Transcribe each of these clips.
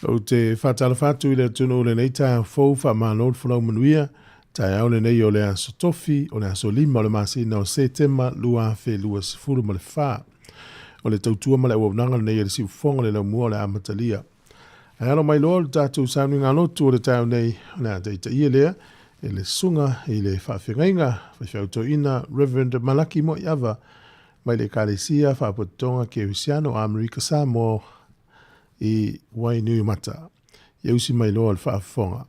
O te whatala whatu i le tunu o le nei tā fōu wha mānol whanau manuia, tai au le nei o le aso tofi, o le aso lima o le masina o setema, lua fe lua sifuru ma le wha. O le tautua ma le uaunanga le nei e le siufonga le laumua o le amatalia. Ai alo mai loa le tātou sauni ngā lotu o le tau nei, o le ata ia lea, e le sunga i le whawhengainga, whawhauto ina, Reverend Malaki mo iava, mai le kālesia whapotonga ke usiano Amerika Sāmoa i Wainui Mata. Ia usi mai loa le whaafonga.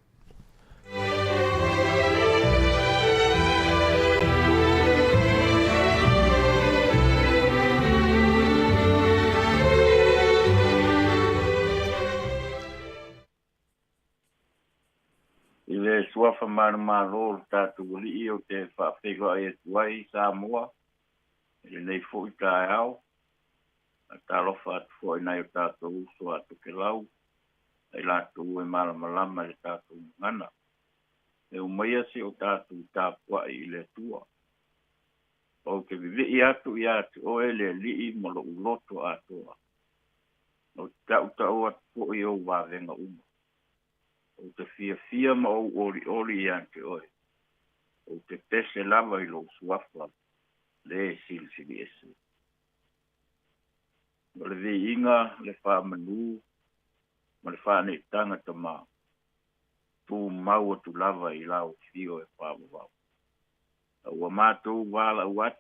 I le suafa marumaro o tātou li o te whaapego e tuai Sāmoa, i le nei fo i tā au, a tālofa atu fo i nei o tātou uso atu ke lau, ai lātou e malamalama le tātou ngana. E umaia se o tātou tāpua i le tua. O ke vivi i atu o e le li i molo uloto atua. O tau atu fo i o wāvenga uma. O te fia ma o ori i ante oe. O te pese lava i lo suafa, le sili ese. O le vi inga, le wha manu, ma le wha ne tangata ma. Tu mau atu lava i lau fio e wha wau. A ua mātou wala uat,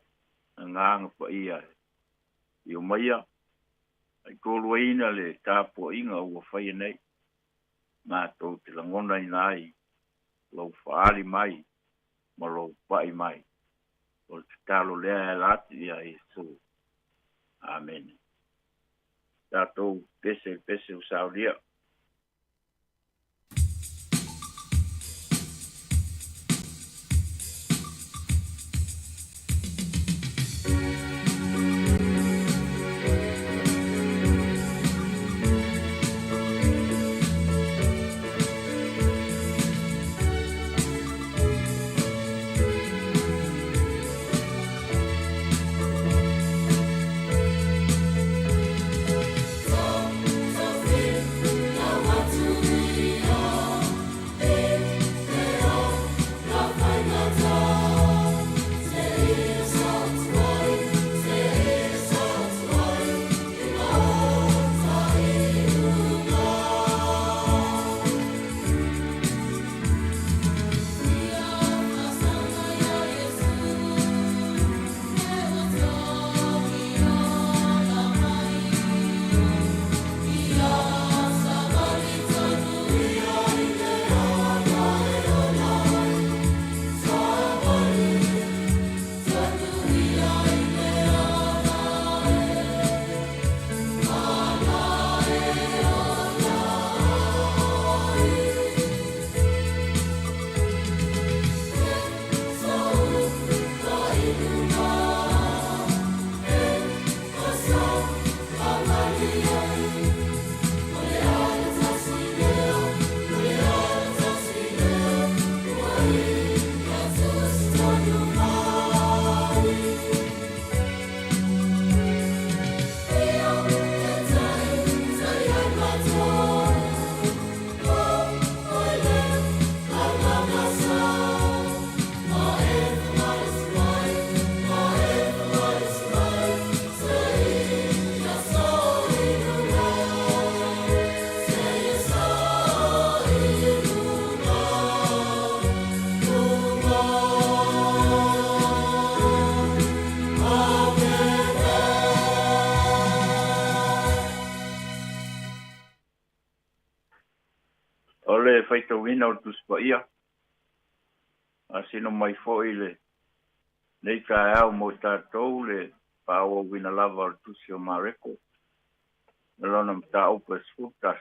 a nganga pa ia. I o maia, ai kōrua ina le tāpua inga ua whaia nei. Mātou te langona i nai, lau whaari mai, ma lau pai mai. O te talo lea e lati ia Jesu. Amen. Tātou pese o sauria. Ole faito wina o tuspa ia. Asino mai fo ile. Nei ka au mo tātou le pāua wina lava o tusi o mareko. Melona mta opes futas.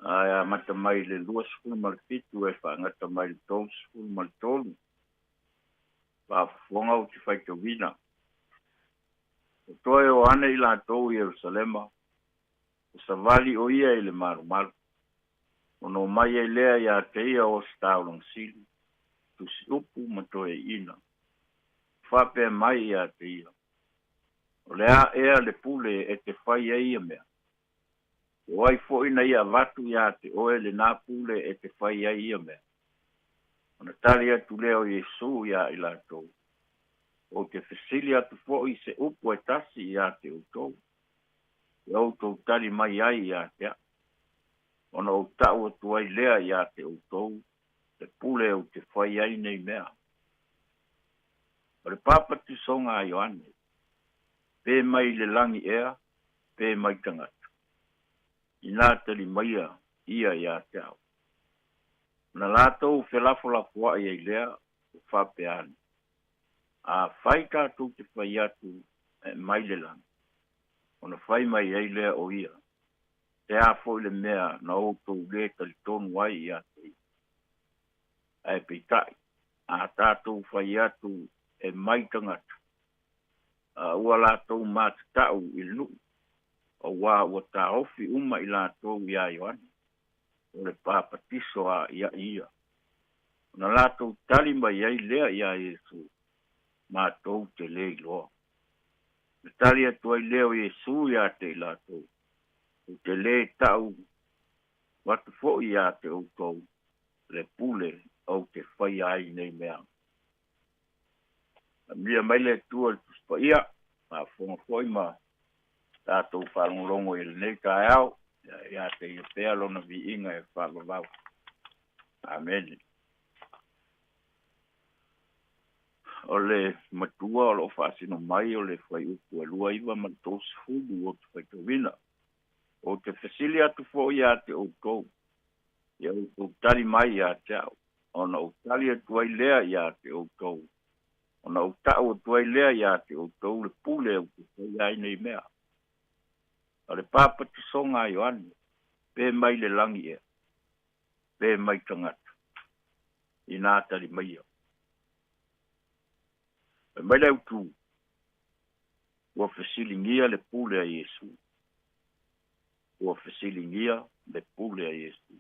Aia mata mai le luas fulu mal pitu e whaangata mai le tous fulu mal tolu. Pāfuanga o ti faito wina. O toe o ane i la tou i Jerusalema. O savali o ia i le maru. Ono mai e lea ia te ia o staulong sili. Tusi upu matoe ina. Whape mai ia te ia. O lea ea le pule e te whai e ia mea. Oai fo ina ia vatu ia te oe le nā pule e te whai ai ia mea. Ona tali atu leo Iesu ia i lātou. O te fesili atu fo i se upu e tasi ia te utou. E outou tali mai ai ia te a. Ona o tau atu ai lea ia te utou. Te pule o te whai ai nei mea. O le pāpati songa a Ioane. Pē mai le langi ea, pē mai tangata. I nā tali maia ia ia te au. Na lātou whelafo la kua i lea o whapeani. A whai tātou te whai atu e mai le langi. O na whai mai ei lea o ia. Te a fo le mea na outou le tali tonu wai ia te ia. Ai peitai. A tātou whai atu e mai tangata. Ua lātou mātatau i lu. O wā ua tā ofi uma i lātou ia Ioane. O le pāpatiso a ia ia. Na lātou tali mai ai lea ia Iesu. Mātou te le iloa. Na tali atu ai leo Iesu ia te lātou. O te le tau. Watu fo ia te outou. Le pule o te whai ai nei mea. Mia mai le tua le tuspa ia. Ma fonga foi ma. Tātou whalongolongo i le nei kai au. Ia te i pēa lona vi inga e whalavau. Amen. O le matua o lo whaasino mai o le whai upu e lua iwa ma tos fudu o te whaitawina. O te fasili atu fo ia te outou. Ia o tali mai ia te au. Ona o tali atu ai lea ia te outou. Ona o tau atu ai lea ia te outou le pule o te whai ai nei mea. O le pāpati songa a Ioane. Pē mai le langi ea. Pē mai tangata. I nā tali mai au. E mai le utu. Ua fasilingia le pule a Iesu. Ua fasilingia le pule a Iesu.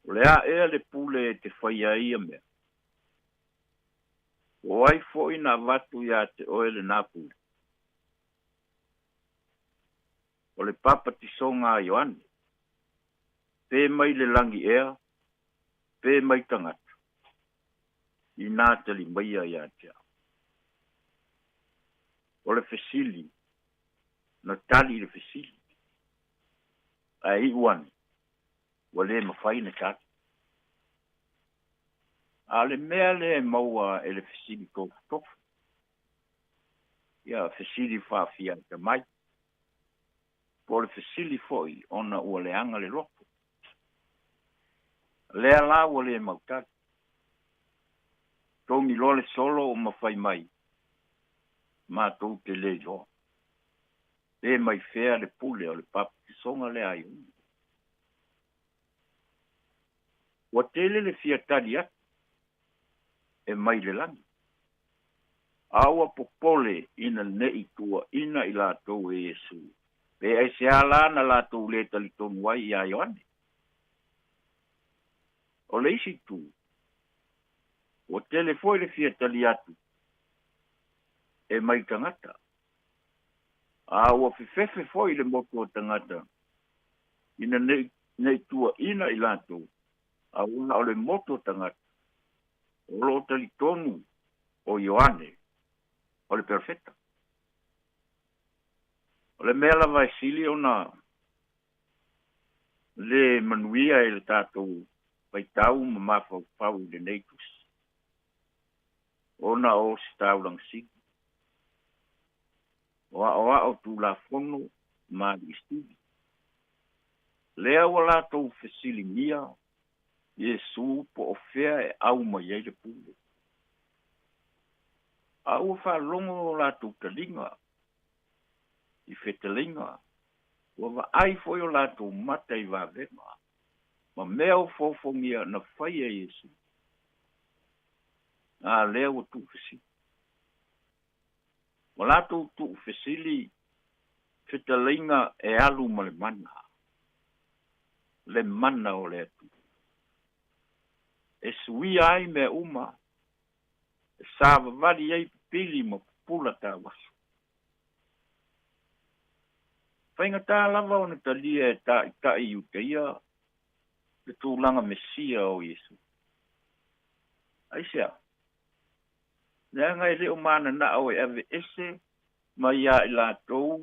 O le a ea le pule e te whai a ia mea. O ai fo ina vatu ia te oe le nā pule. O le papati songa a Ioane. Pē mai le langi ea. Pē mai tangata. I nā tali maia ia tea. O le fesili. Na tali le fesili. A i uane. Wa le mawhai na tati. A le mea le maua e le fesili tofu tofu. Ia fesili whaafia te mai. Po le fesili foi ona ua le anga le loko. Lea la ua le mautaki. Tongi lole solo o mawhai mai. Ma tou te le jo. Le mai fea le pule o le papi songa le ai. Ua tele le fia tali atu. E mai le langi. Aua popole ina nei tua ina i lātou e Iesu. Pe ai se ala na lātou le tali tonu wai i a Ioane. O le isi tu. O tele foi le fia tali atu. E mai tangata. Aua fifefe foi le moto o tangata. Ina nei tua ina i lātou. Aua o le moto o tangata. O lo tali tonu o Ioane. O le perfecta. O le mea lava e sili ona le manuia e le tātou paitau ma mafau pau le neitus. Ona o si tau lang sigi. O a tu la fono ma di studi. Lea o la tau fesili mia. Iesu po o fea e au mai e le pule. Au fa longo o la tu talinga. I fetalinga. Ua wa ai foi o la tu mata i va venga. Ma mea o fofongia na fai e Iesu. A lea o tu fesili. Ma la tu fesili fetalinga e alu ma le mana. Le mana o le atu. E sui ai me uma. E sāwa wari ei pili ma pula tā wasu. Whaingata lava o na talia e ta i uteia, le tūlanga Mesia o Yesu. Aisea, nea ngai leo mana na o e ave ese, ma ia i la tou,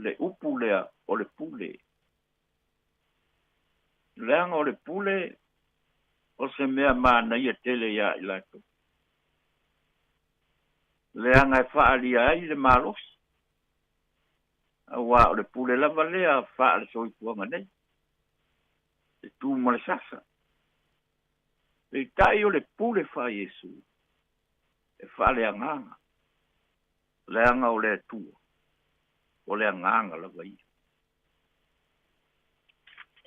le upu lea o le pule. Leanga o le pule, o se mea mana ia tele ia i la tou. Leanga e whaalia ai le malos. Awa o le pule lava lea wha le soi puanga nei. E tū mo le sasa. E tai o le pule wha Yesu. E wha le anganga. Leanga o le atua. O le anganga lava ia.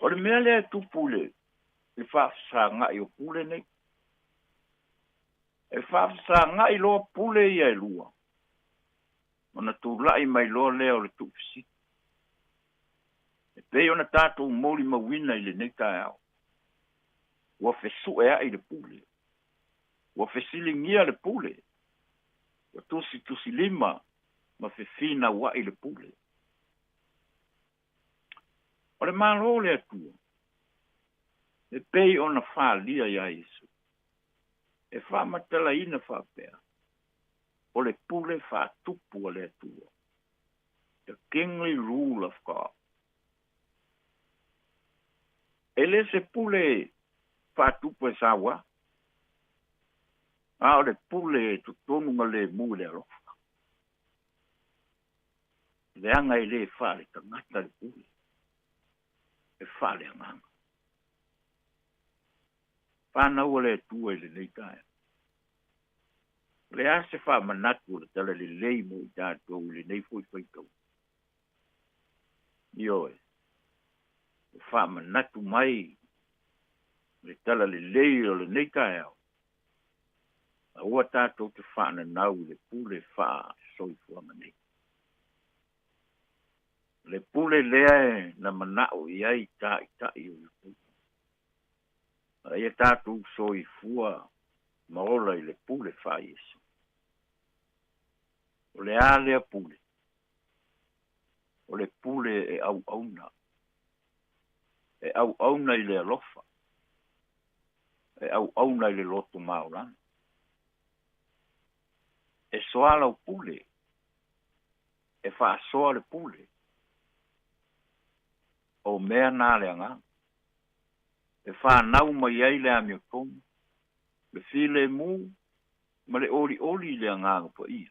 O le mea lea tu pule. E wha sa ngai o pule nei. E wha sa ngai loa pule ia e lua. Ona tu lai mai loa lea o le tupisi. E pei ona tātou mori mawina i le neita au. Ua fesu ea i le pule. Ua fesilingia le pule. Ua tusi lima ma fefina wa i le pule. O le malo le atua. E pei ona whalia ia Yesu. E wha matala ina wha pea. O le pule wha tupu o le atua. The kingly rule of God. Ele se pule wha tupu e sawa. A o le pule tu tonu ma le mu le arofa. Le anga i le wha le tangata le pule. E wha le anganga. Whana ua le atua i le neitaia. Le ase wha manatu le tala le lei mo i tātou le nei fui whaitau. Ioe. Le wha manatu mai le tala le lei o le neitaia. A ua tātou te wha na nau le pule wha soifuanga nei. Le pule lea na manao i ai ta i o i. A ia tātou soifua maola i le pule wha Yesu. O le alea pule. O le pule e au auna. E au auna i le alofa. E au auna i le loto maolan. E soala o pule. E wha soa le pule. O mea nā le anga. E wha nau mai ai le amio tomu. Le file mu. Ma le oli le anga pa ia.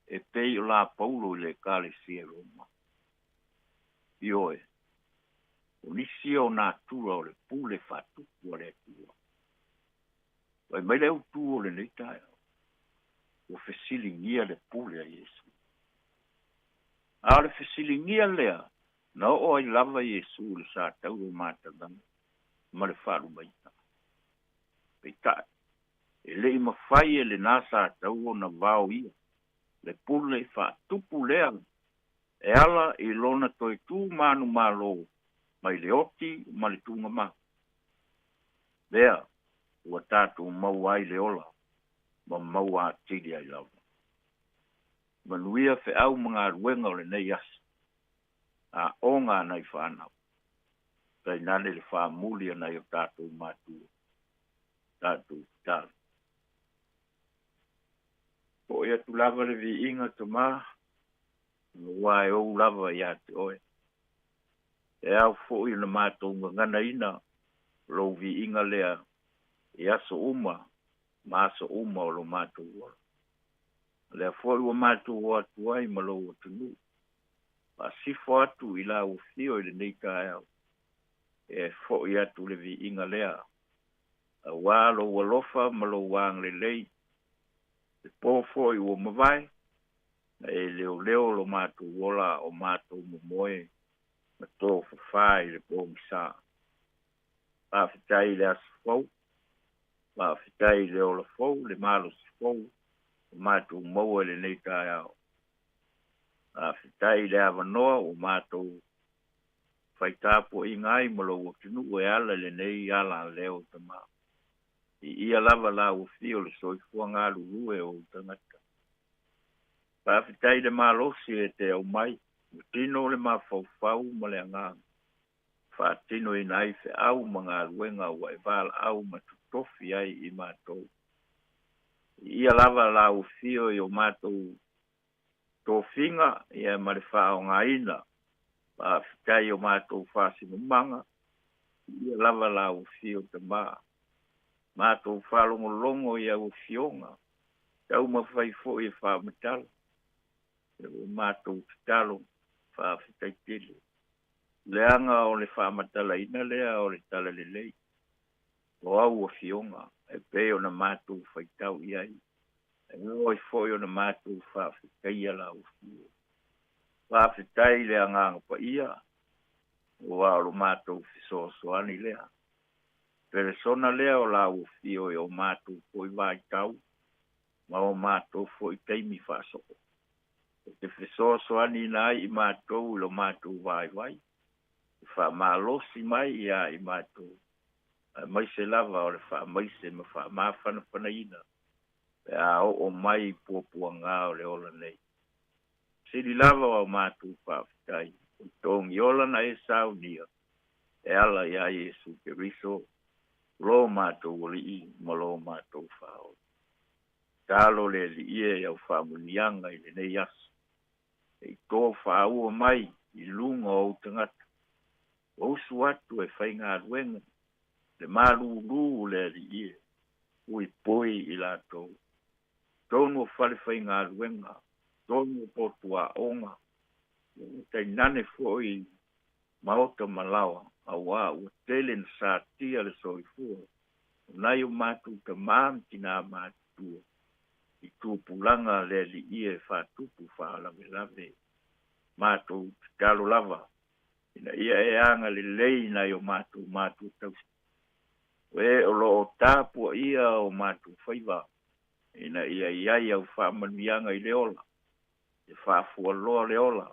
E pei o la paulo le kale sia Roma. Ioe. O nisi o nā tua o le pule whatupu o le tua. Wai mai leo tua o le neitaia. O fesilingia le pule a Yesu. A le fesilingia lea. Na o ai lava Yesu le sa tau o mātaganga. Ma le wharu maita. Peita. E le ima whai e le nasa tau o na vau ia. Le pule whatupu lea. E ala i lona toi tū manu malo. Mai le oti, ma le tūnga ma. Lea, ua tātou mau ai le ola. Ma mau a tiri ai lau. Manuia fe au mga ruenga o le nei as. A onga nei whanau. Kai nane le whamulia nei o tātou mātua. Tātou tātou. O ia tu lava le vi inga tu mā. Wai o lava ia te oe. E au fo i na mātou ngana ina. Lo vi inga lea. E aso uma. Ma aso uma o lo mātou wala. Lea fo i wa mātou o atu ai ma lo o tunu. Pa sifo atu i la o fio i le neika au. E fo i atu le vi inga lea. A wā lo walofa ma lo wang le lei. E po fo i o mawai. E leo lo mātou wola o mātou momoe. Ma tō whawhai le po misa. Pa whitai le asfau. Pa whitai le ola fau, le malo sifau. O mātou maua le neika au. Pa whitai le avanoa o mātou whaitapo i ngai malo o tinu e ala le nei ala leo tama. I ia lava la o fio le soifua ngā lulue o tangata. Pa whitai le malosi e te au mai. tino le mafau ma le anga fa tino inai fe au manga luenga wa val au matutofi ai I matou ia lava la ufio yo matou tofinga ia ma le whaongaina pa fitai o matou whasinumanga ia lava la ufio te matou whalongolongo ia ufionga tau mawhai fo I whamatala matou talo whafitai tele leanga o le whamatala ina lea o le tala lelei o au ufionga e peo na matou whaitau iai oi foi ona matou whafitai ala ufio whafitai leanga pa ia o alo matou fisosoani lea persona lea o la ufio o matou foi vai tau ma o matou foi teimi whasoko te fisosoani nai I matou lo matou vai wha malosi mai ia I matou mai se lava o le wha mai se ma wha mawhana whanaina a o mai puapuanga o le ola nei siri lava o matou whawhitai tongi ola na e saunia e ala ia Yesu Keriso lo matou o li ma lo matou whao talo le li ia iau whamunianga I le nei as e tō whaua mai I lunga o tangata o suatu e whainga ruenga le maruru le li ia ui poi I latou tonu whare whainga ruenga tonu potua onga te nane foi maota malawa awa ua tele na sa tia le soifua nai o matu te maam tina matua I tupulanga le li ie whatupu whaalame matu talo lava ina ia e anga le lei nai o matu tau we o lo o tapu ia o matu whaiva ina ia au whaamanuianga I leola e whaafualoa leola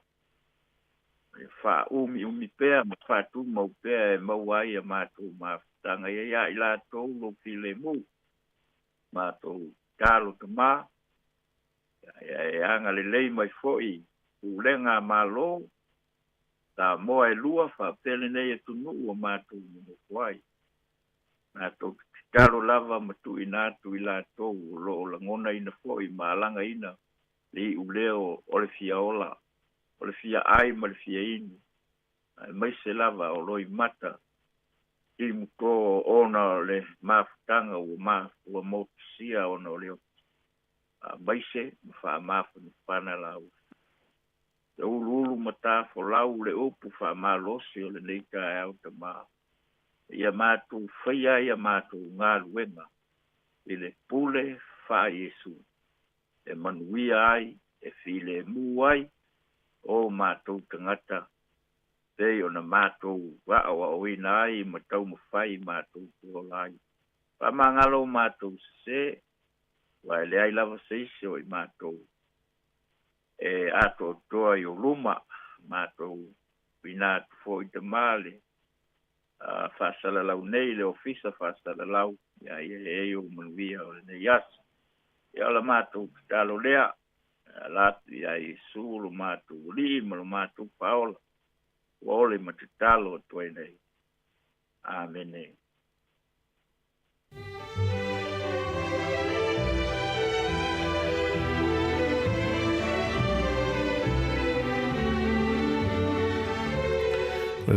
e umi pēr ma whatu mau pēr e mau ai a mātou mawhitanga ia I lātou lo pile mu mātou tālo te mā e anga le lei mai foi ulenga malo Sāmoa e lua whapele nei e tunu o mātou mino kwai mātou tālo lava matu inatu I lātou lo o langona ina foi maalanga ina li uleo o le fiaola o le fia ai ma le fia inu mai se lava o loi mata I muko ona le mafutanga ua motusia ona o leo mai se wha mafu ni whana lau te ulu mata fo lau le upu wha malosi o le neika e au te maa ia mātou whaia ia mātou ngā ruenga I le pule wha Yesu e manuia ai e file mu ai o mātou tangata Tei o na mātou wao o ina ai matau mawhai mātou tuolai. Pa mangalo mātou se, wai le ai lava seise o I mātou. E ato toa I o luma mātou pinatu fo I te male. Whasala lau nei le ofisa whasala lau. Ia e o manuia o le nei as. Ia la mātou talo lea. Latu ia I sulu mātou lima lo mātou paola. Ole matutalo toi nei. Amene.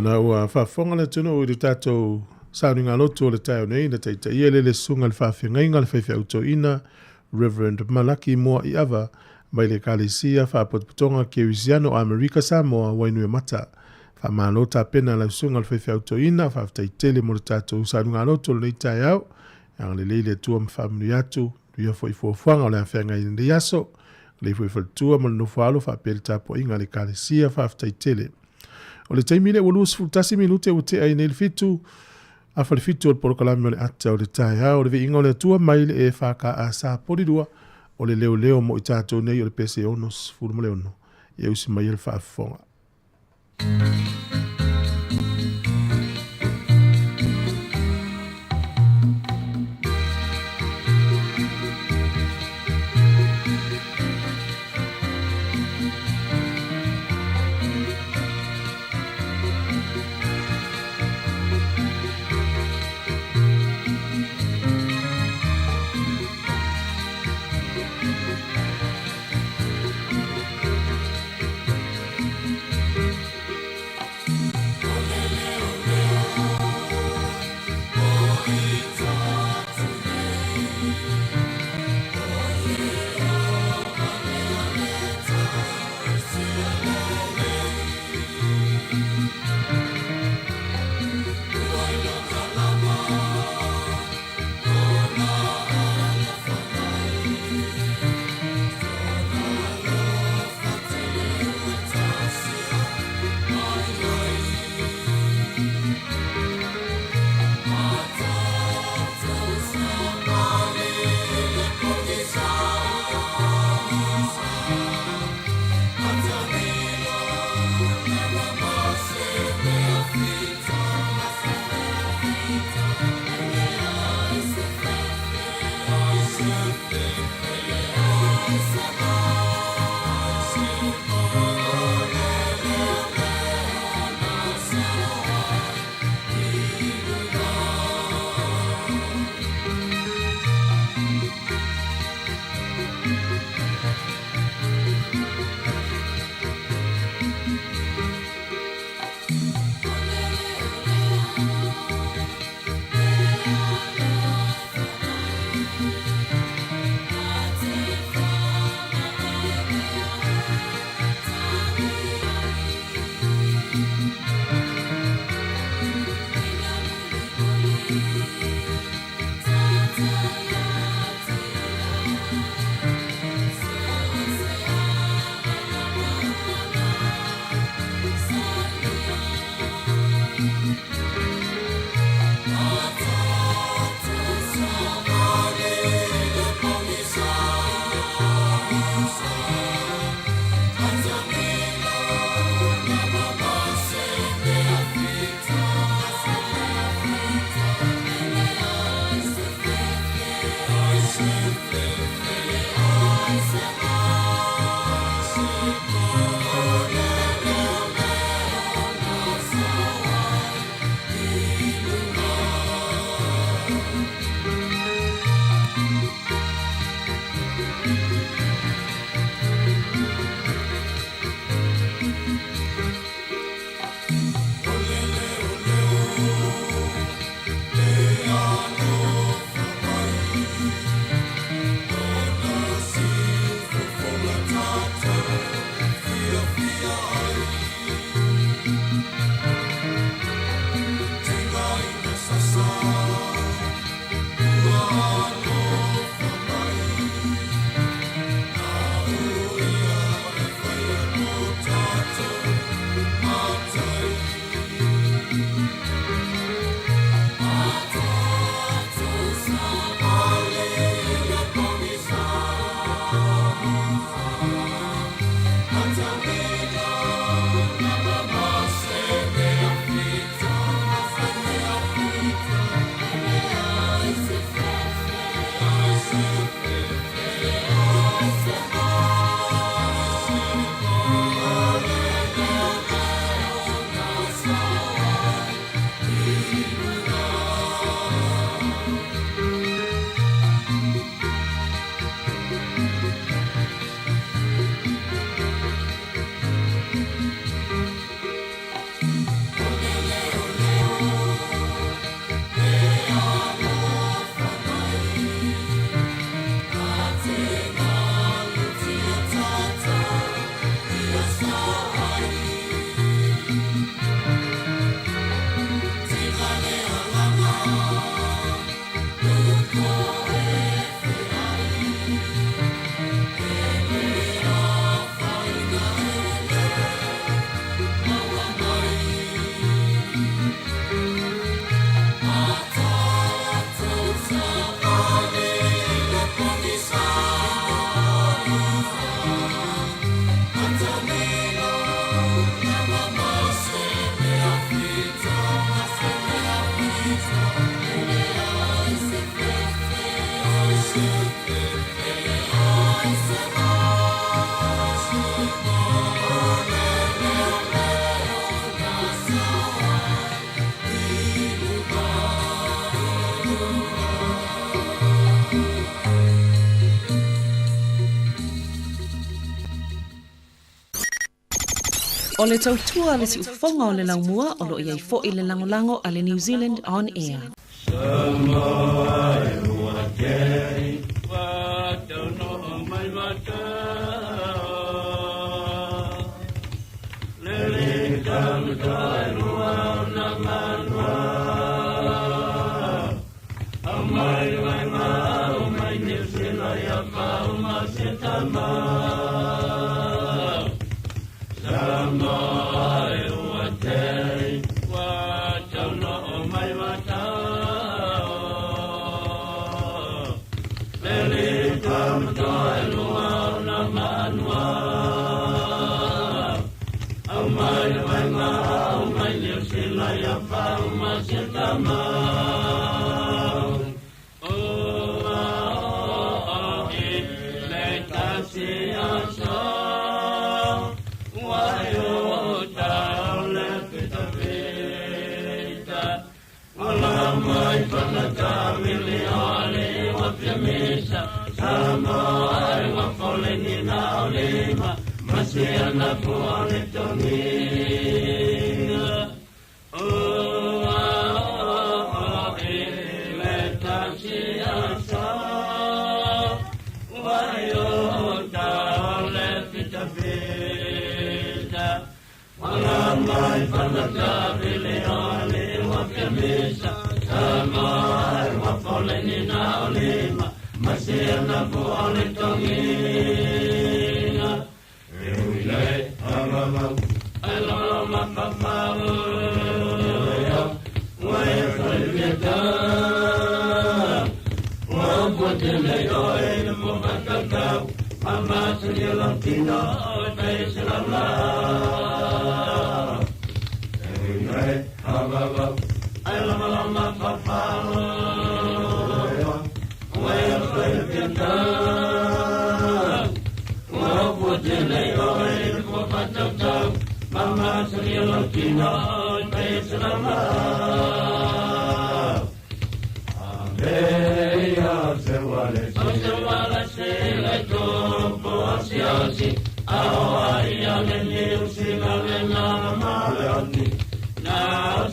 Na ua whafonga le tunu o tatou sauninga loto le tau nei na teita ia le sunga le whawhengainga le whaiwhi auto ina Reverend Malaki Moa I ava mai le kalisia whapotonga ke Wisiano Amerika Sāmoa wainue mata. Whamalota pena la sunga le whaiwhi auto ina whawtai tele mo le tatou sauninga loto le tai au yang le leile tua mwhamunu atu duia fo I fuafuanga o le awhenga I ndi aso le fuifaltua mo le nufualo whapele tapo inga le kalisia whawtai tele. O le taimile ua lua sefulutasi minute ua te ai nei le fitu afa le fitu o le polokalami o le ata o le taeao o le veiga o le atua mai le e fakaa sa polilua o le leoleo mo I tatou nei o le pese ono sefulu ma le ono ia usi mai le faafofoga. O le tautua le si ufonga o le laumua o lo iai fo i le langolango a le New Zealand On Air. Sāmoa e ua kei, wātauno mai mata. Lele kamata e rua na manua. Au mai mai ma, au mai New Zealand ia pau ma se tama. Sāmoa e ua kei, wātauno mai mata. Lele kamata e rua na manua. Au mai mai ma, au mai New Zealand ia pau ma se tama. Sāmoa e wapole ni nao lima, masiana puane toninga. E le taksi asa, waio tau le pita pita. Wala mai panaka vile ole wapia misa, Sāmoa e wapole ni nao lima, masiana puane toninga. Eule amamau, alama papau. Wae whaivieta, wampotele oe mo makakau. Mama sulia lampina oe peiselala. Eule amamau, alama papau. Mama sulia lampina oe peiselala. Amea se wale se le topo asiasi. Aoa ia le niusi na le nama maleoni. Na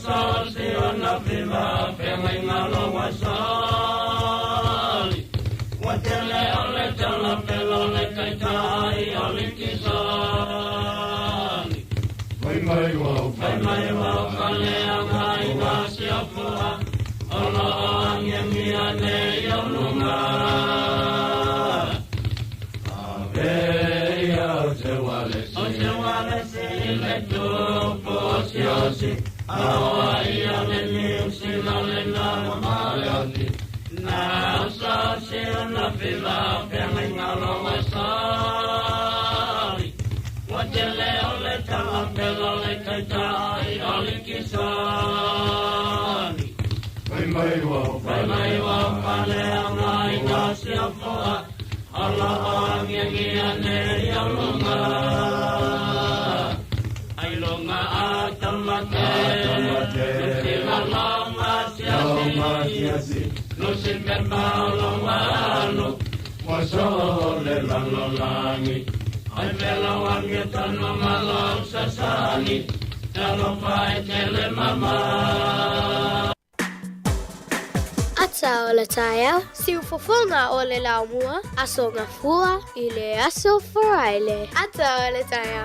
sasi o na pima penga ingalo wasali. Watele ole tala pelo le kaitai ole kisani. Vai mai wau kale angai wasi apua. Ola ange miane yaununga. Avea o se wale si le tupo siosi. Aoa ia le niusi na le nama maleoni. Na sasi na pila penga ingalo wasali. Watele ole tala pelo le kaitai ole kisani. Vai mai wau pale angai nasi apua. Ala angia ne yaunga. Ai longa atamate. Nusila lama siasi. Nusin berbalo wanu. Wasole lalolangi. Ai pelo wangi tano malong sasani. Talo pai tele mama. Ata o le taia, si ufofonga o le laumua, aso ngā fua i le aso wharaile. Ata o le taia.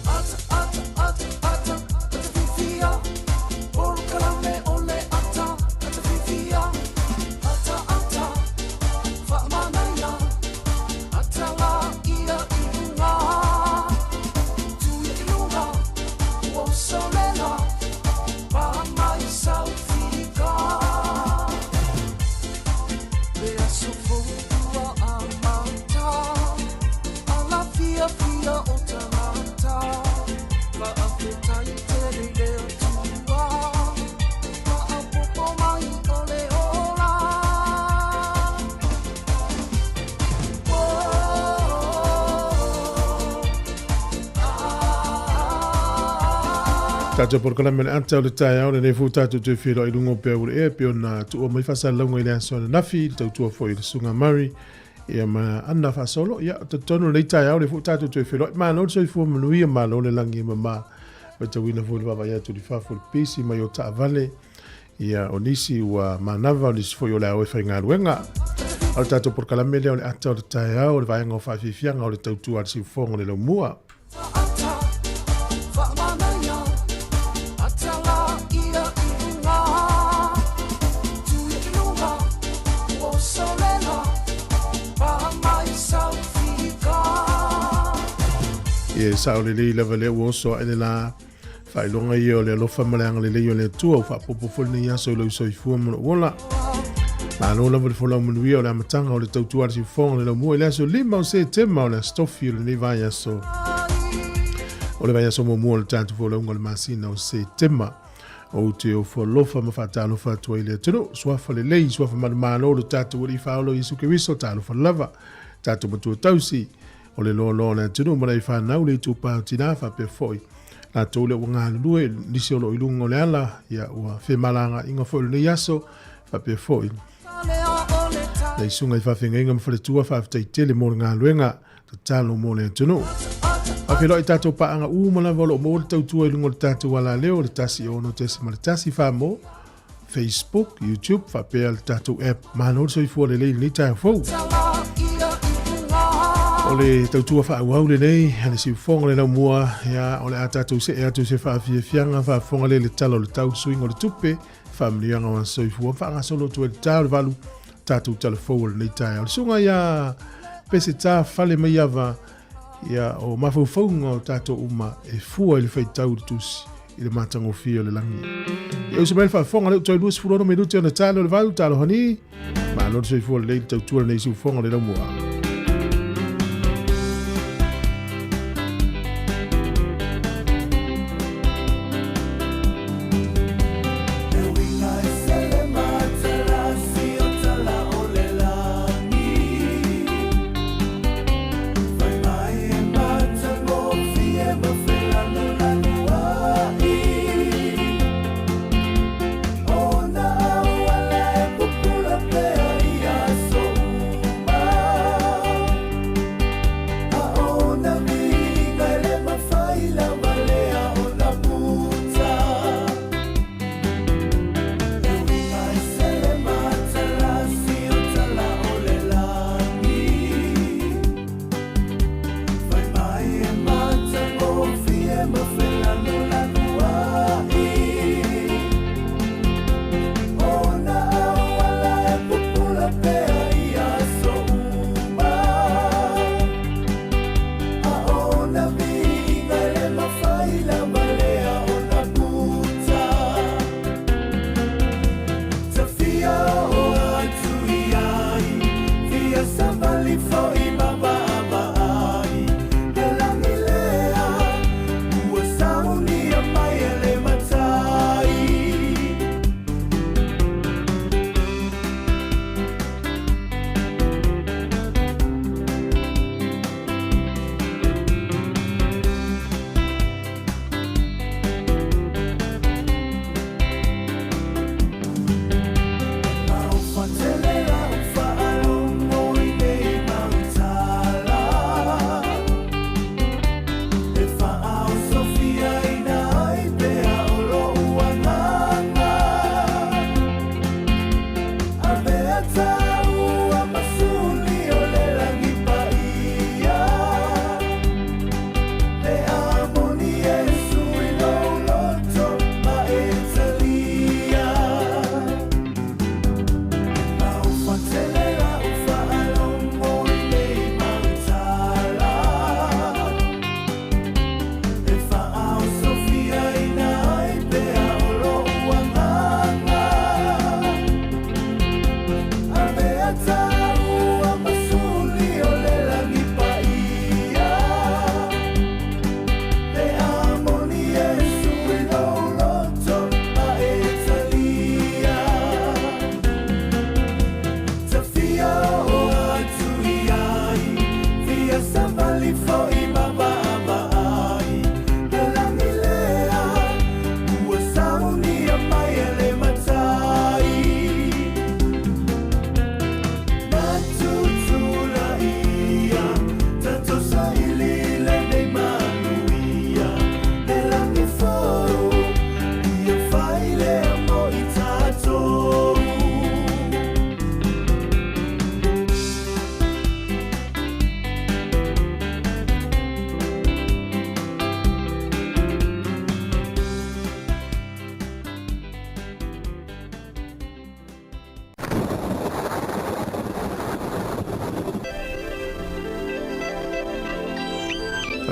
Ata, ata, ata, ata, ata, fifia. Por kalame ole ata. Tātou por kala mele anta o le tai au le nefu tātou te whiro I rungo pia ure e pio na tu o mai whasa launga I le aso na nafi tau tua fo I le sunga mari ia ma ana whasolo ia te tono le tai au le fu tātou te whiro ma no so I fu manuia ma lo le langi ma ma te wina fu le baba ia tu li whafu le pisi mai o ta vale ia o nisi ua manava o nisi fo I o le au e whainga ruenga au tātou por kala mele o le ata o le tai au le vaenga o whawhiwhianga o le tau tua le siufonga le lau mua. E sa o le lei lava le uoso ele la whailonga I o le alofa maleanga le lei o le tua o whapopofol ni aso ilo iso I fua mona uola. Ma alo lava le folau manuia o le amatanga o le tautua le siufonga le lau mua I le aso lima o se tema o le stofi o le nei vai aso. O le vai aso mua le tātu folau unga le masina o se tema o te o folofa ma whatalofa atua I le tino. Suafa le lei, suafa manumano le tātu wari whaolo I suke wiso tālofa lava. Tātu matua tausi. O le loa na tino mana I whanau le tu pāo tina whape foi. Nā tau le wanga lue nisi o lo ilunga o le ala ia ua whemalanga inga foi le yaso whape foi. Nei sunga I whawhenga inga mwhare tua whawhtai tele mo ngā luenga ta talo mo le tino. Whawhelo I tātou paanga umana walo mo le tau tua ilunga le tātou wala leo le tasi ono tesi ma le tasi whamo Facebook, YouTube, whapea le tātou app. Mahano so I fua le lei ni tāia fau. O le tautua whaauau le nei, hane si whonga le nau mua, ia o le atatou se ea tu se whaafia fianga, whaafonga le talo le tau suinga le tupe, whaamlianga wan soifua, whaanga solo tu e tau le valu, tātou tala fau le nei tai. O le sunga ia pese tā whale mai ava, ia o mawhauwhaunga o tātou uma e fua I le whaitau le tusi, I le matango fia le langi. Ia usa mai whaafonga le utoi luas furono me luti ana talo le valu, talo hani, ma anot soifua le tautua le nei si whonga le nau mua.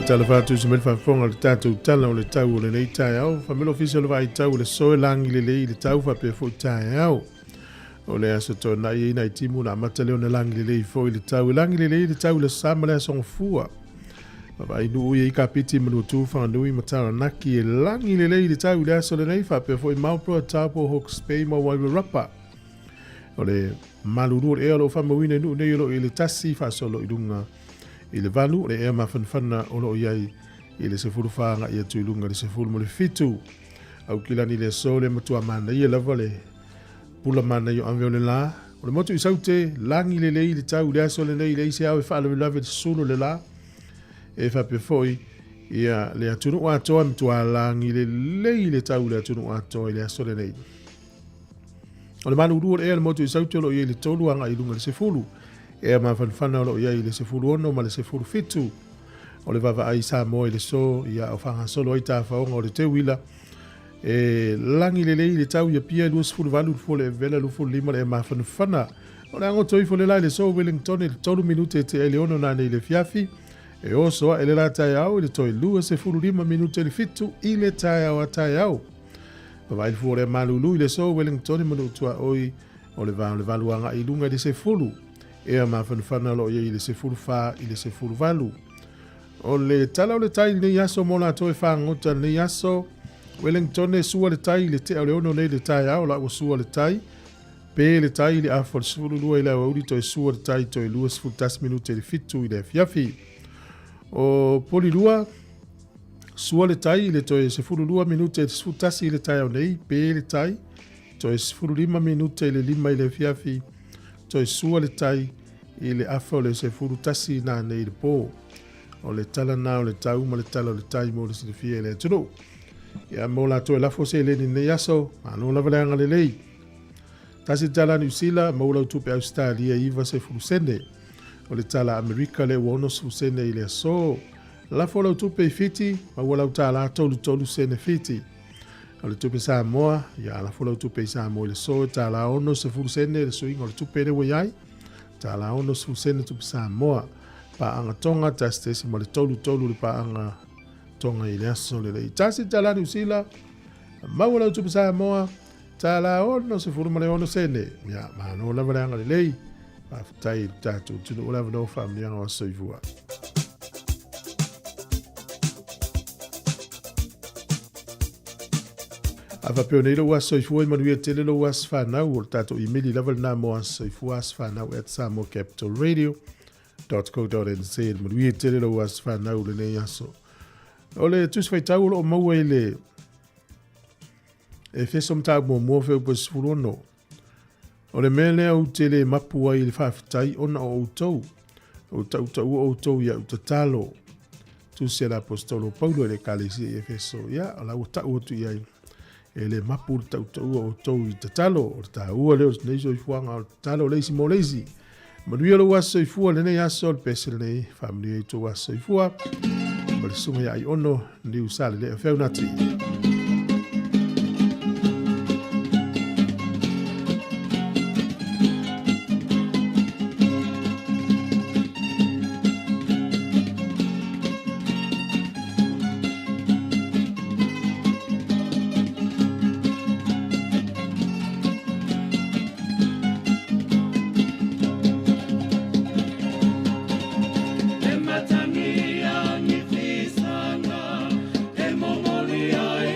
Tala fatu se mele whafonga le tātou tala o le tau o le nei tai au. Whamelo fisa le vai tau le soe langi le lei le tau whape fo tai au. O le aso tō na i nei timu na mata leo na langi le lei fo i le tau. Langi le lei le tau le sama le asong fua. Papa inu ui i ka piti manu tu whanui matara naki e langi le lei le tau le aso le nei whape fo i maupro a taupo Hawke's Bay ma waiwa rapa. O le maluru e alo whamawine nu nei alo i le tasi whasolo i runga. I le valu le ea mawhanwhana o lo iai i le sefuru whaanga i atu ilunga le sefuru mo le fitu. Au kilani le so le matua mana i e lava le pula mana i o amveo le la. O le motu i saute langi le lei le tau le aso le nei le isi au e whaala le lave le sulu le la. E whape foi ia le atunu o atoa matua langi le lei le tau le atunu o atoa i le aso le nei. O le manu urua le ea le motu i saute o lo iai le tolu anga i lunga le sefuru. E ma fanfana lo ia i le sefuru ono ma le sefuru fitu. O le vava ai Sāmoa i le so ia o whanga solo ai tā whaonga o le te wila. E langi le lei le tau ia pia lua sefuru valu fo le vela lufu lima le ma fanfana. O le angotoi fo le lai le so Wellington e le tolu minute te ele ono na nei le fiafi. E osoa ele la tai au i le toi lua sefuru lima minute le fitu i le tai au a tai au. Vava il fu le malulu i le so Wellington e manu tua oi o le valuanga i lunga di sefuru. Ea mawhanwhana lo ia i le sefuru wha i le sefuru valu. O le tala o le tai ne yaso mona toi whangota ne yaso. Wellington e sua le tai le te au le ono nei le tai au la o sua le tai. Pe le tai le afo le sefuru lua i le auri toi sua le tai toi lua sefuru tas minute le fitu i le fiafi. O poli lua sua le tai le toi sefuru lua minute le sefuru tas i le tai au nei. Pe le tai toi sefuru lima minute le lima i le fiafi. Toi sua le tai i le afa o le sefuru tasi na nei le pō. O le tala na o le tau ma le tala o le tai mo le silifia le tunu. Ia mo la toi lafo se le ni nei aso, mano la valeanga le lei. Tasi tala New Zealand, mo la utupe Australia iwa sefuru sene. O le tala Amerika le uono sefuru sene i le aso. Lafo la utupe i fiti, ma wala utala tolu sene fiti. O le tupe Sāmoa, ia la fula tupe Sāmoa i le so, ta la ono se fulu sene, le soinga o le tupe ne waiai, ta la ono se fulu sene tupe Sāmoa, pa anga tonga, ta stesi ma le tolu le pa anga tonga i le aso le lei. Tasi ta la New Zealand, maua la tupe Sāmoa, ta la ono se fulu ma le ono sene, ia ma no la valeanga le lei, pa futai tatu, tunu ula vano whaamianga o soifua. Ava peoneiro wa soifua i manuia tele lo was whanau o tato i mili level na mo soifua as whanau at samocapitalradio.co.nz manuia tele lo was whanau le nei aso. O le tus whaitau o maua i le e fesom tau mo mua feo pas furono. O le mele au tele mapua i le whawhitai ona o outou. O outou ia utatalo. Tusia la apostolo Paulo e le kalesi e feso. Ia, o la utau otu iai. E le mapu tau o tau i tatalo, o ta ua leo nei so i fuanga o tatalo leisi mo leisi. Manuia lo waso i fua le nei aso, le pese le nei, familia i to waso i fua, ma le sunga ia i ono, ni usale le feu nati. Matania ni fisanga, e momoli ai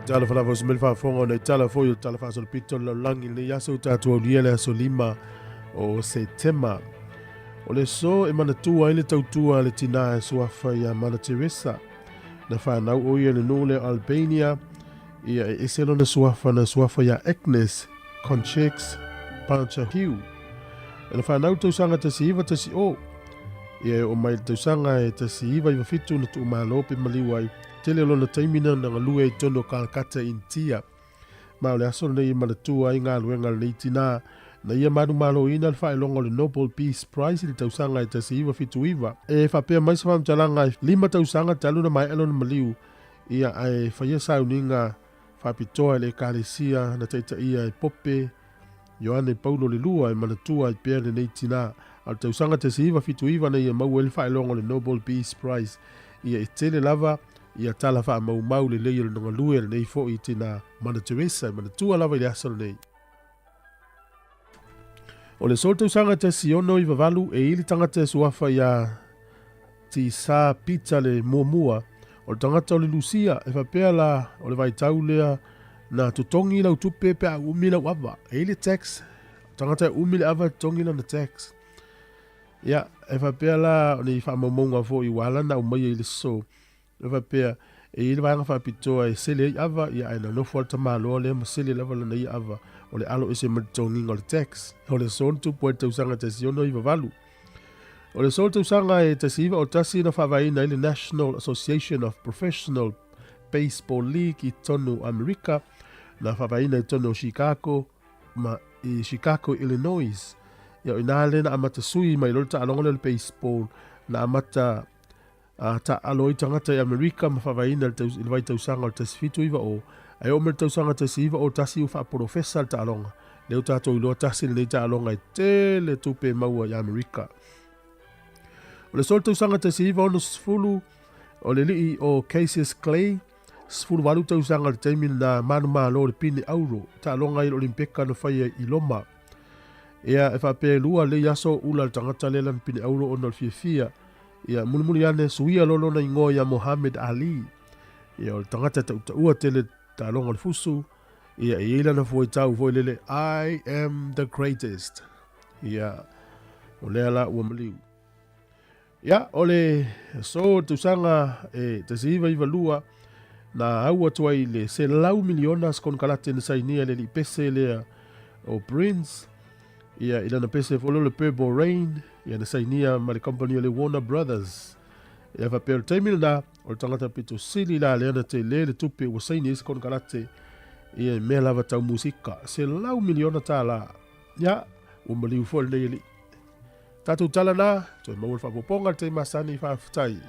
tala falava se mele whaafonga nei tala foi o tala whaasolo pito la langi le yaso tātua o lia le aso 5 o Septemba. O le so e mana tua ele tautua le tina e suafa ia mana Teresa. Na whanau o ia le nule Albania ia e eselo na suafa ia Agnes Conchex Panchahiu. E na whanau tausanga tasiiva tasi o. Ia o mai tausanga e tasiiva iwa fitu na tu umalope maliwai. Tele lona taimina na ngalue i tono kalkata intia. Ma ole aso nei manatua i ngā luenga le tina. Na ia manu malo ina le whaelongo le Nobel Peace Prize le tausanga e tasi iwa fitu iwa. E whapea mai sa whamtalanga e 5 tausanga taluna mai elona maliu. Ia ai whaia sauninga whapitoa le kālesia na teita ia e pope. Ioane Paulo le lua e manatua i pere nei tina. Al tausanga tasi iwa fitu iwa na ia mau ele whaelongo le Nobel Peace Prize. Ia e tele lava. Ia tala wha mau le leia le nonga lue le nei fo i tina mana Teresa, mana tua lava i le asal nei. O le sol tausanga te siono i wavalu e ili tangata e suafa ia ti sā pizza le muamua. O le tangata o le Lucia e whapea la o le vaitau lea na tutongi lau tupe pe a umi lau ava. E ili tax, tangata e umi le ava tongi lau na tax. Ia, e whapea la o le wha fo i wala na umai i le so. Lewa pea e ili vanga whapitoa e sele i ava ia aina nofu alta maloa le ma sele lewa lana i ava o le alo ese maritonginga o le tax. O le son tu poe tausanga te siono i wavalu. O le son tausanga e te siva o tasi na whawaina i le National Association of Professional Baseball League i tonu Amerika na whawaina i tonu Chicago ma i Chicago, Illinois. Ia o inale na amata sui mai lorta alonga le baseball na amata ta aloi tangata i Amerika ma whawaina il vai tausanga o tasi fitu iwa o. Ai o me tausanga tasi iwa o tasi uwha professor ta alonga. Leo tato iloa tasi le ta alonga i tele tupe maua i Amerika. O le sol tausanga tasi iwa o no sfulu o le lii o Cassius Clay. Sfulu walu tausanga le taimin na manu malo le pini auro. Ta alonga i olimpeka no whaia i Loma. Ea e whapea lua le yaso ula le tangata le lan pini auro o no fia. Ia mulimuli ane suia lolo na ingoa ia Muhammad Ali. Ia o tangata ua tele ta longa le fusu. Ia e ila na fuoi tau fuoi lele I am the greatest. Ia o lea la ua maliu. Ia o le so tusanga e te siiva iwa lua na aua tuai le se lau milionas kon kalate na sainia le li pese lea o Prince. Ia ila na pese folo le Purple Rain. Ia na sainia ma le company o le Warner Brothers. Ia whapea le taimina na o le tangata pito sili la leana te le tupe ua saini isi kon kalate. Ia mea lava tau musika. Se lau miliona tā la. Ia, ua maliu fo le neili. Tātou tala na, toi maua whapoponga te masani whaafutai.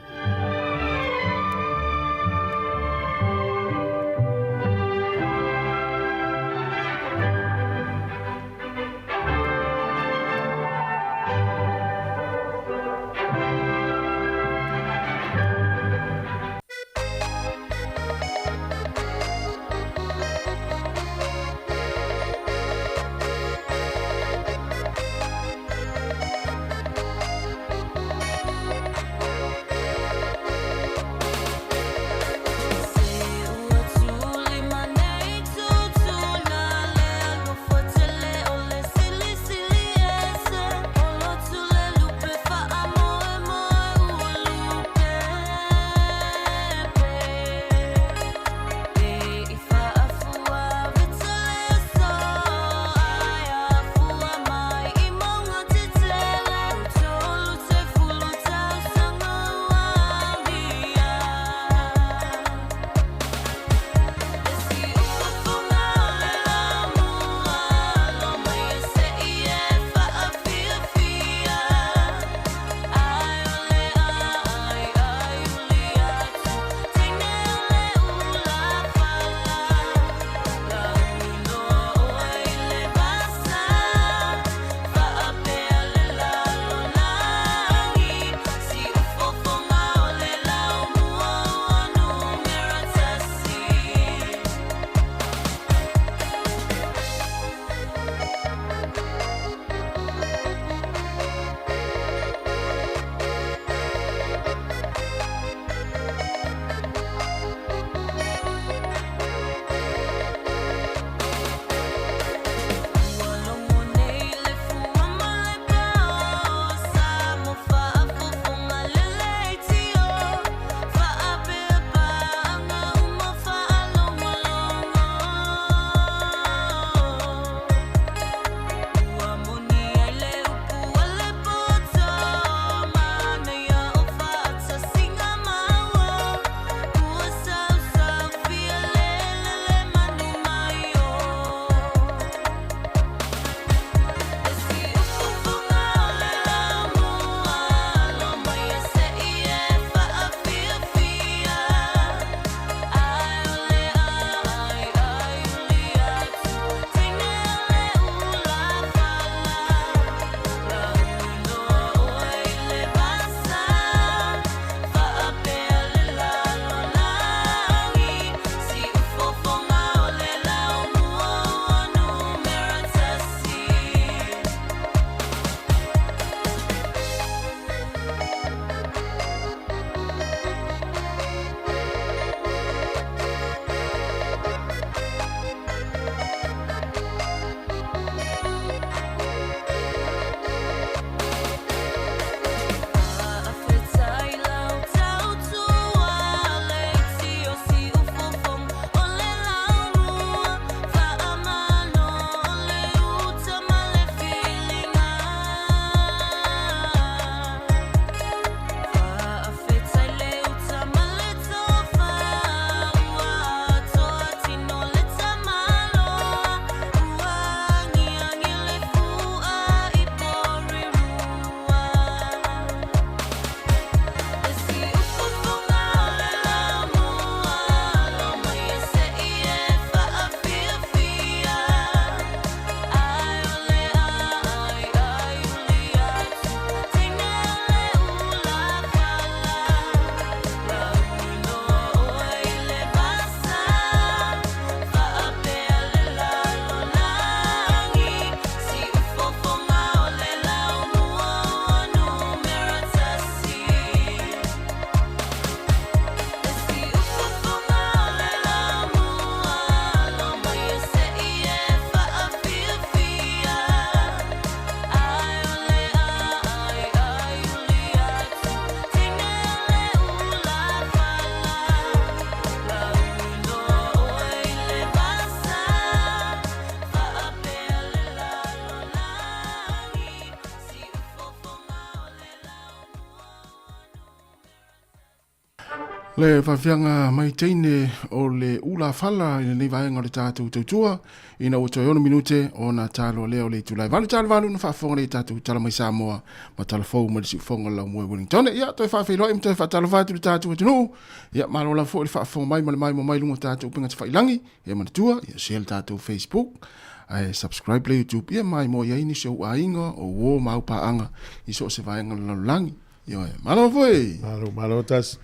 Le whawhianga mai teine o le ula whala ina nei vaenga le tātou tautua ina o toi ono minute o na talo leo le tulai. Vale talo valu na whawhonga le tātou tala mai Sāmoa ma tala fau ma le si whonga la mua Wellington. Ia, toi whawhilo im toi whatalo vātu le tātou atinu. Ia, malo la fo le whawhonga mai ma le mai mo mai lunga tātou pinga te whailangi. Ia manatua, ia share le tātou Facebook. Ai subscribe le YouTube. Ia mai mo ia ini show a inga o wo mau paanga. Iso se vaenga la langi. Ia, malo foi. Malo tas.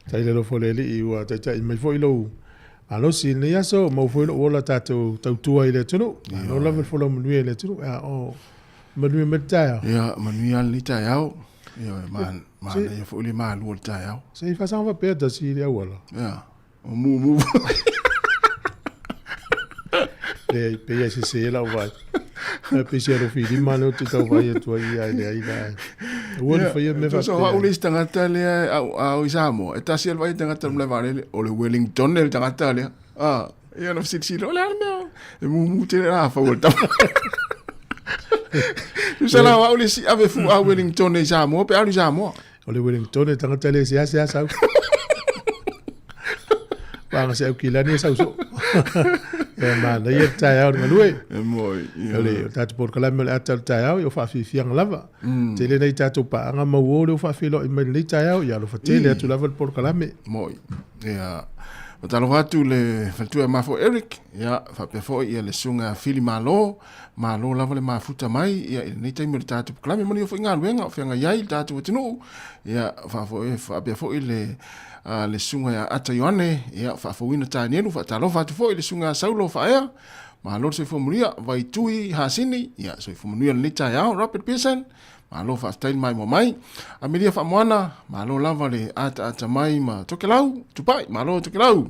Tai lelo folele I ua tai mai foi lo alo si ne aso mo foi lo ola tato tautua ile tunu no la me folo mnui ile tunu o mnui meta ya mnui al lita yao ya man ya foi le mal lo lita yao se fa sa va perda si ile wala ya o mu pe se la va pe se ro fi di mano ti to vai tu ai ile Wole fa me va. So o le tangata le au Sāmoa. E tasi al vai tangata le vale o le Wellington le tangata le. Ia no si lo le me. E mu te la fa volta. Tu sala o le si ave fu a Wellington le Sāmoa, pe a le Sāmoa. O le Wellington le tangata le sia sa. Wa se o kilani sa so. Man, ia tai au na lui. Moi. Ole tatu por kala me atal tai au, yo fa fi fiang lava. Te le nei tatu pa anga ma wo le fa fi lo me le tai au, ya lo fa te le tu lava por kala me. Moi. Ia. O talo watu le fatua mafo Eric, ia fa pe fo ia le sunga fili malo lava le mafuta mai, ia nei tai me tatu kala me moni fo nga luenga, fo nga yai tatu tinu. Ia fa pe fo le le sunga ya ata yoane ia fa fowina tanielu fa talo fa tu foi le sunga saulo fa ia ma lo se formulia vai tui hasini ia so formulia le ta ya rapid pearson ma lo fa style mai mo mai a media fa moana ma lo lava le ata mai ma tokelau tupai ma lo tokelau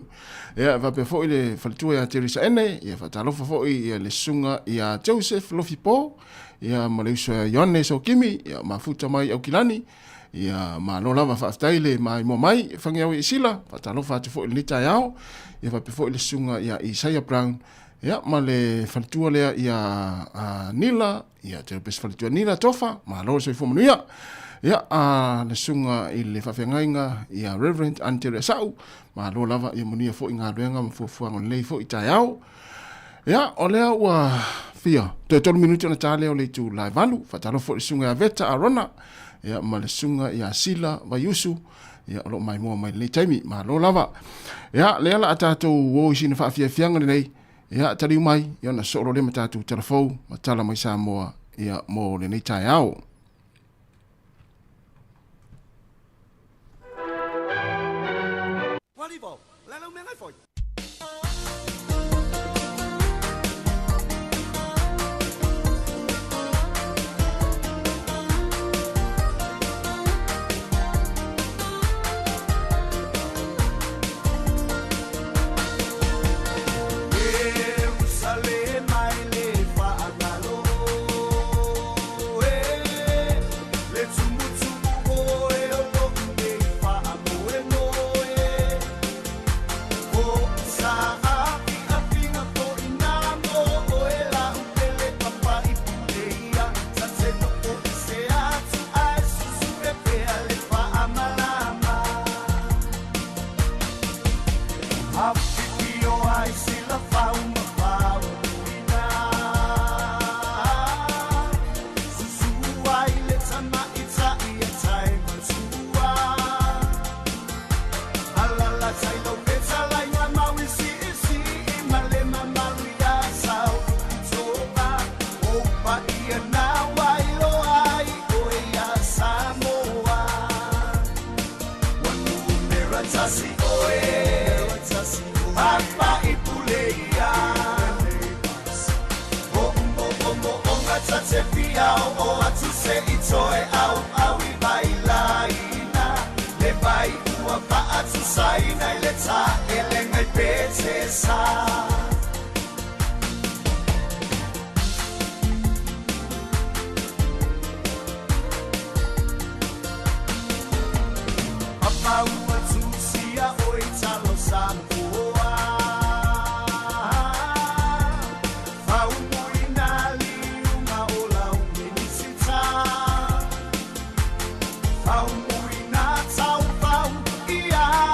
ia va pe foi le fa tu ya teresa ene ia fa talo fa foi ia le sunga ia Joseph Lofipo ia ma le so yoane so kimi ia ma futa mai au kilani ia ma no lava fa staile mai mo mai fangeu isila fa talo fa te fo lita yao ia fa pe fo le sunga ia Isaiah Brown ia ma le fantua le ia Nila ia te pes fantua Nila tofa ma lo se fo ia le sunga I le fa fengainga ia Reverend Antere Sau ma lo lava ia monia fo inga renga fo fuanga le fo ita yao ia o le wa fia te 3 minuto na tale o le tu live valu fa talo fo le sunga veta arona ia ma le sunga ia Sila Vayusu ia lo mai mo mai le taimi ma lo lava ia le ala atato wo sina fa fia fianga nei ia tali mai ia na solo le matatu telefon matala mai Sāmoa ia mo le nei tai au Volleyball la lo mengai foi Au muina tau pau ia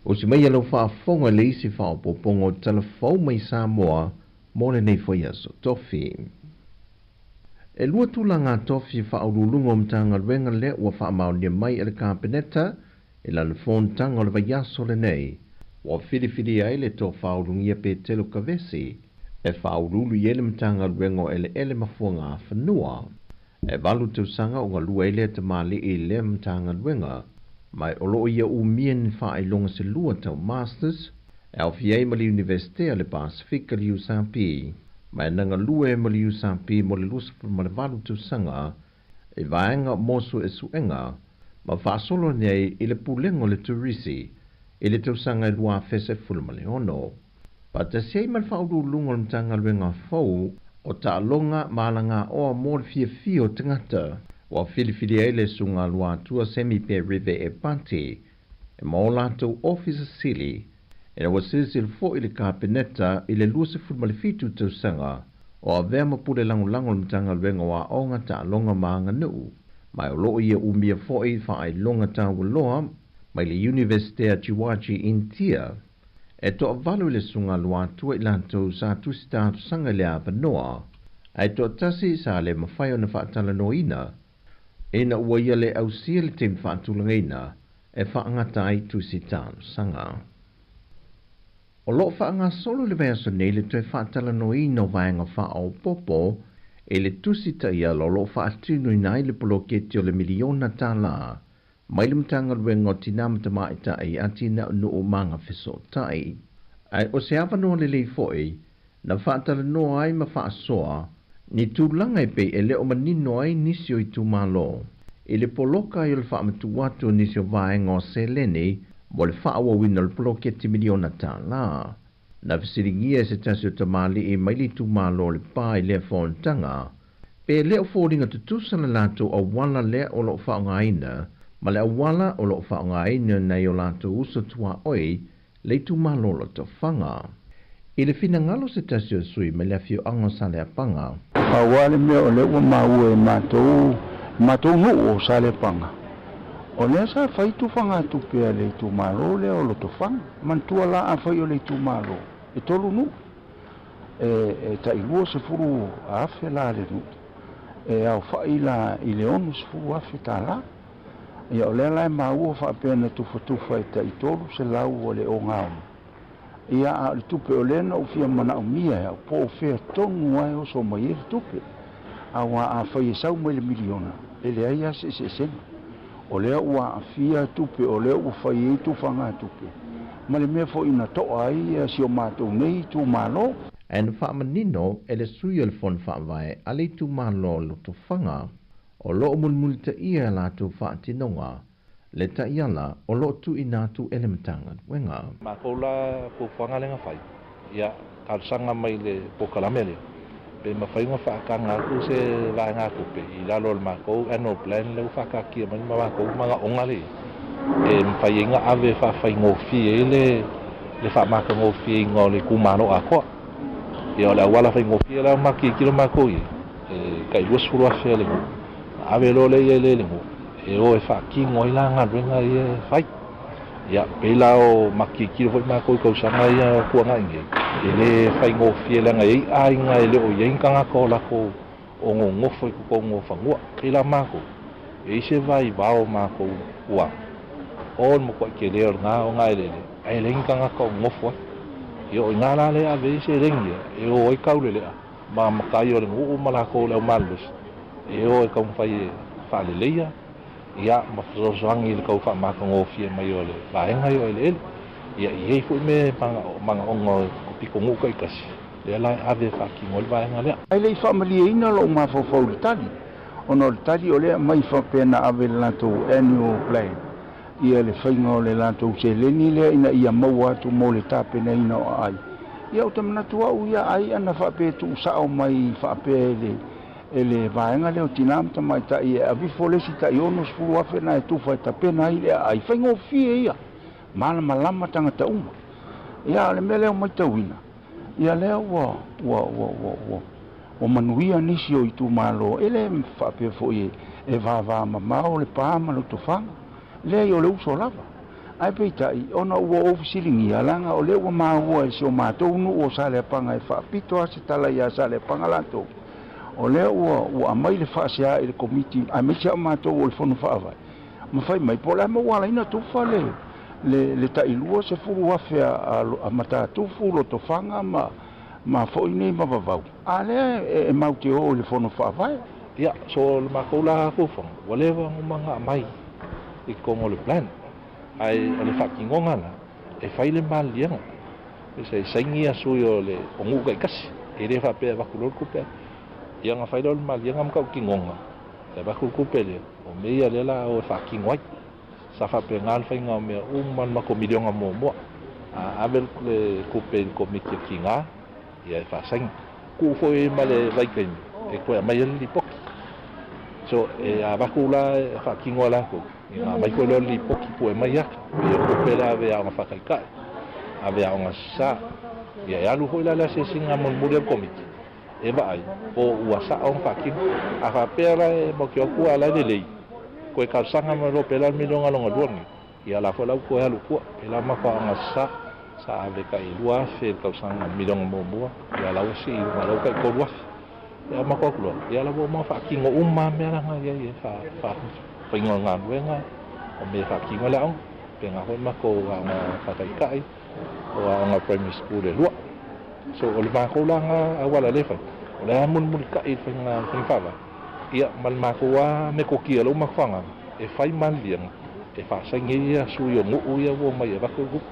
O si mai alo whaafonga le isi whaopopongo telefau mai Sāmoa mo le nei whaia so tofi. E lua tula ngā tofi whaurulungo mtanga ruenga le ua whaamaunia mai ele kāpeneta e la le phone tanga le vaiaso le nei. Wa whiriwhiri ai le tō whaurungia pe telo kavesi e whaurulu i ele mtanga ruengo ele mafua ngā whanua. E walu tau sanga o ngā lua ele te mali i le mtanga ruenga. Mai olo ia umien whaelonga se lua tau masters, e au fiei ma li Universitea le Pasifika li USAP, mai nanga lua e ma li USAP mo le lusafu ma le walu tu sanga, e vaenga mosu e suenga, ma whaasolo nei i le pulengo le turisi, i le tau sanga i lua fese fulma le ono. Pa te sei ma le whauru lungo le mtanga luenga fau, o ta alonga malanga oa mo le fia o tangata, wa whiriwhiri ai le sunga lua tua semi pe rive e panti, e mo lato officer sili, e na wasisil fo i le kāpeneta i le luase fulma le fitu tau sanga, o a vea mapule lango le mtanga luenga wa onga ta longa maanga nuu, mai o loo ia umia fo i wha ai longa ta waloa, mai le Universitea Chiwachi Intia, e to avalu le sunga lua tua i lato sa tusita sanga le apanoa, ai to tasi sa le mawhaio na whaatala noina, e na ua ia le au sia le te mwhaatulangaina e whaangata ai tusi tānu sanga. O lo whaanga solo le vea so nei le tue whaatala noi no vaenga wha au popo e le tusi ta ia lo whaatinu i nai le poloketi o le miliona tā la mai le mtanga ruenga o tinamata maita ai ati na unu o manga fiso tai. Ai o se awanoa le lei foi na whaatala noa ai ma whaasoa ni tūlanga e pei e leo manino ai nisio i tūmalo. E le poloka i le whaamatu watu nisio vaenga o Selene, mo le whaawa wina le poloketi miliona tā la. Na whasiringia e se tasio tamali e maili tūmalo le pā i lea whaontanga, pe leo fōringa tutusa le lato a wala lea o lo whaongaina, ma le a wala o lo whaongaina nei o lato uso tua oi, le tūmalo lo to whanga. I le fina ngalo se tasio sui me le fio ango sa le apanga. Awale me o le ua mau e matou nuu o sa le panga. O le sa whaitu whanga tupea le tu malo le o lo to whanga. Mantua la a whai o le tu malo. E tolu nuu. E ta ilua se furu afe la le nuu. E au whai la i le onu se furu afe ta la. E o le la e mau o whaapea na tufa e ta i tolu se lau o le o ngau. Ia a le tupe o lena o fia mana o mia o po o fea tonu ai o so mai e tupe. Awa a whai e sau mai le miliona. E le aia se senga. O lea ua a fia tupe o lea ua whai e tu whanga tupe. Ma le mea fo ina toa ai si o mātou nei tu malo. E na whaamanino e le sui o le fon whaamwae a le tu malo lo to whanga. O lo mulmulita ia la tu whaatinonga. Le ta iala o lo tu inatu elementanga wenga. Ma kola po fanga lenga fai. Ya kalsanga mai le po kalamele. Pe ma fai nga fa kanga ku se va nga ku pe ila lo ma ko eno plan le fa ka ki ma ko ma nga ongale. E fai nga ave fa fai ngofi le fa ma ko ngofi ngole ku mano ako. Ya la wala fai ngofi la ma ki ma ko ye. E kai wo suru afe le. Ave lo le le e o e fa ki ngoi la nga renga e fai ya pela o makiki foi ma ko sanga ia ko nga nge ele fai ngo fiela nga ai ai nga ele o yen kanga ko la ko o ngo foi ko ngo fangua pela ma ko e se vai ba o ma ko wa on mo ko ke le nga o nga ele ele kanga ko ngo foi yo nga la le ave se rengia e o i kaule le ma ma kai o ngo mala ko le malus e o e kom fai fa le leia ia ma frozoangi le kau fa ma ko ngofie mai ole va enga yo ele ia i fu me manga ongo piko nguka ikasi le la ave fa ki ngol va enga le ai le family ina lo ma fo tali ono tali ole mai fa pena ave la to annual plan ia le whainga o le lātou se leni lea ina ia mau atu mo le tāpe na ina o ai. Ia o te manatua u ia ai ana whape tu sao mai whape ele vaenga leo tinam ta mai ta ia avi folesi ta iono spulu afe na e tufa e tapena i lea ai whainga o fie ia. Mana malama tangata uma. Ia le mea leo mai tauina. Ia leo o manuia nisi o i tu malo ele whape fo i e vava mamao le pāma lo tofanga. Le o le uso lava. Ai peitai, ona ua ofisilingi alanga o le ua maua e sio mātou nu o sale panga e whaapito ase tala ia sale panga lantou. O le ua amai le whaasea i le komiti, ai metia o mātou o le whonu whaavai. Ma whai mai, po le mawala ina tufa le tailua se furu afe a matatufu lo tofanga ma fo inei mavavau. A le e maute o le whonu whaavai. Ia, so le makaula kufang, walewa ngumanga mai i kongo le plan. Ai o le whakingonga na, e whaile malianga. E se saingi asu i o le onguka i kasi, e re whapea wakulor kupea. Ia ngā whaile o le malianga mkau kingonga. E wakul kupea le, o mea lela o whakingwai. Sa whapea ngāl whainga o mea uman mako milionga mua. Avel le kupea i komiti ki ngā, ia e whasainga. Kufo e male waikaimi, e koe mai li poki. So e a wakula whakingoa lako. Nga mai koe leo li poki po e mai aka. Ia kupela ave a ngā whakaikai. Ave a ngā sa. Ia e alu hoi lala se singa mon muri al komiti. E ba ai. O ua sa o whakingo. A whapera e moki oku ala le lei. Koe karsanga ma ro pela milonga longa duangi. Ia la whalau koe halu kua. Pela mako a ngā sa. Sa ave ka i lua fe karsanga milonga mua. Ia lau si i marau kai korua. Ia mako akula. Ia la bo ma whakingo umma mea ranga ia i whaingo ngā ruenga, o me whakingo la on, pe ngā hoi mako a ngā whakaikai, o a ngā primary school e lua. So o le mako la ngā awala lewhai, o le amun muri kai whainga whainwhawa. Ia mal mako a me kokia lau makwanga, e whai malianga, e whasaingi ia sui o nguu ia wo mai e wako gup.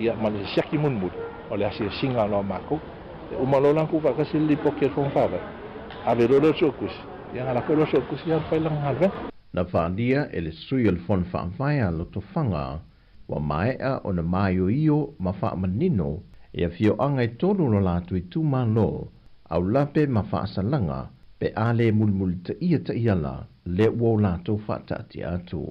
Ia mal e siaki mun muri, o le asi e singa loa mako. E umalolang ku whakasi li pokia whainwhawa. Ave rolo sokusi, ia ngā lako rolo sokusi ia whailang halwe. Na whaandia e le sui o le whon whaamwhaia lo to whanga, wa maea o na maio io ma whaamanino, e a fio anga i tolu no lātu i tūma lo, au lape ma whaasalanga, pe ale mulmuli ta iala, le uo lātu whaatati atu.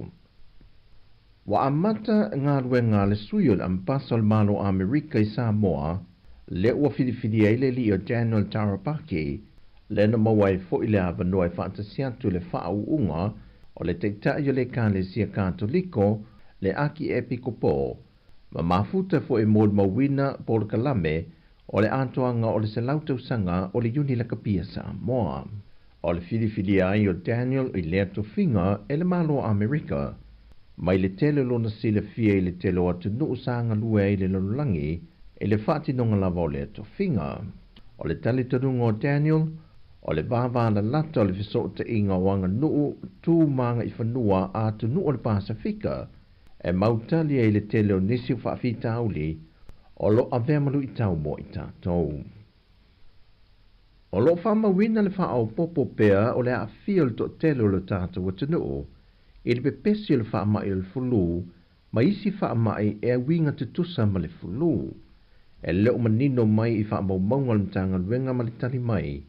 Wa amata ngā ruenga le sui o le ampasa o le malo Amerika i Sāmoa, le ua whidiwhidi eile li o Daniel Tarapaki, le na mawai fo i le avanoa i whaatasiatu le whaauunga, o le teitai o le kālesia kātoliko, le aki epikopo, ma mafuta fo e mōd mawina polo kalame, o le atoanga o le salautausanga o le uni la kapia Sāmoa. O le whidiwhidi ai o Daniel i lea tofinga e le malo Amerika, mai le tele lona sila fia i le telo atu nuu sanga lua i le lololangi, e le whaatinonga lava o le tofinga. O le talitanunga o Daniel, o le vāvāla lata o le fisota inga wanga nuu tū manga i whanua a tu nuu o le Pasifika e mautali e le tele o nisi whaafita auli o lo avemalu i tau mo i tātou. O lo whamawina le whaau popo pea o le a fia le to tele o le tātou atu nuu i le pepesi o le whaamai o le fulu ma isi whaamai e a winga tutusa ma le fulu e leo manino mai i whaamaumaunga le mtanga luenga ma le tali mai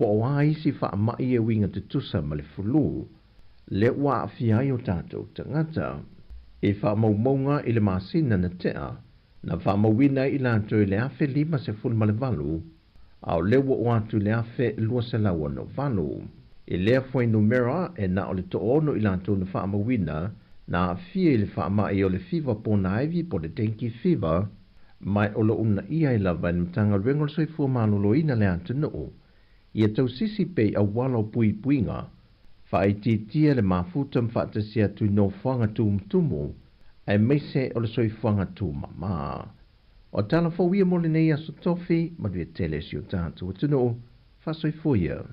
po o isi whaamai e winga tutusa ma le fulu, le ua awhiai o tātou tangata. E whaamaumaunga i le masina na tea, na whaamawina i lātou i le afe 5 se fulu ma le valu, au le ua o atu le afe 2 se laua no valu. E lea fwai numera e na o le to ono i lātou na whaamawina, na awhia i le whaamai o le fiva po na aivi po le dengue fever, mai o lo una ia i lava i mtanga rengol soifua maloloina le atu noo. Ia tau sisi pei a wala pui puinga, whaititia le mafuta mwhaatasia tui no whanga tūmtumu, ai meise o le soifanga tūmama. O tala whauia mole nei aso tofi, madwe tele si o tātu o tuno, whasoifuia.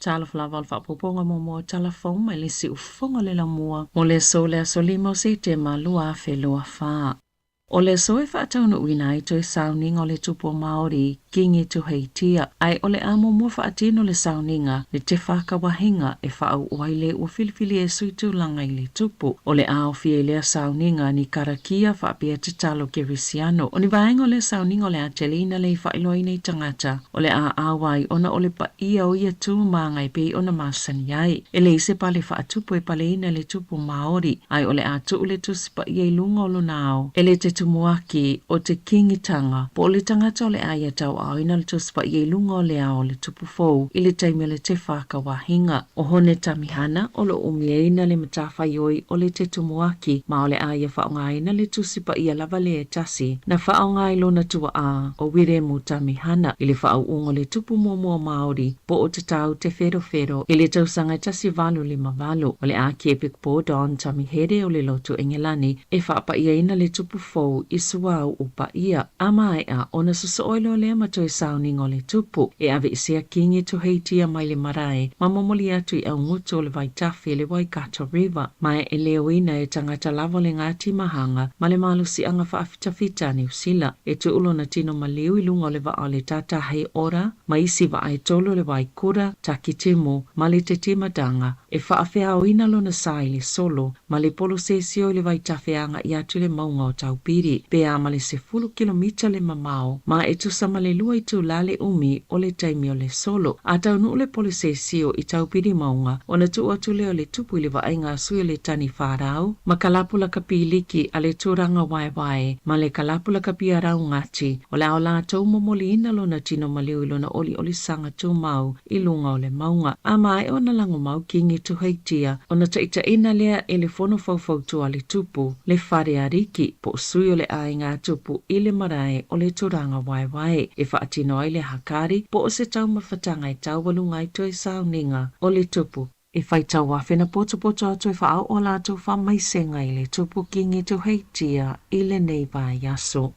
Tala flava al whapoponga mo talafong mai le si ufonga le la mua. Mo le so le asolimo se te malua fe loa wha. O le soe whaatauna uina i toi sauninga o le tupo Māori kingi tu heitia. Ai o le amo mua whaatino le sauninga le te whakawahinga e whaau oaile ua filifili e suitu langa i le tupo. O le ao fie lea sauninga ni karakia whaapia te talo ke risiano. O ni vaenga o le sauninga o le atelina le whailoina i tangata. O le a awai ona o le pa ia o ia tu maangai pe ona masani ai. E le ise pale whaatupo e pale ina le tupo Māori. Ai o le a tu le tusi pa ia ilunga o lunao. E le te tumuaki o te kingitanga. Po le tangata o le aia tau au ina le tuspa i lunga o le ao le tupu fou i le taimi le te whakawahinga. O hone tamihana o lo umieina le matawhaioi o le te tumuaki ma o le aia whaongaina le tusipa i lava le e tasi na whaongai lona tua a o wire mu tamihana i le whaau ungo le tupu mua Māori po o te tau te whero i le tausanga tasi valu lima valu o le a kiepik po don tamihere o le lotu engelani e whaapa ia ina le tupu fou i suau upa ia. Amai a ona susoilo le matoi sauninga o le tupu e ave isea kingi tu heitia mai le marae ma momoli atu i au ngutu o le Waitafi le Waikato River mai e leo ina e tangata lavo le ngati mahanga ma le malusi anga whaafitafita ni usila e tu ulo na tino maliu i lunga o le vaa le tata hei ora ma isi va ai tolo le Waikura takitimu ma le te timadanga e whaafea o ina lona sai le solo ma le polo sesio le Waitafi anga i atu le maunga o taupiri pe ama le 10 kilomita le mamao ma e tu sama le lua i tu lale umi o le taimi o le solo a tau nu le polisesio i taupiri maunga o na tu atu leo le tupu i le vaenga sui le tani wharau ma kalapula kapiliki a le turanga wae ma le kalapula kapiarau ngati o le aola tau momoli ina lo na tino maliu ilo na oli sanga tu mau i lunga o le maunga a mai o na lango mau kingi tu heitia o na taita ina lea e le fono faufau tu a le tupu le whare ariki po sui o le ainga tupu i le marae o le turanga wae e whaatino ai le hakari po o se tau mawhatanga i tau walunga i toi sauninga o le tupu e whaitau wawhena poto atu e whaau o la tu whamaisenga i le tupu kingi tu heitia i le neiva yaso.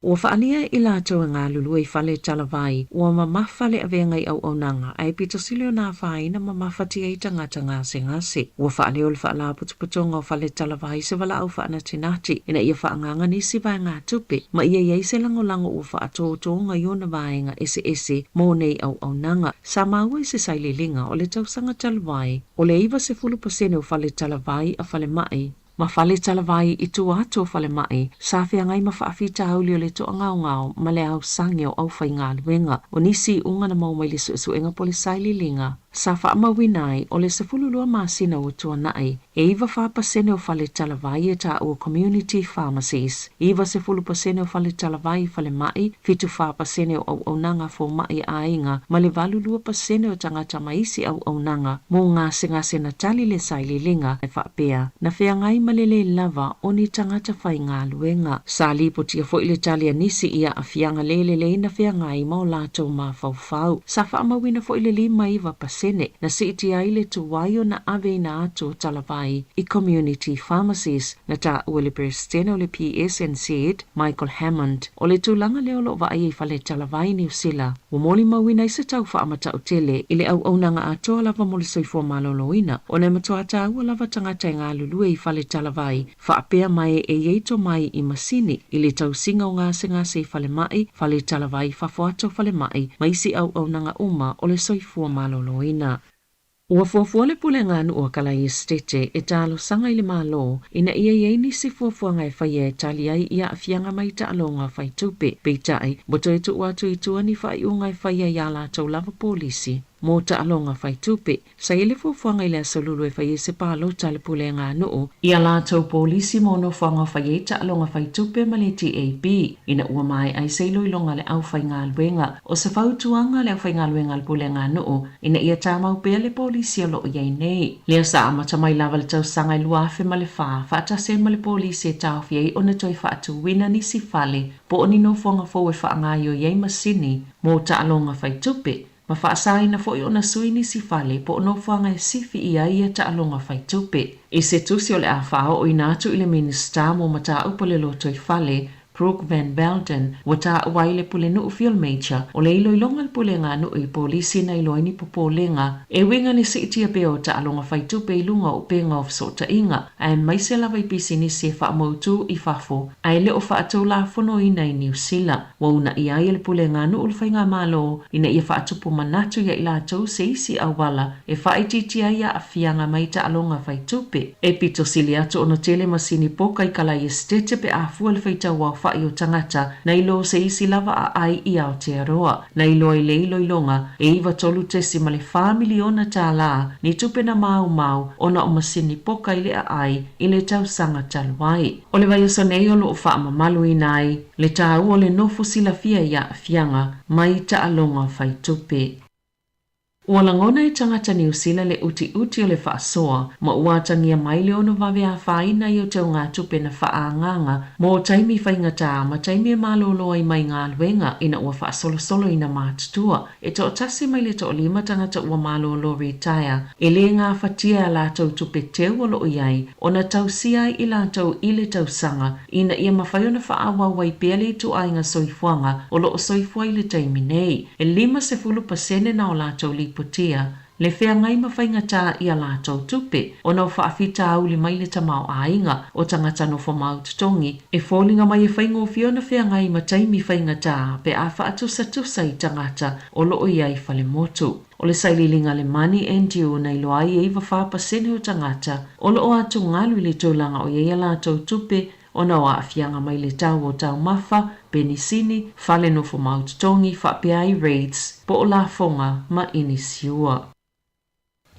Ua whaania i lātou ngā lulu i whale talavai, ua mamawhale awenga i au nanga, ai pito silio nā whaina mamawhati i tangata ngase. Ua whaale o le whaala putuputonga o whale talavai se wala au whaana tinati, ina ia whaanganga nisi vai ngā tupe, ma ia iei se lango ua whaatotonga i ona vaenga ese mō nei au nanga. Sāmoa i se saililinga o le tausanga talavai, o le iwa se 10% o whale talavai a whale mai. Ma whale talavai i tu ato whale mai, sa whia ngai ma whaafita hauli o le to ngao ma le au sange o au whai ngā luenga, o nisi unga na mau mai le suenga po le saililinga. Sa whaamawinai o le 12 masina o tua nai, e iwa 4% o whale talavai e ta o community pharmacies, iwa 10% o whale talavai whale mai, 5% o au nanga fo mai a inga, ma le 2% o tangata maisi au nanga, mo ngase na tali le saililinga e whaapea, na whea ngai malele lava o ni tangata whai ngā luenga. Sa lipo tia fo ile tali anisi ia a whianga lele na whea ngai mau lato ma fau. Sa whaamawina fo ile 5 iwa pasene, na siti aile tu waio na ave na ato talavai i community pharmacies na ta uele presteno le PSNZ Michael Hammond o le tūlanga leo lo wa ai whale talavai New Zealand. Umoli mawina isa tau whaamata o tele ile au nanga ato lava mole soifua maloloina o ne matua tau lava tangata ngā lulue i whale talavai whaapea mai e yeito mai i masini ile tau singa o ngase whale mai whale talavai whafuato whale mai maisi au nanga uma o le soifua maloloina. Ua fuafua le pule ngānu ua kalai estete e talo sanga i le malo ina ia iei nisi fuafua ngai whaia e tali ai ia a fianga mai ta alonga whai tupe. Peitai, boto e tu watu i tua ni whai ungai whaia ia la tau lava polisi. Mo ta alonga whai tupe, sa ile fuafuanga i le asolulu e whai se palo ta le pule ngānu ia la tau polisi mo no fuanga whai ta alonga whai tupe ma le TAB. Ina ua mai ai seilo ilonga le au whai ngā luenga o se whautuanga le au whai ngā luenga le pule ngānu ina ia tā maupea le polisi alo iei nei. Lea sa amata mai lava le tau sanga i luafe ma le wha, whaatase ma le polisi e tau fiei o na toi whaatu wina nisi whale, po o ni no fuanga fo e whaangaio iei masini, mo ta alonga whai tupe. Ma whaasai na fo i ona sui nisi whale, po o no fuanga e sifi ia ia ta alonga whai tupe. E se tusi o le a whao o inatu i le minista mo mata upa le loto i whale, Brooke Van Belden wata waile pule no fiol major o le ilo ilonga pule nga no i polisi na ilo ini popolenga e winga ni sitia peo ta alonga faitu pe ilunga o penga of sota inga ai maise lava i pisini se fa mautu i fafo ai le o fa atu la fono ina i New Zealand wa una i ai le pule nga no ulfainga malo ina i fa atu po manatu ya ila tau se isi awala e fa ititi ai a afianga maita alonga faitupe e pito sili atu ono tele masini poka i kala i stete pe afu le faita wa fa i o tangata na ilo se isi lava a ai i Aotearoa na ilo i le ilo ilonga e iwa tolu tesi ma le familiona ta la ni tupe na mau ona o masini poka i le a ai i le tau sanga taluai o le vai o sonei o lo fa mamalu i nai le tau o le nofu sila fia ia afianga mai ta alonga faitupe. Ua langona i tangata New Zealand le uti o le whaasoa, ma ua tangia mai le ono vavea whaina i o teo ngā tupe na whaanganga, mo taimi whaingata ma taimi e maloloa i mai ngā luenga ina ua whaasolo ina mātutua. E to tasi mai le to lima tangata ua malolo retire, e le ngā whatia la tau tupe teo olo iai, ona tau siai i la tau i le tau sanga, ina ia mawhaiona whaawa wai pele tu ainga soifuanga, o lo o soifua i le taimi nei. E 50% na o la tau lipo putia le fea ngai mawhainga tā i a lātou tupe o nau whaafita au li mai le tamau ainga o tangata no whamau tutongi e fōlinga mai e whaingo whiona fea ngai mataimi whainga tā pe a whaatusa i tangata o loo iai whale motu. O le saililinga le mani NGO nei loai e iwa whapasene o tangata o loo atu ngalu le tōlanga o iei a lātou tupe o nau a awhianga mai le tau o tau mafa, penisini, whale no whamau tutongi, whapeai raids, po o la fonga ma inisiua.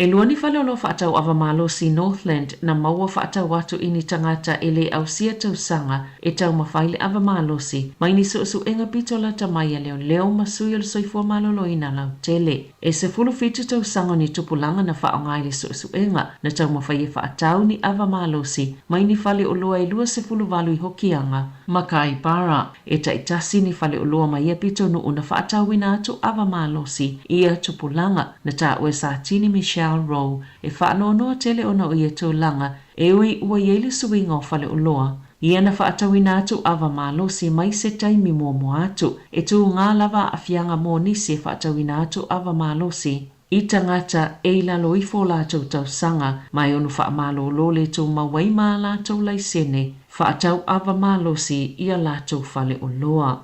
E luani whale o lo whaatau awamalosi Northland na maua whaatau watu ini tangata e le au sia tau sanga e tau mawhaile awamalosi mai ni suusu enga pito la tamai leo masui o soifua malolo ina lau tele. E se fulu fitu tau sanga ni tupulanga na whaongai le suusu enga na tau mawhaie whaatau ni awamalosi mai ni whale o loa e lua se fulu walu i hokianga makai para. E ta itasi ni whale o loa mai e pito no una whaatau ina atu awamalosi ia tupulanga na ta ue sa tini Michelle Rowe e whaanonoa tele ona o ia tōlanga e ui ua iele suinga o whale o loa. Ia na whaatawina atu awamalosi mai se taimi momo atu e tū ngā lava a whianga mō nisi e whaatawina atu awamalosi. I tangata e lalo i fō lātou tau sanga mai onu whaamalo lole tū mawai mā lātou laisene whaatau awamalosi ia lātou whale o loa.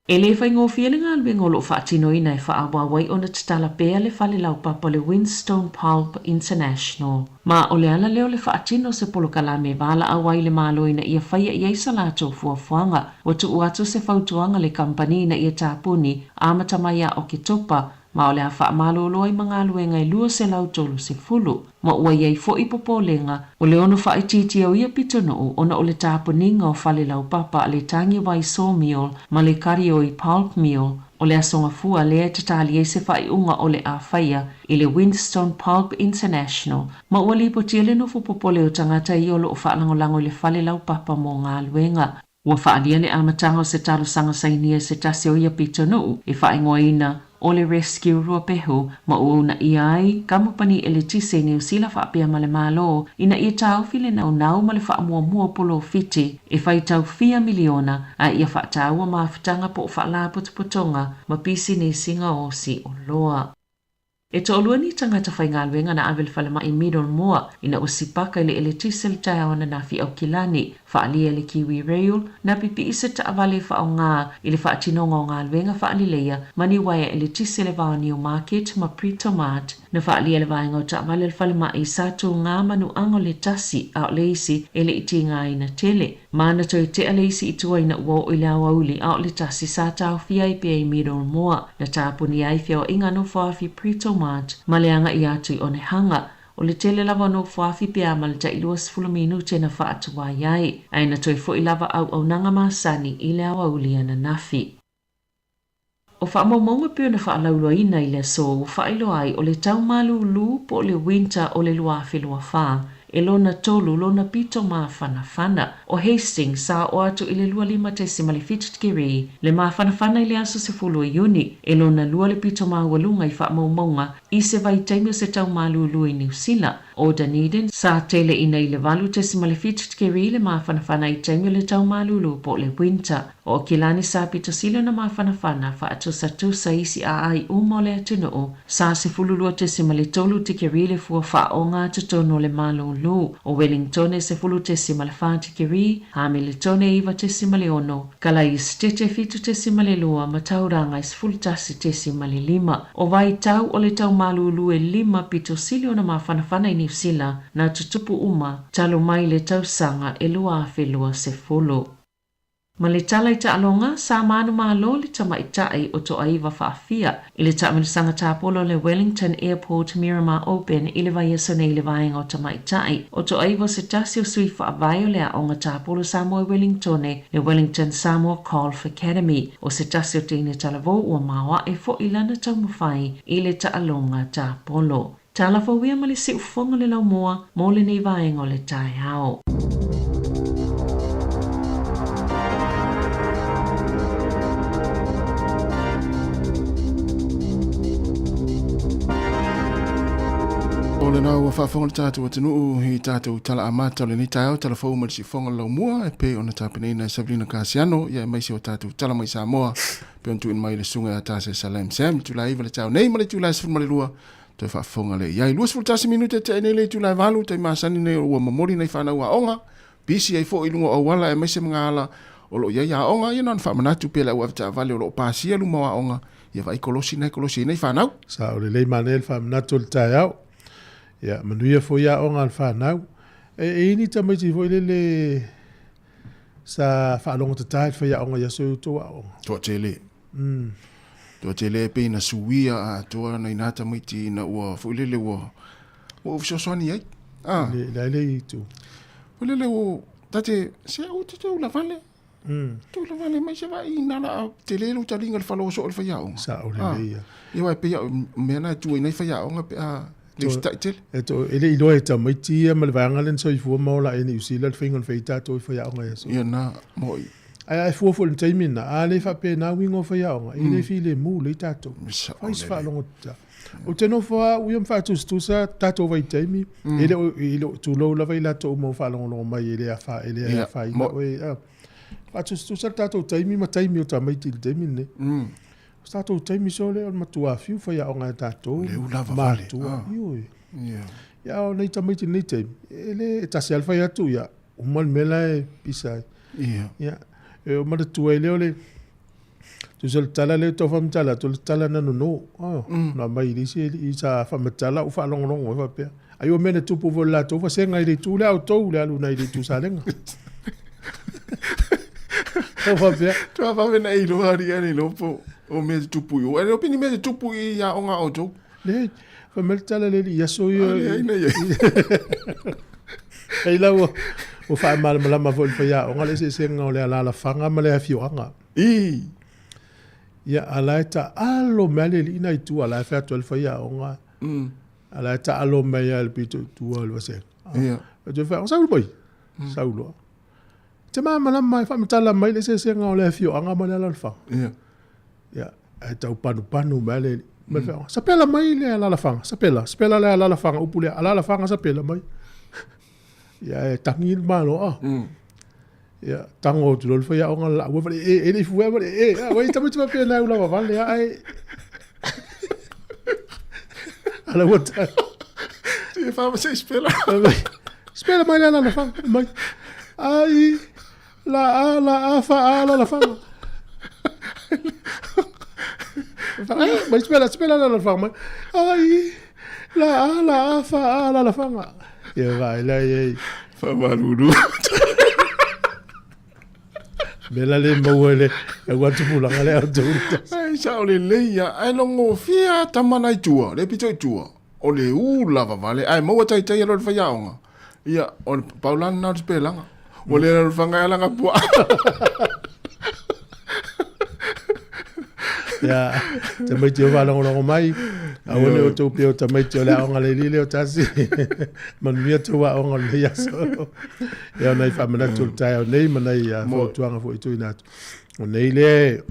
E le whaingo whialinga alwengo lo whaatino ina e whaawawai ona tatala pea le whale lau papa le Winstone Pulp International. Ma o le ala leo le whaatino se polokalame wala awai le malo ina ia whaia i eisa lātou fuafuanga watu uatu se whautuanga le kampani ina ia tāpuni amatamaya o ke topa ma o le a whaamalolo i mga luenga i lua se lau tolu se fulu. Ma ua iei fo i popolenga o le ono whaititi au ia pitonoo ona o le tāpuninga o whale lau papa le tangi wai sawmill ma le kari o i pulp mill o le asonga fua lea tatali e se whaiunga o le a whaia i le Winstone Pulp International. Ma ua li potia le nofo popole o tangata i olo o whaalangolango le whale lau papa mo ngā luenga. Ua whaalia le amatanga o se talo sanga sainia se tase o ia pitonoo e whaingoa ina o le rescue rua pehu ma una iai kamupani e le tise ni usila whaapea ma le malo ina ia tau file nau ma le whaamua polo fiti e whai tau 4 miliona a ia whaatau a mawhitanga po whaala putuputonga ma pisi ni singa osi o loa. E to olua ni tangata whaingaluenga na awel whalema i Middle Moa ina usipaka ile ele tise le taiawana na fi au kilani whaalia le Kiwi Rail na pipi isa ta avale whaau ngā ile whaatinonga o ngāluenga whaalileia mani waia ele tise le vau New Market ma Pretomat na whaalia le vaenga o ta avale le whalema i sātu ngā manu ango le tasi au leisi ele iti ngā ina tele. Mana toi te aleisi i tua ina ua o ile awauli au le tasi sa tau fia i pia i Middle Moa na tāpuni ai fia o inga no whaafi Pretomat ma leanga i atu i one hanga. O le tele lava no whaafi pia ma le tailua 10 minute na whaatua iai. Aina toi fo i lava au nanga masani i le awauli ana nafi. O whaamaunga pio na whaalauloa ina i le so o whailo ai o le tau malu lu po le winter o le luafi lua wha. e lona tolu lona pito mawhanawhana. O Hastings sa o atu i le lua lima te simale fitikiri, le mawhanawhana i le aso se fulu e Iuni, e lona lua le pito mawalunga i whaamaumaunga i se vai taimio se tau malulu i New Zealand. O Dunedin sa tele ina i le valu te simale fitikiri le mawhanawhana i taimio le tau malulu po le winter. O Kilani sa pito silo na mawhanawhana wha atu sa tu sa isi a ai umo le atuna o sa se fululua te simale tolu te kiri le fua wha o ngā tutono le malulu. O Wellington se fulu te simale wha te kiri, Hamilton iwa te simale ono, kala i stete fitu te simale lua ma tauranga is fultasi te simale lima. O vai tau o le tau malulu e lima pito silo na mawhanawhana i New Zealand na tutupu uma talo mai le tau sanga e lua awhelua se fulu. Ma le tala i alonga, sa manu malo le tama i tae o to aiwa whaafia. I le taamirisanga tāpolo le Wellington Airport Miramar Open i le vai asone i le vaenga o tama i tae. O to aiwa se tasi o sui whaavaio le aonga tāpolo Sāmoa Wellingtone le Wellington Sāmoa Golf Academy. O se tasi o tine talavo ua mawa e fo ilana taumawhai i le alonga tāpolo. Tala fawia ma le se ufonga le laumoa mo le nei vaenga o le tae hao. O le nau whaafonga le tātou atunuu hi tātou tala amata o le ni tāo tala fau ma le sifonga lau mua e pe ona tāpenei Sabrina Kasiano ia maisi o tātou tala mai Sāmoa pe on tuin mai le sunga a tāse Salem Sam tula iwa le tāo nei ma le tula sifur ma le lua toi whaafonga le iai lua sifur tāse minute te nei le tula valu tai maasani nei ua mamori nei whanau a onga bisi ai fo ilunga o wala e maise mga ala o lo iai a onga ia nan whaamanatu pe la ua vita vale o lo pāsia luma a onga ia vai kolosi nei nei whanau sa o le lei manel whaamanatu le tai au. Ya, manuia fo ya o ngal whanau. E ni tamaiti fo le sa whaalonga te tae wha ya o ngai aso toa o. Toa tele. Toa tele pe na suia a toa na ina tamaiti na ua fo le ua. Ua ufisosoani ai. Le i tu. Fo le ua tate se au te tau la vale. Tu la vale mai se vai ina la tele lu taringa le whalo so le wha ya o. Sa o le ia. Iwa pe ya mena tu ina wha ya o nga pe a ele i loe ta mai tia ma le vanga len so i fu mo la ni usila le fingon feita to fa ya nga so ia na moi ai fu fu le taimina a le fa pe na wingo fa ya nga ile fi le mu le tato fa is fa longo ta o te no fa u yam fa tu sa tato vai taimi ele tu lo la vai la to mo fa longo mai ele a fa ina fa tu sa tato taimi ma taimi o ta mai til taimi ne Stato taimi sole on matua fiu fa ya onga tato matua ioi ya o nei tamiti nei taimi ele tasi alfa ya tu ya umal mela e pisa ya e o mara tu ele ole tu sel tala le to fam tala tu tala na no na mai li se i sa fam tala u fa long long fa pe ayo mena tu po vola to fa senga ile tu le auto le alu na ile tu salenga o fa pe tu fa vena i lo ari ani lo po o me tupu yo e opini me tupu ya onga auto le fa meltala le ya so yo ai la o fa mal mala ma vol fa ya onga le se senga o le ala la fanga ma le afio anga ya ala ta alo male ina itu ala fa to fa ya onga ala ta alo me ya el pito tu al se je fa sa boy sa ulo te ma mala mai fa metala mai le se senga o le afio anga ma le ala fa ya tau panu male me fa sapela mai le ala la fanga sapela le ala la fanga upule ala la fanga sapela mai ya tangil malo ya tango tu lo fa ya onga la wa e fu wa wa tamu tu pa na ula wa le ai ala what e fa ma se spela mai le ala la fanga mai ai la fa ala la fanga ma spela la fanga ai la fa la fanga ya vai la ye fa malulu bela le mawele e watu pula ngale auto ai sa ole le ya ai longo fia tamana tua le pito tua o le lava vale ai mo tai tai lo fa yaonga ia on paulan na spela o le fanga la nga pu Ya, te mai te wala mai. A wone o tō peo te mai te le aonga le lile o tasi. Manuia te wa aonga le yaso. Ia nei whamana tū tai au nei, manai fo tuanga fo i tui nātu. O nei le,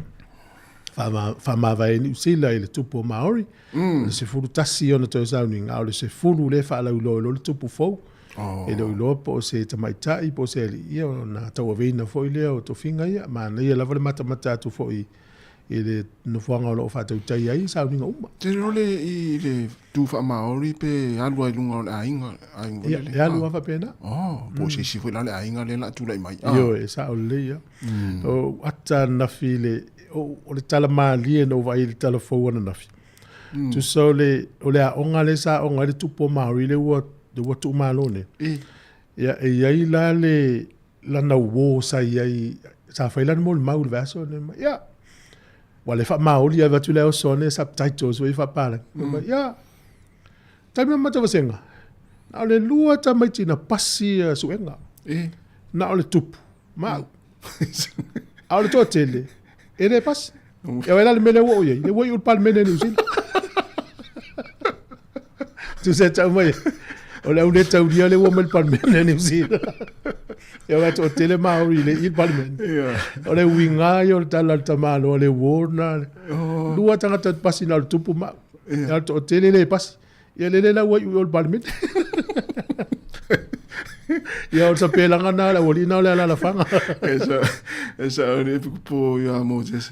whamawai ni usila i le tupu o Maori. Le se furu tasi o na tō sauning, au le se furu le whaalau lo le tupu fau. E lo ilo po se te mai tai, po se li ia o na tau avina fo i lea o tō whinga ia. Ma nei e lava le mata atu fo i le no whanga o lo whātau tai ai, sauninga uma. Te role i le tūwha Maori pe alua i lunga o le ainga. E alua wha pēna. Po se si fo i la le ainga le la tūlai mai. Io e sa o le ia. O ata nafi le, o le tala maalie no vai le tala fauana nafi. Tu so le, o le a onga le sa onga le tupo Maori le ua tu malone. Ia e iai la le, la na uo sa iai, sa whailani mo le mau le vaso. Ia. Wale fa Maori ia vatu leo sone subtitles o i fa pala. Ia. Taimia mata vasenga. Na ole lua ta maiti na pasi suenga. Na ole tupu. Mau. A ole tō tele. E re pasi. Ia wela le mene wo iei. Le woi ulpal mene ni usila. Tu se tau mai. Ole au le tau ria le wo mel pal mene ni usila. Ia wai tō tele Maori le il pal mene. Ole winga i ole tala tamalo ole wona. Lua tangata pasi na ole tupu mau. Ia tō tele le pasi. Ia le la wai ul pal mene. Ia o sa pelanga na la wali na la la fanga. Esa ore po ia Moses.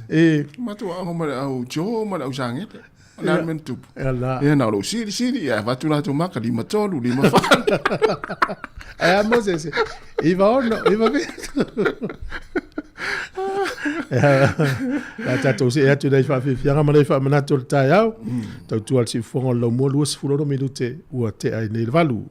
Matu a mare au jo mare au sangete. Na men tupu. Ia na lo siri ia vatu la tu maka lima tolu lima fa. Ia Moses. Iva ono, iva be. La tato se atu dai fa fianga mare fa manato tai au. Tau tu al si fongo lo mo luas fuloro minute ua te ai nei valu.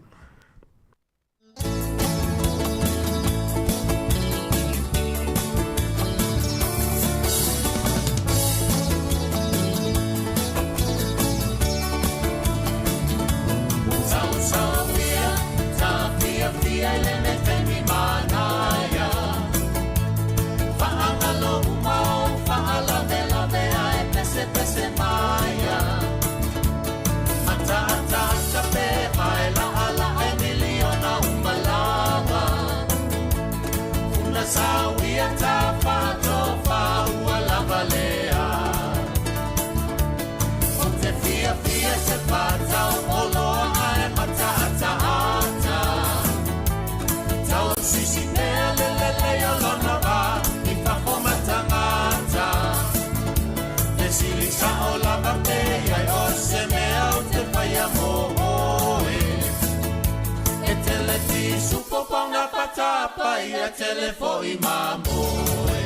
Ia telefo I mamoe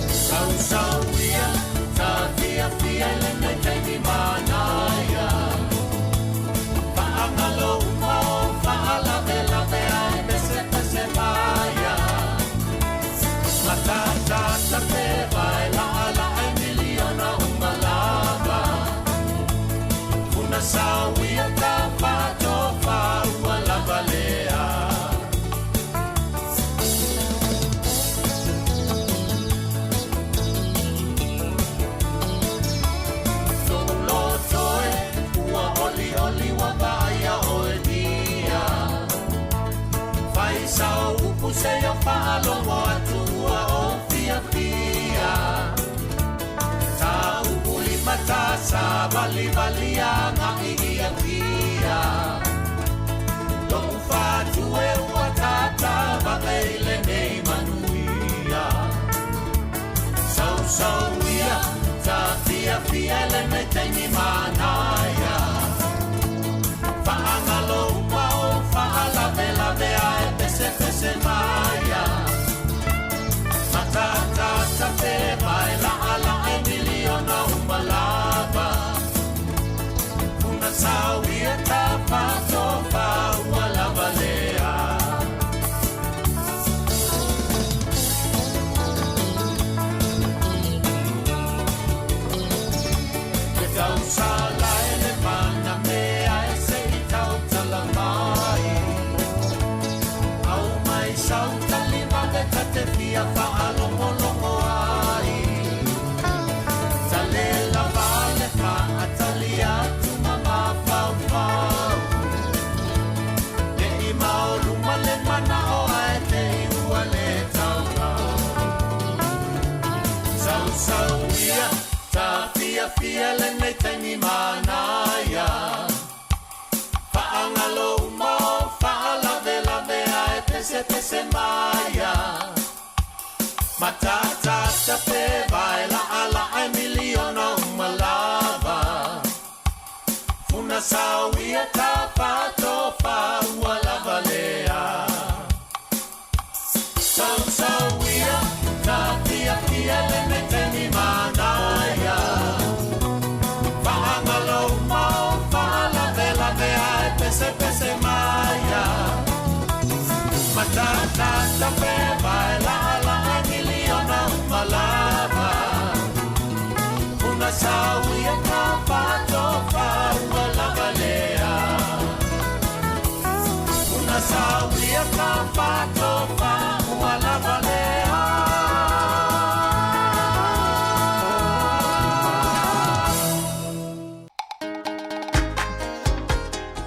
Sau sau ia Ta fia fia le me teimi manaya Paangalo umao Paala vela vea E pese pese maya Matata ta peva E la ala e miliona umalava Una sau ia ta pato fa Ua la valea Sao upu se yo falo mo atua o fia fia Ta upu lima tasa vali vali anga ia fia Don't fatu e ua tata vakaile nei manuia Sau sau ia ta fia fia le me teimi manaya Faangalo ua o faala vela vea e pese pese maya Matata ta peva e la ala e miliona umalava Una sauia ta pato fa ua la valea Ke fia le nei taimi manaya. Whaangalo mo, whaalave lave ai pese maya. Matata tape vai la ala ai miliona umalava. Funa sawia ka pato pa ualava lea. Sawia ka pia le nei taimi manaya. Whaangalo mo, whaalave lave ai pese maya. Matata tape vai la ala ai miliona umalava. Una sawia ka pato pa ualava lea. Una sawia ka pato pa ualava lea.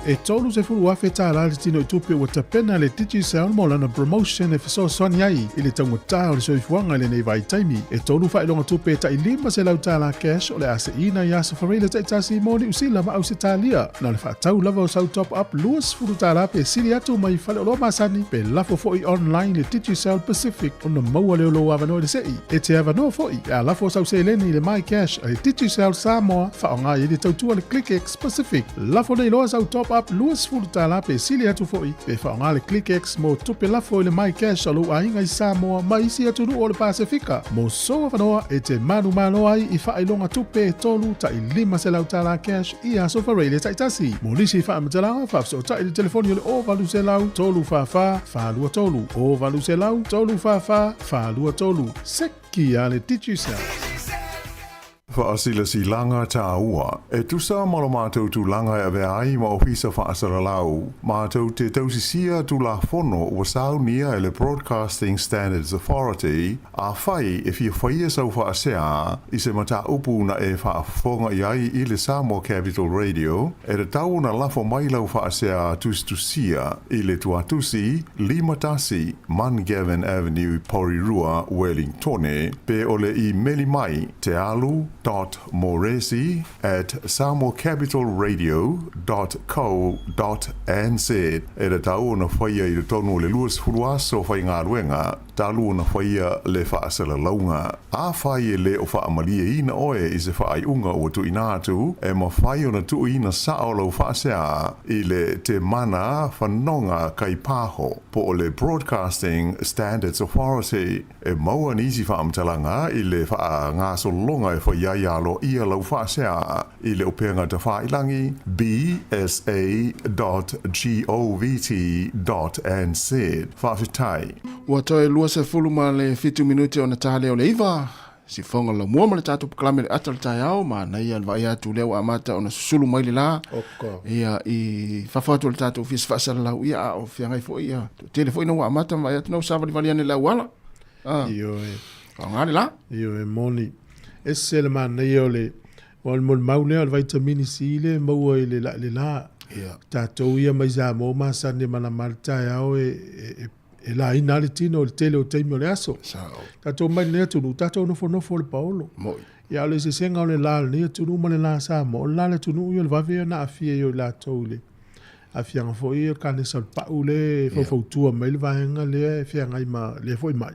E tolu se fulu afe tā la le tino i tupe ua tapena le titi sound mo lana promotion e fiso soani ai i le taumata o le soifuanga le nei vai taimi. E tolu fa ilonga tupe ta i lima se lau tā la cash o le ase ina i asa whareila ta i tasi moni usila ma au se tā lia. Na le whaatau lava o sau top up luas fulu tā la pe siri atu mai whale o lo masani pe lafo foi online le titi sound Pacific o na maua leo lo avano le sei. E te avano foi e a lafo sau se leni le my cash a le titi sound Sāmoa whaonga i le tautua le ClickX Pacific. Lafo nei loa sau top up luas fulu tala pe sili atu foi pe whaonga le ClickX mo tupe lafo i le my cash alu ainga i Sāmoa ma isi atu nu o le Pasifika. Mo soa whanoa e te manu malo ai i whailonga tupe e tolu ta i lima se lau tala cash i aso whareile ta itasi. Mo nisi whaamatalanga whafso ta i le telefoni o le o valu se lau tolu whawha whalua tolu. O valu se lau tolu whawha whalua tolu. Seki a le DigiCell. Whaasila si langa tā ua. E tusa maro mātou tu langa e ave ai ma ofisa whaasara lau. Mātou te tausisia tu la whono ua sau nia e le Broadcasting Standards Authority a whai e fia whaia sau whaasea i se mata upu na e whaafonga i ai i le Sāmoa Capital Radio e re tau na lafo mailau whaasea tustusia i le tuatusi Limatasi Mangavin Avenue Porirua Wellingtone pe ole i meli mai te alu .moresi@samoacapitalradio.co.nz e re tau na whaia i le tonu le luas furuaso whai ngā ruenga talu na whaia le whaasala launga. A whai e le o whaamalia ina oe i se whaai unga o tu inatu e ma whai o na tu ina sao lau whaasea i le te mana whanonga kai pāho po o le Broadcasting Standards Authority e maua nisi whaamtalanga i le wha ngā solonga e whai ialo ia lau whaasea i le openga te whailangi bsa.govt.nz whawhitai. Ua toi lua se fulu ma le fitu minuti o na tahale o le iwa. Si fonga la mua ma le tatu pakalame le ata le tai au ma na ia vai atu leo amata o na susulu mai le la. Ia i whawhatu le tatu fis whaasara lau ia o whiangai fo ia. Tele fo ina ua amata vai atu nau savali valiane lau wala. Iyo e. Ngāre la. Iyo e moni. Ese le mana ia le mol maulea le vitamini C le maua i le la. Tātou ia mai za mo masane mana malta au e la ina le tino le tele o teimi o le aso. Tātou mai lea tunu, tātou nofo le paolo. Ia le se senga o le la le tunu ma le la sa mo, la le tunu i o le vavea na afia i o la tou le. Afianga fo i o kane sal pau le, fautua mai le vahenga le, fianga i ma, le fo i mai.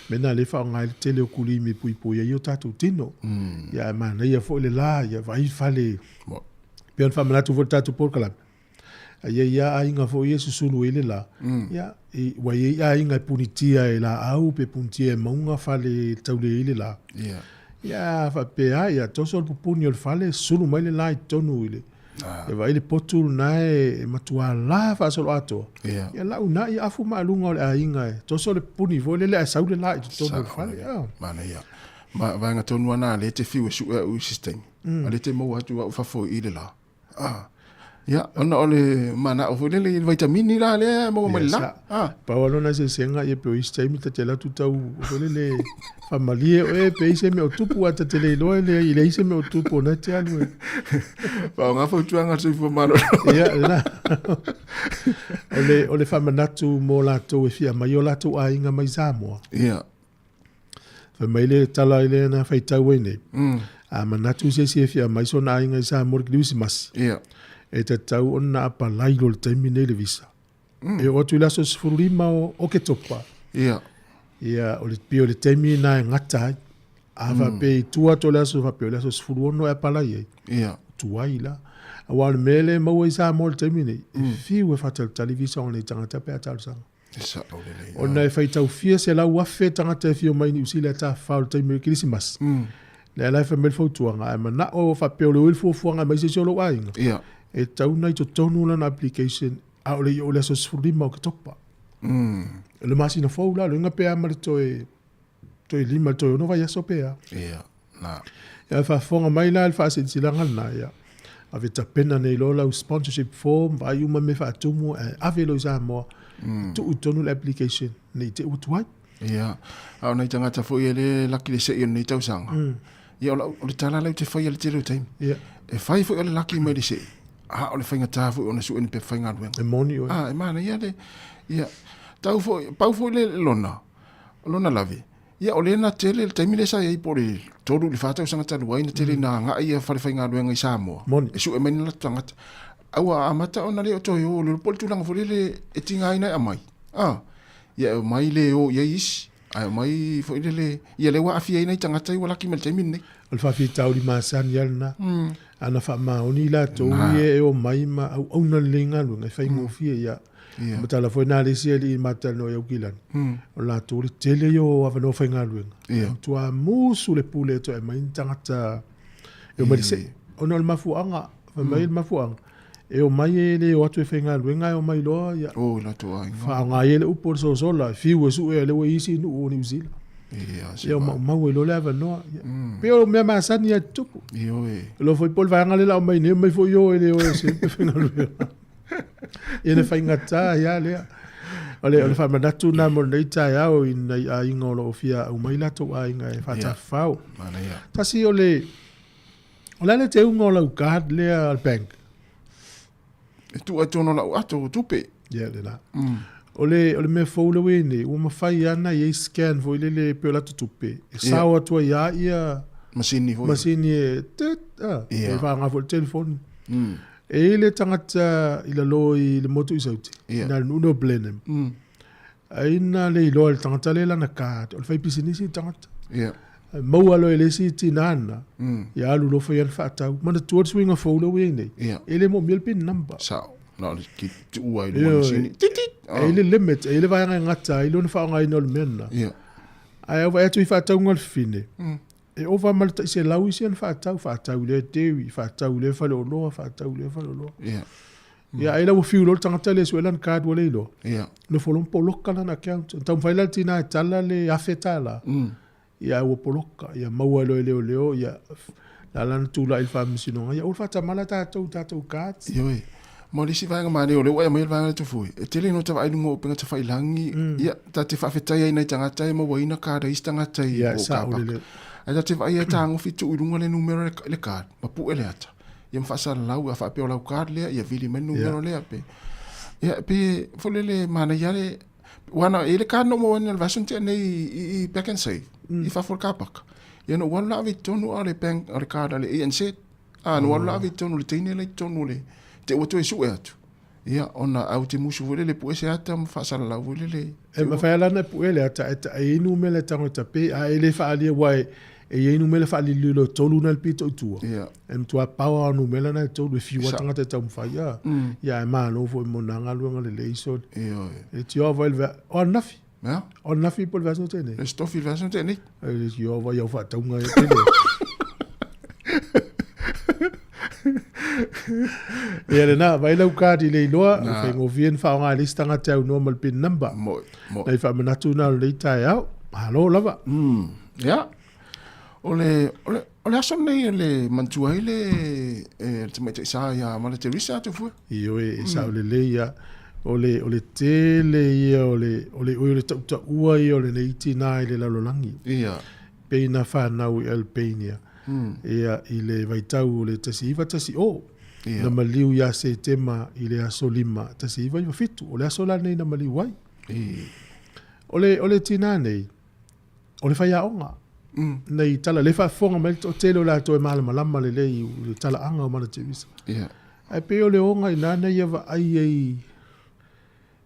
Mena le whao ngai le tele o kulimi pui ia i o tātou tino. Ia mana ia fo le la, ia vai fale. Pian whamanatu fo tātou porkalami. Ia ainga fo i e susulu ele la. Ia wai ia ainga punitia e la au pe punitia e maunga fale taule ele la. Ia whapea ia tosol pupuni o le fale sulu mai le la i tonu ile. E vai le potul nae matua la whaasolo ato. Ia lau na i afu maalunga o le ainga e. Tosol le puni vo le le a saule la i tonu le fale. Mana ia. Vanga tonu ana le te fiu e su e ui sistemi. A le te mau atu au whafo i le la. Ya, ona ole mana o fulele il vitamini la le mo mai la. Pa wala na se senga e pe iste mi te la tuta u fulele familie e pe ise me o tupu ata tele lo le ile ise me o tupu na te anu. Pa nga fo tuanga se fo mano. Ya, la. Ole famanatu mo la to e fia mai o la to a inga mai Sāmoa. Ya. Fa mai le tala ile na faita wene. manatu se fia mai so na inga sa mor kliusi mas e te tau ona apa lailo le taimi nei le visa e o tu la so sfurima o ke topa o le pio le taimi na ngata ava pe tua to la so va pio la so sfuru no e pala ye tuai la awal mele mo isa mo le taimi nei fi we fatal television le tangata pe atal sang ona e fai tau fia se la wafe tangata fio mai ni usila ta fa le taimi Christmas le la fa mel fotuanga ma na o fa pe le fo fuanga mai se solo wa inga e tau nai to tonu na application a o le so sfurima o ke topa le masina fo la le nga pe ama to e lima to no vai so pe na ya fa fonga mai la fa se silanga na ya ave ta pena nei lo la sponsorship form vai uma me fa tumu ave lo Sāmoa tu tonu application nei te utwai au nei tanga ta fo ele laki le se nei tau sanga ya o le tala le te fai le te lo time e fai fo ele laki mai le se o le fainga ta fo ona su en pe fainga dueng e moni o e mana ya le tau fo pau fo le lona lave ya o le na tele le time le sa e po le toru le fata sanga ta luai na tele na nga ia fa le fainga dueng i Sāmoa e su e mai na tanga awa amata ona le o to yo le pol tu lang fo le e tinga ina amai ya mai le o ya is ai mai fo le ya le wa afia ina tanga tai wala ki mel time nei o fa fi tau di masan yalna ana fa ma oni la to ye o mai ma au na lenga lu ngai fai mo fia ya mata la foi na le sia li mata no yo kilan o la to le tele yo ava no fai ngalu tu a musu le pule to e mai tangata e mai se ona le mafuanga fa mai le mafuanga e o mai le o atu fai ngalu ngai o mai lo ya la to ai fa ngai le upor so so la fi wo su e le wo isi no ni zila eu mau lo leva no pero me masan ya tupu lo foi pol vai ngale la mai ne mai foi yo ele o sempre fina lo ele fai ngata ya le ole fa manatu na mo nei ta ya o in a ingolo fia o mai la to ai ngai fa ta fau ta si ole le te un ngolo card le al bank tu atono la ato tupe le la ole me fo le wene o ma fai ana ye scan vo le pe la tupe sa o to ya masini e va nga vo telefone e le tangata ila loi le moto isauti na no blenem aina le lo tangata le na ka o fai pisinisi tangata mo alo ele si tinana ya lu lo fai fa ta ma to swing of fo le wene ele mo mil pin number no ki tu ai le masini ele limit ele vai ngata ele no fa ngai no menna ai vai tu fa ta ngol fine e over mal se la usian fa ta le te fa ta le fa lo lo ya ele o fiu lo tanga le so lan card wala lo no folon poloka na account tam fa la tina tala le afetala ya o poloka ya mawalo leo ya la lan tu la il fa misino ya o fa ta mala ta card mo le si vai nga mane o le wa mai vai tu foi e tele no ta vai ngo penga ta fai langi ya ta te fa feta ia ina tanga tai mo wa ina ka da istanga tai ya sa o le ai te vai ta ngo fitu urunga le numero le card ma pu ele ata ia fa sa lau fa pe o lau card le ia vili men numero le pe ya pe fo le mana ya le wana ele card no mo wana version te nei i back and save i fa for kapak ia no wala vi tonu ale bank ale card ale ENZ no wala vi tonu le tine le tonu le te o to su atu ia ona au te musu vole le pu se ata fa sala la vole le e ma fa la na pu ele ata e nu mele tango tape a ele fa ali wai e nu mele fa ali lo tolu na le pito tu em tu a power nu mele na tolu fi wa tanga te tam fa ya ma no vo mo na ngalu ngale le iso e ti o vol on nafi on nafi pol version tene le stof il version tene e ti o va ya fa tanga tene ia na vai lau kadi le loa fe ngo vien fa nga lista nga tau normal pin number nei fa manatu na le tai au halo lava ya ole aso nei le mantua ile te mete sa ya mala te risa tu fu io e sa le ya ole tele ia ole ta ua ia ole nei tina ile la lolangi pe na fa na u el penia ia ile vai tau le tasi na maliu ya se tema ile aso lima tasi vai fitu ole aso la nei na maliu wai ole tina nei ole fa ya onga nei tala le whaafonga mai o tele o la toi malama le lei le tala anga o mana te visa. Ai pe o le onga i nana ia wa ai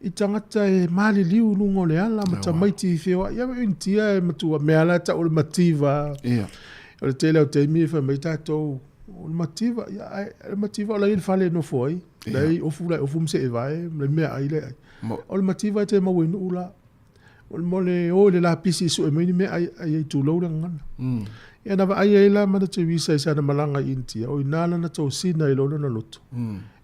i tangata e mali liu lungo le ala ma tamaiti i whiwa ia wa intia e matua mea la ta o le mativa o le tele o te imi e wha mai tātou o le mativa le mativa o la i le whale no foi lei ofu mse e vai le mea ai le ai o le mativa e te mau inu ula o le mole o le la pisi su e mai ni mea ai tūlau le ngana ia na wa ai la mana te visa i sana malanga intia o inala na tau sina i lona na loto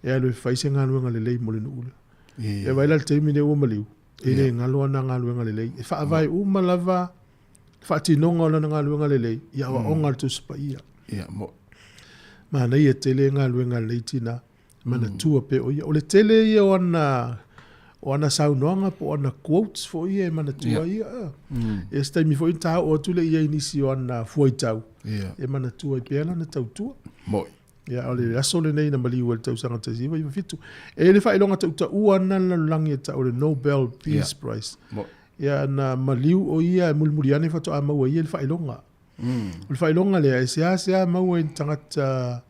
ia le whaise nganuanga le lei mole nu ula e vai la te mine o maliu e le ngalo na ngalo ngalelei e fa vai o malava fa ti no ngalo na ngalo ngalelei ia wa ongal tu spa ia mo ma nei e tele ngalo ngalelei tina mana tua pe o ia o le tele ia ona saunonga po ona quotes fo ia mana tua ia e stai mi fo ta o tu le ia inisi ona foi tau e mana tua i pela na tau tua mo ia ole asole nei na mali o tau sanga te siwa i fitu e le fa ilonga tau uana na langi ta o le Nobel Peace Prize ia na maliu o ia mulmuriane fa to ama o ia le fa ilonga le fa ilonga le sia mau e tangata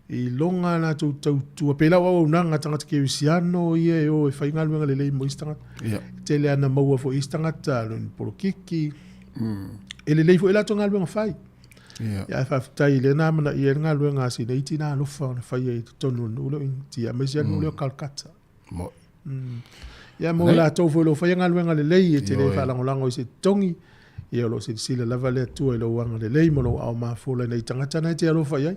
i longa na tau pela o nanga tangata ke usiano ia o e fa ingal wenga le mo istanga tele ana mau fo istanga lo porokiki ele le fo ela tonga wenga fai ia fa tai le na mana ia nga luenga si nei tina no fa na fa ia tonu no ti a mesia no le Calcutta mo ia mo la to fo lo fa nga luenga le lei te le fa lango se tongi ia lo se sila lava le tu e lo wanga le lei mo lo au ma fo le nei tangata na te lo fa ia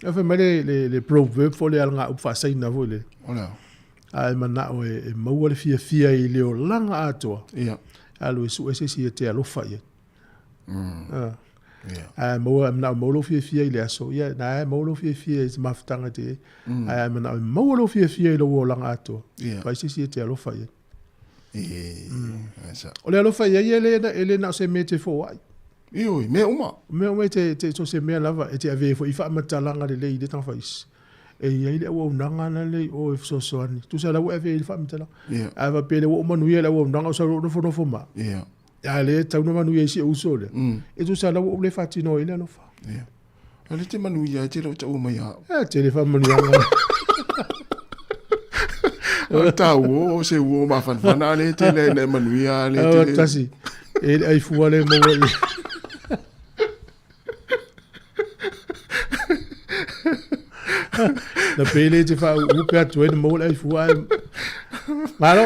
e fa mele le proverb fo le alanga u fa sai na vo le ola ai mana o e mo le fia i le o langa ato ia alo su ese si te lo fa ia mo lo fia ile aso ia na mo lo fia is maftanga te ai mo lo fia ile wo langa ato vai se te lo fa ia esa ole lo fa ia ele na se mete fo ai io me te so se me lava e te ave fo ifa matalanga le le tan fais e ile wo nanga na le o so ani tu sa la wo ave ifa matala ava pele wo manu ia la wo nanga so no fo ma ia le tau no manu ia si uso le e tu sa la wo le fatino ile no fa ale te manu ia te lo tau mai ha te le fa manu ia o tau o se wo ma fan fana le te le manu ia le te tasi e ai fu ale mo la pele te fa u pe atu e mo ai fu ai malo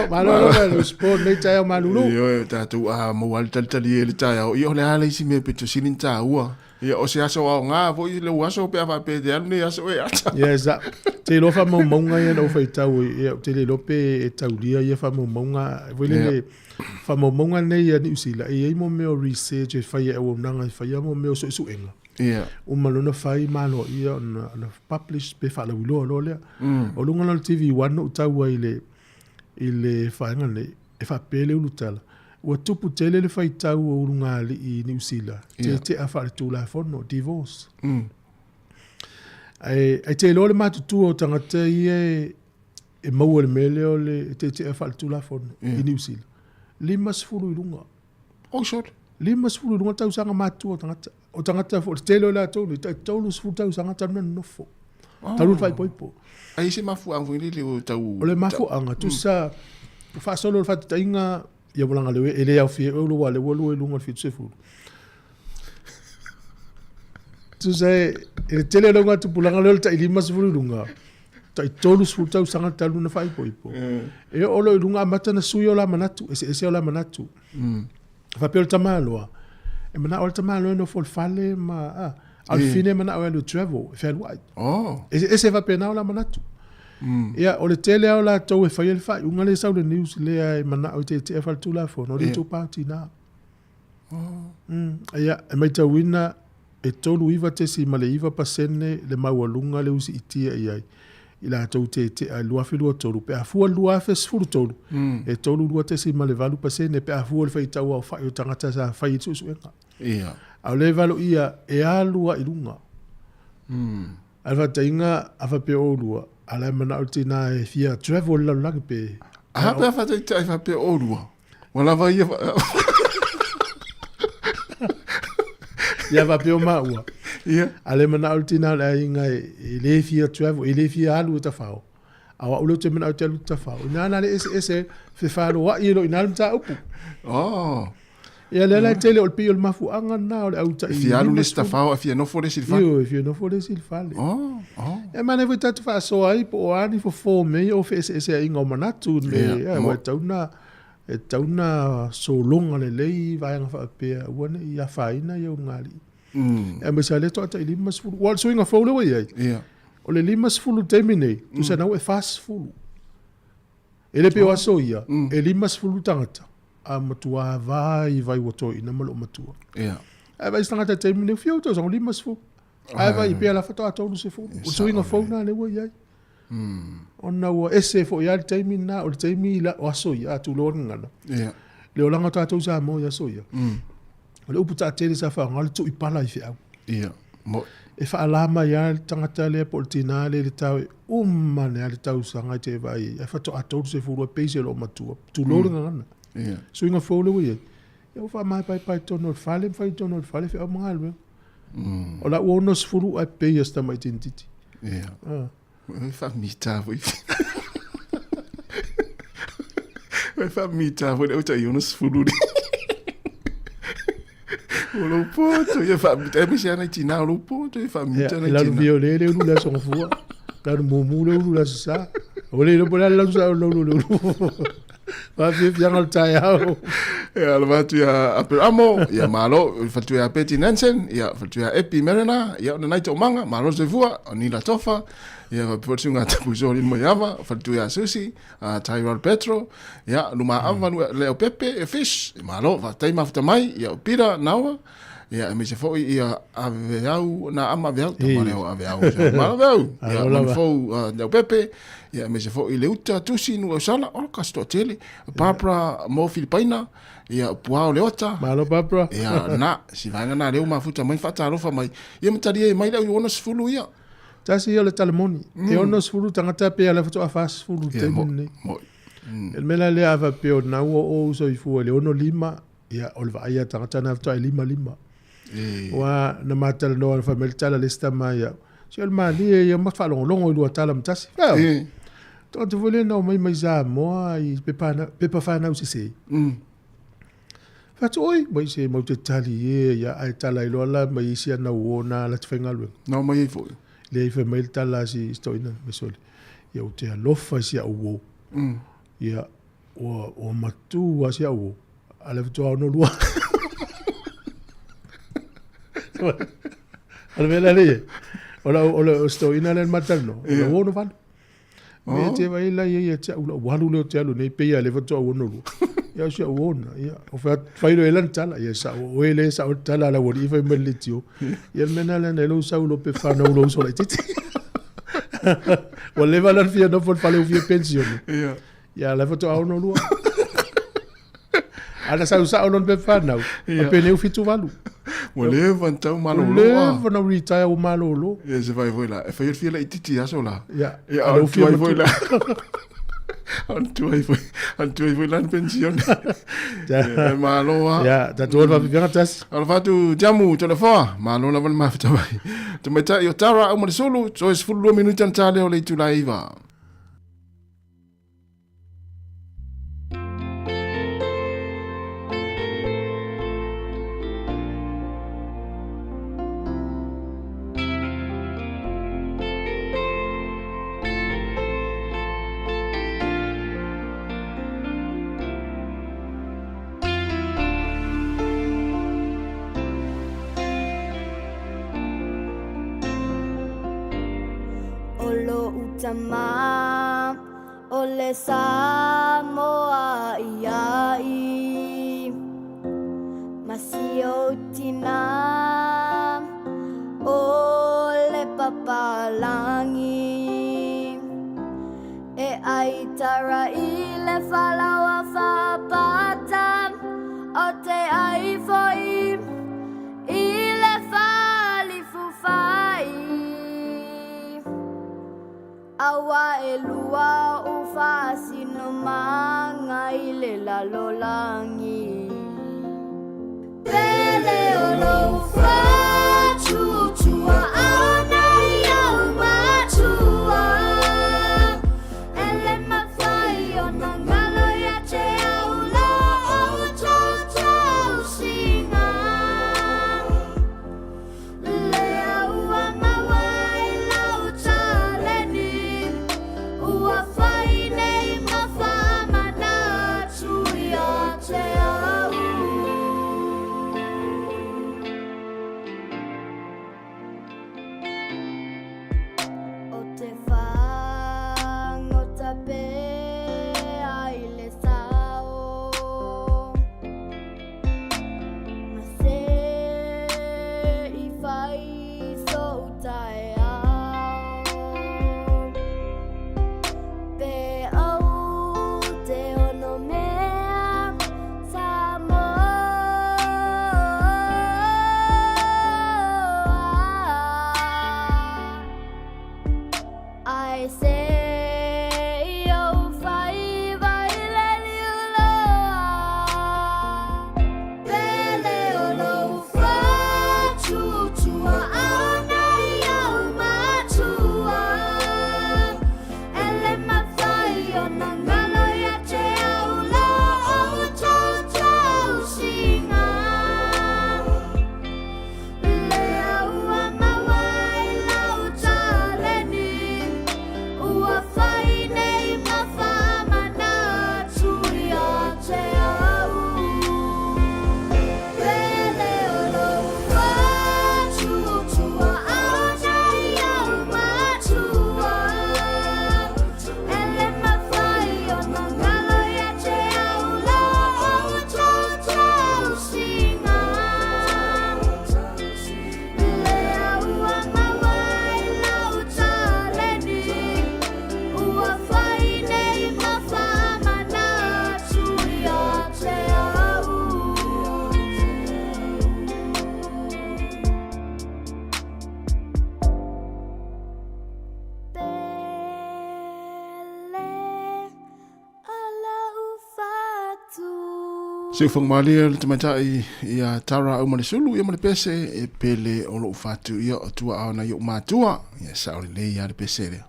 lo sport nei tai malulu io tatu a mo al tali le tai io le ale si me peto silinta ua io o se aso nga vo le aso pe fa pe de ne aso e ata esa te lo fa mo nga ia no fa tau io te le lope e tau dia ia fa mo nga vo le fa mo nga nei ia ni usila e mo me research e fa ia o nanga fa ia mo me so enga o malona fai malo ia na publish pe fa lo le o lunga na TV one o tau ile fainga le e fa pele ulutala o tupu tele le fai tau o lunga i New Zealand te a fa tu la fono divorce ai te lo le matu o tangata e mau le mele o le te a fa tu la fono i New Zealand limas fulu lunga o shot limas fulu lunga tau sanga matu o tangata fo tele la to le tau lu fu tau sanga tanu no fo tau fai poipo ai se mafu ang fui le o tau o le mafu anga tu sa fa solo fa tainga ia bolanga le ele au fie o lo wale wo lo lunga fi tsefu tu sai e tele longa tu bulanga le ta ilima se lunga ta tolu su tau sanga talu na fai poipo e o lo lunga mata na suyo la manatu ese o la manatu fa pel tamalo e mana o tamalo no fol fale ma al fine mana o lo travel fe white ese va pena la manatu ia o le tele o la tau e fai el fai unga le sau le news le ai mana o te fal tu la fo no le tu party na ia e mai tau ina e tolu iva te si male iva pasene le maualunga le usi itia iai ila tau te a lua fi lua tolu pe a fua lua fe sfuru tolu e tolu lua te si male valu pasene pe a fua le fai tau au fai o tangata sa fai itu suenga ia au le valo ia e a lua ilunga alfa tainga afa pe o lua ala mana o tina e fia travel la lagi pe a pe afa te afa pe o lua wala va ia Ia va pe o maua. Ia. Ale mana ultina la inga le fia travel, le fia alu ta fao. Awa ulo te mana te ta fao. Ina na le ese fe falo wa ilo ina mta upu. Oh. Ia le tele ol pio mafu anga na o au ta. Fia alu le sta fao fia no fo le silfa. Io fia no fo le silfa. Oh. E mana ve tatu fa so ai po ani fo me o fe ese inga manatu me wa tauna e tauna so longa le lei vai nga fa pe wana ia faina ia ngali. E me sale to ta lima sfulu. Wal swinga fo le wai. Ia. O le lima sfulu temine, tu sa nau e fast fulu. Ele pe waso ia, e lima sfulu tangata. A matua vai wato ina malo matua. Ia. E vai tangata temine fiu to sa lima sfulu. E vai pe ala fato atonu se fulu. O swinga fo na le wai ai. Ona ua ese fo ia temine na o temine la waso ia tu lo ngana. Ia. Le olanga to atu sa mo ia so ia. O le uputa tele sa fa ngal tu ipala i fiau. Ia. Mo e fa alama ia tangata le poltina le tau umane ale tau sanga te vai e fa to atou se furu peise lo matua tu lo ngana ia swinga folo we e fa mai pai tono fale fe amangal o la uno se furu a peise sta mai tintiti ia fa mita voi fa mita voi o ta uno se furu lo poto ia fa mita me sia na tina lo poto ia fa mita na tina la violele lu la son fua la mumu lu la sa o le po la sa lo va bien al taiao ia la tu ya aperamo ia malo fa tu ya peti nansen ia fa tu ya epi merena ia na naito manga malo se vua ni la tofa ia va por sunga tapu so ni moyava fa tu ya susi Tyrol Petro ia luma ava leo pepe e fish malo va taima futa mai ia pira nawa ia me se foi ia aveau na ama aveau tamareo aveau malo aveau ia me fo leo pepe ia me se foi leuta tusi no sala o casto tele Barbara mo Filipaina ia puao leota malo Barbara ia na si vanga na leo mafuta mai fata rofa mai ia mtari mai leo ona sfulu ia tasi ia le talemoni e ona sfulu tangata pe ala foto afas sfulu temne el mela le ava pe na o so ifu le ono lima ia olva ia tangata na foto lima wa na matal no fa meltala lista mai si el mali ia ma fa longo lu tala mtasi to te vole no mai Sāmoa i pepa fa na usise Fatu oi, mai se mau te tali ia ai tala i loala mai isi ana uona la te whaingalu. No mai e foi. Le i whaimai tala si stoina me soli. Ia o te alofa si a uo. Ia o matua si a uo. Ale fitu au no lua. Ale vela le. Ola stoina le matalno. Ola uo no vanu. Me te vai la ia te ula walu le te alu nei peia le fitu au no lua. Ia sia uona, ia. O whairo e lan tala, ia sa o ele sa o tala la wori, iwhai mele tio. Ia mena lana e lo sa ulo pe whana ulo uso lai titi. Wa lewa lan fia no fon whale ufia pensione. Ia lewa to au no lua. Ana sa usa o non pe whanau, a pene ufitu walu. Wa lewa ntau malo loa. Lewa na retire o malo lo. Ia se vai voila, e whai fia la i titi aso la. Ia, ana ufia voila. Antu ai foi lan pension. Ya maloa. Ya, tatu ora vivanga tas. Al fatu jamu telefona, malo la ma fata mai. Tu meta yo tara o mo solo, so es fulu minuto antale o le tu laiva. Sama ole Sāmoa iai masio tina ole papalangi e ai tara ile falawa fapata o te ai foi ile fali fufai awa elua ufasi no manga ile la lolangi pele olo ufa Se fong malia le tamatai ia tara au male sulu ia male pese e pele o lo fatu ia o tua au na yo matua ia sa le ia le pese le.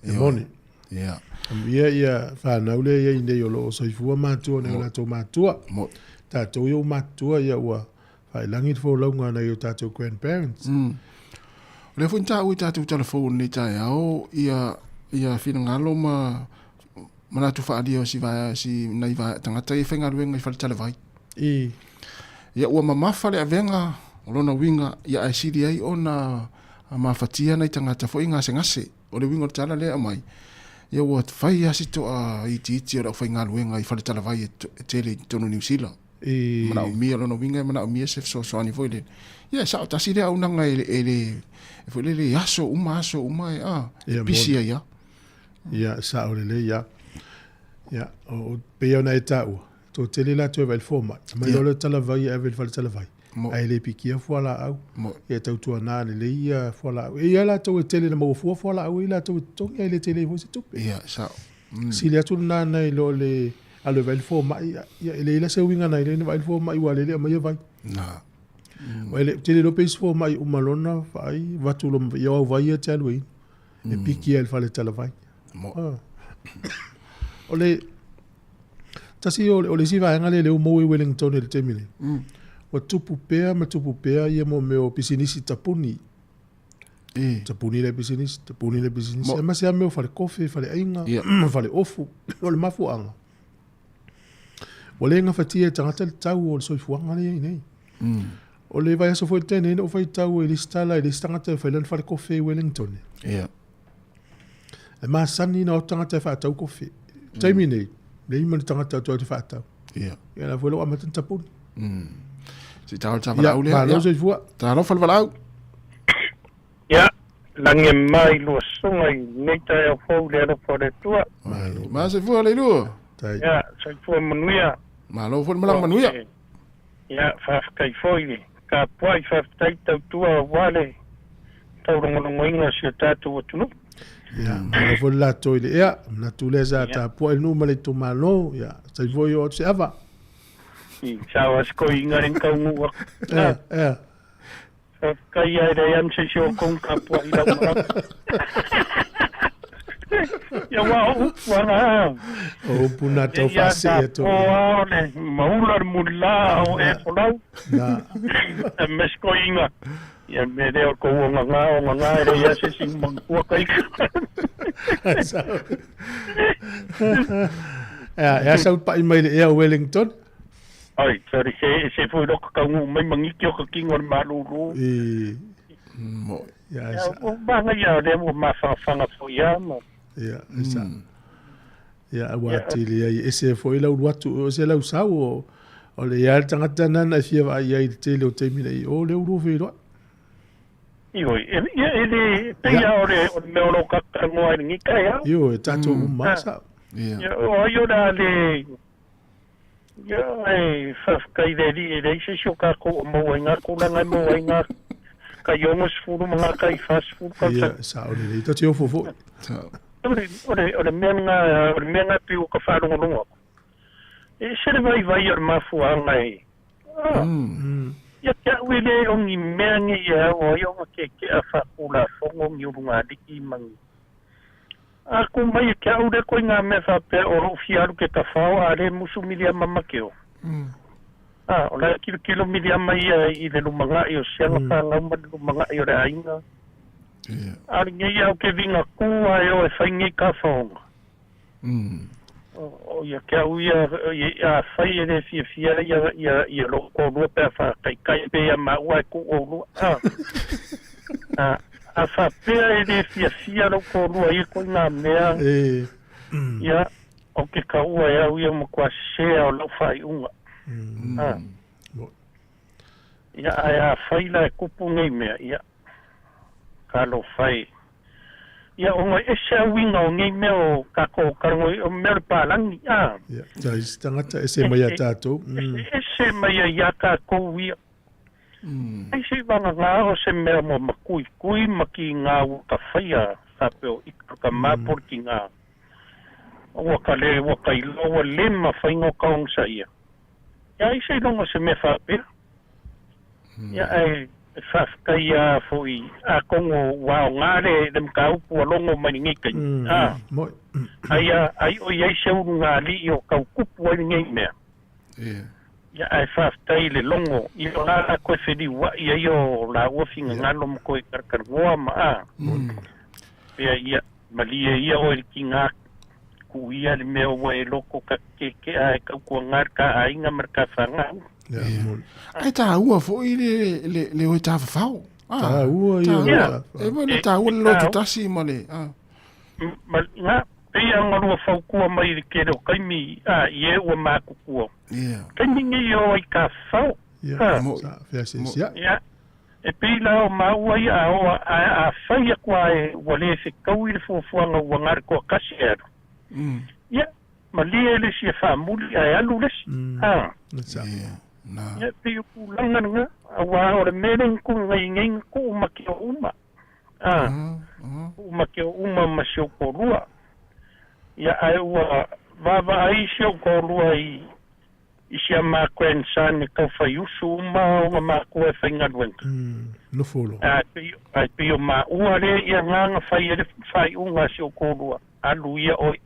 E moni. Ia. Ia fa na ule ia inde yo lo so ifua matua na la to matua. Mo. Ta to yo matua ia wa fa langi fo longa na yo tato grandparents. Le fun ta u tato telefone ni ta au ia fina ngalo mana tu fa adio si va si nai va tangata e fenga ruenga i fa tele vai ia ua mama fa le avenga lona winga ia ai sidi ai ona mafatia nai tangata fo inga sengase o le winga tala le amai ia ua fai asi to a iti o fa inga ruenga i fa tele vai tele tonu New Zealand mana o mia lona winga mana o mia se so ani foi le ia sa ta si le au nanga ele foi le aso uma pisia ia sa o le ia ya o peo na etau to tele la to vel forma ma yo le tala vai e vel tala vai ai le pikia fola au e tau tu na le ia fola e la to tele na mo fola au la to e le tele vo se tu ya sa si le tu na lo le a le vel forma ya le la se winga na le vel forma i wale le ma ia vai na ele tele lo pes forma i umalona vai va tu lo yo vai e tele e pikia el fale tala vai ole tasi ole si va ngale le mo Wellington le temile o tupu pea ia mo me o pisinisi tapuni tapuni le pisinisi ma se me o fale kofi fale ainga fale ofu ole mafu anga ole nga fatia tangata tau o so fuanga le nei ole vai so foi tene o vai tau ele stangata fale fale kofi Wellington ma sani no tangata fa tau kofi Taimine, le ima ni tangata tau te whaatau. Ia na fuelo ama tanta puni. Si tau ta walau lea. Ma lo se fua. Ta lo fal walau. Ia, lange mai lo songa i neita e fau lea lo fore tua. Ma se fua le lua. Ia, se fua manuia. Ma lo fua malang manuia. Ia, whafkai foile. Ka puai whaftai tau tua wale. Tau rongonongo inga si o tātou atunu. Ya, ma vo la toile ya, na tuleza ta po el numero to malo, ya, sai voi o se ava. I chao as ko inga en ka mu. Kaya ada yang sesiokong kapwa ilang mga. Ya wow, wala. puna tau fase ito. Maular mula o pulau. Na. Mesko inga. Ya medeo ko nga ya sesing mangkuwa kay. Ya sa pa imay ya Wellington. Ay, sorry se foi do ka may mangikyo ka kingon malulu. Ya. Ba nga ya de mo mafanga fo ya mo. Ya, esa. Ya, watili ya ese foi lau watu se lau sau o le ya tangata nana fia va ya te le te mina o le uru fe ro. Ioi, ele peia ore me oro ka mo ni ka ya. Yo, tato masa. Ya, o yo da le ya ai fa kai de se shoka ko mo nga ko nga mo nga ka yo mos furu mga kai fast food ka. Ya, sa ore to tio fofo. Ore menga piu ka wharongo rongo. Se vai ar mafuanga e. Ia kia uile o ngi meangi ia o ionga ke a whakula whongo ngi urunga diki mangi. Ako mai kia ure koe ngā me whape o rofi aru ke ka whao a re musu milia mamakeo. O la kilo milia mai i le lumanga i o sianga whangau ma le lumanga i o re ainga. Ari ngai au ke vinga kua e o e whaingi ka whaonga. O ia kia uia a whai e re fia ia loko rua pe a whakaikai pe a maua e ku o rua. A whapea e re fia loko rua i koe ngā mea. Ia o ke ka ua e au ia mo kua sea o lau whai unga. Ia a whaila e kupu ngai mea ia. Kalo fai. Ia o ngai ese winga o ngai meo kako karango o mea palangi. Ia, jais tangata ese mai a tātou. Ese mai a ia kako wia. Ese wanga ngā o se mea mo kui maki ngā uka whaia tāpeo ikaruka māpor ki ngā. Waka iloa lema whaingo kaongsa ia. Ia ese longa se mea whapea. Ia ai whafkai a fui a kongo wao ngare dem ka upu alongo mai ngai kai. Ai o iai se uru ngā li i o kau kupu ai ngai mea. Ia ai whafkai le longo i o ngā koe whiri wa i ai o la uawhinga ngalo mo koe karkar ngoa ma a. Pea ia malia ia o ki ngā ku ia le mea wa e loko ka keke a e kau kua ngar ka a inga marka whangau. Ai tā ua fo i le oi tā whawhau. Tā ua i ua. E wale tā ua le lotu tasi ma le. Ngā, pia ngarua whaukua mai le kere o kaimi i e ua mākukua. Kaimi ngi o ai ka whau. E pila o maua i a oa a whaia kua e wale se kau i le fuafuanga ua ngare kua kasi aru. Ia, ma lia ele si e whaamuli a e alu lesi. Ia pia ku langanga a wā ore mereng ku ngai ku umaki o uma. Umaki o uma ma sio korua. Ia ai ua vava ai sio korua i isia mā grandson e kau whai usu uma o ngā mā kua e whai ngaruenga. No folo. Ai pia mā ua re ia nganga whai unga sio korua. Alu ia oi.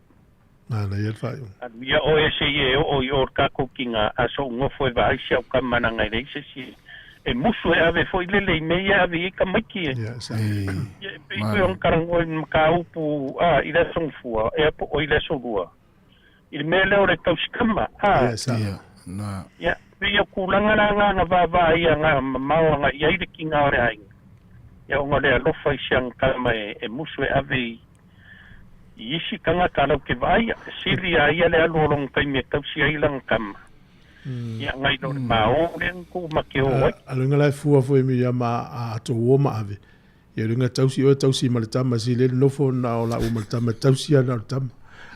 Ana ia whai unga. Alu ia oi e se ie o i or kako ki ngā aso ngofo e vai sia o ka mana ngai reise si. E musu e ave foi lele me ia ave i ka maiki e. Ia, sai. Ia pia on karango i mka upu i le songfua e apo o i le sorua. I le mea leo re kausikama. Ia, sai. Ia, pia kulanga ngā vava ia ngā maua i aire ki ngā ore ainga. Ia o ngā rea lofa i siang kalama e musu e ave i isi kanga tālau ke vai, siri a ia le alorong kai me kausi ailang kama. Ia ngai lor mao ren ku make o wai. Alunga lai fua fue mi ia ma a to woma ave. Ia runga tausi ma le tama si le nofo na o la uma le tama tausi ana le tama.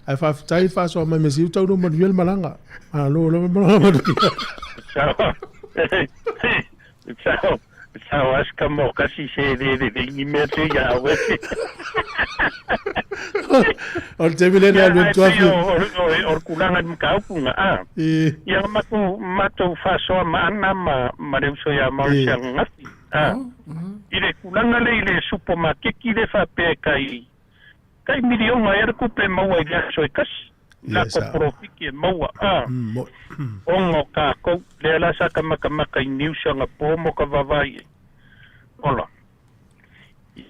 Ai tai fa so mai me si tau no manuel malanga. Lo malanga. Ciao, ascamo casi se de immerso ya wese. Or tebile na lu tuafi. Or kulanga mkaupunga Ya mato faso ma reuso ya ma ngati. I le kulanga le i le supermarket ki le whape kai milionga e reku pe maua i lea soe kasi. La ko profiki e maua. Ongo ka kou le la sa kamaka i niusanga po mo ka vavai. Ola.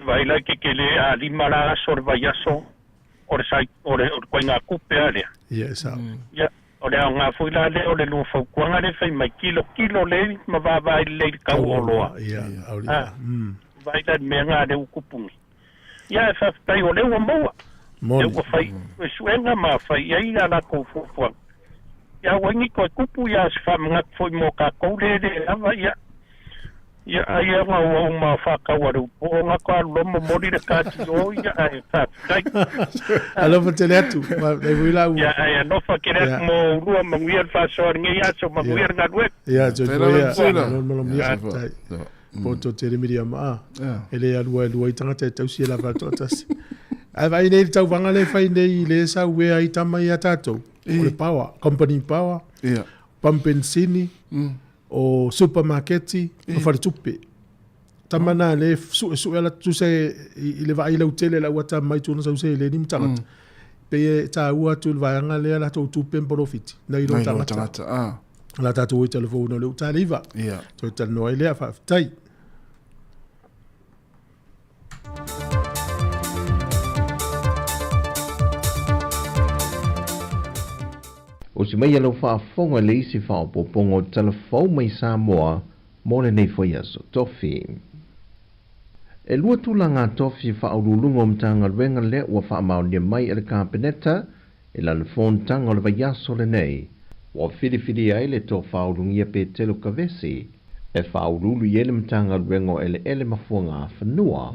Vai la ke le a lima la sor vai aso. Ore koe ngā kupe alea. Ore au ngā fuila le ore lua whaukuanga le whai mai kilo le ma vavai le kau oloa. Vai la mea ngā le ukupungi. Ia e whaftai o le ua maua. E ua whai, e suenga ma whai, ia i ala kou fuafuang. Ia wangi koe kupu ia se whamangak fwoi mo ka kou le awa ia. Ia ai anga ua ma whakawaru. O ngā koa loma mori le kāti o ia ai whaftai. Alofa te leatu, nei wila ua. Ia ai anofa ke leatu mo rua manguia whasoari ngai aso manguia ngā ruek. Ia, tō ia, poto te remiri a maa. Ele alua i tangata e tausi e la wātua tasi. Ai vai nei tau wanga le whai nei le sa ue ai tama i a tātou. O le power, company power, pampensini, o supermarketi, o whare tupe. Tamana le su ala tu se i le vai lau tele la wata mai tūna sau se le ni mtangata. Pe tā ua tu le vaianga le la tau tupe mporofiti. Nei no tangata. La tātou i telefona le uta liva. Toi tala noa i lea whaftai. O si mai alau whaafonga le isi whaopopongo telefau mai Sāmoa mo le nei foi aso tofi. E lua tula ngā tofi whaurulungo mtanga ruenga le ua whaamaunia mai e le kāpeneta e lana phone tanga o le vaiaso le nei. Wa whiriwhiri ai le tō whaurungia pe telo kavesi e whaurulu i ele mtanga ruengo ele mafua ngā whanua.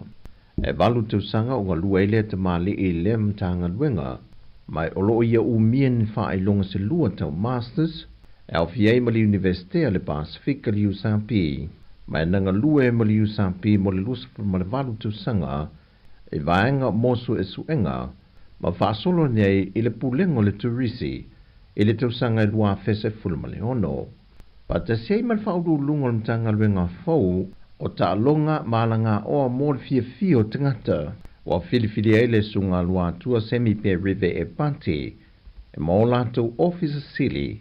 E walu tausanga o ngā lua ele te mali i le mtanga ruenga. Mai olo ia umien whaelonga se lua tau masters, e au fiei ma li universitea le Pasifika li USAP, mai nanga lua e ma li USAP mo le lusafu ma le walu tausanga, e vaenga mosu e suenga, ma whaasolo nei i le pulengo le turisi, i le tausanga e lua fese fulma le ono. Pa te sei ma le whaurulungo le mtanga luenga fau, o ta alonga malanga o mo le fia o tangata, wa whiriwhiri ai le sunga lua tua semi-pe rive e pati, e mo lato officer sili,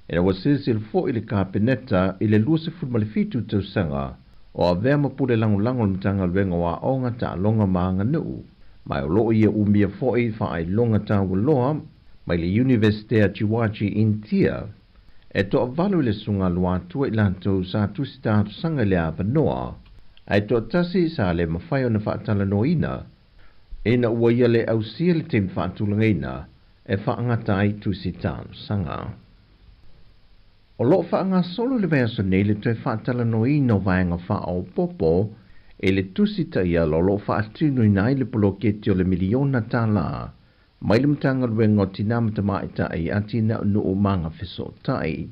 e na wasisil fo i le kāpeneta i le luase fulmalifitu tausanga, o a vea mapule lango mtanga luenga wa onga ta longa maanga nuu, mai o loo ia umia fo i wha ai longa ta waloa, mai le Universitea Chiwachi Intia, e to avalu le sunga lua tua i lato sa tusitatu sanga le avanoa, ai to tasi sa le mawhai o na whaatala noina, e na ua ia le au sia le tem whaatulangaina e whaangata ai tusitanu sanga. O lo whaanga solo le vea nei le tue whaatala noina o vaenga whaao popo e le tusita ia lo whaatinu nai le poloketi o le miliona tala mai le mtanga ruenga o tinamata maita ai ati na unu o manga fiso tai.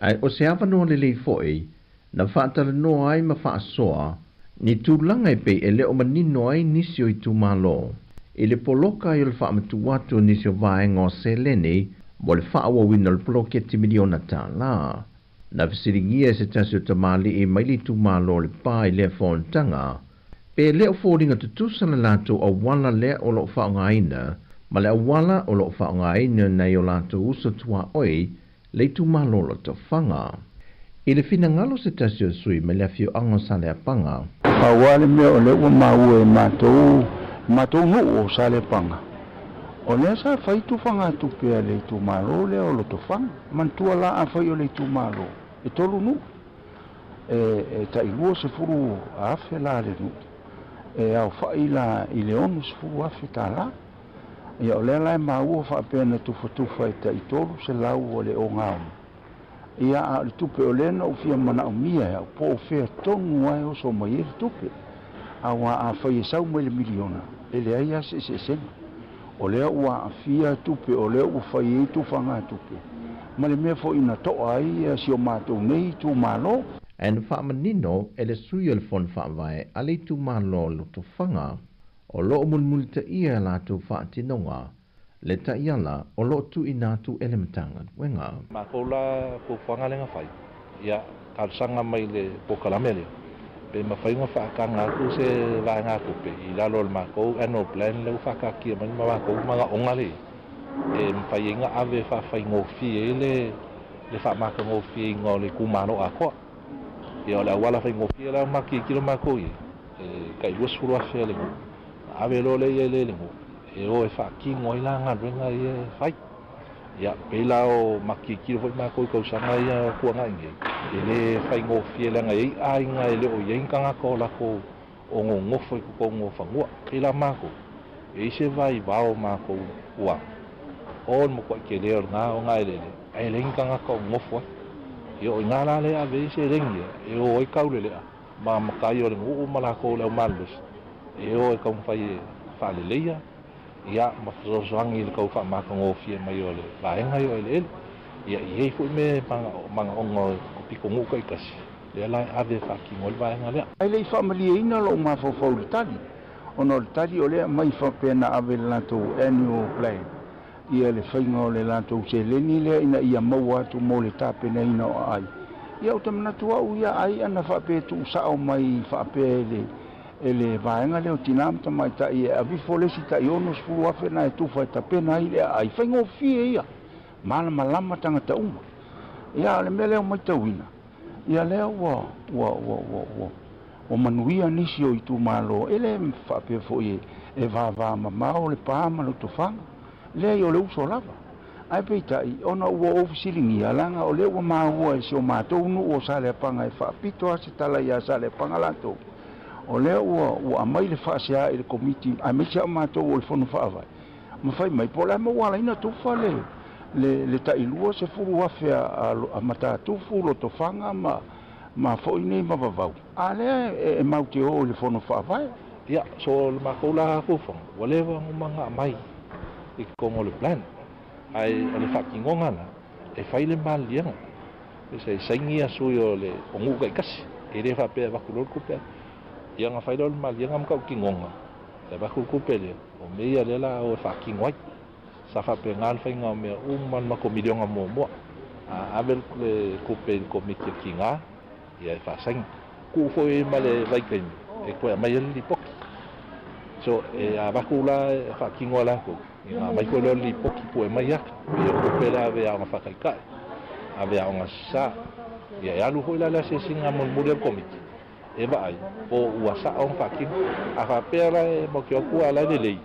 Ai o se awanoa le lei foi na whaatala noa ai ma whaasoa ni tūlanga pe e leo manino ai nisio i tūmalo. E le poloka i le whaamatu watu nisio vaenga o seleni mo le whaawa wina le poloketi miliona tā la. Na visiringia se tasio tamali i maili tūmalo le pā i lea whoontanga. Pe leo fōringa tutusana lato a wala lea o lo whaongaina, ma le a wala o lo whaongaina nei o lato uso tua oi le tūmalo lo to whanga. I le fina ngalo se tasio sui me le afio ango sa le apanga. Awale me o le ua maue matou nuu o sa le panga. O le sa fai tu whanga tupea le tu maro le o lo to whanga. Mantua la a fai o le tu maro. E tolu nu. E ta ilua se furu afe la le nu. E au fai la i le onu se furu afe ta la. E o le la e maua wha pena tufa e ta i tolu se lau o le o ngau. Ia a le tupe o lena o fia mana o mia e po o fea tonu ai o so mai e tupe. Awa a fai e sau mai le miliona. E le aia se senga. O lea ua a fia tupe o lea ua fai e tu whanga tupe. Ma le mea fo ina toa ai si o mātou nei tu malo. En whaamanino e le sui o le fon whaavae ale tu malo lo to whanga. O lo mulmulita ia la tu whaatinonga. Le taiala o lo tu inatu elementanga wenga. Ma kola ko fanga lenga fai. Ya kalsanga mai le pokalamele. pe mawhainga whaakanga ku se vaenga kupe I lalo le mākou annual plan lau whakakia mani mākou mga ongale e mawhainga ave whawhaingo fie le whamaka ngō fie ngō le kumano a koa e o le awala whaingo fie lau maki kilo mākou e kai luas furua fia le ngō ave lo le le ngō e o e whaki ngō ila ngā renga I e whai ia pela o maki kilo foi mākou I kausanga ia kua ngā inge e le whaingo fie langa ei ainga e le o ieinkanga ko lako o ngō ngofo I kuko ngō whangua pela mākou e se vai wao mākou ua o mo kwa ke leo ngā o ngā elele e le ieinkanga ko ngofo e o ngā la le ave se rengi e o kaule lea ma makai o le ngū malako leo malus e o e kaumwhai e whaleleia ia mafrozoangi le kau whamaka ngō fie mai o le vaenga o ele ia I fui me manga ongo piko nguka I kasi le lai ave whaki ngō le vaenga lea ai le whamali e ina lo mawhawhau le tali ono le tali o lea mai whapena ave le lantou annual plan ia le whainga o le lantou se leni lea ina ia maua atu mo le tāpena ina o ai ia o tamanatu au ia ai ana whape tu sao mai whape ele vaenga leo tinam tamai ta I avifo le si ta iono spulu afe na e tufa e tapena I le ai whaingo fie ia mana malama tangata uma ia le mele o mai tauina ia leo o manuia nisi o I tu malo ele whape fo e vava mamao le pāma lo tofanga le I o le uso lava ai peita I ona ua ofisilingi alanga o le ua maua e se o mātou nu o sale panga e whapito a se tala ia sale panga lantou o lea ua amai le whaasea I le komiti ai me sia mātou o le whanu whaavai ma whai mai po lai mawala ina tufa le tailua se furu afe a matatufu lo tofanga ma fo nei mavavau a lea e maute o le whanu whaavai ia so le mākou la kufang walewa ngumanga mai I kongo le plan ai o le whakingongana e whai le malianga e se saingi a sui o le onguka I kasi e le whapea wakulor kupea ia ngā whaidol mali ia ngā mkau ki ngonga le wakul kupele o mea lela o whaki ngoi sa whape ngāl whainga o mea uman mako milionga mua avel le kupele komiti ki ngā ia e whasang kufo e male waikaimi e koe mai li poki so e a wakula whaki ngoa lako i ngā mai koe li poki po e mai aka e o kupele ave a ngā whakaikai ave a ngā sa ia e alu hoi lala se singa mulmuri al komiti e vai o ua sa on fakin a fa pera mo ke ku ala de lei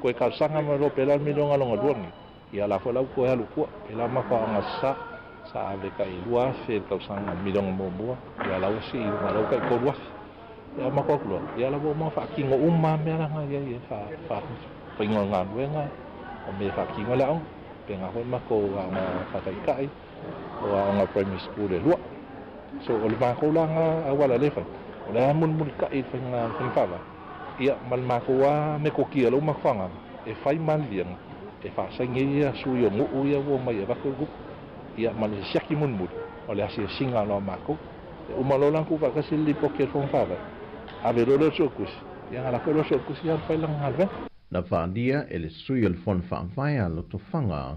ko ka sanga mo ro pela mi longa longa duani ia la fola ko halu ko ela ma fa nga sa ave ka I lua fe ka sanga mi longa mo ia la usi ma ro ka ko lua ia ma ko lua ia la bo ma fakin o umma me la nga ia fa nga wenga o me fakin la on pe nga ho ma ko nga fa kai o nga primary school de lua so o le mākou langa awala lefa o le mun ka I whainga ia mal mākou a me kokia lau makwhanga e whai malianga e whasangi ia sui o nguu ia wo mai e wako gup ia mal siaki mun o le asi singa lo mākou e umalo lang ku whakasi li pokia whainga ave rolo sokus ia ngala ko lo sokus ia whailang halwe na whandia e le sui o le whainga lo to whanga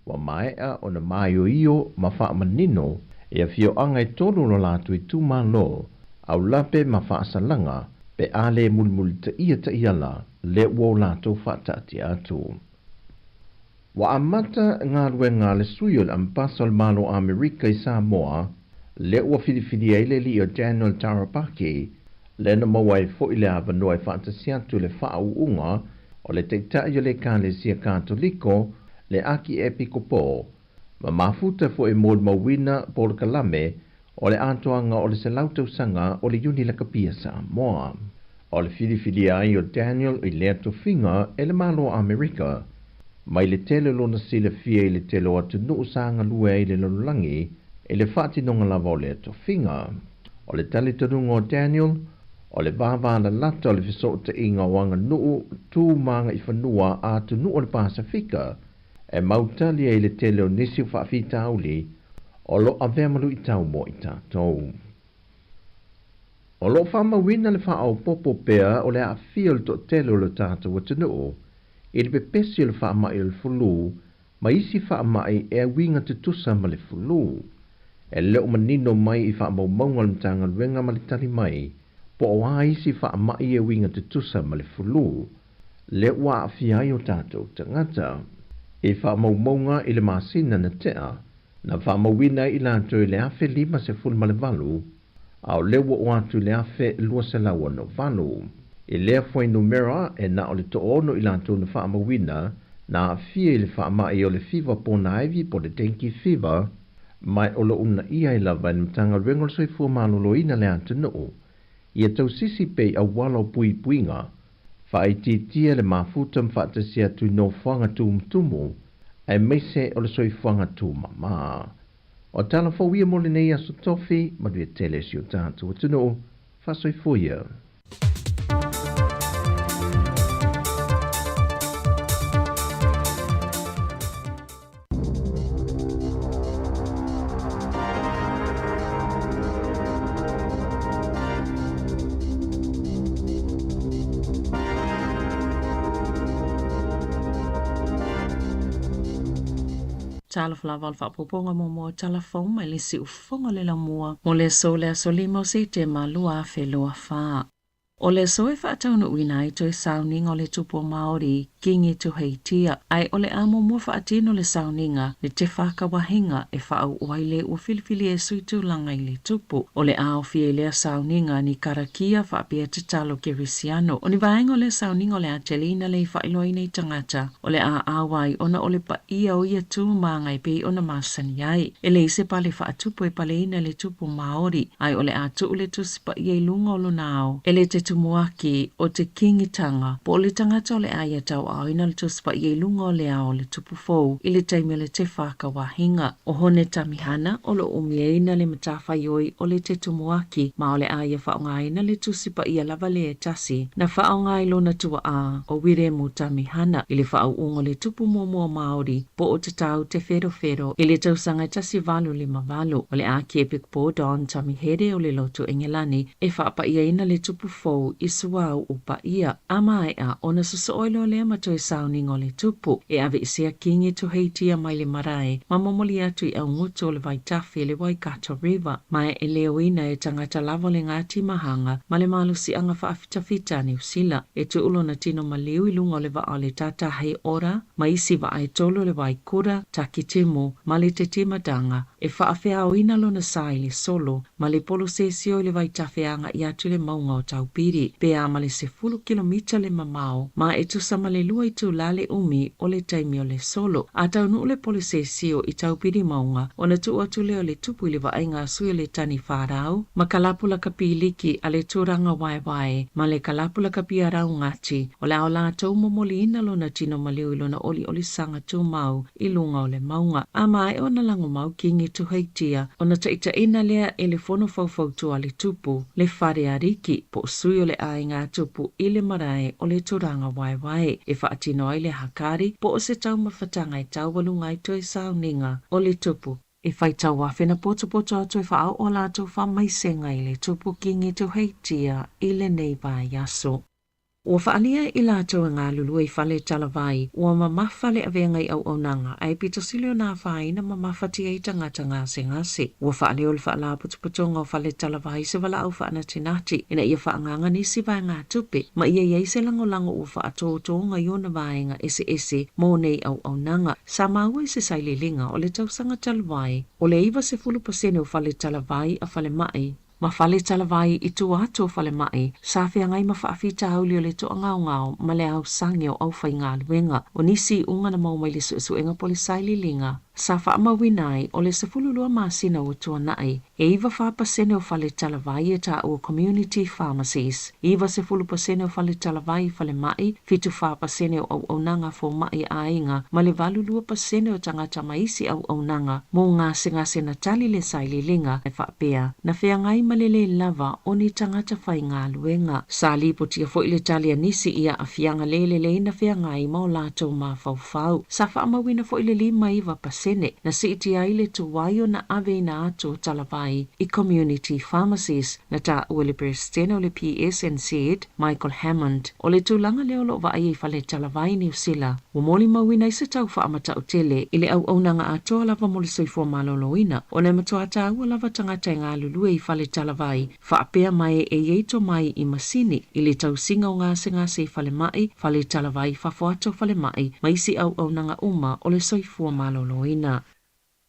wa maea o na maio io ma wha manino e a fio anga I tolu lo latu I tūma lo, au lape ma whaasalanga, pe ale mulmul ta ia la, le wo latu whaatati atu. Wa amata ngā ruenga le suiol am pasal malo Amerika I Sāmoa, le ua whidiwhidi eile li o Daniel Tarapaki, le na mawai fo I le avanua I whaatasiatu le whaauunga, o le teitai o le kālesia kātoliko, le aki epikopo, ma mafuta fo e mod mawina por kalame o le atoanga o le salautau sanga o le yuni la kapia Sāmoa. O le whidiwhidi ai o Daniel I lea tofinga e le malo Amerika, mai le tele lona sila fia I le telo atu nuu sanga lua I le lololangi e le whaatinonga lava o le tofinga. O le tali tanunga o Daniel, o le vāvāna lata o le fisota inga wanga nuu tū manga I whanua atu nuu o le Pasifika, e mautali e le tele o nisi whaafita auli, o lo avemalu I tau mo I tātou. O lo whamawina le whaau popo pea o le a fia le to tele o le tātou o tanu, e le pepesi o le whaamai o le fulu, ma isi whaamai e a winga te tusa ma le fulu. E leo manino mai I whaamau maunga le mtanga wenga ma le tali mai, po o aisi wha mai e winga te tusa ma le fulu, le ua awhiai o tātou tangata, e wha maumaunga i le masina na tea, na wha mawina i lātou le afe 5 ma le valu, au le ua o atu le afe 2 no valu. E lea fwai numera e na o le to ono i lātou na wha mawina, na fia i le wha mai o le fiva po na aivi po le dengue fever, mai o le una ia i lava ni mtanga rengo le soifua malolo ina le atu noo. Ia tau sisi pei a wala pui puinga, wha i titia le mafuta mwhaatasia tu no whanga tumutumu, ai meise o le soifanga tu mama. O tala fawia mo le nei aso tofi, maduia tele si o tātou atu noo, wha soifuia. Tala flava al whapoponga mo telefon mai le si ufonga le la mua. Mo le so le asolimo se te malua a whelua wha. O le so e whaatauna uina i toi sauninga o le tupo Māori kingi tu heitia. Ai o le amo mua whaatino le sauninga le te whakawahinga e whaau oaile ua filifili e suitu langa i le tupo. O le ao fie lea sauninga ni karakia whaapia te talo kerisiano. O ni vaenga o le sauninga o le Angelina le whailoina i tangata. O le a awai ona o le pa ia o ia tu maangai pe ona masani ai. E le ise pale whaatupo e pale ina le tupo Māori. Ai o le a tu le tusi pa ia i lunga o lunao. E le te tumuaki o te kingitanga. Po le tangata o le aia tau au ina le tuspa i lunga o le ao le tupu fou i le taimi le te whakawahinga. O hone tamihana o lo umieina le matawhai oi o le te tumuaki ma o le aia whaongaina le tusipa i lava le e tasi na whaongai lona tua a o wire mu tamihana i le whaau ungo le tupu mua Māori po o te tau te whero i le tausanga tasi valu le mavalu o le a kepik po don tamihere o le lotu Engelani e whaapa ia ina le tupu fou i suau upa ia. Amai a ona susoilo le amatoi sauningo le tupu e ave isia kingi tu heitia mai le marae ma momoli atu i au ngutu o le Waitafi le Waikato River mai e leoina e tangata lavo le ngati mahanga ma le malusi anga whaafitafita ni usila e tu ulo na tino maliu i lunga o le vaa le tata hei ora ma isi va ai tolo le Waikura takitimu ma le te timadanga e whaafea o ina lona sai le solo ma le polo sesio le Waitafi anga i atu le maunga o taupiri pe a male 10 kilomita le mamao ma e tu sama le lua i tu lale umi o le taimi o le solo a tau nu le polise sio i taupiri maunga o na tu atu leo le tupu i le vaenga sui le tani wharau ma kalapula kapi liki a le turanga waiwai ma le kalapula kapi arau ngati o le aola tau momoli ina lo na tino maliu ilo na oli sanga tu mau i lunga o le maunga a mai o na lango mau kingi tu heitia o na taita ina lea e le fono faufau tu a le tupu le whare ariki po sui o le ainga tupu i le marae o le turanga waiwai e whaatino ai le hakari po o se tau mawhatanga i tau walunga i toi sauninga o le tupu. E whai tau wawhena poto atu e whaau o lātou whamaisenga i le tupu kingi tu heitia i le neiva yaso. Ua whaalia i lātou ngā lulu i whale talavai, ua mamawhale awenga i au onanga, ai pito silio nā whaina mamawhati e tangata ngase. Ua whaale o le whaala putuputonga o whale talavai se wala au whaana tinati, ina ia whaanganga nisi vai ngā tupe, ma ia iei se lango ua whaatotonga i ona vaenga ese mō nei au onanga. Sāmoa se saililinga o le tausanga talavai, o le iwa se 10% o whale talavai a whale mai. Ma whale talavai i tu ato whale mai, sa whia ngai ma whaafita hauli o le to ngao ma le au sangi o au whai ngā luenga, o nisi unga na mau mai le suenga polisaili linga. Sa whaamawinai o le 12 masina o tua nai, e iwa 5% o whale talavai e ta o community pharmacies, iwa 10% o whale talavai whale mai, 5% o aunanga fo mai a inga, ma le 2% o tangata maisi au aunanga, mo ngase na tali le saili linga e whaapea, na whea ngai malele lava o ni tangata whai ngā luenga. Sa lipo tia fo ile tali anisi ia a whianga lele na whea ngai mau lato ma fau. Sa whaamawina fo ile 5% sene na CTI le tuwayo na ave na ato talavai I community pharmacies na ta uele presidente o le PSNZ Michael Hammond o le tulanga leo lo va ai fale talavai New Zealand o moli mawina I se tau fa amata utele ile au aunanga ato lava moli soifua maloloina o ne matua tau lava tangata ngā lulue I fale talavai fa apea mai e yeito mai I masini ile tau singa o ngase fale mai fale talavai fa fuato fale mai maisi au nanga uma o le soifua maloloina.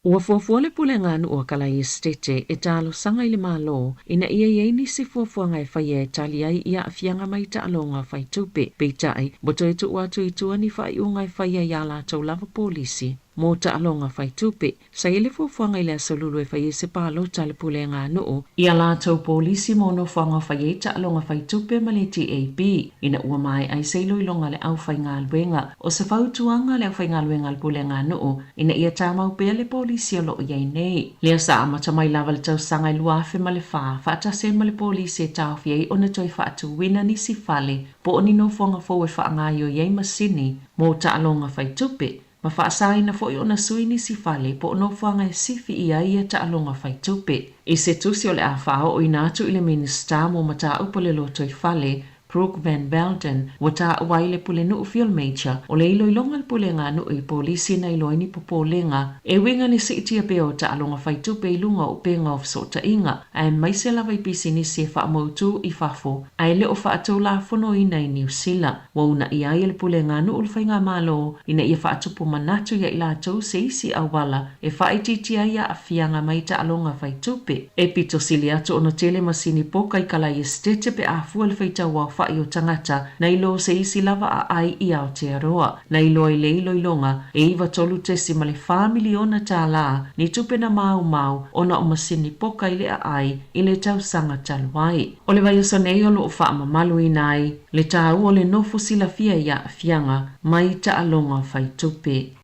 Ua fuafua le pule ngānu ua kalai estete e talo sanga I le malo ina ia yeini se fuafua ngai whaia e tali ai ia afianga mai ta alonga whai tupe. Peitai, boto e tu watu I tuani whai ungai whaia ia la tau lava polisi. Mo ta alonga whai tupe, sa ele fuafua ngai le asolulu e whai se palo ta le pule ngānu ia la tau polisi mo no whanga whai ta alonga whai tupe ma le TAP. Ina ua mai ai seilo ilonga le au whai ngā luenga o se whautuanga le au whai ngā luenga le pule ngānu ina ia tamau pea le polisi o lo iai nei. Lea sa amata mai lava le tau sanga I lua afe ma le wha, whaata se ma le polisi e tau fiei o na toi whaatu wina ni si fale, po o ni no whonga fo e wha ngai o iei masini, mo ta alonga whai tupe. Ma whaasai na fo I o na sui ni si fale, po o no whanga e sifi ia ia ta alonga whai tupe. I se tusi o le a whao o inatu I le minista mo mata upo le lo toi fale, Brooke Van Belden, wata awai le pule nuu fiol major, o le ilo ilonga le pule ngā nuu I polisi na ilo ini popo lenga, e winga ni si itia peo ta alonga whaitu pe ilunga o penga of sota inga, a maise lava I pisi ni se wha mautu I fafo, a le o wha atau la fono ina I New Zealand, wa una ia le pule ngā nuu ulfai ngā malo, ina ia wha atupu manatu ya ila atau se isi awala, e wha ititia ia afianga mai ta alonga whaitu pe, e pito sili atu ono tele masini poka I kala estete pe afua le whaita wa I o tangata na ilo se isi lava a ai I Aotearoa na ilo I le ilo ilonga e iwa tolu tesi ma le whamiliona tā la ni tupena mau ona o masini poka I le a ai I le tau sanga taluai. O le vai so nei o lo wha mamalu I nai le tau o le nofu sila fia ia fianga mai ta alonga whai tupe.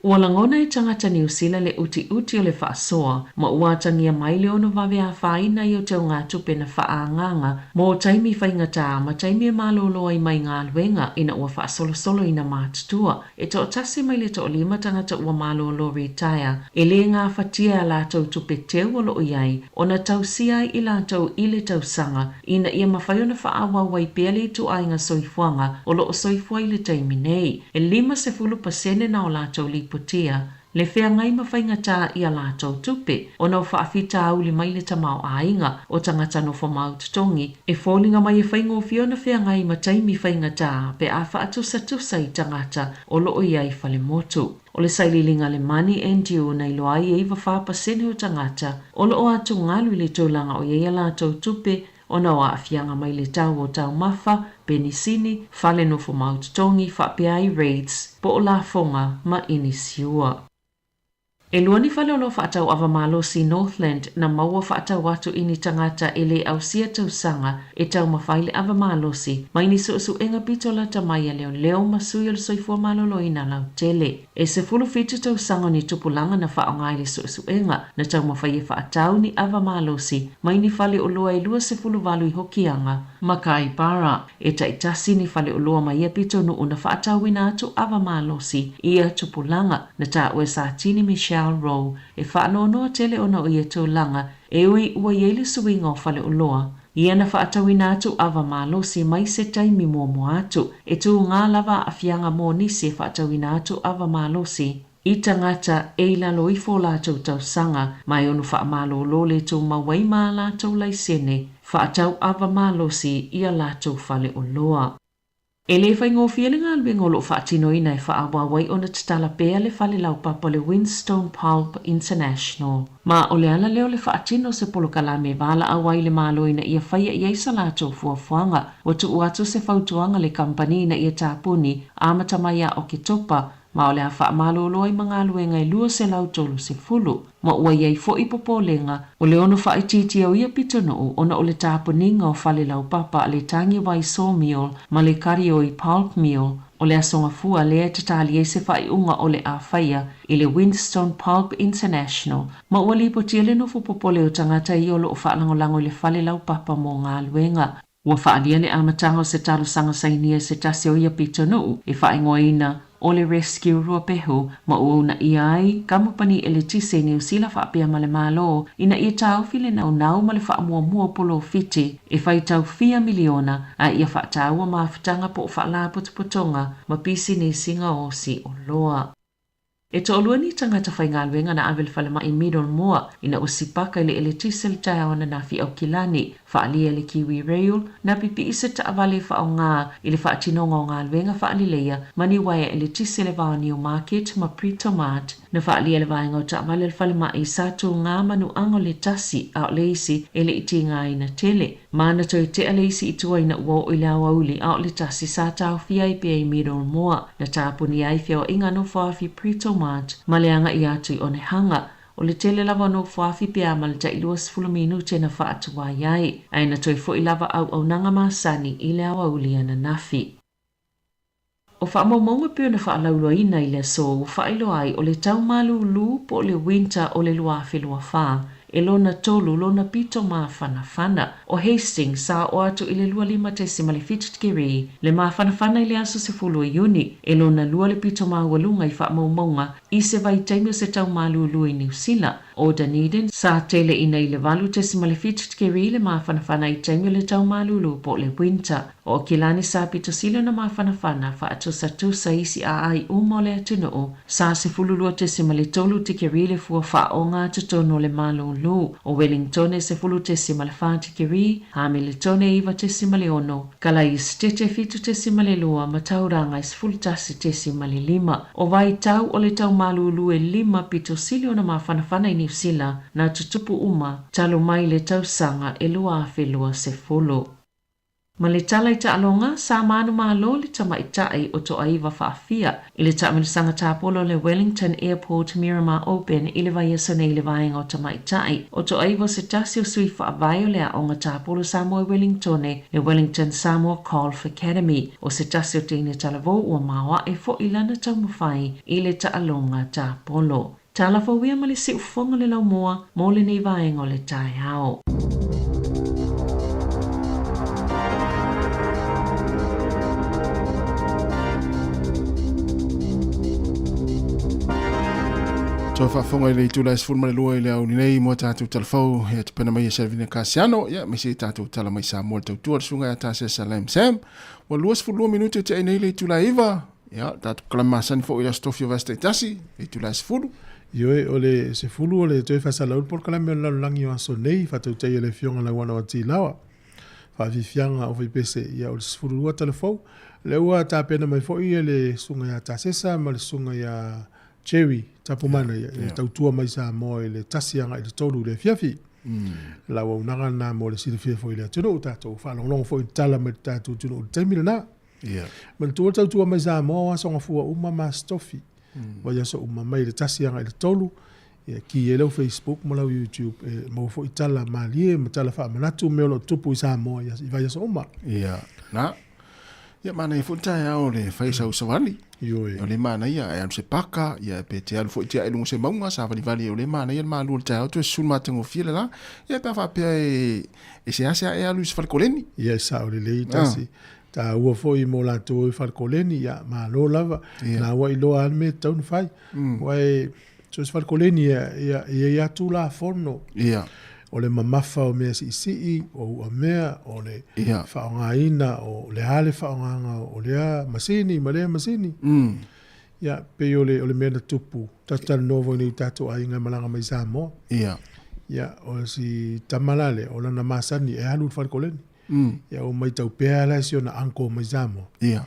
Ua langona I tangata New Zealand le uti o le whaasoa, ma ua tangia mai le ono wawe a whaina I o tau ngā tupe na whaanganga, mo taimi whaingata ma taimi malolo I mai ngā luenga ina ua whaasolo ina mātutua, e to tasi mai le to lima tangata ua malolo retire, e le ngā whatia la tau tupe teu o lo iai, ona tau siai I la tau I le tau sanga, ina ia mawhaiona whaawa wai pele tu ainga soifuanga, o lo o soifua I le taimi nei, e 50% na o la tau putia le fea ngai mawhainga tā I a lātou tupe o nau whaafita au li mai le tamau ainga o tangata no whamau tutongi e fōlinga mai e whaingo fiona fea ngai mataimi whainga tā pe a whaatusa I tangata o loo I ai whale motu. O le saililinga le mani NGO na ilo ai e iwa whapasene o tangata o loo atu ngalu le tōlanga o iei a lātou tupe o na wa afianga mai le tau o tau mafa, penisini, whale no whamau tutongi, whapeai raids, po o la fonga ma inisiua. E luani whale o lo whaatau awamalosi Northland na maua whaatau watu ini tangata e le au sia tau sanga e tau mawhaile awamalosi mai ni su enga pitola tamaya leo masui o soifua malolo ina lau tele. E se fulu fitu tau sanga ni tupulanga na whaongai le su enga na tau mawhaie whaatau ni awamalosi mai ni whale o loa lua se fulu walu I hokianga makai para. E ta itasi ni whale o loa mai pito no una whaatau ina atu awamalosi ia tupulanga na ta ue sa tini Michelle Rowe e whaanonoa tele ona o ia tōlanga e ui ua iele suinga o whale o loa. Ia na whaatawina atu awa malosi mai se taimi mo atu e tū ngā lava afianga mō nisi e whaatawina atu awa malosi. I tangata e lalo I fō lātou tau sanga mai onu whaamalo lole tū mawai mā lātou laisene whaatau awa malosi ia lātou whale o loa. E le whaingo whielinga luengo lo whaatino ina e whaawawai o na tatala pea le whale lau papa le Winstone Pulp International. Ma o le ala leo le whaatino se polokala me wala awai le malo ina ia whaia i eisa lātou fuafuanga o tu uatu se whautuanga le kampani ina ia tāpuni amatamaya o ke topa ma o le a whaamalolo I mga luenga I lua se lau tolu se fulu. Ma ua iei fo I popolenga o le ono whaititi au ia pitono ona o le tāpuninga o whale lau papa le tangi wai sawmill ma le kari o I pulp mill o le asonga fua lea tatali e se whaiunga o le a whaia I le Winstone Pulp International. Ma ua li potia le no fu popole o tangata I o lo o whaalangolango le whale lau papa mo ngā luenga. Ua whaalia le amatanga o se talo sanga sainia se tase o ia pitono e whaingoa ina o le rescue rua pehu ma una iai kamupani ele tise New Zealand whaapea ma le malo ina ia tau file nau ma le whaamua polo fiti e whai tau 4 miliona a ia whaataua mawhitanga po whaala putuputonga ma pisi ni singa o si o loa. E to olua ni tangata whaingaluenga na awel whale mai Middle Moa ina o sipaka ile ele tisel taiawana na fi au kilani whaalia le Kiwi Rail na pipi isa ta avale whaau ngā ile whaatinonga o ngaluenga whaalileia mani waia ele tisel vau New Market ma Pretomat na whaalia le vaenga o ta avale le whale mai satu ngā manu ango le tasi au leisi ele iti ngā ina tele. Mana toi te aleisi i tua ina ua o ila wauli au le tasi sa tau fia i pia i Middle Moa na tāpuni ai fia o inga no whaafi Pretomat maleanga i atu i one hanga. O le tele lava no whaafi pia ma le tailua 10 minute na whaatua iai. Aina toi fo i lava au nanga masani i le awauli ana nafi. O whaamamonga pio na whaalauloa ina i le so o whailo ai o le tau malulu po le winter o le luafi luafaa. E lona tolu lona pito ma whanawhana. O Hastings sa o atu i le 25 le fitikiri le ma whanawhana i le aso se fulu iuni. E lona lua le pito ma walunga i whaamaumonga i se vai taimio se tau malulu i New Zealand. O Dunedin sa tele ina i le valu tesima le fitikiri le ma whanawhana i taimio le tau malulu po le winter. O Kilani sa pito silo na ma whanawhana whaatusa tusa isi a ai umo le atino o sa se fululua tesima le tolu tikiri le fua whaonga tutono le malulu. O Wellington se fulu tesima le whaatikiri, Hamilton iwa tesima le ono, Kalais tete fitu tesima le lua, Matauranga is fulu tasi tesima le 5. O vai tau o le tau malulu e 5 pito silio na mawhanawhana i New Zealand na tutupu uma, talo mai le tau sanga e lua awhelua se fulu. Ma le tala i taalonga, sa manu malo le tama i tae o to aiwa whaafia. I le taamilisanga tāpolo le Wellington Airport Miramar Open i le vai asane i le vaenga o tama i tae. O to aiwa se tasi o sui whaavai o le aonga tāpolo Sāmoa Wellingtone le Wellington Sāmoa Golf Academy. O se tasi o teine talavo ua mawa e fo ilana taumawhai i le taalonga tāpolo. Tala fawia ma le si ufonga le laumoa mo le nei vaenga o le tae hao. So whaafonga i le tula e sifuru male lua i le au ni nei mua tātou talafau e te pena mai e Selvina Kasiano ia me se tātou tala mai Sāmoa le tautua le sunga e tāse Salem Sam wa lua sifuru minute te ai nei le tula iwa ia tātou kalama masani fo i la stofi o vasta i tasi le tula e sifuru Ioe o le sifuru o le toi whasalaur por kalame o lalangi o aso nei whatau tei o le fionga la wana o ti lawa whaafifianga o whipese ia o le sifuru lua talafau le ua tā pena mai fo i le sunga ia tāsesa ma le sunga ia Cherry tapumana ya tautua mai Sāmoa i le tasianga i le tolu le fiafi. La wa unanga na mo le sile fia foi le tuno tatou fa long foi tala me tatou tuno temile na. Yeah. Man tu tautua mai Sāmoa songa fua uma ma stofi. Wa ya so uma mai le tasianga i le tolu ya ki e le Facebook mo la YouTube mo foi tala malie mo tala fa manatu me lo tupu i Sāmoa ya va ya so uma. Yeah. Na ya mana e funta ya o le faisa usawali. Yoe. O le mana ia e anu se paka, ia pe te alu fo i te ailungu se maunga, sa vali o le mana ia maa lua le tae tu e sul matengo fia le la, ia pe awha pia e se asea e alu i se falkoleni. Ia sa o le lei tasi. Ta ua fo i mo la to i falkoleni, ia maa lo lava, na ua i loa alme taun fai. Ua e, so se falkoleni ia tu la forno. Ia. O le mamafa o mea si o ua mea, o le whaongaina, o le hale whaonganga, o lea masini, ma lea masini. Ia, pe o le mea na tupu, tatara novo ni tato a inga malanga mai Sāmoa. Ia. Ia, o si tamalale, o lana masani, e halu whalkoleni. Ia, o mai tau pēa la si o na anko mai Sāmoa. Ia.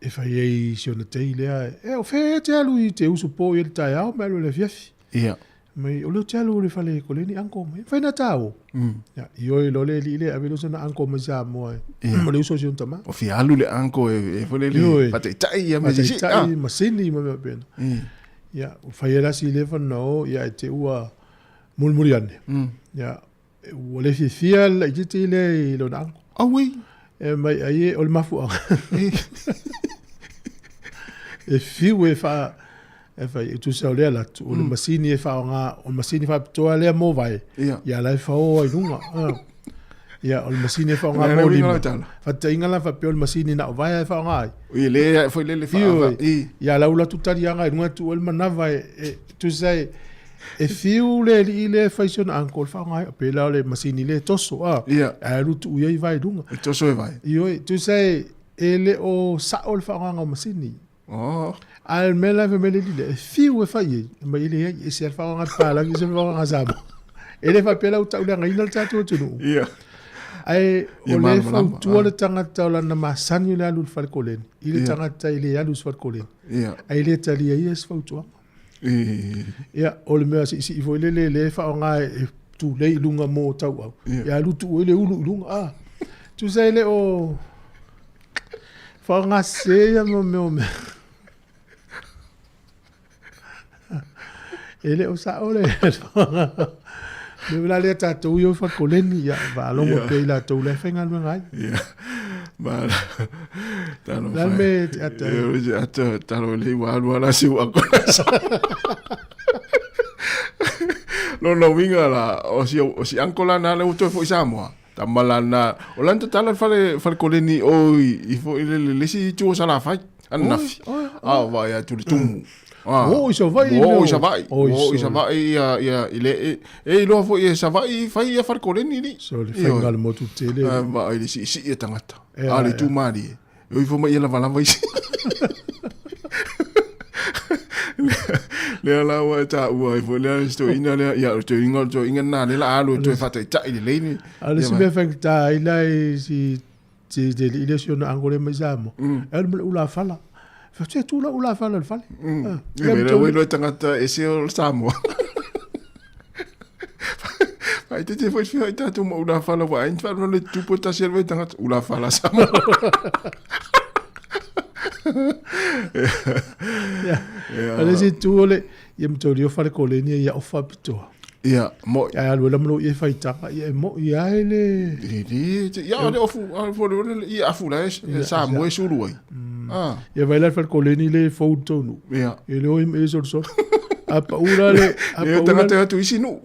E whai ei si o na tei lea, o whea te alu i te usu po i le tai au, me alu le fiafi. Ia. Mai o le talo le fale ko le ni anko mai fa na tao ya io lo le le avelo sana anko mai Sāmoa mo le uso si un tama o fi alu le anko e fole le pate tai ya mesi ma sini ma ben ya o fa era si le fa no ya te ua mulmuriane ya o le fia le te le lo anko ah oui mai ai o le mafu e fiu e fa e fai tu sa le la o le masini e fa nga o masini fa to le mo vai ya la fa o i nunga Ia, o le masini fa nga mo lima. Fa tainga la fa pe o le masini na vai fa nga. I le foi le fa. Ia la ula tutari anga nga tu el manava tu sai e fiu le faison ankol fa nga pe la le masini le toso Ia. A lu tu ia vai dunga. Toso e vai. Io tu sai ele o sa ol fa nga masini. Oh. Al mela ve mele le fiu e fa ye. Ma ile e se fa nga pa la se fa nga zabo. Ele fa pe la uta ula nga ina tatu tu. Ia. Ai o le fautua le tangata o lana masani le alu fal kolen. I le tangata i le alu fal kolen. Ai le talia i es fautua. Ia, o le mea si i foi le fa o ngā e tu le ilunga mō tau au. Ia alu tu o le ulu ilunga. Tu sai le o fa o ngā seia mo meo mea. Ele o sa o le me vela le tatou yo fa koleni ya va longo pe la tou le fenga no ngai ya ba tano la me ata tano le wa la si wa ko no winga la o si ankola na le uto fo Sāmoa tamalana o lanta tala fa koleni o I fo le si tu sala fa anafi va ya tu tumu isa vai. Ia ile lo fo isa vai fai ia far koleni ni. So le fenga le motu tele. Ma ile si e tangata. Ale tu mari. Eu fo mai ela vala vai. Le la wa ta wa fo le sto ina le ia to inga na le la alo to fa ta ile le ni. Ale si be fekta ila si de ile si ona angole mai zamo. El ula fala. Fa tu la ula fala fale. Mira we lo tangata e se o Sāmoa. Ai te foi fia ta tu mo ula fala wa in fa no le tu pota serve tangata ula fala Sāmoa. Ale si tu le yem to rio fale koleni ya ofa pito. Ia mo ya lo la mo e faita ya mo ya ele ya le ofu le ia afu la Sāmoa suru ai. Ya vai lá fal koleni le foto nu. Ia. Ele o me so. Apa ura le apa tangata tu isi nu.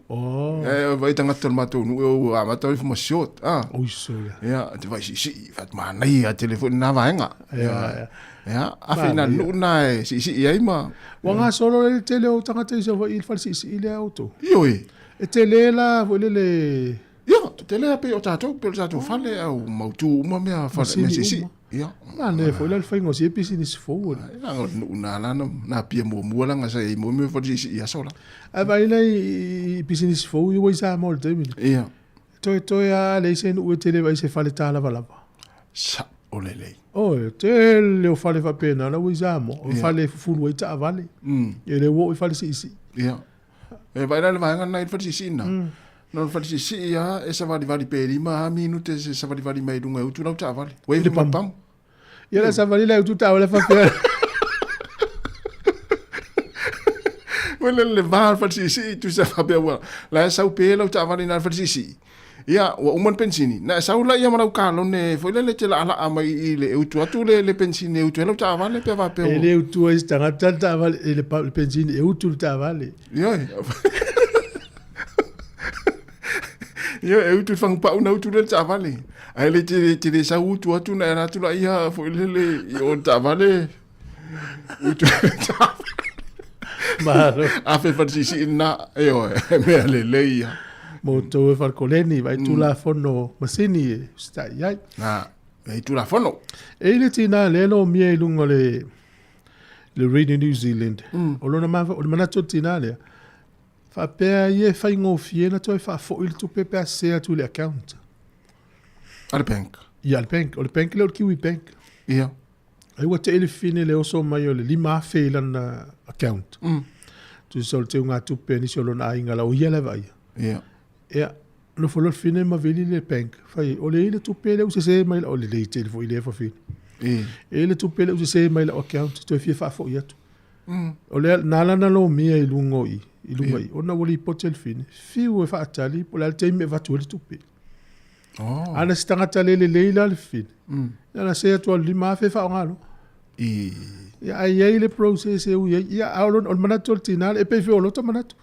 Vai tangata matou nu o amatou fo shot. O so ya. Ya, te vai si fat mana ia telefone na vaenga. Ya, afina nu na si ai ma. Wanga solo le tele o tangata iso vai il fal si ile auto. Io e tele la vo le Ia, tele pe o tatou fale au mautu uma mea fale si. Ia. Ne foi le faingo si pisini se fo. Na pia mo langa sai mo me fo si ia sola. Vai le pisini se fo i sa mo te mi. Ia. To ya le se no tele vai se fale tala vala. Sa olele. Tele o fale fa pena la wi zamo. O fale fulu i ta vale. Ele wo i fale si. Ia. E vai le vai ngana i fale si na. Non fa si ia e sa vali pe lima minute se sa vali mai dunga utu na ta vali. Wei pam. Ia la sa vali la utu ta wala fa pe. Wala le va fa si tu sa fa pe wa. La sa pe la ta vali na fa si. Ia wa umon pensini. Na sa ula ia mana ka lo ne foi le te la mai ile utu atu le pensini utu la ta vali pe va pe. Ele utu e sta ta vali le pensini e utu ta vali. Ia. Ia eu tu fang pa una tu le tavale. Ai le te sa utu atu na tu la ia fo le o tavale. Utu Maro. A fe fa si na eo me le ia. Mo to fa koleni vai tu la fono masini sta ia. Na, e tu la fono. E le tina le lo mie lungo le Radio New Zealand. O lona ma o mana to tina le. Fa pe ye fa ingo fiena to fa fo il tu pepe a se tu le account. Al bank. Ia al bank, o le bank le o kiwi bank. Ia. Ai wa te ele fine le oso mai o le lima fe lan account. Tu sol te unga tu pe ni solo na inga la o ia le vai. Ia. Ia no fo lo fine ma veli le bank. Fa o le ile tu pe le o se mai o le te fo ile fo fine. Ele tu pe le o se mai le account to fi fa fo ia tu. O le nala na lo mia i lungo i. Ilungai ona woli potel fine fiu e fa atali po la te me va tu le tupe ana stanga tale le leila le fine ana se to lima fe fa ngalo ya ai le process e ya aulon on manato tinal e pe fe o to manato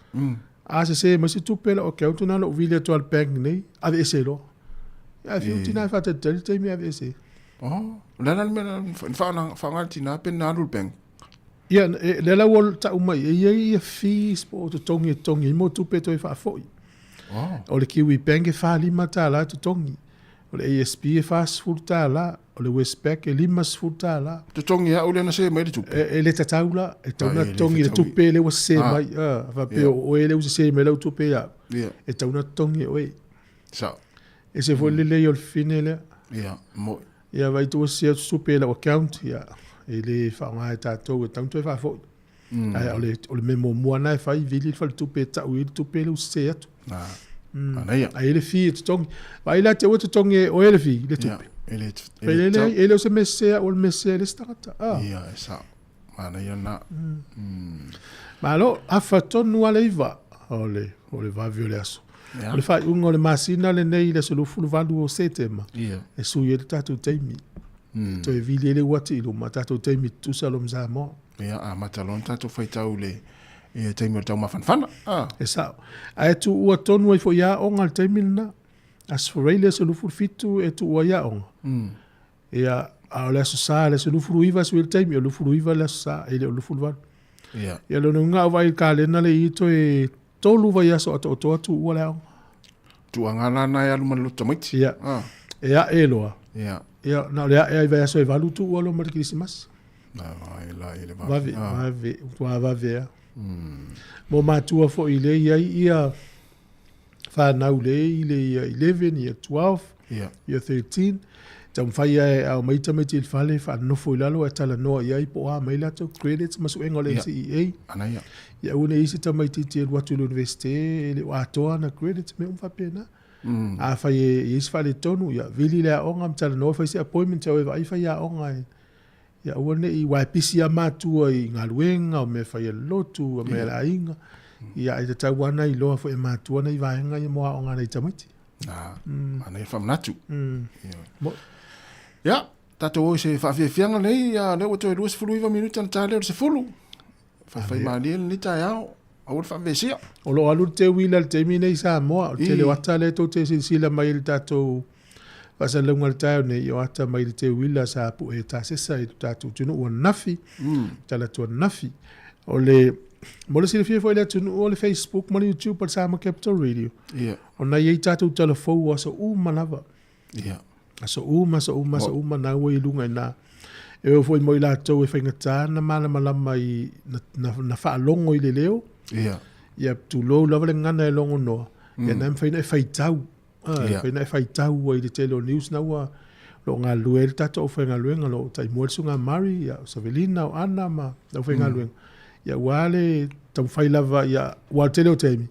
a se ma se tupe o ke auto na lo vile to al bank nei ave se lo Ya fiu tina fa te te mi ave se. Oh, lana me fa tina pe na rulpeng. Ia le la wol ta umai ia fees po to tongi mo tu pe to fa foi. Oh. O le kiwi penge fa lima ta la to tongi. O le ASP fa sfulta la, o le Westpac lima sfulta la. To tongi ya ole na se mai tu. Le tataula e tauna tongi le tupe le was se mai fa pe o ele usa se mai le tupe ya. E tauna tongi oi. Sa. E se foi le yo fine le. Ia mo. Ia vai tu se tupe le account ya. Ele fa nga ta to tanto fa foi. Ai o le memo mo na fa vili fa tupe ta o tupe le usa se atu. Ai le fi tongi. Vai la te o tongi o ele fi le tupe. Ele o se messe o le messe le stata. Ia sa. Ana ia na. Ma lo afa tonu ale iva. Ole va violeaso. Le fa un le masina le nei le solo fu valu o setema. E su ye tatu teimi. To e vili le wati lo matato teimi tu salom Sāmoa. Ia a matalon tatu fai tau le e teimi tau mafanfana. E sa. A tu ua tonu e fo ya onga le teimi na. As for le solo fu fitu e tu ua ya onga. Ia a le sa le solo fu iva su le teimi o lu fu iva le sa e le lu fu valu. Ia lo nga vai ka le na le ito e tolu vai aso ato atu ua le onga. Tu angana na ya lu malu tamiti. Ia. Ia e loa. Ia. Ia na le ai vai aso e valu tu ua lo mar Christmas. Na vai le Vave, tua vave. Mo matua fo ile ia fa na ule ile 11 ia 12 ia 13 tam fai au mai tameti fale fa no fo ilalo e tala no ia po a mai la to credits masu engole CEA anaya ia une isi tameti te watu university le watoa na credits me fa pena a fa ye fale tonu ia vili la onga mtala no fa si appointment e vai fa ia onga ia one I waipisi a matua I ngaluenga o me fai lotu o me la inga ia I tau wana I loa fo e matua na I vaenga I moa o ngana I tamiti ana I whamnatu ia tato o se whawhiawhianga nei ia leo to e 2 minuta na tā leo se fulu whai maali ni tā iao a ua whawhesia o lo alu te wila te mi nei Sāmoa o te le wata le to te sila mai il tato Pasa lunga le tau nei o ata mai te wila sa pu e ta sesa I tatu tunu ua nafi. Tala tua nafi. O le mo le sila fia fo ile tunu o le Facebook mo le YouTube pa Sāmoa Capital Radio. O na iei tatu telefou aso uma lava. Aso uma na ua I lunga ina. E o foi mo I lātou e whaingata na malama I na whaalongo I le leo. Ia tu lou lava le ngana e longo noa. Ia na mwhaina e whaitau. Fai na fai tau I le tele news na ua lo ngā luel tato o whainga luenga lo tai muelsu ngā mari ia Savelina o Ana ma o whainga luenga ia wale tau whai lava ia wale tele o teimi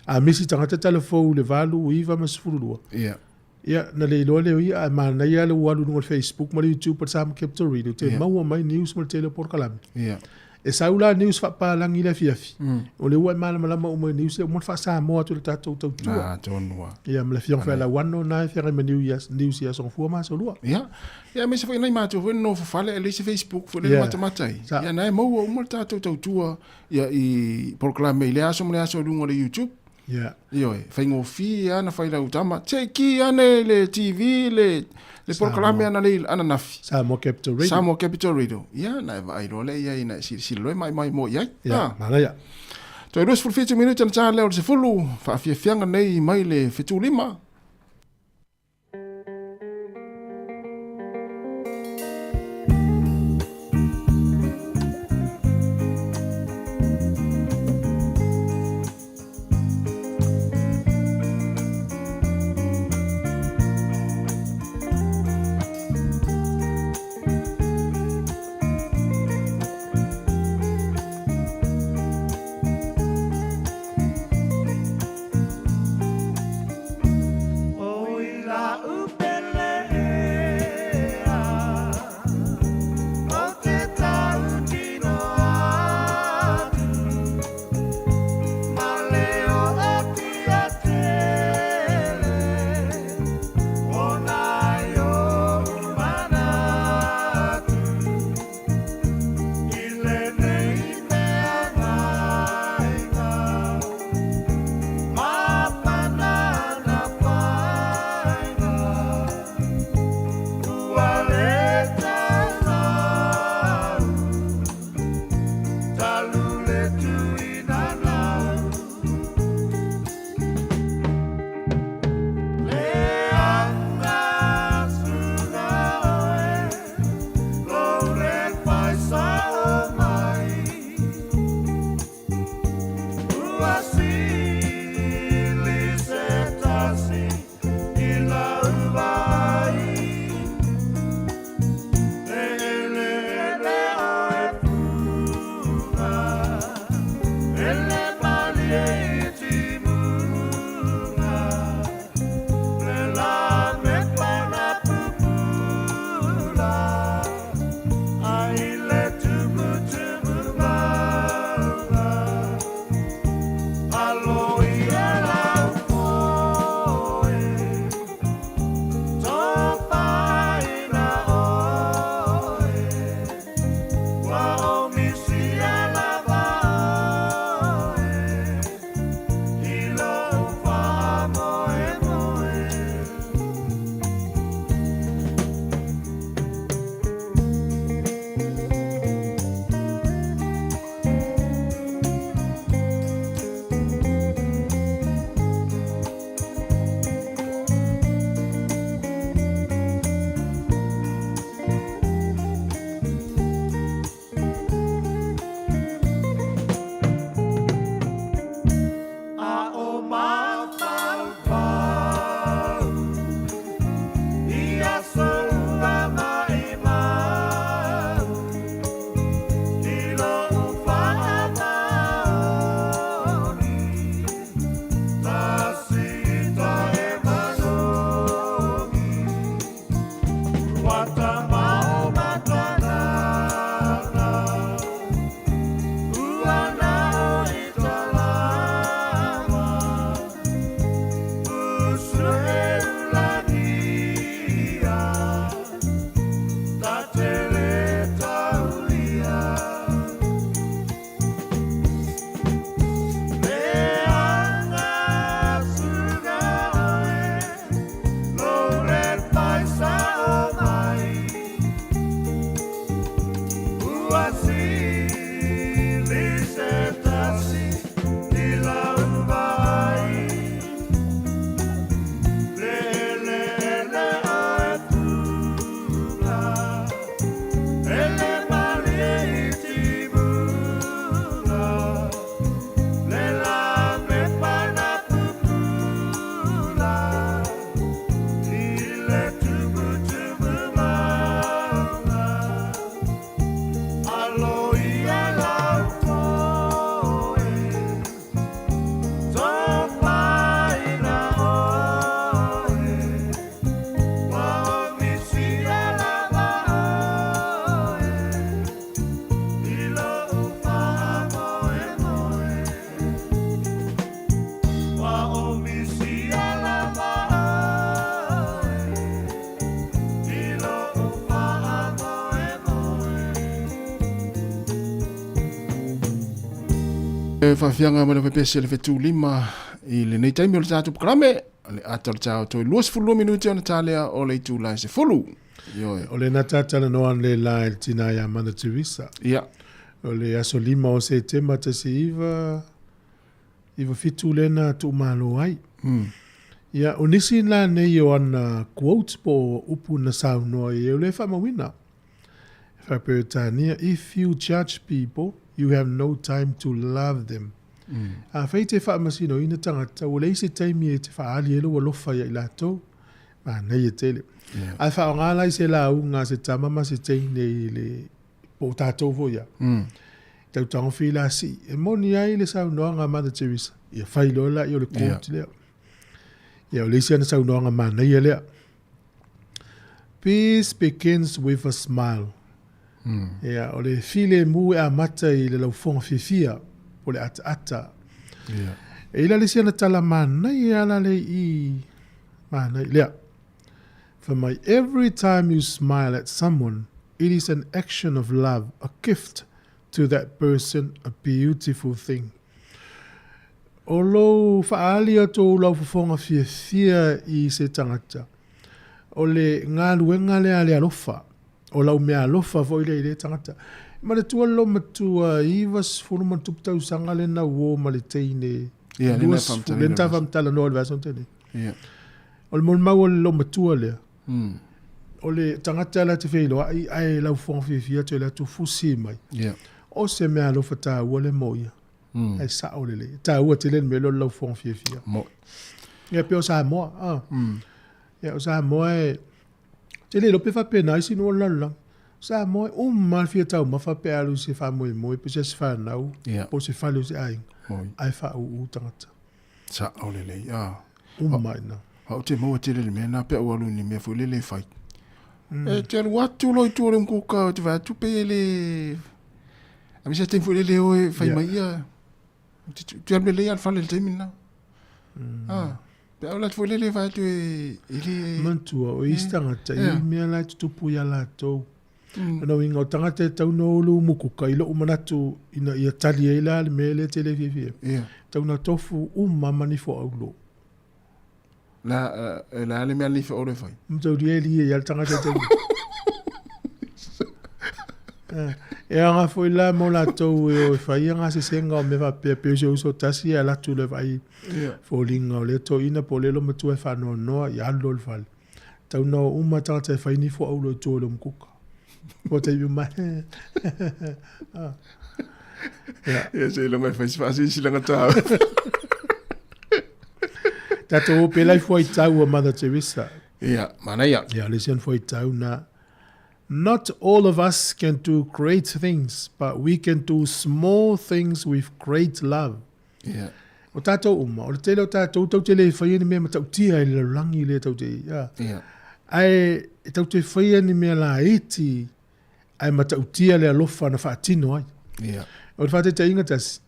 a misi tangata telefou le valu iwa masfurulua ia na le iloa leo ia ma na ia le walu nunga Facebook ma le YouTube pa Sāmoa Capital Radio te maua mai news ma le tele por kalami e saula news fa pa langi le fiafi o le ua malama o mo news o mo fa Sāmoa tu le tatou tau tua ia me le fiong fa la wano na fa me news ia son fu ma so lua ia me se fa nei ma tu no fa fale le Facebook fu le matamatai ia na mo o mo tatou tau tua ia I proclame le aso lunga le YouTube io fa ngofi ana fa ila utama cheki ane le TV le proclame ana le ana nafi Sāmoa Capital Radio ia na vai role ia ina si lo mai mo ia mana ia to e 2 minuta na tā leo se fulu fa fianga nei mai le fitu lima Whawhianga mana whapese le whetu lima I le nei taimi o le tātou programe le atal tāo toi luas fulu minuti o na tālea o le tū lai se fulu. O le natatala noan le lai tina ia mana tuisa. Ia. O le aso lima o se tema te si iwa fitu lena tu malo ai. Ia, o nisi la nei o ana quote po upu na saunoa I o le whamawina. Whapetania, if you judge people, you have no time to love them. A whai te whaamasino ina tangata, o leise taimi e te whaali elo o lofa ia I lato, ma nei e tele. A wha ngā lai se la unga se tamama se teine I le po tātou fo ia. Tau tango whila si, e moni ai le saunoa ngā Mother Teresa. Ia whai lola I o le kōti lea. Ia o leise ana saunoa ngā ma nei e lea. Peace begins with a smile. Ia, o le file mu e a mata I le laufonga fifia, o le ata. E ila le siana tala manai ala le I manai lea. For my every time you smile at someone, it is an action of love, a gift to that person, a beautiful thing. O lo whaalia tō lau fonga fifia I se tangata. O le ngā luenga lea le alofa. O lau mea alofa fo I le tangata. Ma le tua lo matua Ivas furu matuptau sanga le na uo ma le teine. Ia, le nta whamtala noa le vason tene. O le mon mau lo matua lea. O le tangata la te wheilo ai lau fonga fifia te le atu fusi mai. O se mea alofa tā ua le moia. Ai sa o le le. Tā ua te le melo lau fonga fifia. Ia pe o Sāmoa. Ia o Sāmoa e te le lope whapena isi no lala. Sāmoa e mal fia tau ma whape alu se whamoe moe pe se whanau. Po se whalu se aing. Ai whau tangata. Sa o le le. Mai na. Hau te maua te le mea na pe au alu ni mea fu le le whai. E te alu atu loi tu ole mkuka te wha tu pe le... A mi se te fu le le oe whai mai ia. Te alu le al whale le teimina. Pe au la fu le le wha tu e... Mantua o istangata I mea lai tutupu ia la tau. No inga o tangata tau no lu mukuka ilo umanatu ina ia tali e la le mele tele fifi. Tau na tofu mani fo aulo. La le mea lifa ore fai. Mtau rieli e yal tangata tau. E anga foi la mo la tau e o fai anga se senga o me va pe se uso tasi e la tu le vai. Fo linga o le to ina po le lo matu e fa no ya lo le fal. Tau no tangata e fai ni fo aulo to le mukuka. What are you man? Ja, se longa fai fasi si longa tau. Tato pelai foi tau a Mother Teresa. Mana ia. Listen foi tau na. Not all of us can do great things, but we can do small things with great love. O tato o te lo tato tau te le fai ni me tau tia i le rangi le tau te. Ai tau te fai ni me la iti. Ai matautia le alofa na whaatino ai. O le whaate te inga tasi.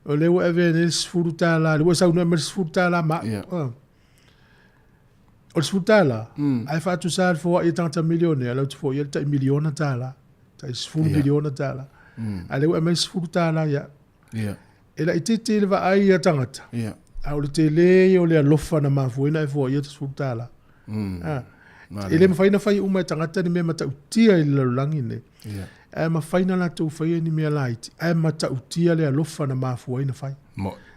O le wa ewe ne sifuru tāla, le wa sau no e mere sifuru tāla ma. O le sifuru tāla, ai whaatu sāle fo i tangata milione, alau te fo i tai miliona tāla, tai sifuru miliona tāla. Ai le wa e mere sifuru tāla ia. E la i te le wa ai a tangata. A o le te le o le alofa na mafuina e fo i te sifuru tāla. Ele mawhaina whai uma e tangata ni mea matautia i larulangi ne. E mawhaina la tau whai ni mea laiti. E matautia le alofa na mafua ina whai.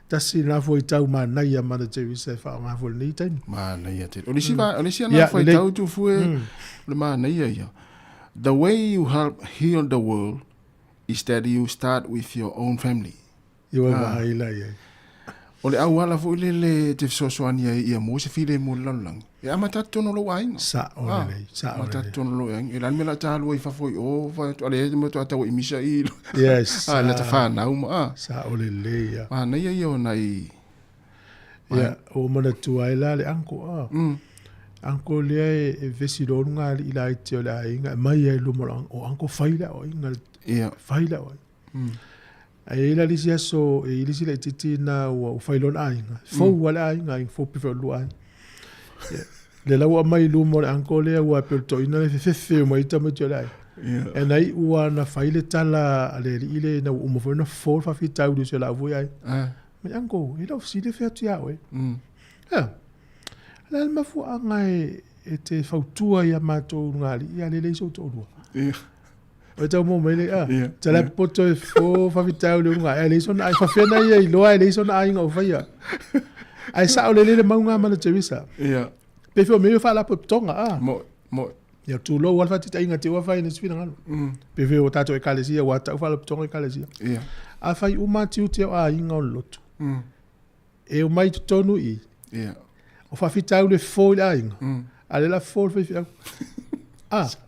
Tasi na fua i tau maa nai a Mother Teresa e wha o ngā fua nei taini. Maa nai a te. O nisi ana fua i tau tu fue le maa nai a ia. The way you help heal the world is that you start with your own family. Iwa maa ila ia. O le au ala fo le te fisosoani ia mo se file mo lalulangi. E ama tatono lo ainga. Sa o lei. Ama tatono lo ainga. E lan me la tālua i fafoi o. Ale e mo tu atau i misa i. Yes. La ta whānau ma. Sa o lei ia. Nei ia o nei. Ia, o mana tua e la le anko. Anko lea e vesi ronga i la i te o le ainga. Mai e lumorang o anko whaila o inga. Whaila o. E la lisi aso, e lisi la titi na o whailon ainga. Fau wala ainga, in fau piwha lu ainga. Le lau a mai lu mo le anko lea ua pelto ina le fefefe o mai tamo te lai. E nei ua na whaile tala ale li ile na umofo na fau fafi tau du se la vui ai. Me anko, e lau si le fea tu iau e. Le alma fu anga e te fautua ia mātou ngāli, ia le leiso tō rua. O tau mo mele te la poto e fo fafitau le unga e leison ai fafena ia i loa e leison ai nga o faia ai sa o le maunga Mother Teresa pe fo me fa la potonga mo ya tu lo wal fatita inga te wa fa ina sfina ngalo pe fo tato e kalesia wa ta fa la potonga e kalesia a fai uma tiu te a inga o lotu e o mai tonu i o fafitau le fo la inga ale la fo fa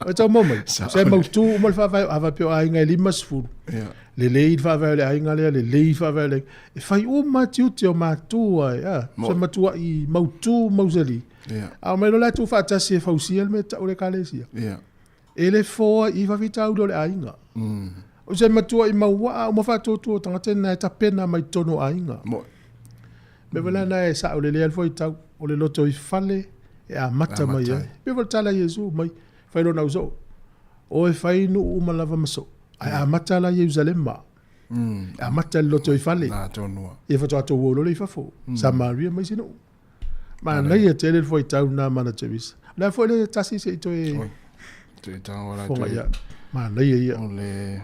o tau mamai. Se mautu umal whawhai awa pio ainga e lima sifuru. Le leid whawhai le ainga lea, le leid whawhai le. E whai o matiu te o mātua e. Se matua i mautu mausali. A mai lo la tu whaatasi e whausia me tau le kalesia. E le fōa i whawhitau do le ainga. O se matua i maua o mawhatotu o tangatena e tapena mai tono ainga. Me wala na e sa o le lea alfo i tau. O le loto i whale e a mata mai ai. Me wala tala Jesu mai. Whairo nau so. O e whainu umalava maso. Ai a mata la Jerusalem ma. A mata loto i whale. Nā tonua. E whato ato wolo le i whafo. Samaria mai sino. Ma nei e tele le fwoi tau nā Mother Teresa. La fwoi le tasi se ito e... Te tau ora Fonga ia. Ma nei e ia. O le...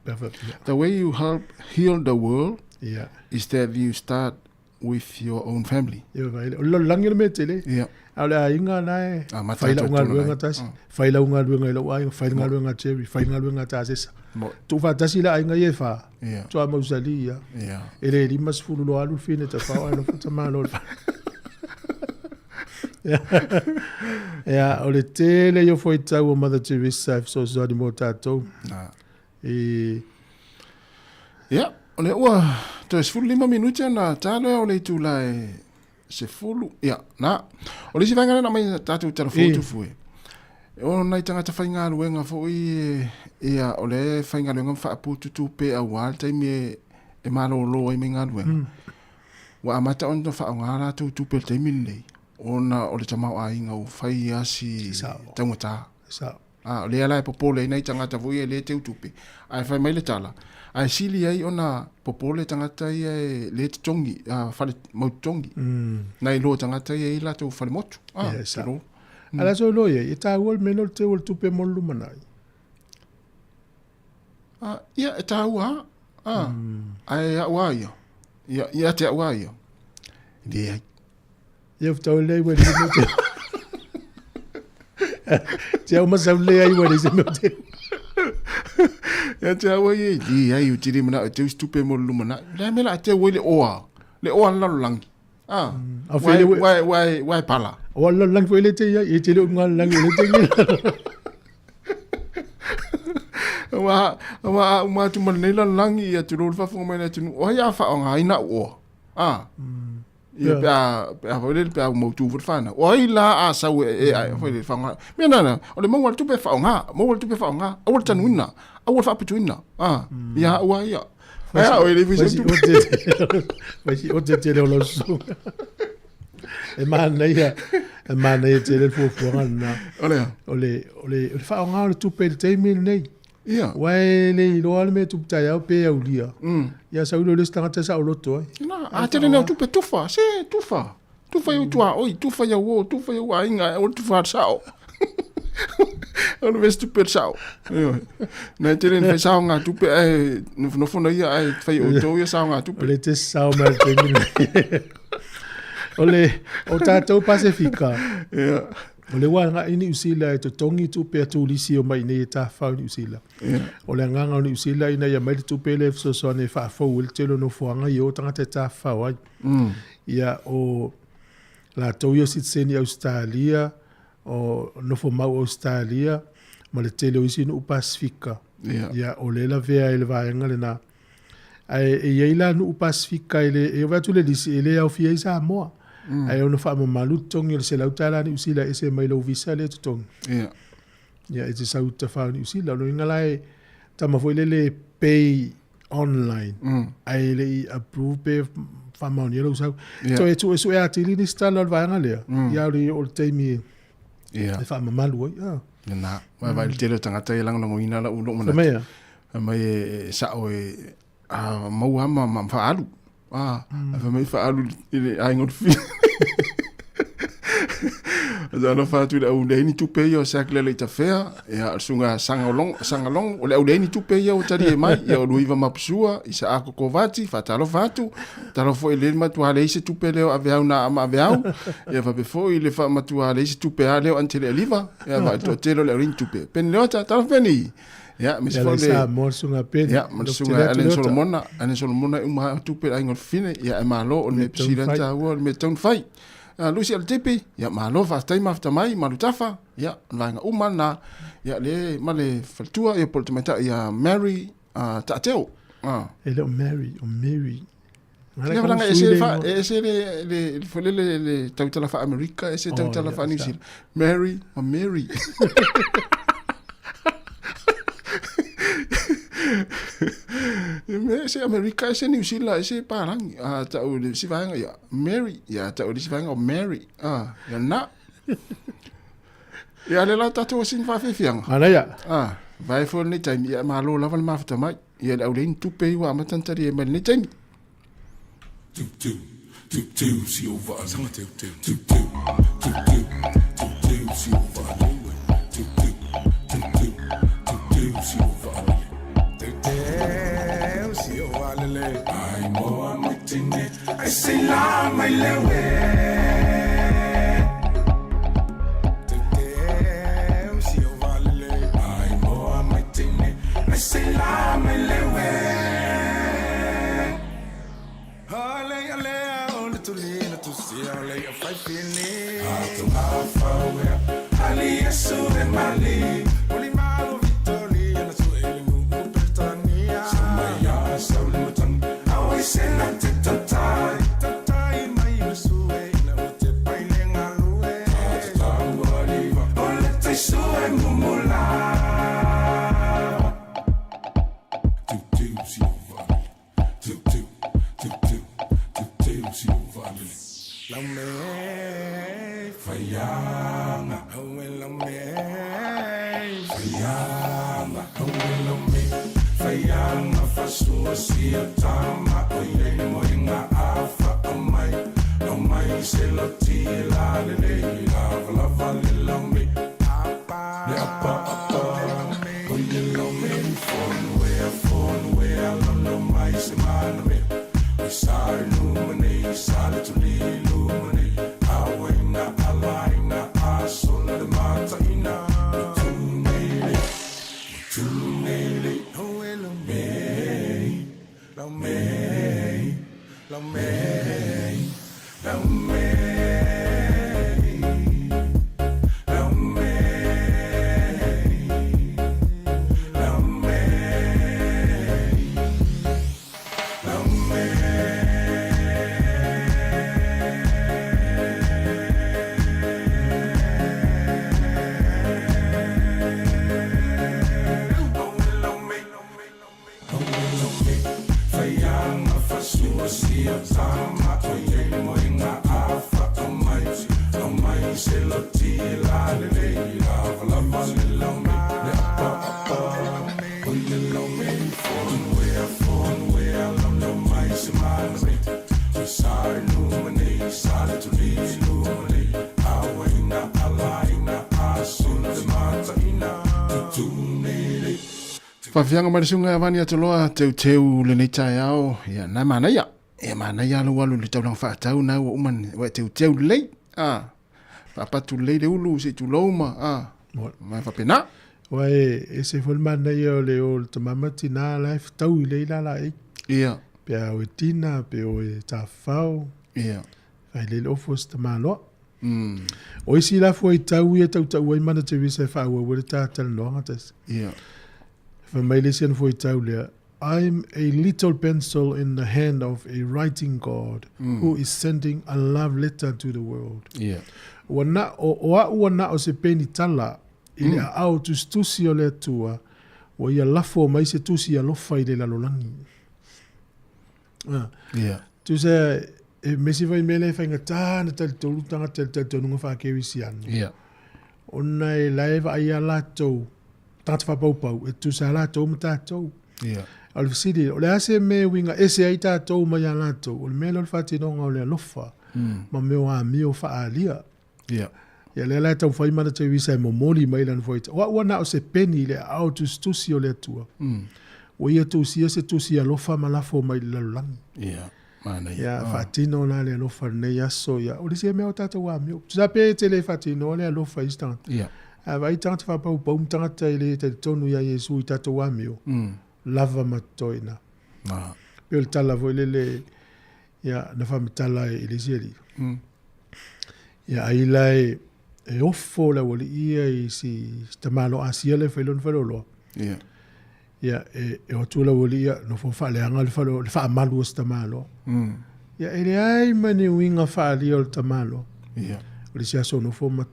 perfect. The way you help heal the world Yeah. is that you start with your own family. Ia vai. O lo langi le me tele. Yeah. Aole a inga nae. Faila unga luenga tasi. Faila unga luenga ilo ai. Faila unga luenga cherry. Faila unga luenga tasesa. Tu fa tasi la inga ye fa. Tu a mausali ya. Ele lima sifuru lo alu fine ta fa. Ailo fa tama lo. Ja, ole tele yo foi tau o Mother Teresa so so di mo tatou. Ja, ole ua. To es fulu 5 minuti na talo ole tu lai se fulu. Ja, na. Ole si vanga na mai tatou telefone tu fue. O nai tanga ta fainga luenga fo i ia ole fainga luenga fa putu tu pe a wal tai me e malo lo i menga luenga. Wa amata on to fa ngala tu pe tai min nei. Ona ole tama a inga o fai asi tangata. Le ala popole nei tangata voi le te utupe. Ai fai mai le tala. Ai sili ai ona popole tangata ia le tongi, fale mo tongi. Nai lo tangata ia la te fale motu. Ala so lo ia ta wol menol te wol tupe molu manai. Ia ta wa. Ai wa ia. Ia te wa ia. Dia. Ia tau le wa le te. Te au masa le ai wa le se me te. Ya te wa ia di ai utiri mana te tupe molu mana. Le mela te wa le oa. Le oa la langi. Wai pala. Wala lang fo ile te ya e te le ngal lang ile te ngi. Wa tu man nei lang ia tu ro fa fo mai na tu o ya fa nga ina o. Ia pa le pa mo tu fa na. O ila a sa e ai fo le fa nga. Me na o le mo wa tu pe fa nga, mo wa tu pe fa nga. O ta nuina. O fa pe tu ina. Ya wa ya. O le vi se tu. O te le lo so. E mana ia te le fuafuanga na ole whaonga ole tupe le teimi nei wai le iloa le me tuputai au pe au lia ia sa ulo le stangata sa uloto ai a tele nea tupe tufa tufa iu tua oi tufa iau o tufa iau a inga o tufa sao ole ves tupe sao na tele ne sao nga tupe ai no fona ia ai fai o to ia sao nga tupe ole te sao ma teimi Ole, o tātou Pasifika. Ole wanga ini usila e to tongi tupe atu lisi o mai nei e tāwhau ni usila. Ole nganga o ni usila ina ia mai tupe le fsoso ne whaafau il telo no fuanga i o tangata tāwhau ai. Ia o la tauia sitseni Australia, o nofo mau Australia, ma le telo isi no Pasifika. Ia o le la vea ele vaenga le na. E iaila no Pasifika ele e watu le lisi ele au fia i Sāmoa. Ai ona fa malu tongi le se lautala ni usila ese mai lo visa le tongi. Ya e te sauta fa ni usila no ingala tama foi le pay online. Ai le approve pe fa mauni lo sa. So e tu e atili ni stala va ngale. Ya ri o taimi. Ya fa malu ya. Na vai le tele tangata e lang no ina la ulo mana. Mai sa o mau ama ma fa alu. Fa mai fa alu ile ai ngot fi. Zalo fa tu o le ni tupe yo sakle le tafea ya sunga sangalong o le ni tupe yo tari mai yo luiva mapsua isa ako kovati fa talo fatu talo fo ile matu ale se tupe le aviau na ama aviau ya fa befo ile fa matu ale se tupe ale antele liva ya va to telo le rin tupe pen le ota talo feni ya mis fo le morsunga pen ya morsunga alen solomona uma tupe ai ngot fine ya malo o le presidenta wo me ton fai Lucy al tepe ya malo fa stai mafta mai malutafa ya langa umana ya le male faltua ya portamenta ya Mary tateo ele Mary ya langa ese le folele le tautala fa America ese tautala fa New Zealand Mary ese America ese New Zealand ese parang ta o le sivanga ya Mary ya ta o le sivanga o Mary ya na ya le la tatu o sin fa fianga ala ya vai for ni time ya malo la val mafta mai ya le o tupe wa matantari e mal ni time tu si o va sanga tu si o va si o va ai mo matine ai sei la mai lewe te si o vale ai mo matine ai sei la mai lewe ale on to lean to see ale a fight fini to hafa we ali yesu de mali oli malo victoria na su elimu pertania samaya saulutan awai senang tatai mai mesue na ute painenga lue tahu aliva ole tai sue mumula Lame fayanga, lame Faianga fasua sia tama o ye moinga afa o mai. No mai se lo ti la le lava le me. Le apa o ye lo me phone where lo mai se mana me. We saw illuminate, solid to illuminate. Awena alaina asola de mataina. Tunele, lo Fafianga marisunga avani atoloa teu le nei tai ao ya na mana ya e mana ya lo walu le tau lang fa tau na o man wa teu le papa tu le ulu se tu loma ma fa pena wa e se fol mana ya le o te mamati na life tau le la ia pe o tina pe o ta fao ia fa le ofos te malo o isi la foi tau ia tau mana te visa fa o ta tal no atas ia Familiation for Italia. I'm a little pencil in the hand of a writing God who is sending a love letter to the world. Yeah. Wana o se peni tala ili au tu stusi o le tua wa ia lafo mai se tusi a lofa i le lalolangi. Yeah. Tu se mesi vai mele fa ngata na tal tolu tanga tal tonu fa ke wisian. Yeah. Ona e live ai ala to tata fa pau e tu sa la to mata to. Yeah. Al sidi o le ase me winga ese ai ta to ma ya la to o me lo fati no nga o le lofa. Ma me wa mi o fa alia. Yeah. Ya le la to fa ima te wisa mo moli mai lan foi. Wa na o se peni le au tu stusi o le tua. O ia tu si ese tu si a lofa ma la fo mai le lang. Yeah. Mana ya fatino na le lofa ne ya so ya. O le se me o tata wa mi. Tu sa pe te le fatino le lofa instant. Yeah. Vai tanta fa pau pau tanta ile te tonu ya Yesu i tata wa mi. Lava matoina. Pel tala voile ya na fa mitala ile seri. Ya ailai e offo la wali ia i si tamalo asia le felon felolo. Yeah. Ya e o tula wali ia no fo fa le anga le fa malu tamalo. Ya ele ai mani winga fa li o tamalo. Yeah. Wali sia so no fo ma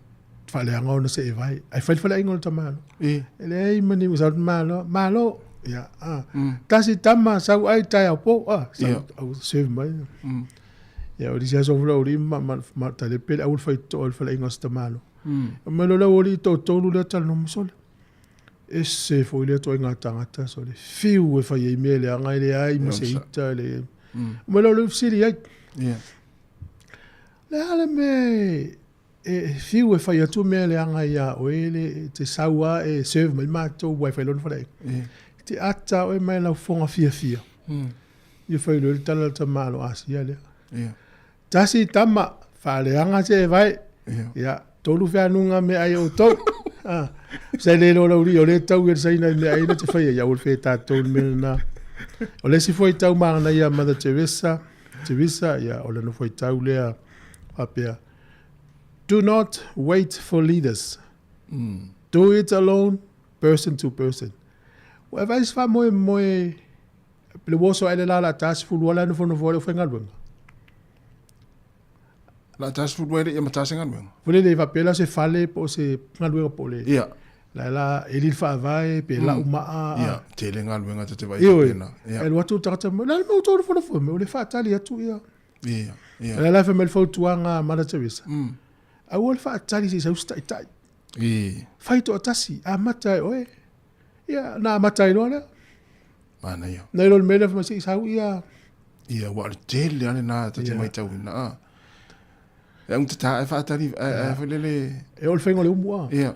fa le anga no se vai. Ai fa le anga o tamalo. Ele ai mani usa malo ya tasi tama sa ai tai po sa au save mai. Ya ori sia so vla ori ma tale pe au fa to al fa le anga tamalo. Ma lo la ori to lu le tal no mosole. Esse foi le to nga tangata so le fiu e fa ye mele anga ile ai mo se ita le ma lo sili ai la me e fiu e fa ya tu mele anga ya o ele te sawa e serve mai ma to wa fa lo fa le te ata o mai la fonga fia ye fa lo tala ta malo asia le tasi tama fa le anga se vai ya tolu fa nunga me ai o to sai le lo ri o le tau e sai na me ai na te fa ya o fe ta to me na o le si foi tau ma na ya Mother Teresa ya o le no foi tau le apia do not wait for leaders do it alone person to person wa vai fa mo le woso ai la tas fu wala no fo no fo ngal la tas fu wele e mata sengan ben fule le va pela se fale po se ngal po le yeah la elil fa vai pe la uma yeah te le ngal ben te vai pena el watu tata la mo to fo me le fa tali atu yeah la fa me fo tuanga Mother Teresa a wol fa tali se usta tai fai to tasi a mata oe ya na mata no la Mana ia. Nei lo mele fa si sau ia. Ia wa tele ane na ta mai tau na. E un tata e whaatari e whalele. E o le whaingo le umua. Ia.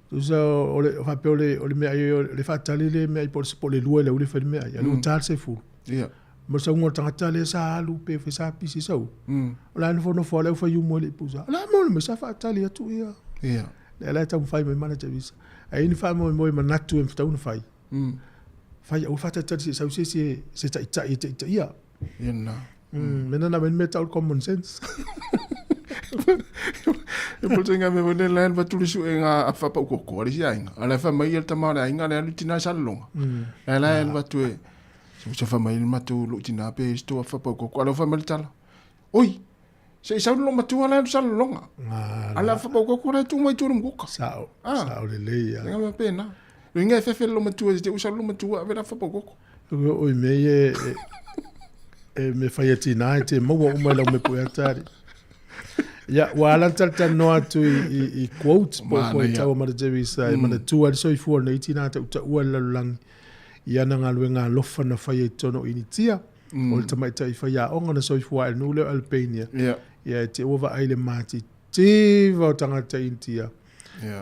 Tusa o le whape o le mea le whaatari le mea i po le lua le ule whaile mea. Ia lu tār se fu. Ia. Ma sa unga tangata le sa alu pe fe sa pisi sau. O la anfo no fo le whai umo le pusa. O la mo le me sa whaatari atu ia. Ia. Le ala tau whai me mana te visa. Ai ni wha mo mo manatu e mtau na whai. Whai au whaatari se sau se ta ita ia. Ia na. Mena na men me tau common sense. E po tenga me wene lan batuli su e ngā awhapa ukoko ari si ainga. Ala wha mai el tamara ainga le alutina salonga. Ala el batu e sa wha mai el matu lutina pe isto awhapa ukoko. Ala wha mai tala. Oi, se isa lo matu ala el salonga. Ala awhapa ukoko rai tu mai turum kuka. Sao le leia. Tenga me pena. Ringa e whewhe lo matu e te usa lo matu a vera awhapa ukoko. Oi me me whai ati nā e te maua umai lau me pui atari. Ia, wala tata no atu i quotes po i tau mara Jevisa e mana tua li soi fua na iti nā te uta ua lalulangi i ana ngā lue ngā lofa na whai e tono i ni tia o le tamaita i whai a onga na soi fua e nule Albania ia e te ova aile māti tiva o tangata i tia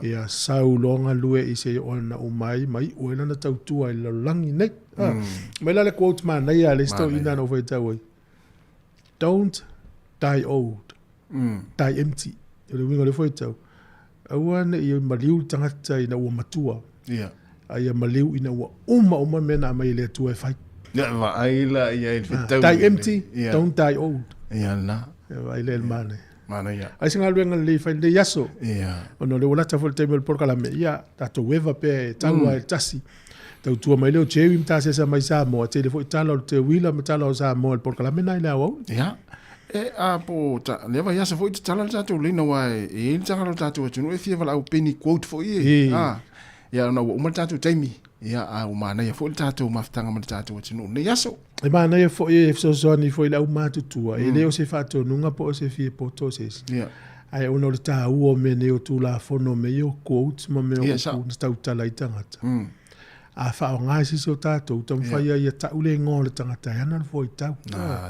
ia sau longa lue i se o na umai mai o ena na tau tua i lalulangi nei mai la le quote ma nei a le sto ina no whai tau ai don't die old tai empty. Le winga le foi tau. Aua na i maliu tangata i na ua matua. Ia. Ai maliu i na ua uma mena mai le tua e whai. Ia, wa aila i ai whitau. Die empty, don't die old. Ia na. Ai le mane. Mana ia. Ai singa luenga le whai le yaso. Ia. Ono le wala tafol te mel porkala me ia. Tato weva pe taua e tasi. Tau tua mai leo chewi mta sesa mai Sāmoa. Te le foi tala o te wila me tala o Sāmoa. Porkala me nai le au. Ia. E a po leva ia se foi te tala tatu lina wai e ni tanga tatu tunu e fia vala au penny quote for ye ia na o tatu taimi ia a o mana ia foi tatu maftanga ma tatu tunu ne yaso e mana ia foi so so ni foi la o matu tua e leo se fato nunga po se fie po toses ia ai ono le ta o me ne o tu la fono me yo quote ma me o tau tala itangata a fa o nga si so tato tam fa ia ta ule ngol tangata ana foi tau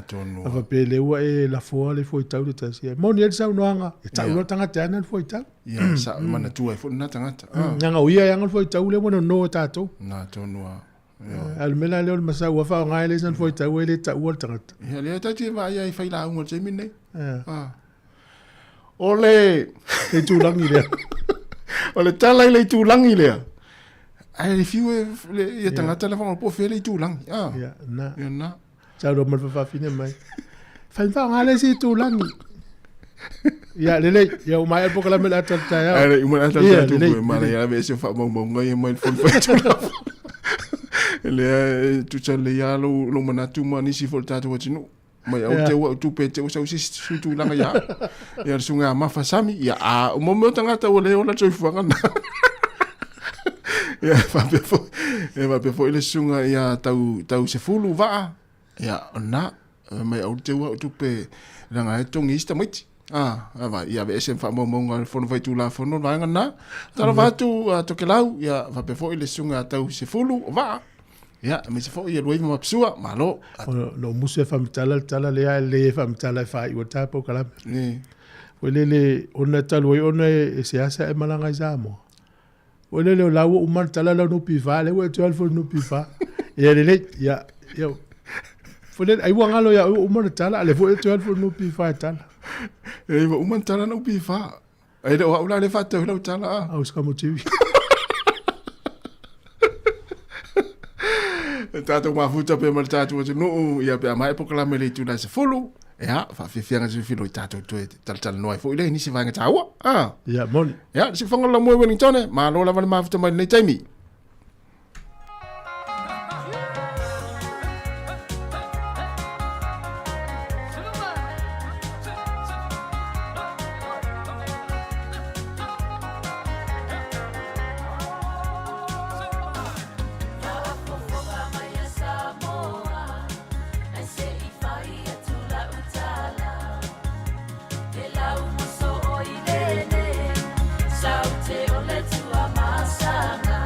tonu a pe le wa e la fo le foi tau le tasia mo ni el sa no anga ta ule tangata ana foi tau ia sa mana tu e fo na tangata nga o ia nga foi tau le mo no tato na tonu al mela le masa wa fa nga le san foi tau le ta ule tangata ia le ta ti va ia fa la un te mine ole le tu langi le ole tala le tu langi le ai le fiu le ia tangata le fa po fele tu lang ia na ia na sa do mal fa fine mai fa nga le si tu langi ia le ia o mai po kala mela tata ia ai le uma tata tu ma le ia ve se fa mo ngai mai fon fa tu le tu le ia lo mana tu ma ni si fol tatu wa tinu mai au te wa tu pe te o si tu langa ia ia sunga ma fa sami ia o mo tangata o le ona tsoifu ngana ia va pe foi le sunga ia tau se fulu va ia na mai au te wa tu pe ranga e tongi sta miti va ia ve se fa mo ngal fon vai tu la fon no nga na tala va tu to ke lau ia va pe foi le sunga tau se fulu va ia me se foi ia loima mapsua malo no musu fa mtala tala le fa mtala fa i wata po kala ni le ona talo ona e se asa e malanga Sāmoa ole le lawo umar tala la no pifa le we 12 no pifa ya le ya fole ai wanga lo ya umar tala le fo 12 no pifa tala e umar tala no pifa ai do ula le fato lo tala au ska mo tivi tato ma futa pe mal tato no ya pe mai po kala mele tu na se fulu ja fa fianga se filo tato to tal no fo ile ni se vanga tawa ya mon ya se fonga la mo Wellington ma lo la vale ma futa mai nei taimi Saute o le tua masanga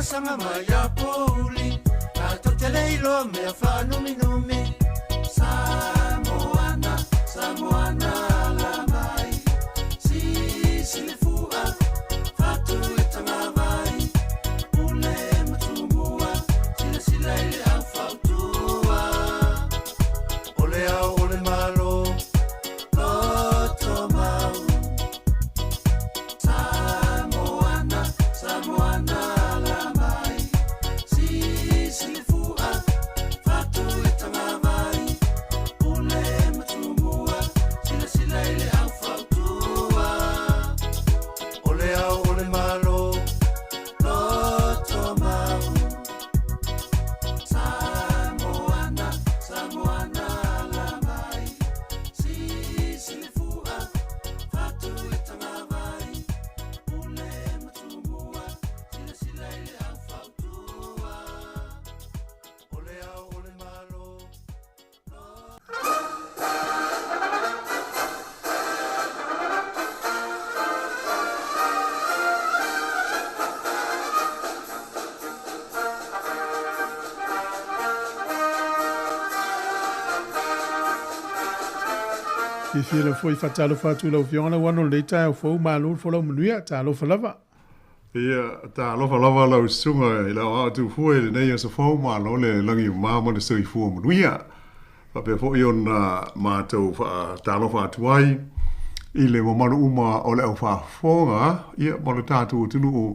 sanga mai a poli a to te leilo me fa numi numi Samoana Samoana la mai si le fua fatu e tanga mai ule matumua sila ile a fautua ole a ole malo loto mau Samoana la mai si le fua fatu e tanga mai ule matumua sila ile a fautua ole a ole malo loto mau Samoana la mai si le fua fatu e tanga mai ule matumua sila ile a fautua ole a ole malo I whira foi whatalo whatu lau whiona wano le tai au whau mālūr whalau manuia tā lo whalawa. Ia, tā lofa lava lau sunga i lau atu fue le nei asa whau mālo le langi māma le sui fua manuia. Pape fo i ona mātou tā lofa atuai i le mamanu uma o le au whafonga ia ma le tātou o tunu o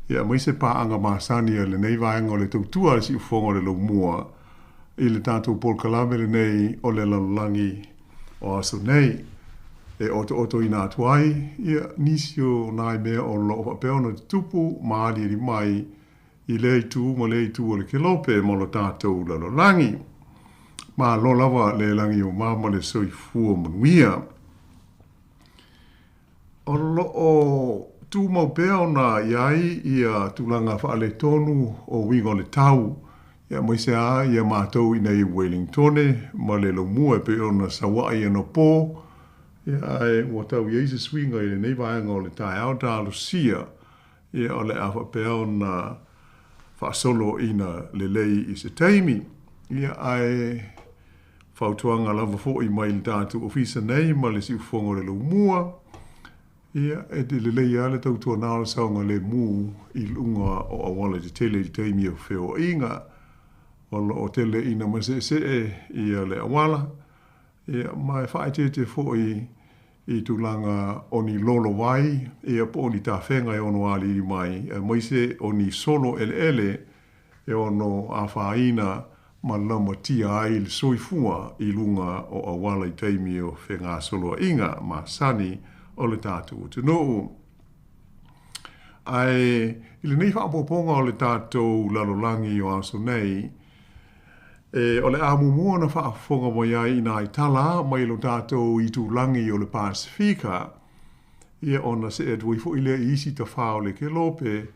ia maise pāanga māsani le nei vaenga o le tautua le si ufonga le lau mua i le tātou polkalame le nei o le lalangi o aso nei. E oto ina atuai, ia nisio nai mea o lo pa peona tupu maali ri mai i le tu ma le tu o le kelope mo lo tātou la lo langi. Ma lo lava le langi o mama le soi fua manuia. O lo o tu mau peona iai ia tulanga wha le tonu o wingo le tau. Ia moise a ia mātou ina i Wellingtone ma le lo mua peona sawai no po. Ia e ua tau i eise swinga i le nei vaenga o le tae au tā Lucia. Ia o le awha peo na whaasolo ina le lei i se teimi. Ia ai whautuanga lava fo i mai le tātu ofisa nei ma le si ufongo le lo mua. Ia e te le lei ale tau tua nāra saunga le mu i lunga o awala te tele i teimi o wheo inga. O tele ina ma se ia le awala. Ia mai whaite te fo i tulanga oni lolo wai, ia po oni tā whenga e ono ali i mai, moise oni solo ele, e ono a whaina ma lama tia ai le soifua i lunga o awala i teimi o whenga solo inga, ma sani o le tātou te noo. Ai, i le nei whaapoponga o le tātou lalolangi o aso nei, o le amumua na whaafonga mo iai ina i tala mai lo tātou i tūlangi o le Pasifika. Ia ona se e tui fo i le isi ta whao le ke lope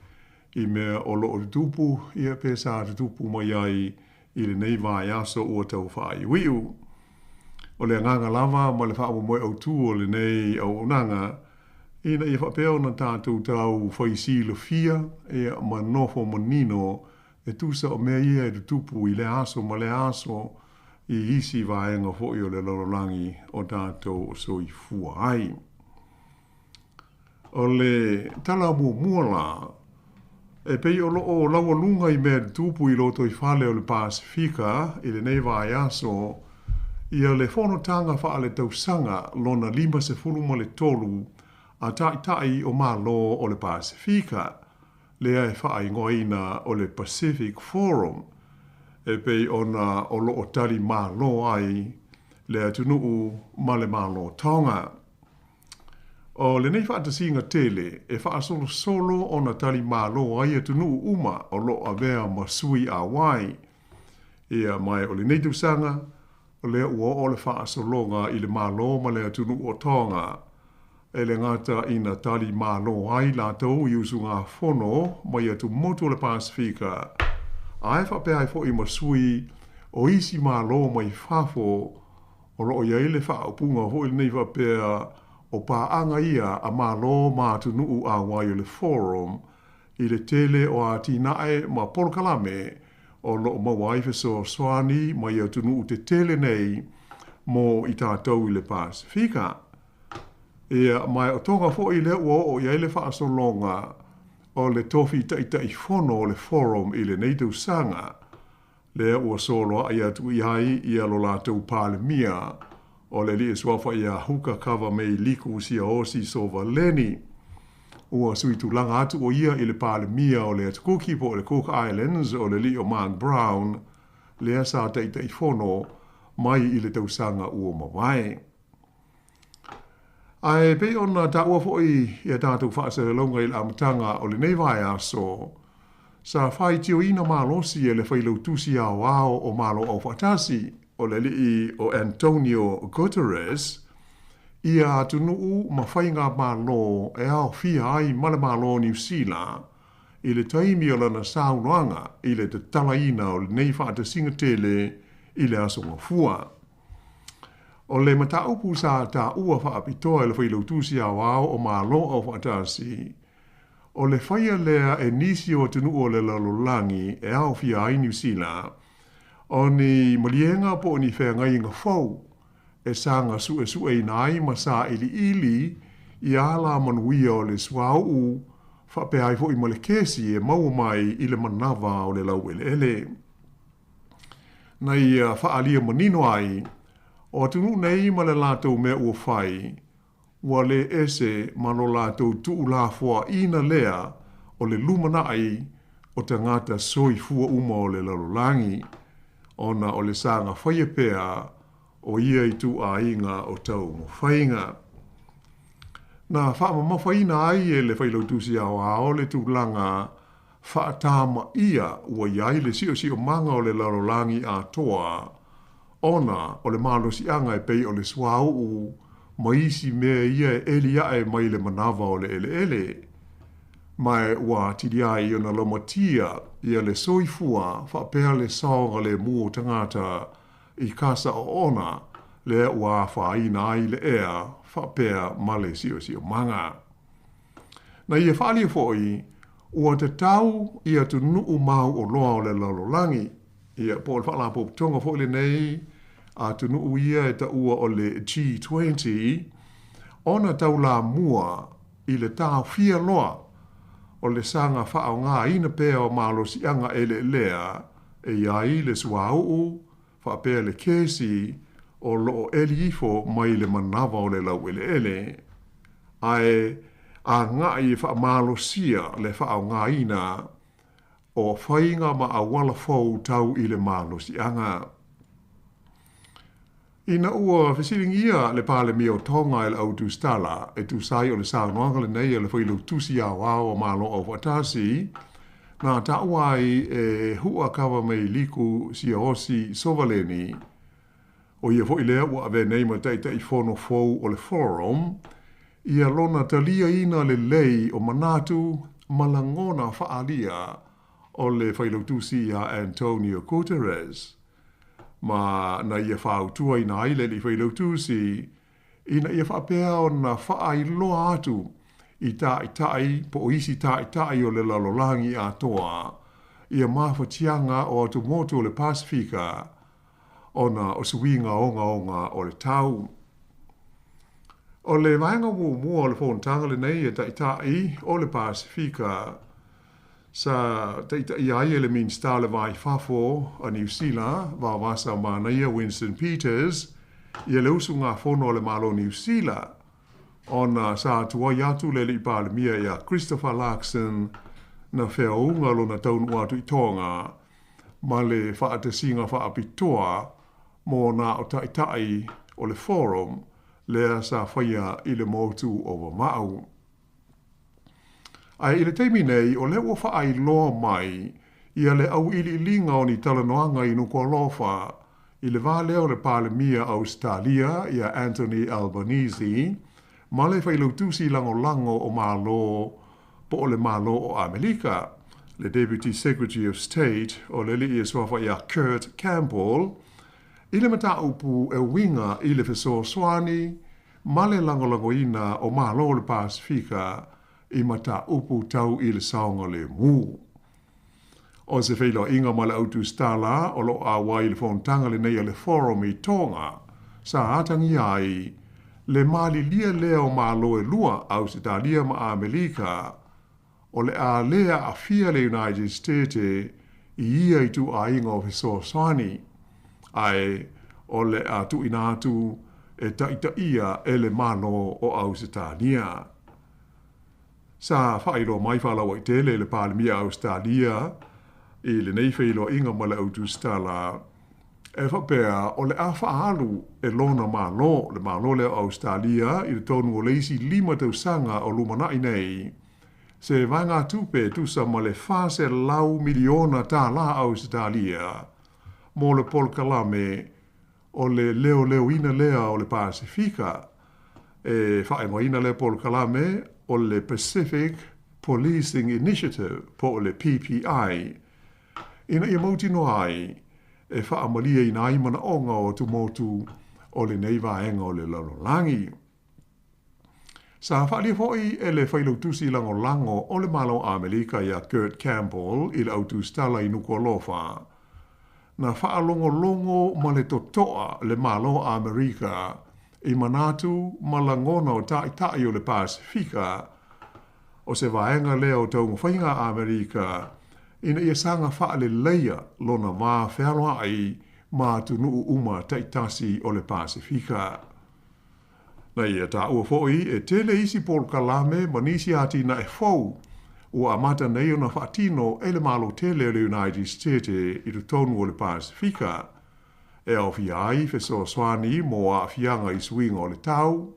i mea o lo o le tupu, ia pesa te tupu mo iai i le nei vai aso ua tau whai wiu. O le nganga lava ma le whaamu moe au tū o le nei au nanga, ina i whapeo na tātou tau whaisi le fia, ia ma nofo ma nino, e tusa o mea ia e tupu i le aso ma le aso i isi vaenga fo i o le lololangi o tātou o so i fua ai. O le tala mua la, e pei o lawa lunga i mea tupu i loto i fale o le Pasifika i le nei vai aso, i le whanotanga wha le tausanga lona 5 a tai o malo o le Pasifika. Lea e whaai ngoina o le Pacific Forum, e pei ona o lo o tari malo ai, lea tunuu ma le malo taonga. O le nei whaatasinga tele, e whaasolo solo ona tari malo ai e tunuu uma o lo a vea ma sui a wai. Ia mai o le nei tusanga, o lea ua o le whaasolonga i le malo ma lea tunuu o taonga. E le ngata ina tali malo ai la tau i usu ngā whono mai atu motu le Pasifika. Ai whapea ai fo i masui o isi malo mai whafo o lo ia ile whaapunga ho i nei whapea o pāanga ia a malo mātu nuu a wai le forum i le tele o a tinae ma polokalame o lo mawai feso swani ma ia tunu te tele nei mo i tātou i le Pasifika. Ia mai o tonga fo i le o ia le whaasolonga o le tofi taita i fono o le forum i le neitau sanga. Le ua solo ia tu iai ia lo lātou pāle mia o le li eswafa ia huka kawa mei liku sia osi so valeni. Ua sui tu langa atu o ia i le pāle mia o le atukuki po le Cook Islands o le li o Mark Brown le asa taita i fono mai i le tausanga ua mawai. Ai pe ona ta ua foi ia tātou whaasere longa i le amatanga o le neivai aso. Sa whai tio ina malosi e le whailau tusi a wao o malo au whatasi o le li o Antonio Guterres. Ia atunuu ma whainga malo e au fia ai male malo New Zealand i le taimi o lana saunoanga i le te talaina o le nei whaata singatele i le aso ngafua. O le mataupu sa ta ua whaapitoa le whailau tusi a wao o malo au whatasi. O le whaia lea e nisi o tunu o le lalolangi e au fia ai New Zealand. O ni malienga po ni whea ngai ngā whau. E sanga su e nai ma sa ili i ala manuia o le swau u whape ai fo i male kesi e mau mai i le manava o le lau ele. Nei whaalia manino ai, o tunu nei ma le lātou mea ua whai, ua le ese mano lātou tuu la fua ina lea o le lumana ai o te ngata soi fua uma o le lalolangi, ona o le sanga whaia pea o ia i tu a inga o tau mo whainga. Nā whaama mawhaina ai e le whailau tusi au ao le tūlanga whaatama ia ua iai le sio manga o le lalolangi a toa, ona o le malosi anga e pei o le swau u maisi mea ia e elia e mai le manava o le ele. Mai ua tidia i ona lomatia ia le soifua whapea le saonga le mua tangata i kasa o ona le ua whaina ai le ea whapea male sio manga. Na ia whaalia foi, ua te tau ia tu nuu mau o loa o le lalolangi. Ia po le whaalapo tonga foi le nei, a tu nuu ia e ta ua o le G20, ona tau la mua i le tau fia loa o le sanga whaao ngā ina pēa o malosi anga ele lea e iai le suau whapea le kesi o loo elifo mai le manava o le lau ele. Ai a ngā i whaamalosia le whaao ngā ina o whainga ma a wala fau tau i le malosi anga. Ina ua whisiringia le pāle mea o tonga e le au tūstala e tūsai o le saunoanga le nei e le whailau tusi a wao o malo au watasi, nā tauai e hua kawa mei liku sia osi sovaleni, o ia fo ilea ua ave nei ma teita i fono fau o le forum, ia lona talia ina le lei o manatu malangona whaalia o le whailau tusi a Antonio Guterres. Ma na ia whautua ina aile li whailau tusi, ina ia whapea o na whaai loa atu i tai po o isi tai o le lalolangi a toa, ia mawhatianga o atu motu o le Pasifika, o na o suinga onga o le tau. O le vaenga mua o le whontanga le nei e tai o le Pasifika, sa teita iai ele min stale vai fafo a New Zealand, va vasa mana ia Winston Peters, ia le usu ngā fono le malo New Zealand, ona sa tua iatu le li pāle mia ia Christopher Larkson na whea unga lo na taunu atu i tonga, ma le whaatasinga whaapitoa mō nā o tai o le forum, lea sa whaia i le motu o Wamau. Ai ile teimi nei o le ua whaai loa mai ia le au ili linga o ni talanoanga i nuko lofa i le vāleo le pāle mia Australia ia Anthony Albanese ma le whailau tusi lango o mālo po o le mālo o Amerika le Deputy Secretary of State o le li swafa ia Kurt Campbell i le mata upu e winga i le feso swani ma le lango ina o mālo le Pasifika I mata upu tau I le saonga le mu. O se whailo inga mala autu stala o lo a wai le whontanga le nei le forum I tonga. Sa atangi ai le mali lia leo malo e lua au se talia ma Amerika o le a lea a fia le United States I ia I tu a inga o fiso swani. Ai o le a tu inatu e taita ia e le malo o au se talia. Sa whailo mai whalawa I tele le palimia Australia I le nei whailo inga mala autu stala e whapea o le a whaalu e lona malo le malo leo Australia I le tonu o leisi 5 tausanga o lumanai nei se vanga tupe tusa ma le fase lau miliona tā la Australia mo le polkalame o le leo ina lea o le Pasifika e whaengo ina le polkalame o le Pacific Policing Initiative po le PPI ina ia mauti no ai e whaamalia ina aimana onga o tu motu o le neiva enga o le lalolangi. Sa whaalia foi e le whailautusi lango o le malo Amerika ia Kurt Campbell I le autu stala I nuko lofa. Na whaalongo ma le totoa le malo Amerika I manatu malangona o tai o le Pasifika o se vaenga leo tau mwhainga Amerika ina ia sanga whaale leia lona wā whealoa ai mā tunu uma taitasi o le Pasifika. Na ia tā ua foi e tele isi Paul Kalame manisi ati na e fau ua amata nei o na whaatino e le malo tele o le United States I tu tonu o le Pasifika. E au fiai feso swani mo a fianga I swinga o le tau,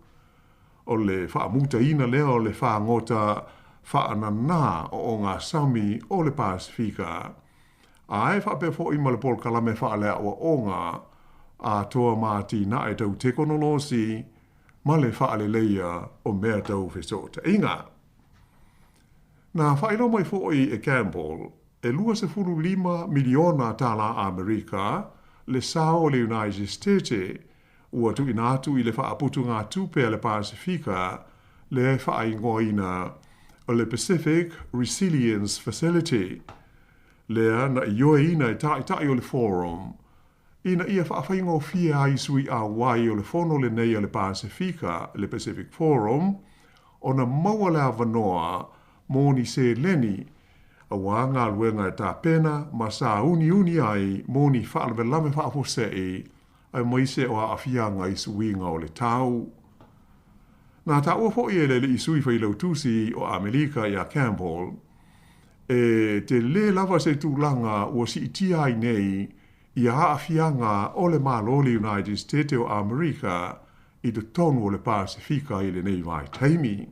o le whaamuta ina leo o le whaangota whaanana o ngā sami o le Pasifika. A e whape fo ima le Paul Kalame whaalea o onga a toa māti na e tau tekonolosi ma le whaale leia o mea tau feso ta inga. Na whaelo mai fo I e Campbell e 2.5 miliona tala Amerika le sao le United States ua tu inatu I le whaaputu ngā tupe le Pasifika le whaingoina o le Pacific Resilience Facility. Lea na ioe ina tai o le forum. Ina ia whaawhaingo fia ai sui a wai o le fono le nei o le Pasifika, le Pacific Forum, o na maua le avanoa mōni se leni a wā ngā luenga e tā pena, ma sā uni ai mōni whaalwe lame whaafosei ai maise o a whianga I suinga o le tau. Nā tā ua fo I le I sui whailau tusi o Amerika I a Campbell, e te le lava se tūlanga ua si itia ai nei I a whianga o le malo le United States o Amerika I te tonu o le Pasifika I le nei vai taimi.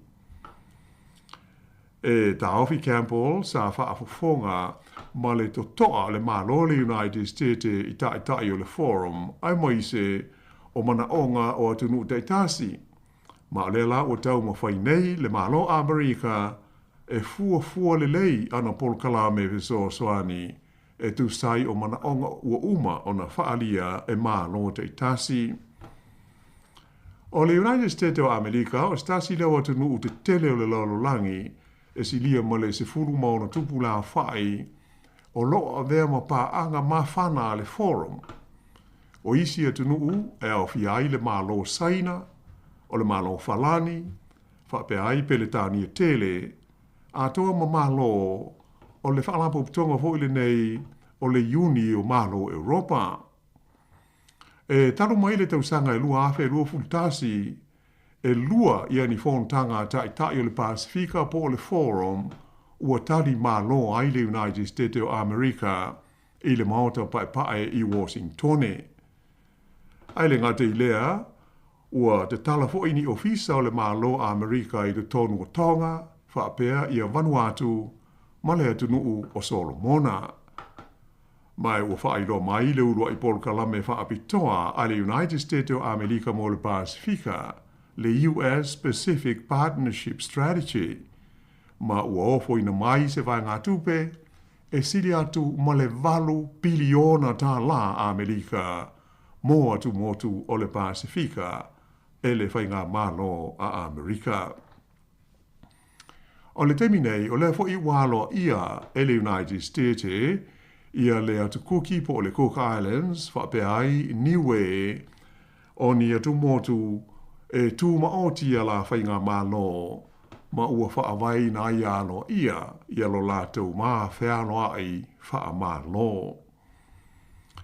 E ta ofi Campbell sa whaafofonga ma le totoa le malo le United States I tai o le forum ai maise o mana onga o atunu taitasi. Ma le la o tau ma whai nei le malo Amerika e fua le lei ana Paul Kalame viso soani e tu sai o mana onga ua uma o na whaalia e malo taitasi. O le United States o Amerika o stasi leo atunu u te tele o le lalolangi e si lia ma le se furu mauna tupu la whai o loa vea ma pā anga ma whana le forum. O isi atunu e au fiai le malo saina, o le malo falani, whape ai pele tāni e tele, a toa ma malo o le whaalapo putonga foile nei o le uni o malo Europa. E taru mai le tausanga e lua afe e lua fultasi e lua ia ni whontanga tai o le Pasifika po le forum ua tari malo ai le United States o Amerika I le maota pae I Washingtone. Ai le ngate I lea ua te tala fo ini ofisa o le malo Amerika I te tonu o Tonga, whaapea ia Vanuatu, ma le atunuu o Solomona. Mai ua whairo mai le urua I Paul Kalame whaapitoa a le United States o Amerika mo le Pasifika, le US Pacific Partnership Strategy, ma ua ofo ina mai se vai ngā tupe, e sili atu ma le valu biliona tā la Amerika, mo atu motu o le Pasifika, e le whai ngā malo a Amerika. O le temi nei, o le fo I walo ia e le United States ia le atu kuki po le Cook Islands, whape ai niwe o ni atu motu e tū maoti a la whainga malo ma ua whaawai na ialo ia lo lātou mā wheano ai wha malo.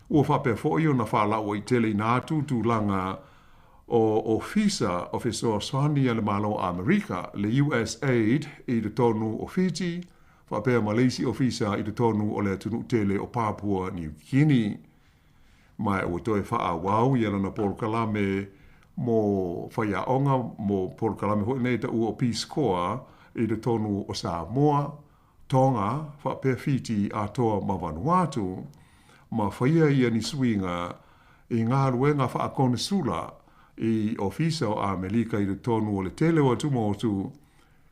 Ua whape fo I o na whalau I tele nā tūtū langa o ofisa ofisor swani ale malo Amerika le USAID I le tonu o Fiji, whapea Malaysia ofisa I le tonu o le tunu tele o Papua New Guinea. Mai o toe wha wau I na Paul Kalame mo whaiaonga mo Paul Kalame hoi nei ta ua o Peace Corps I le tonu o Sāmoa, Tonga, whapea Fiji a toa ma Vanuatu, ma whaia ia ni suinga I ngā ruenga wha akone sula I ofisa o Amerika I le tonu o le tele o tumotu,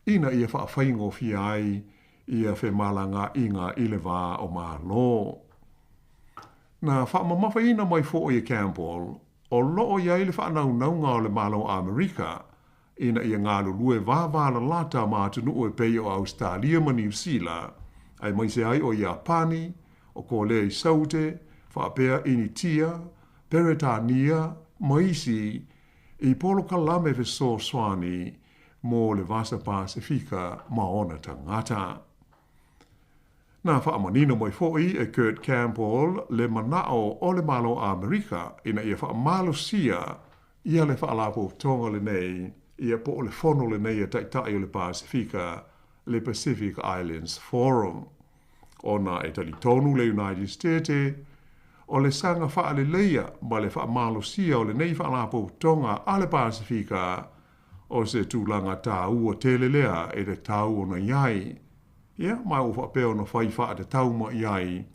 ina ia wha whaingo fia ai ia whe malanga inga I le wā o malo. Na wha mamafa ina mai fo I Campbell, o loo ia I le wha naunga o le malo Amerika, ina ia ngā lulue wāwāla lata mā tunu o pei o Australia ma New Zealand, ai mai se ai o Japani, o ko le I saute, wha apea initia, Peretania, maisi, I polo kalame ve so swani mo le vasa Pasifika maona tangata. Na wha amanino moi foi e Kurt Campbell le manao o le malo Amerika ina ia wha malosia ia le wha lapo tonga le nei ia po le fono le nei e taitai o le Pasifika le Pacific Islands Forum. Ona e tali tonu le United States o le sanga wha le leia ma le wha malosia o le nei wha lapo tonga a le Pasifika o se tūlanga tā ua telelea e le tau o na iai. Ia, mai o whapeo na whai wha te tau ma iai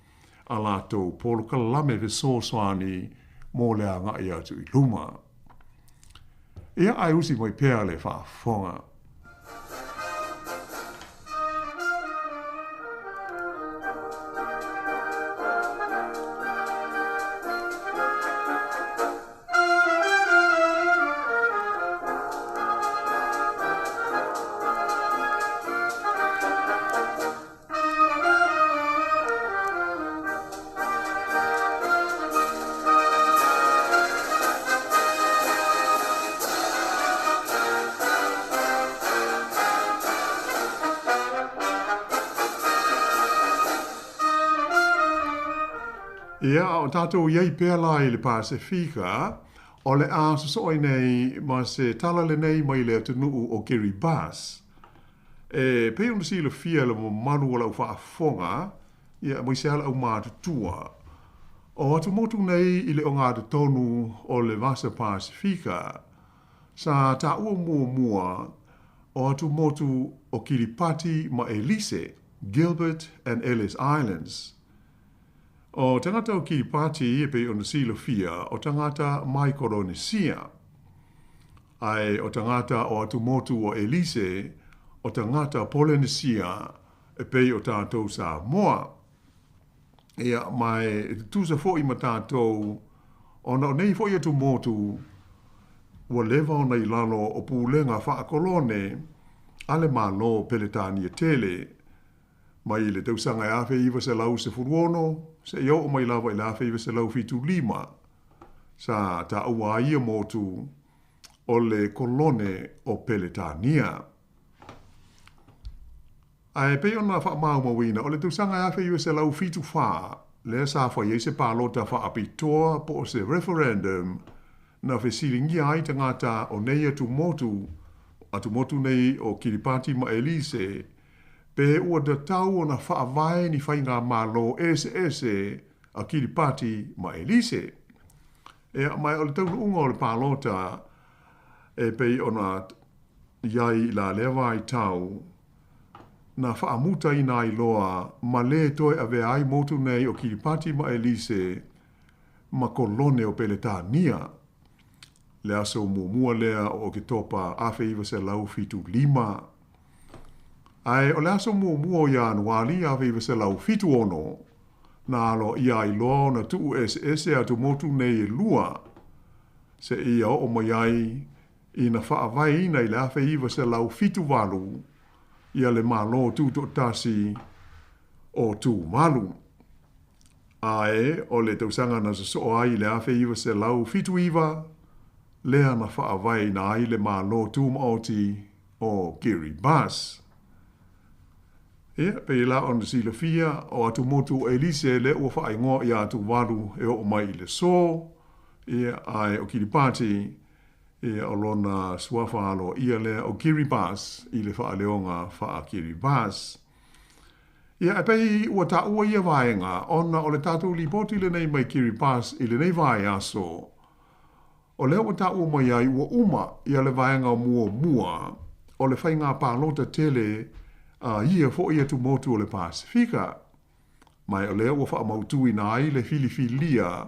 a lātou polo kalame ve sōswani mō lea ngā ia tu I luma. Ia ai usi mai pēr le wha whonga. Ia, o tātou iei pēla I le Pasifika, o le āsasoi nei ma se tala le nei mai le atunuu o Kiribati. E pei ona si le fia le manu o lau whaafonga, ia mai se ala au mātutua. O atu motu nei I le o ngā tonu o le vasa Pasifika, sa tā ua mua o atu motu o Kiribati ma Elise, Gilbert and Ellis Islands. O tangata o Kiribati e pei ona silo fia o tangata mai Koronesia. Ai o tangata o atu motu o Elise o tangata Polynesia e pei o tātou Sāmoa. Ia mai tusa fo I ma tātou ona o nei fo I atu motu ua lewa o nei lalo o pūlenga whaakolone ale malo Peletania tele. Mai le tausanga e awhi iwa se lau se furuono, se iau o mai lawa I la awhi iwa se lau fitu lima. Sa ta ua ia motu o le kolone o Peletania. Ai pe ona wha mauma wina, o le tausanga e awhi iwa se lau fitu wha, le sa wha iei se pālota wha apitoa po se referendum na whesiringi ai tangata o nei atu motu nei o Kiribati ma Elise, pe ua da tau o na whaawai ni whainga malo ese a Kiribati ma Elise. E mai o le tau unga o le pālota e pei ona iai la lewa I tau na whaamuta I nai loa ma le toi a vea ai motu nei o Kiribati ma Elise ma kolone o Peletania. Le aso mua lea o ke topa awhi iwa se lau fitu lima. Ai o le aso mua o Ianuari a viva se lau fitu ono, na alo ia I loa na tuu ese atu motu nei lua, se ia o mai ai I na whaavai ina I le awhi iwa se lau fitu walu, ia le malo tu to tasi o tu malu. Ae, o le tausanga na so ai le awhi iwa se lau fitu iwa, lea na whaawai na ai le malo tu maoti o Kiribati. Pe la on si le fia o atu motu Elise le ua whaai ngoa i atu walu e o mai le so, ai o Kiribati, o lona suafa alo ia le o Kiribati, i le wha leonga wha Kiribati. Ia e pei ua ta ua ia vaenga, ona o le tatu li poti le nei mai Kiribati i le nei vai aso. O le ua ta ua mai ai ua uma ia le vaenga mua, o le whainga pālota tele ia fo ia tu motu o le Pasifika. Mai o le ua wha mautui na ai le filifilia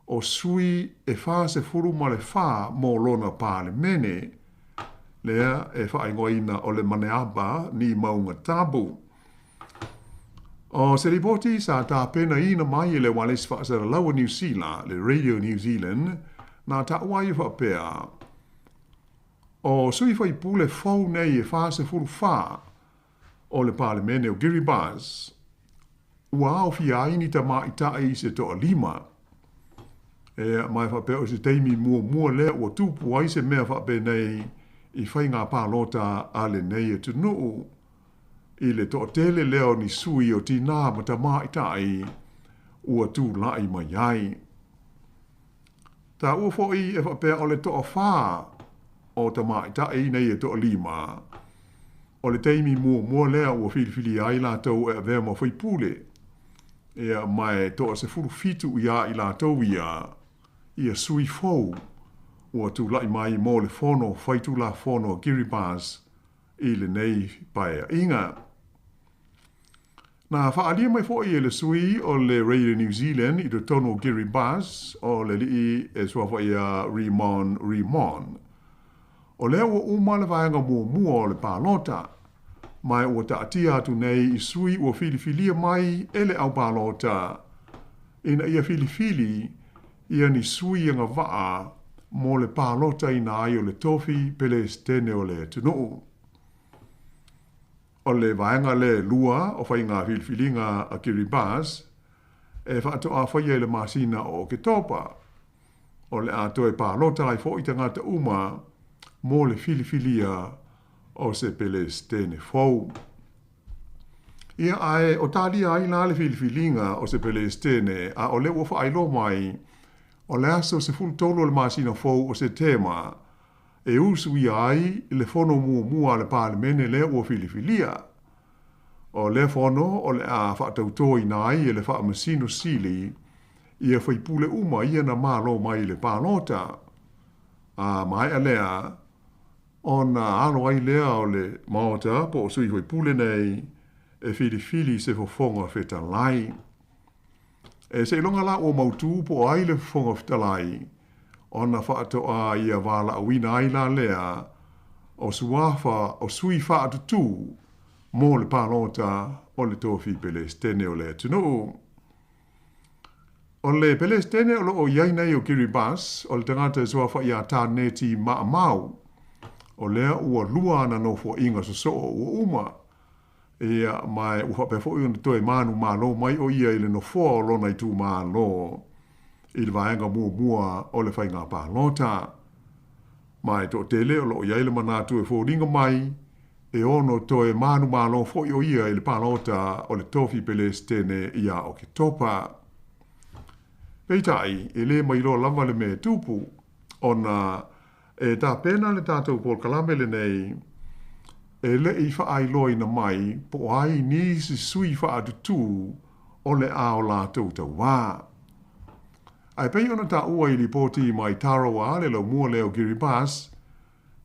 o sui e wha se furu ma le wha mō lona pāle mene. Lea e wha ingoina o le maneaba ni maunga tabu. O se ripoti sa ta pena ina mai le wales wha sa lawa New Zealand, le Radio New Zealand, na ta wai wha pea. O sui whai pule fau nei e wha se furu wha o le palemene o Kiribati. Ua au fia ini ta mai tai se toa lima. E mai wha pea o se teimi mua le ua tupu ai se mea wha pe nei i whai ngā pālota ale nei e tunuu. I le to tele leo ni sui o tina ma ta mai tai ua tu lai mai ai. Ta ua foi e whapea o le to wha o ta mai tai nei e to lima. O le teimi mua lea ua filifili ai la tau e vea ma whai pule. Ea mai to se furu fitu ia i la tau ia sui fau ua tu lai mai mo le fono whai tu la fono Kiribati i le nei paia inga. Na whaalia mai fo i le sui o le Radio New Zealand i te tono Kiribati o le li e sua fo ia Rimon. O lea ua uma le vaenga mua o le pālota. Mai ua ta atia atu nei i sui ua filifilia mai ele au pālota. Ina ia filifili ia ni sui nga waa mo le pālota ina ai o le tofi pele stene o le tunuu. O le vaenga le lua o whai ngā filfilinga a Kiribati e whaatoa whai le masina o ke topa. O le ato e pālota ai fo i te ngata uma mo le filifilia o se pele stene fau. Ia ai o talia ai la le filifilinga o se pele stene a o le ua whailo mai o le aso se fulu tolo le masina fau o se tema e usu i ai le fono mua le palemene le ua filifilia. O le fono o le a whaatauto i nai e le wha masino sili ia whaipule uma ia na malo mai le pālota. A mai a lea o na alo ai lea o le maota po o sui whaipule nei e filifili se fofonga feta lai. E se ilonga la o mautu po ai le fofonga feta lai o na whaatoa ia wala awina ai la lea o suafa o sui whaatutu mo le pālota o le tofi Pelestene o le tunu. O le Pelestene o lo iai nei o Kiribati o le tangata e suafa ia tāneti maamau. O lea ua lua na nofo inga so ua uma. Ia mai uha pefo i toi manu malo mai o ia ile nofo o lona i tu malo. I le vaenga mua o le whainga pālota. Mai to tele o lo iai le manatu e fo ringa mai e ono toe manu malo fo i o ia ile pālota o le tofi Pelestene ia o ke topa. Peitai, e le mai lo lava le me tupu ona e tā pena le tātou pol kalamele nei e le i whaai loi na mai po ai ni si sui whaatutu o le ao lātou tau wā. Ai pei ona tā ua i li poti mai Tarawa le lau mua leo Kiribati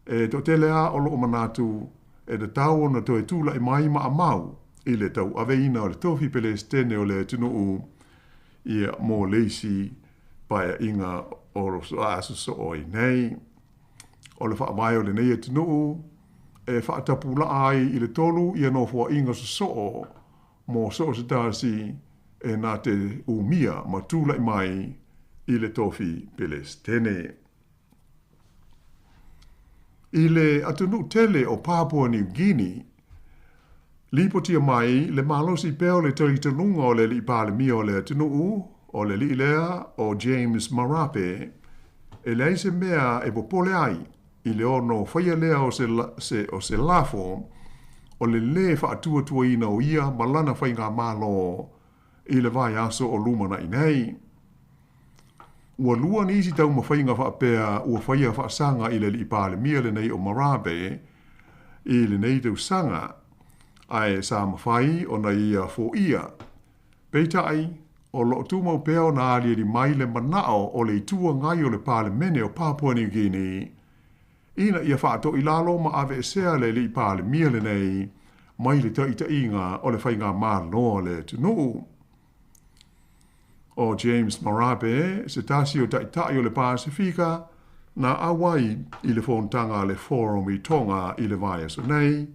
e to te lea o lo manatu e te tau ona to e tūla i mai ma amau i le tau aveina o le tofi Pelestene o le tunuu ia mō leisi paia inga o roso asu so oi nei. O le wha mai o le nei e tunuu e whaatapula ai i le tolu ia no fua inga so mō so se tāsi e nā te umia ma tūla i mai i le tofi Pelestene. I le atunu tele o Papua New Guinea, Lipo tia mai le malosi peo le tari tanunga o le li pale mi o le tunuu o le li lea o James Marape e le se mea e popole ai i le ono whaia lea o se lafo o le wha atua tua ina o ia malana whai ngā malo i le vai aso o lumana i nei. Ua lua ni isi tau mawhainga whaapea ua whaia whaasanga i le li pale mia le nei o Marape i le nei tau sanga ai sa mawhai o na ia fo ia. Peita ai, o lo tūmau pēo na alia di mai le manao o le itua ngai o le pale mene o Papua New Guinea. Ina ia whaato i lalo ma ave esea le li pale mia le nei, mai le ta inga o le whainga mānoa le tunu. O James Marape, se tasi o taitai o le Pasifika, na awai i le whontanga le forum i tonga i le vai aso nei,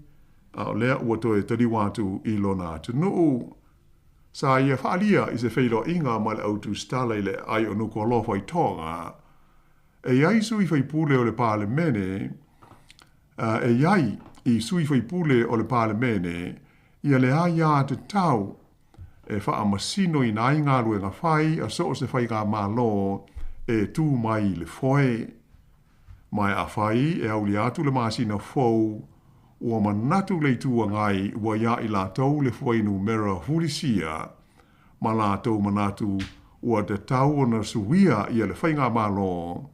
a o lea ua toe tari watu i lona tunu. Sa ia whaalia i se whailo inga ma le autu stala i le ai o nuku alofa i tonga. E iai sui whaipule o le pale mene, e iai i sui whaipule o le pale mene, ia le aia te tau, e wha masino i nai ngā rue ngā whai, a so se whai ngā mālo, e tū mai le whoe. Mai a whai, e au li atu le masina whou, ua manatu le tua ngai ua ia i lātou le whainu mera hurisia, ma lātou manatu ua te tau o na suwia i le whainga mālo,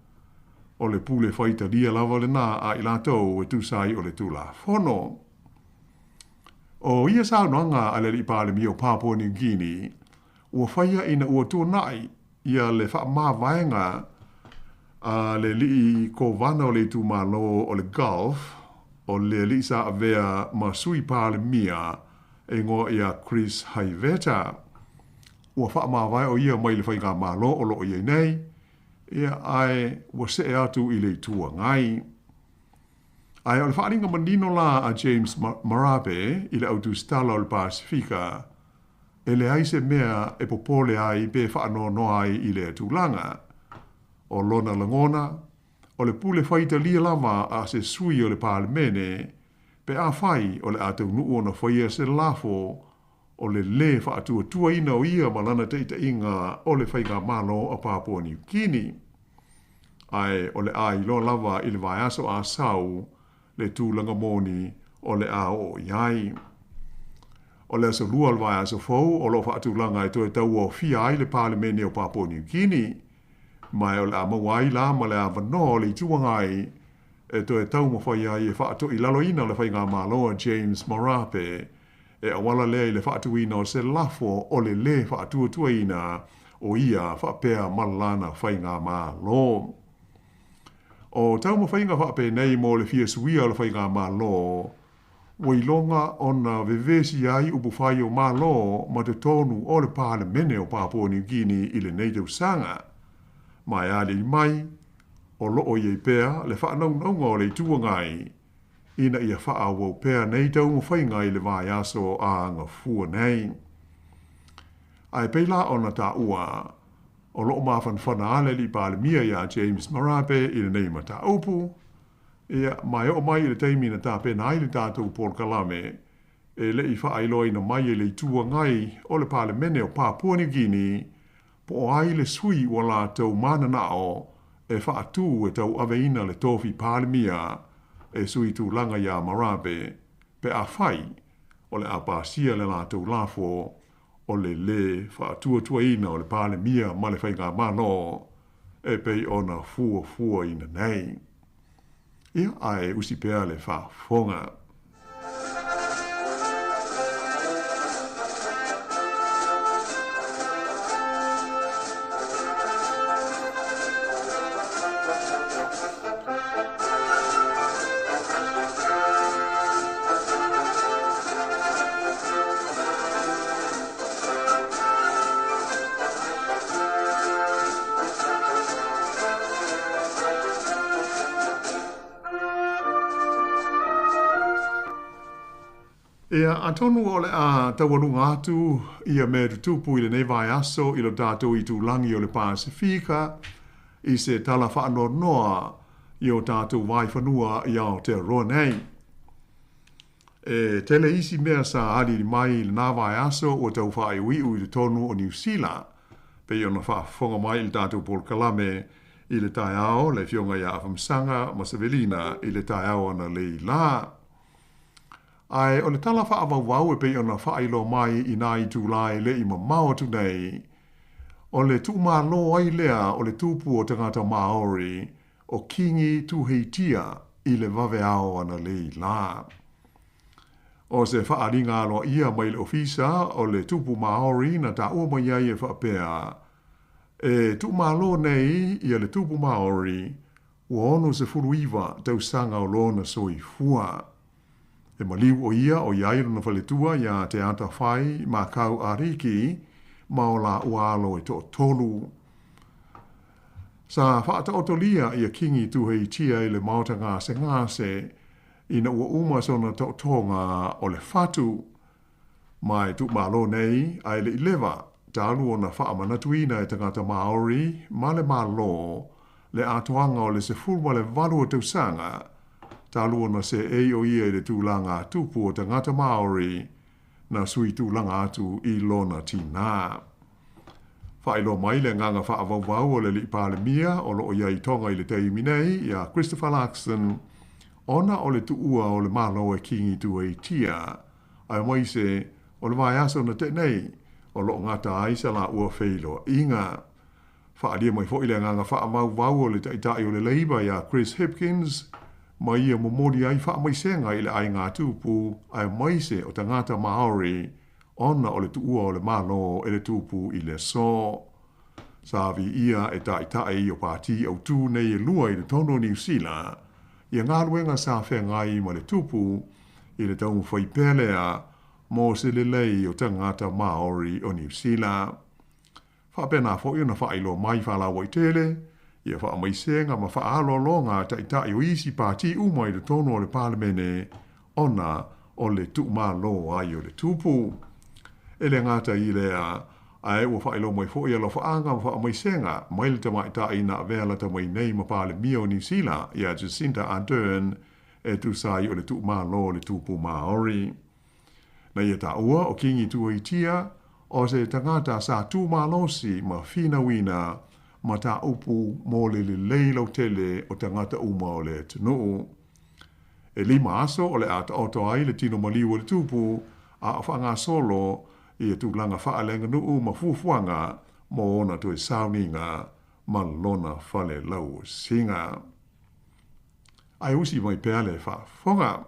o le pule whaita lia lava le nā a i lātou e tūsai o le tūla whono. O ia saunoanga a le li pāle mi o Papua New Guinea, ua whaia ina ua tū nai ia le wha mā vaenga a le li ko vana o le tū mālo o le Gulf, o le li sa avea ma sui pāle mia e ngō ia Chris Haiveta. Ua wha mā vai o ia mai le whainga mālo o lo ia nei, ia ai ua se atu i le tua ngai. Ai o le whaaringa manino la a James Marape i le autu stala o le Pasifika, e le aise mea e popole ai pe whaano no ai i le tūlanga. O lona langona, o le pule whaita lia lama a se sui o le pāle mene, pe a whai o le atau nuu o na whaia se lafo o le whaatua tua ina o ia malana teita inga o le whainga malo a Papua New Guinea. Ai o le a ilo lava i le vai aso a sau, le tūlanga moni o le a o iai. O le aso lua le vai aso fau, o lo whaatulanga e toe tau o fia ai le pāle mene o Papua New Guinea, mai o le a mawai la ma le a vano le tuangai e toe tau mawhai ai e whaato i laloina le whainga maloa James Marape, e awala lea i le whaatuina o se lafo o le whaatuatuina o ia whaapea malana whainga malo. O tau mawhainga whaape nei mo le fia suia le whainga malo, wailonga o na vevesi ai upu whai o malo ma te tonu o le pāle mene o Papua New Guinea i le neitau sanga. Mai ale i mai, o loo iei pēa le whaanaunga o le tuangai, ina ia whaawau pēa nei tau mawhainga i le vai aso a ngā fua nei. Ai peila o na tā ua, o loo mawhanwhana ale li pāle mia ia James Marape i le nei ma tā upu, ia mai o mai i le teimi na tā pēna i le tātou Port Kalame, e le i whaailoi na mai i le tuangai o le pāle mene o Papua New Guinea, po o ai le sui o la tau mana nao e whaatu e tau aveina le tofi pāle mia e sui tu langa ia Marape pe a whai o le apasia le la tau lafo o le whaatua tuaina o le pāle mia ma le whainga mano e pei ona fua ina nei. Ia ai usi pēa le whaafonga. Ia atonu o le a tawanunga atu ia me tutupu i le nei vai aso i lo tātou i tūlangi o le Pasifika i se tala whaano noa i o tātou vai whanua i ao te roa nei. Tele isi mea sa ali mai le nā vai aso o tau whae ui ui le tonu o New Zealand. Pe ona whaafonga mai i le tātou Paul Kalame i le tai ao le fionga ia Afamsanga ma Sevelina i le tai ao ana le la. Ai o le tala whaavau e pe ona whaeilo mai i nā i tūlai le i mamao tu nei. O le tu lo ai lea o le tupu o tangata Maori o kingi tu heitia i le vave ao ana le la. O se whaaringa alo ia mai le ofisa o le tupu Maori na ta ua mai ai e whaapea. E tu lo nei i le tupu Maori ua ono se furuiva tau sanga o lona soi fua. E maliu o ia o iai na whaletua ia te ata whai ma kau ariki ma o la ualo e to tolu. Sa whaata otolia ia kingi tu hei tia i le maota ngase ngase ina ua uma sona tonga o le fatu. Mai tu malo nei ai le ilewa talu o na whaamanatuina e tangata Maori ma le malo le atoanga o le se fulwa le valu o tausanga talu o na se e o ia i le tūlanga tupu o tangata Maori na sui tūlanga atu i lona tina. Whaelo mai le nganga whaavau o le li palemia o lo o iai tonga i le teimi nei ia Christopher Larkson ona o le tuua o le malo e kingi tu e tia, ai mai se o le vai aso na te nei, o lo ngata aisa la ua feilo inga. Whaalia mai fo i le nganga whaamau vau o le taitai o le leiba ia Chris Hipkins, mai ia momori ai wha mai senga i le ai ngā tūpu, ai mai se o tangata Maori, ona o le tuua o le malo e le tūpu i le so. Savi ia e taitai o pāti au tū nei e lua i le tono New Zealand, ia ngā ruenga sa whengai ma le tupu i le taungu whaipelea mō se le lei o tangata Maori o New Zealand. Whapena fo i na whailo mai whalawa i tele, ia wha mai senga ma whaalo longa taitai o isi pāti uma i le tono o le palemene ona o le tuuma lo ai o le tupu. E le ngata i lea, ai ua whaelo mai fo i alo whaanga ma wha mai senga, mai le tamaitai na vela tamai nei ma palemia o New Zealand, ia Jacinta Ardern e tu sai o le tuuma lo le tupu Maori. Na ia ta ua o kingi tua i tia, o se tangata sa tuuma losi ma fina wina, ma ta upu mo le leilau tele o tangata uma o le tunu. E lima aso o le ata oto ai le tino maliu o le tupu, a whanga solo i e tūlanga whaalenga nuu ma fufuanga mo ona tu e sauninga ma lona whale lau singa. Ai usi mai peale whafonga.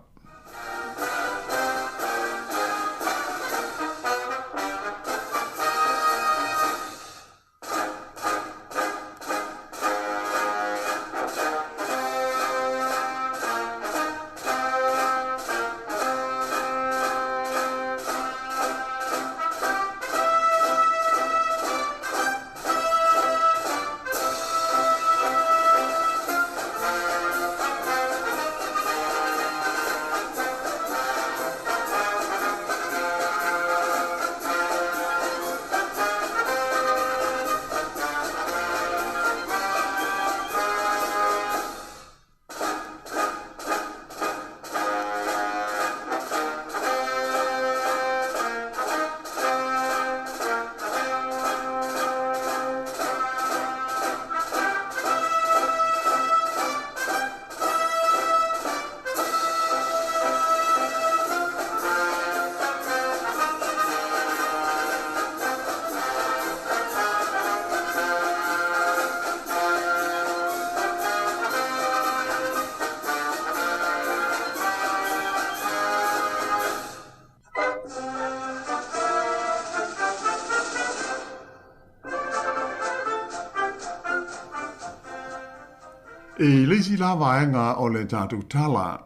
E leisi la vaenga o le tātou tala.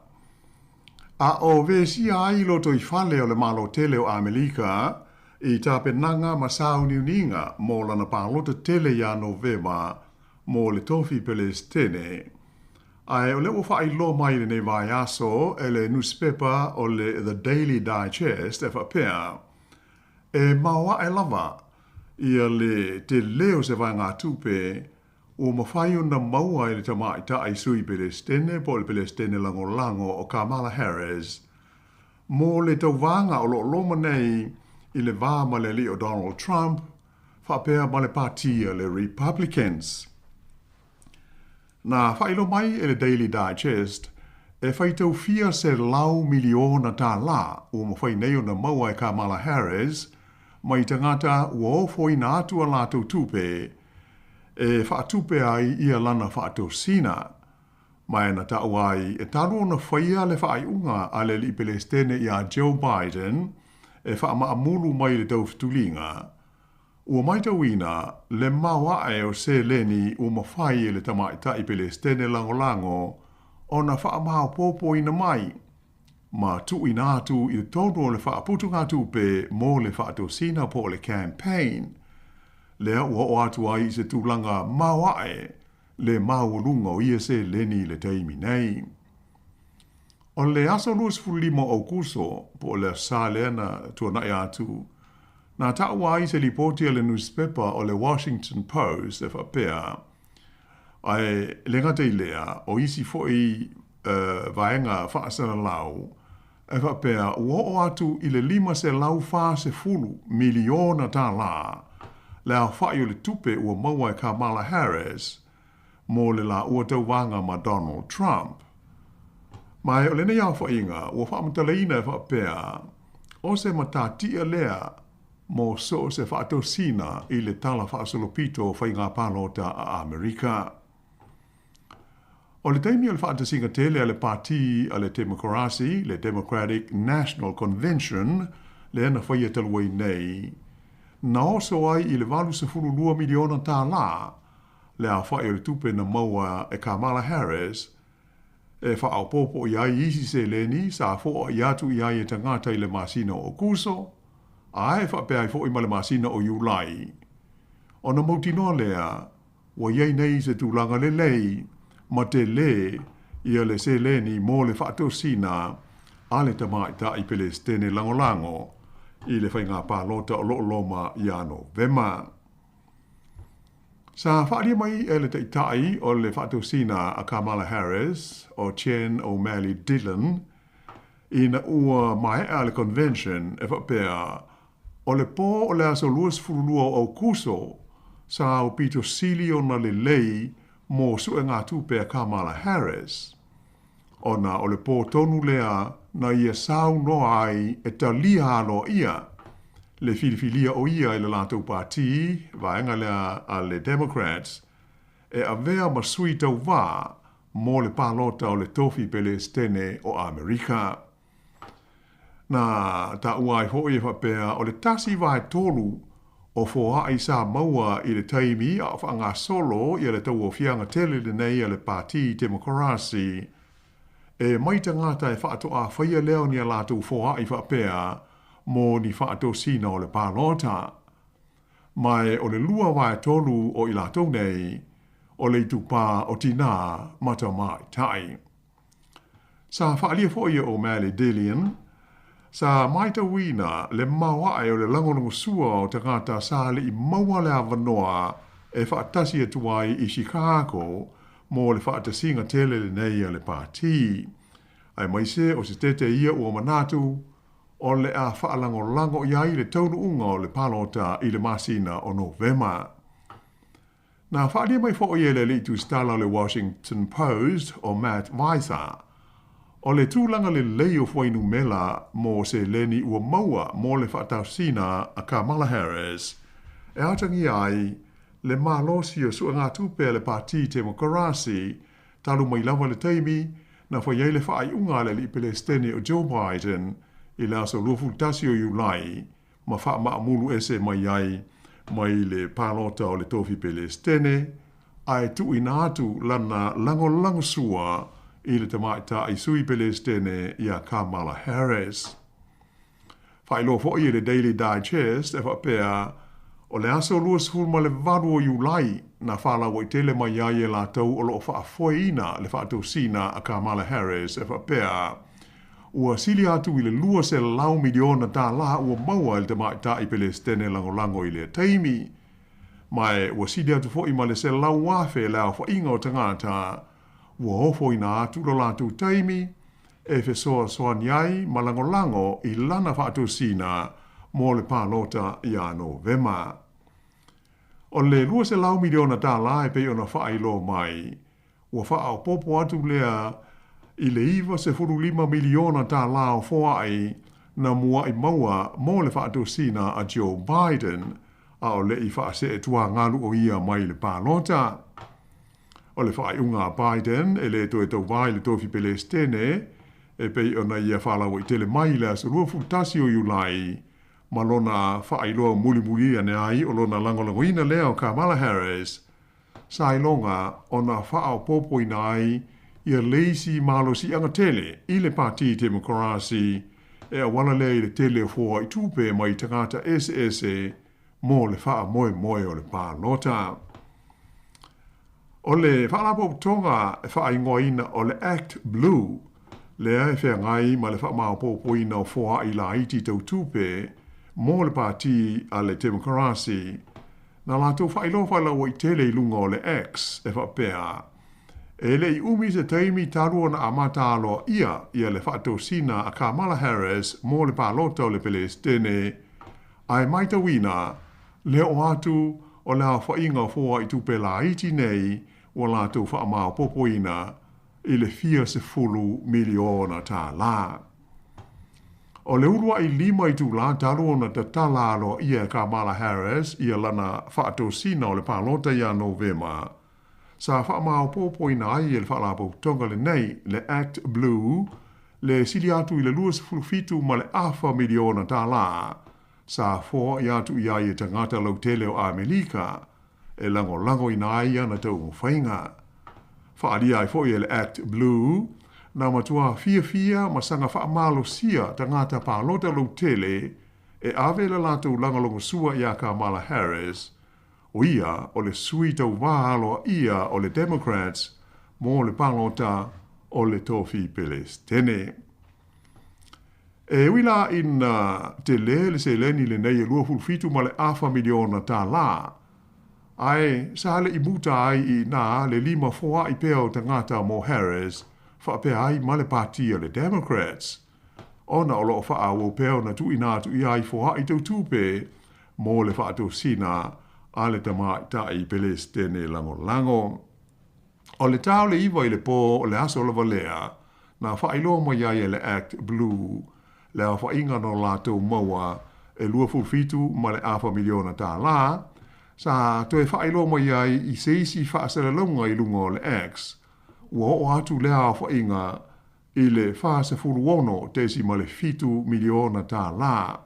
A o vesi ai loto i whale o le malo tele o Amerika, i tāpenanga ma sauniuninga mō lana pālota tele ia Novema mō le tofi Palestine. Ai o le o whai lo mai le nei vai aso e le newspaper o le The Daily Digest e whapea. E maua e lava ia le te leo se vai ngā tupe o mawhai na maua i le tamaita ai sui Palestine po le Palestine lango o Kamala Harris. Mo le tau vanga o lo loma nei i le vā ma le li o Donald Trump, whapea ma le pātia le Republicans. Na whailo mai e le Daily Digest, e whaitau fia se lau miliona tā la o ma whai nei o na maua e Kamala Harris, mai tangata ua ofo i na atua lātou tupe, e whaatupe ai ia lana whaatau sina. Mai na tau ai e taru na whaia le whaaiunga a le li Palestine i a Joe Biden, e whaama amulu mai le tauwhitulinga. Ua mai tauina, le maua e o se leni o mawhai e le tamaita i Palestine lango o na whaamao popo ina mai. Ma tu ina atu i tono le whaaputunga tupe mo le whaato sina po le campaign. Lea ua o atu ai se tūlanga maua e le maulunga o ia se leni le teimi nei. O le aso luas fulimo au kuso po le sa leana tuana e atu, na tau ai se lipotia le newspaper o le Washington Post e whapea, ai lenga te lea o isi foi vaenga whaasana lau, e whapea ua o atu i le 5 se lau wha se fulu miliona tā la, lea whai o le tupe ua maua e Kamala Harris, mo le la ua tau wanga ma Donald Trump. Mai o le nei au whainga, ua whaamutaleina e whapea, o se matatia lea, mo so se whaatau sina i le tala whaasolopito whainga palota a Amerika. O le taimi o le whaatau singa tele a le parti a le Democracy, le Democratic National Convention, le ana whaia taluai nei, na oso ai i le 8.2 miliona tā la, le a whae o le tupe na maua e Kamala Harris, e whaau popo i ai isi se leni, sa fōa i atu i ai e tangata i le masina o kuso, a e whapea i fōi ma le masina o Iulai. O na mautinoa lea, wa iei nei se tūlanga le lei, ma te le, ia le se leni mō le whaato sina, a le tamaita i Palestine langolango, i le whainga pālota o loma i ano vema. Sa whaaria mai e le teitai o le whaatau sina a Kamala Harris o Chen O'Malley Dillon i na ua mai a le convention e whapea o le pō o le aso luas furulua o kuso sa o pito sili o na le lei mō sue ngā tupe a Kamala Harris. O na o le pō tonu lea na ia sau noa ai e talia alo ia le filifilia o ia i le lātou pāti, vaenga lea a le Democrats, e a vea masui tau wā mō le pālota o le tofi Palestine o Amerika. Na ta uai hoi e whapea o le tasi vai tolu o fōa i sa maua i le taimi a whaanga solo i le tau o fianga tele le nei a le pāti Democracy, e maita ngata e whaato a whaia leo ni a lātou fōa i whapea mō ni whaato sina o le pālota. Mai o le lua vai tolu o i lātou nei, o le tupā o tina mata mai tai. Sa whaalia fōia o Mally Dillon, sa maita wina le mawae o le langolongo sua o te ngata sa le i maua le avanoa e whaatasi atuai i Chicago mō le whaatasinga tele le nei a le pāti. Ai mai se o se tete ia ua manatu, o le a whaalango iai le taunu unga o le palota i le masina o Novema. Nā whaalia mai whaoie le litu stala o le Washington Post o Matt Weiser. O le tūlanga le leo whainu mela mō se leni ua maua mō le whaatausina a Kamala Harris. E atangi ai, le mālosi o sua ngā tupe le Parti Democracy, talu mai lava le teimi, na whaiei le whaai unga le li Palestine o Joe Biden, i le aso lufu tasi o Iulai, ma wha maamulu ese mai ai, mai le pālota o le tofi Palestine, ai tu ina atu lana lango sua i le tamaita i sui Palestine i a Kamala Harris. Whailo fo i le Daily Digest e whapea, o le aso luas hulma le varu o Iulai, na whala wa i tele mai ai e la tau o lo wha foina le wha sina a Kamala Harris e whapea, ua sili atu i le lua se lau miliona tā la ua maua i le tamaita i Palestine lango i le taimi. Mai ua sili atu fo i ma le se lau wafe le au whainga o tangata, ua hofo i nā atu lo lātu taimi, e fe soa niai malango I lana whaatosina mo le pālota I a Novema. O le 2 miliona tā la e pei ona whailo mai, ua whaao popo atu lea I le iwa se 5 miliona tā la o whaai na mua I maua mo le whaatosina a Joe Biden, a o le I whaase e tua ngalu o ia mai le pālota. O le whaaiunga Biden e le toe tau vai le tofi Pelestene, e pei ona ia whaalawa I tele mai le asurua futasi o Iulai, ma lona whaailoa muli ane ai o lona langolangoina leo Kamala Harris, sa ilonga ona whaao popo ina ai ia leisi malosi anga tele I le Parti Demokrasi e a wala lea I le tele o fua I tupe mai tangata SS mo le wha moe o le pālota. O le whaalapo tonga e wha ingoina o le Act Blue, lea e whea ngai ma le wha maopopo ina o fua I la iti tau tupe mo le Parti a le Demokrasi, na lātou whailoa I tele I lunga o le X e wha pēa. E le I umi se taimi tarua na amata aloa ia le whaatosina a Kamala Harris mo le pālota o le Pelestene, ai maita wina, le o atu o le a whainga o fua I tupe la iti nei o lātou whaamao popoina I le 40 miliona tā la. O le urua I 5 I tu la tarua na tatala aloa ia Kamala Harris ia lana whaatosina o le pālota ia Novema. Sa whaamao popoina ai le whaalapo tonga le nei le Act Blue le sili atu I le 2 ma le 1 miliona tā la. Sa fōa I atu I ai tangata lau tele o Amerika e lango ina ai ana tau mwhainga. Whaalia ai fōi le Act Blue na matua fia ma sanga whaamalo sia tangata pālota lau tele e ave le lātou langalongo sua I a Kamala Harris o ia o le sui tau wāhaloa ia o le Democrats mo le pālota o le tofi Pelestene. E wila ina te le se leni le nei e 2 ma le 1 miliona tā la. Ai, sa le I muta ai I na le 5 foa I pea o tangata mo Harris, wha pea ai ma le parti o le Democrats. Ona o loo wha o pea na tu ina tu I ai foa I tau tupe, mo le wha atu sina, a le tama ta I Pelestene lango. O le tau le iwa I le po o le aso la valea, na wha ilo mo iai le Act Blue, le a wha inga no lātou maua e 2 ma le 1 miliona tā la, sa toe whaelo mo iai I seisi whaasara launga I lunga o le X, ua o atu le a wha inga I le whaasa furuono tesi ma le 7 miliona tā la.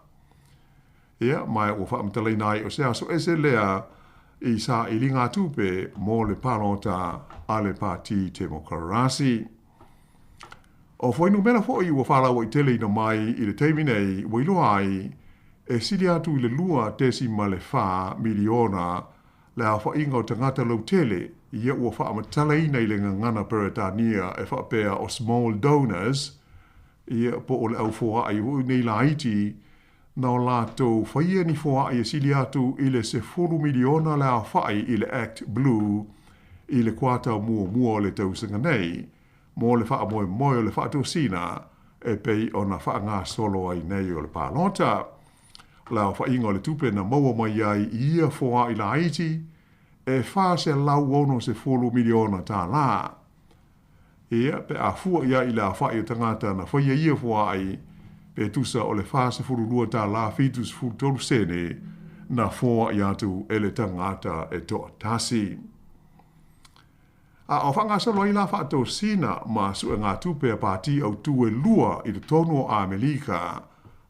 Ia, mai ua whaamtalai nai o se aso ese lea I sa I linga tupe mo le pālota a le Parti Demokrasi. O whainu mena fo I ua whalawa I tele ina mai I le teimi nei, wailoa ai, e sili atu I le 2 ma le 4 miliona le a whainga o tangata lau tele, ia ua whaamatala ina I le ngangana peretania e whaapea o small donors, ia po o le au fua ai hui nei la iti, na o lātou whaia ni fua ai e sili atu I le 10 miliona le a whai I le Act Blue, I le kuata mua le tausanga nei, mo le wha moe o le wha sina e pei o na wha ngā solo ai nei o le pālota. La wha inga o le tupe na maua mai ai ia fua I la iti e wha se lau ono se 10 miliona tā la. Ia pe a fua ia I la wha I tangata na whaia ia fua ai pe tusa o le wha se 10 tā la fitus tolu sene na fua I atu e le tangata e toa tasi. A o whanga salo I la whaatou sina ma su e ngā tupe a pāti au tue lua I le tono o Amerika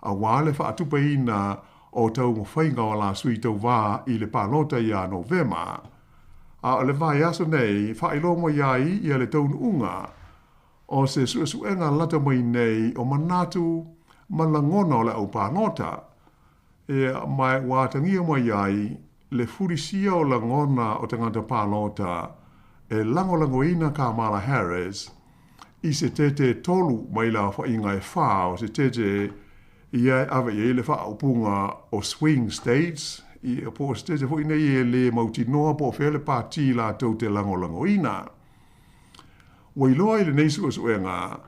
a wale whaatupe ina o tau mwhainga o la sui tau wā I le pālota I a Novema. A o le vai aso nei whailo mo iai I a le taunu unga o se suenga lata mai nei o manatu malangona o le au pālota. E mai wātangia mo iai le furisia o langona o tangata pālota e langolangoina Kamala Harris I se tete tolu mai la whainga e whao se tete ia ave I le wha upunga o swing states I po se tete hui nei e le mauti noa po whele pāti la tau te langolangoina. Wailoa I le neisu o suenga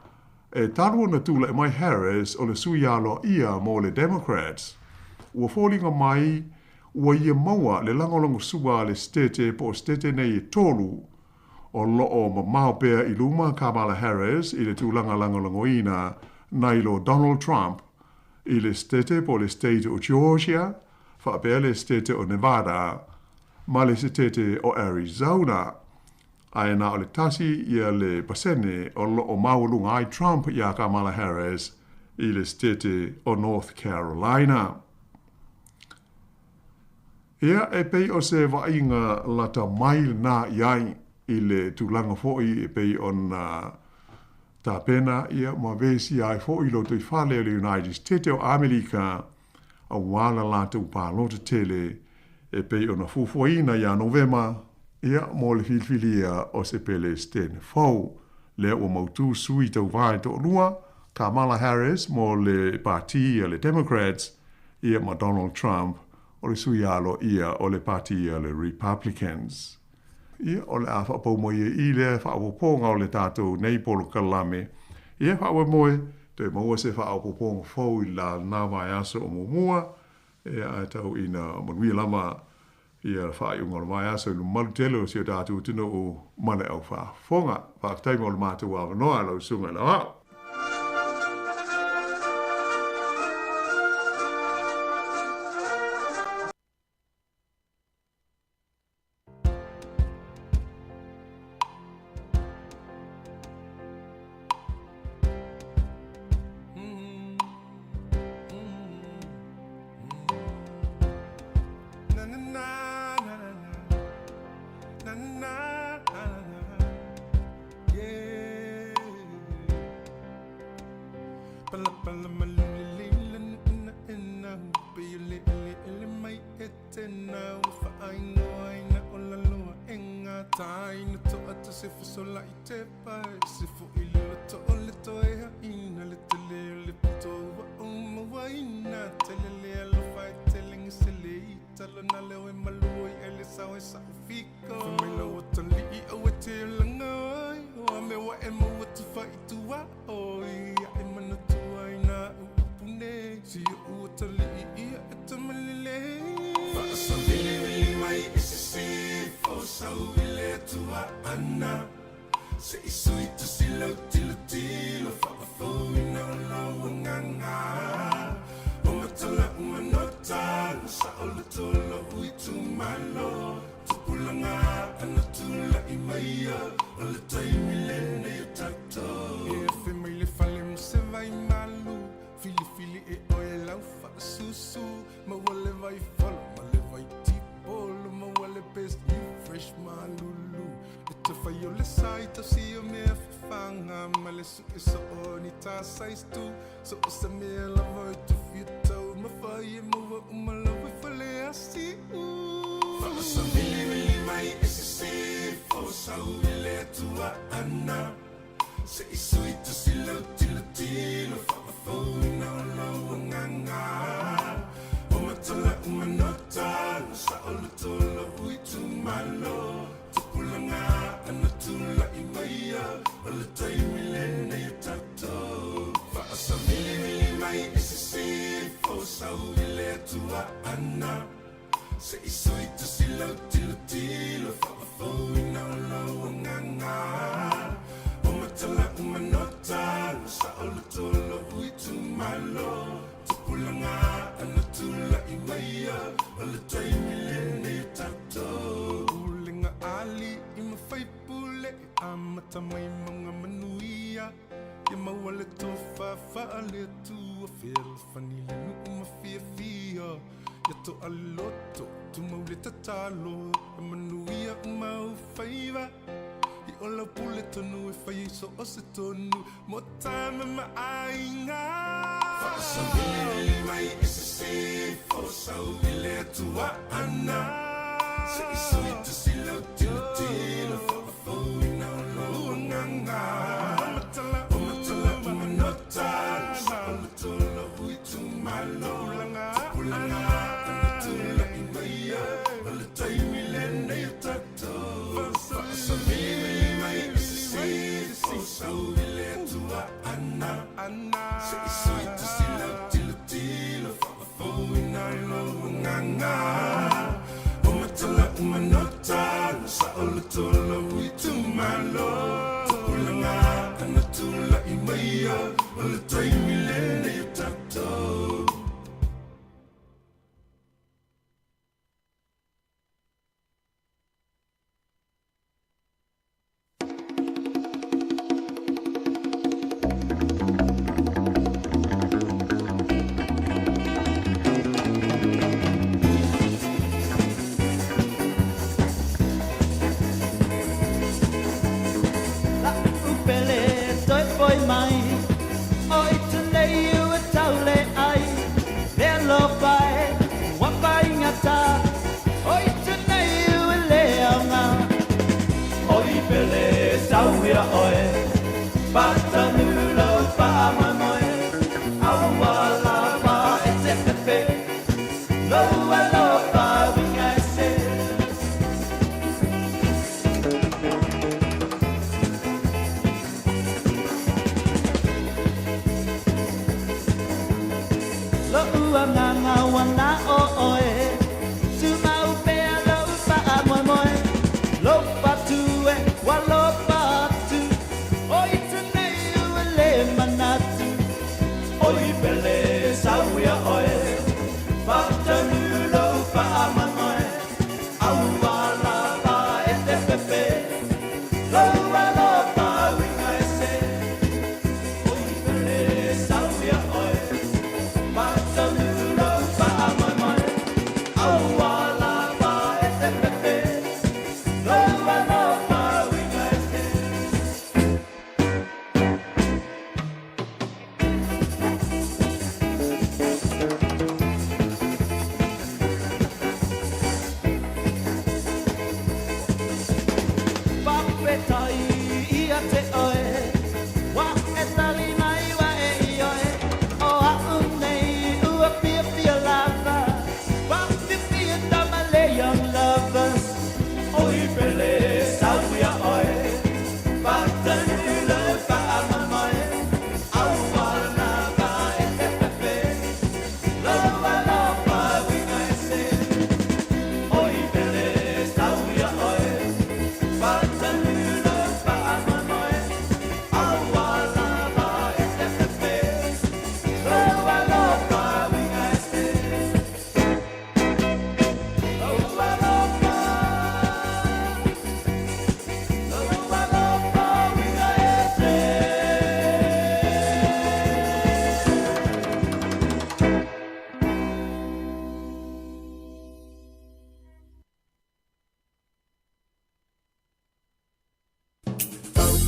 E taru na tula e mai Harris o le sui alo ia mo le Democrats. Ua fōlinga mai, ua ia maua le langolongo sua le stete po stete nei e tolu o loo mamao pea i luma Kamala Harris i le tūlanga langolongo ina nailo Donald Trump i le stete po le state o Georgia, whaapea le stete o Nevada, ma le stete o Arizona. Aina o le tasi ia le pasene o loo maulunga ai Trump ia Kamala Harris i le stete o North Carolina. Ia e pei o se vainga lata mai na iai i le tūlanga fo'i e pei o na tā pena ia ma vesi ai fo'i lo tui whale o le United States o Amerika a wala lata upalota tele e pei o na fufuaina ia Novema ia mo le filfilia o se pele stene fau le o mautu sui tau vai to lua Kamala Harris mo le parti le Democrats ia ma Donald Trump o le sui alo ia o le parti le Republicans. Ia o le awha pau mo ia i le whaapoponga o le tātou nei polo kalame. Ia whaawe moe, te maua se whaapoponga fau i la nāwai aso o mumua, ia a tau ina manuia lama ia whaaiunga o mai aso i malu telo si o tātou tino o mane au whaafonga. Whaaktaima o le mātou awa noa lau sunga la wao. Anna ia oe Pata nula pa mai moe Aua la pa e te pepe Loa lo pa winga e se Loa nganga wana o oe Tu mau pea lo pa moe moe Lo pa tu e wa lo pa tu Oi tenei ua le manatu Oi pele sauia oe Pata nulo pa moe moe Aua la pa e te pepe Loa lo pa winga e se Oi pele sauia oe Pata nulo pa moe moe Aua la pa e te pepe Loa lo pa winga e se Papetai ia te oe Wa e tali mai wa e i oe O a unei ua pia pia lava Wa pia pia tamale young lovers Oi pele sauia oe Pata nula pa amamoe Aua na pa e te pepe Loa lo pa winga e se Oi pele sauia oe Pata nula pa amamoe Aua na pa e te pepe Loa lo pa winga e se Loa lo pa Loa lo pa winga e se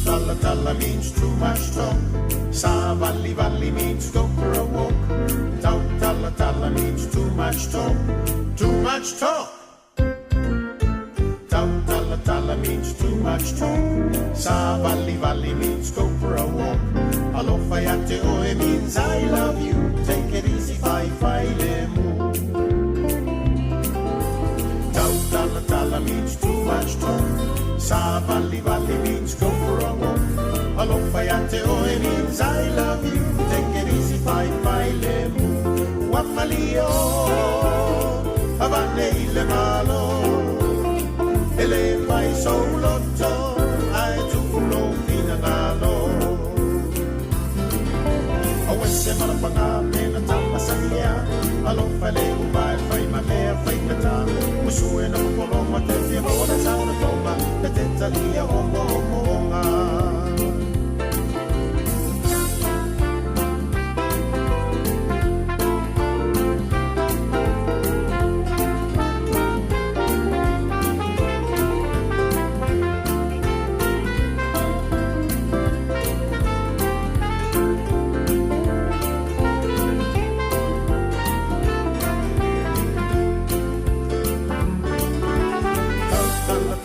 Talla talla means too much talk. Sa valli valli means go for a walk. Talla talla means too much talk. Too much talk. Talla talla means too much talk. Sa valli valli means go for a walk. Alofayate oe means I love you. Take it easy, fai fai le mu. Talla talla means too much talk. Sa valli valli means go for a walk. Alofayate oe means I love you. Take it easy, fai fai le mu. Wafalio, avane ile malo. Ele fai solotto, ai tu lo finalo. Awese malapanga pena tapasania. Alofale ubai fai mamea fai kata. Musue na mkoloma te fia moda sauna toma. Te tetalia hongo hongo honga.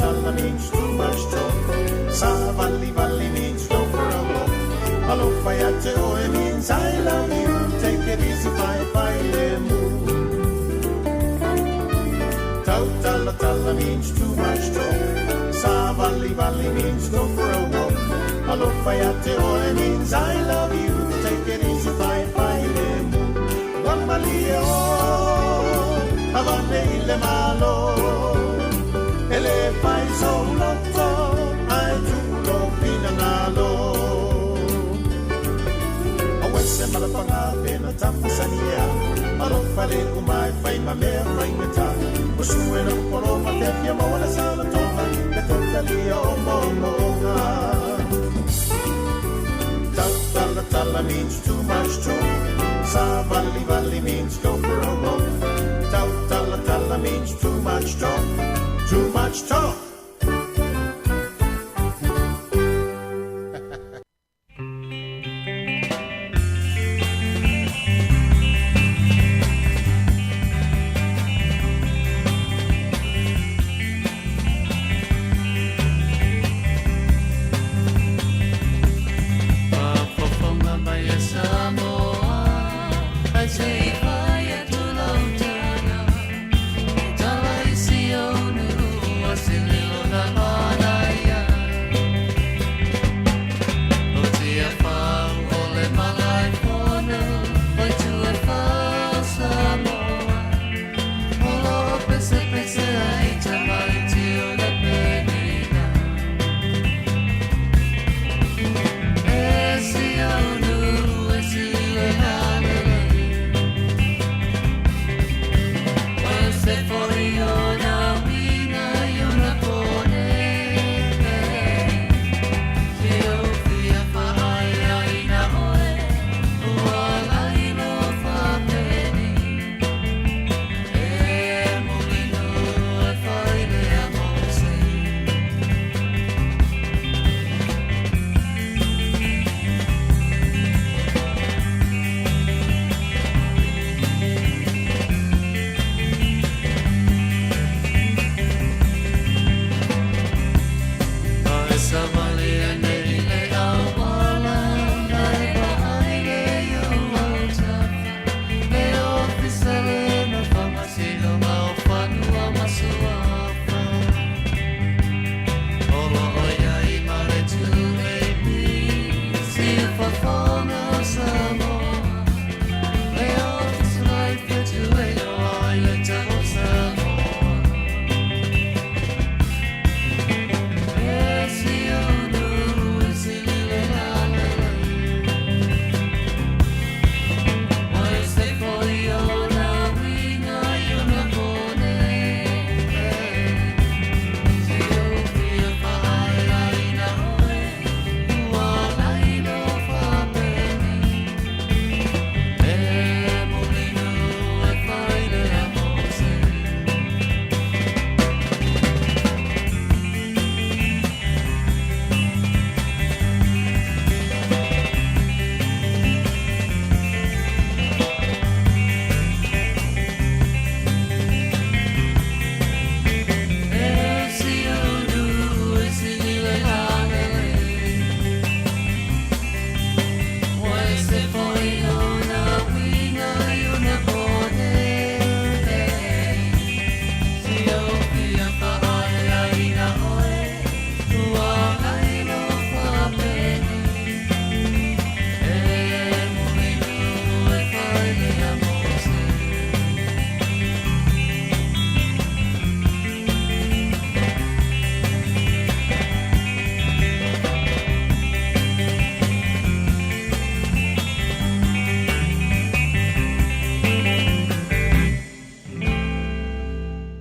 Talla means too much talk. Sa valli valli means go for a walk. Alofayate oe means I love you. Take it easy, fai fai le mu. Talla means too much talk. Sa valli valli means go for a walk. Alofayate oe means I love you. Take it easy, fai fai le mu. Wambalio, avane ile malo. Ele fai solotto, ai tu lo finalo. Awese malapanga pena tapasania. Alofale umai fai mamea fai meta. Usue na koloma te fia mawana sala toma. Te tentalia omo omonga. Talla means too much talk. Sa valli valli means go for a walk. Talla means too much talk. Too much talk.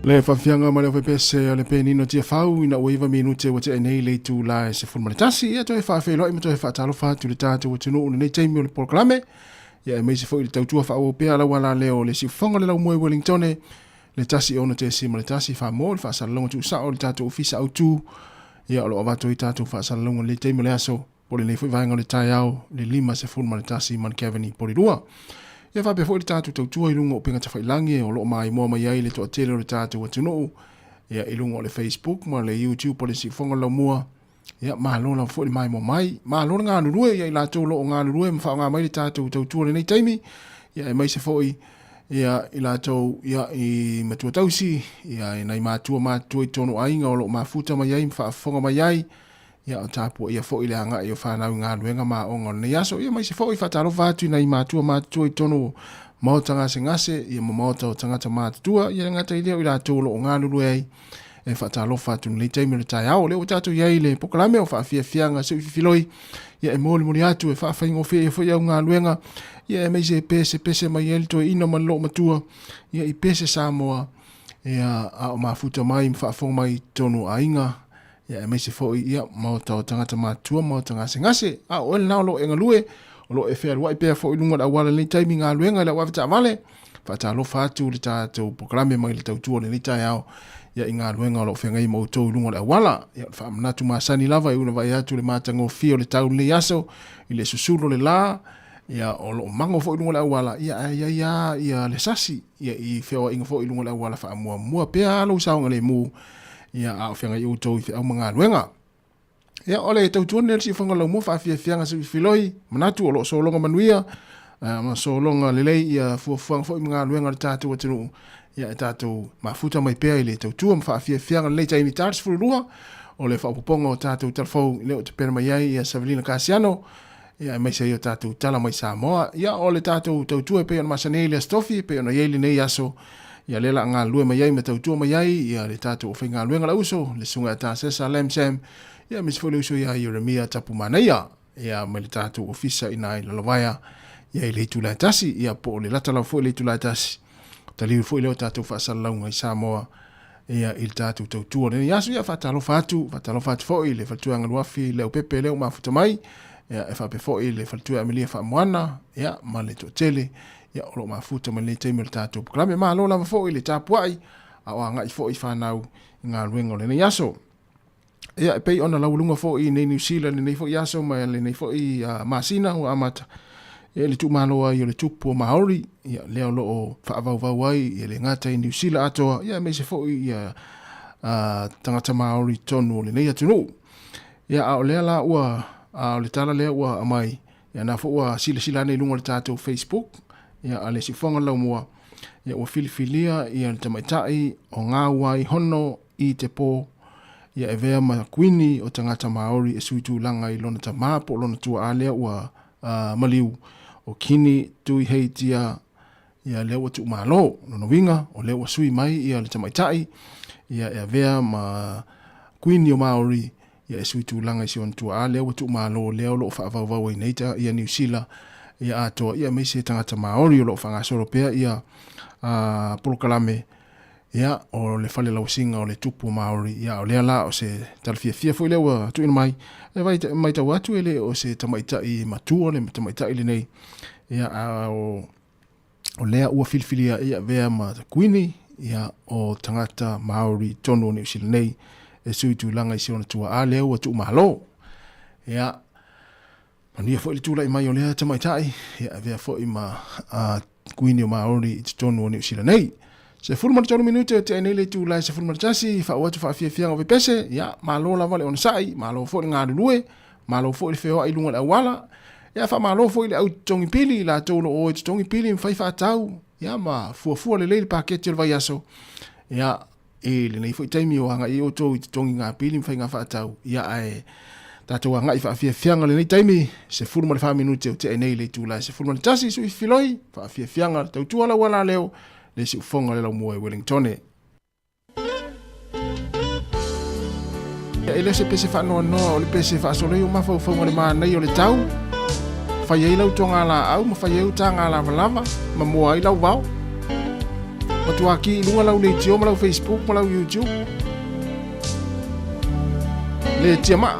Le whawhianga ma le whepese o le penino tia whau ina uiwa minute wa te enei le tu la se fulmanitasi ia toi whawhelo ima toi whaatalo whatu le tātou wa tunu ule nei teimi o le proklame ia e meisi fo i le tautua whao pēa la wala leo le si whonga le lau moe Wellingtone le tasi ona te si ma le tasi wha le whaasalalonga tu sao le tātou ofisa au tu ia o lo avato i tātou whaasalalonga le teimi le aso po le nei fo i vahenga le tai au le lima se fulmanitasi man Kevani po le rua. Ia whape fo i tātou tautua i lunga o pinga tawhailangi o lo mai moa mai ai le toa tele o le tātou atu ia i lunga o le Facebook ma le YouTube po le si whonga lau mua ia mahalona fo i mai moa mai mahalona ngā lurue ia i lātou lo o ngā lurue ma whao ngā mai le tātou tautua le nei taimi ia i mai se fo i ia i lātou ia i matua tausi ia i nei mātua i tono ainga o lo mafuta mai ai ma whaonga mai ai ia o tāpua ia fo i le anga i o whanau ngā luenga mā onga nei aso ia mai se fo i whataro whātu nei mātua i tono maota ngase ia ma maota o tangata mātua ia ngata i leo i lātou lo o ngā lulu ai e whataro whātu nei teimi le tai au leo tātou iai le pokalame o whaafia fianga se uifiloi ia e mōli atu e whaafaingo fia i fo i au ngā luenga ia e mai se pese mai elto ina man lo matua ia i pese Sāmoa ia a o mafuta mai mwhaafonga mai tono ainga ia me se foi ia mauta o tangata matua mauta ngase a o na lo engalue o lo e fer wai pe foi lunga da wala le timing a luenga la wafta vale fata lo fatu le tātou programe mai le tautua le tai ao ia inga luenga lo fenga i mautou lunga da wala ia fa manatu masani lava i una vai atu le matango fio le tau le yaso i le susulo le la ia o lo mango foi lunga da wala ia le sasi ia i feo inga foi lunga da wala fa mua pe lo saunga le mu ia a whenga i utou i au mga luenga. Ia ole e tautua nel si whanga lau mo whaafia whianga sa whiloi, manatu o lo solonga manuia, ma solonga lelei ia fuafuanga fo i mga luenga le tātua tinu, ia e tātou mafuta mai pēa i le tautua mawhaafiafianga le taimi tārs furulua o le whaapoponga o tātou telefou leo te pera mai ai ia Savelina Kasiano ia mai se o tātou tala mai Sāmoa ia o le tātou tautua pēa na masane le stofi pēa na yeili nei aso ia lela ngā lue mai ai me tautua mai ai ia le tātou o whainga luenga la uso le sunga tā sesa lem sam ia misfole uso ia Jeremia tapu manaia ia mai le tātou ofisa ina i lalawaya ia i le itu lai tasi ia po le lata lau fo le itu lai tasi taliu fo leo tātou whaasalaunga i Sāmoa ia il tātou tautua le yasu ia whatalo fatu fo i le whatuanga luafi leo pepe leo mafuta mai ia e whape fo i le whatua amelia whaamuana ia ma le totele ia olo mafuta ma le teime le tātou puklame ma lo lava fo i le tāpuai a o anga i fo i whanau i ngā ruenga le yaso ia e pei ona laulunga fo i nei New Zealand nei fo i yaso ma le nei fo i Masina o amata ia le tu maloa i le tupu Maori ia leo lo o whaavau ai ia le ngata i New Zealand atoa ia me se fo i tangata Maori tonu o le nei atunu ia a o lea la ua a le tala lea ua amai ia na fo ua sila nei lunga le tātou Facebook ia a le sifonga lau mua ia ua filifilia ia le tamaitai o ngā wai hono i te pō ia e vea ma kuini o tangata Maori e suitu langa i lona ta mapo lona tua a lea ua maliu o kini tui heitia ia lea ua tu malo lona winga o lea ua sui mai ia le tamaitai ia e vea ma kuini o Maori ia e suitu langa i sion tua a lea ua tu malo lea o loo whaavau i neita ia New Zealand ia atoa ia meise tangata Maori o loo whangasoro pea ia polokalame ia o le fale lausinga o le tupu Maori ia o lea la o se talfiafia foi lewa tu ina mai e vai mai tau atu ele o se tamaitai matua le tamaitai le nei ia o lea ua filfilia ia vea ma kuini ia o tangata Maori tonu o New Zealand nei e suitu langa i siona tua a lea ua tu malo ia mania foi le tula i mai o lea tamaitai ia vea foi ma kuini o Maori i tonu o New Zealand nei se fulma tonu minute te nei le tu lai se fulma tasi fa watu fa fia o pese ya malo la vale on sai malo fo nga lue malo fo le feo ai lunga la wala ya fa malo fo le au tongi pili la tolo o tongi pili fa fa tau ya ma fu le paquete vai aso ya e le nei fo taimi o nga i o to tongi nga pili fa nga fa tau ya ai tato nga i fa fia nga le nei taimi se fulma le fa minute te nei le tu lai se fulma tasi su filoi fa fia nga tau tu ala wala leo le si ufonga le lau mua i Wellington e. Ele se pese whanua noa o le pese whaasole o mawhauwhaunga le maa nei o le tau. Whai ei lau tonga la au, ma whai ei tanga la walama, ma mua i lau wau. Matuaki i lunga lau le tio, ma lau Facebook, ma lau YouTube. Le tia maa.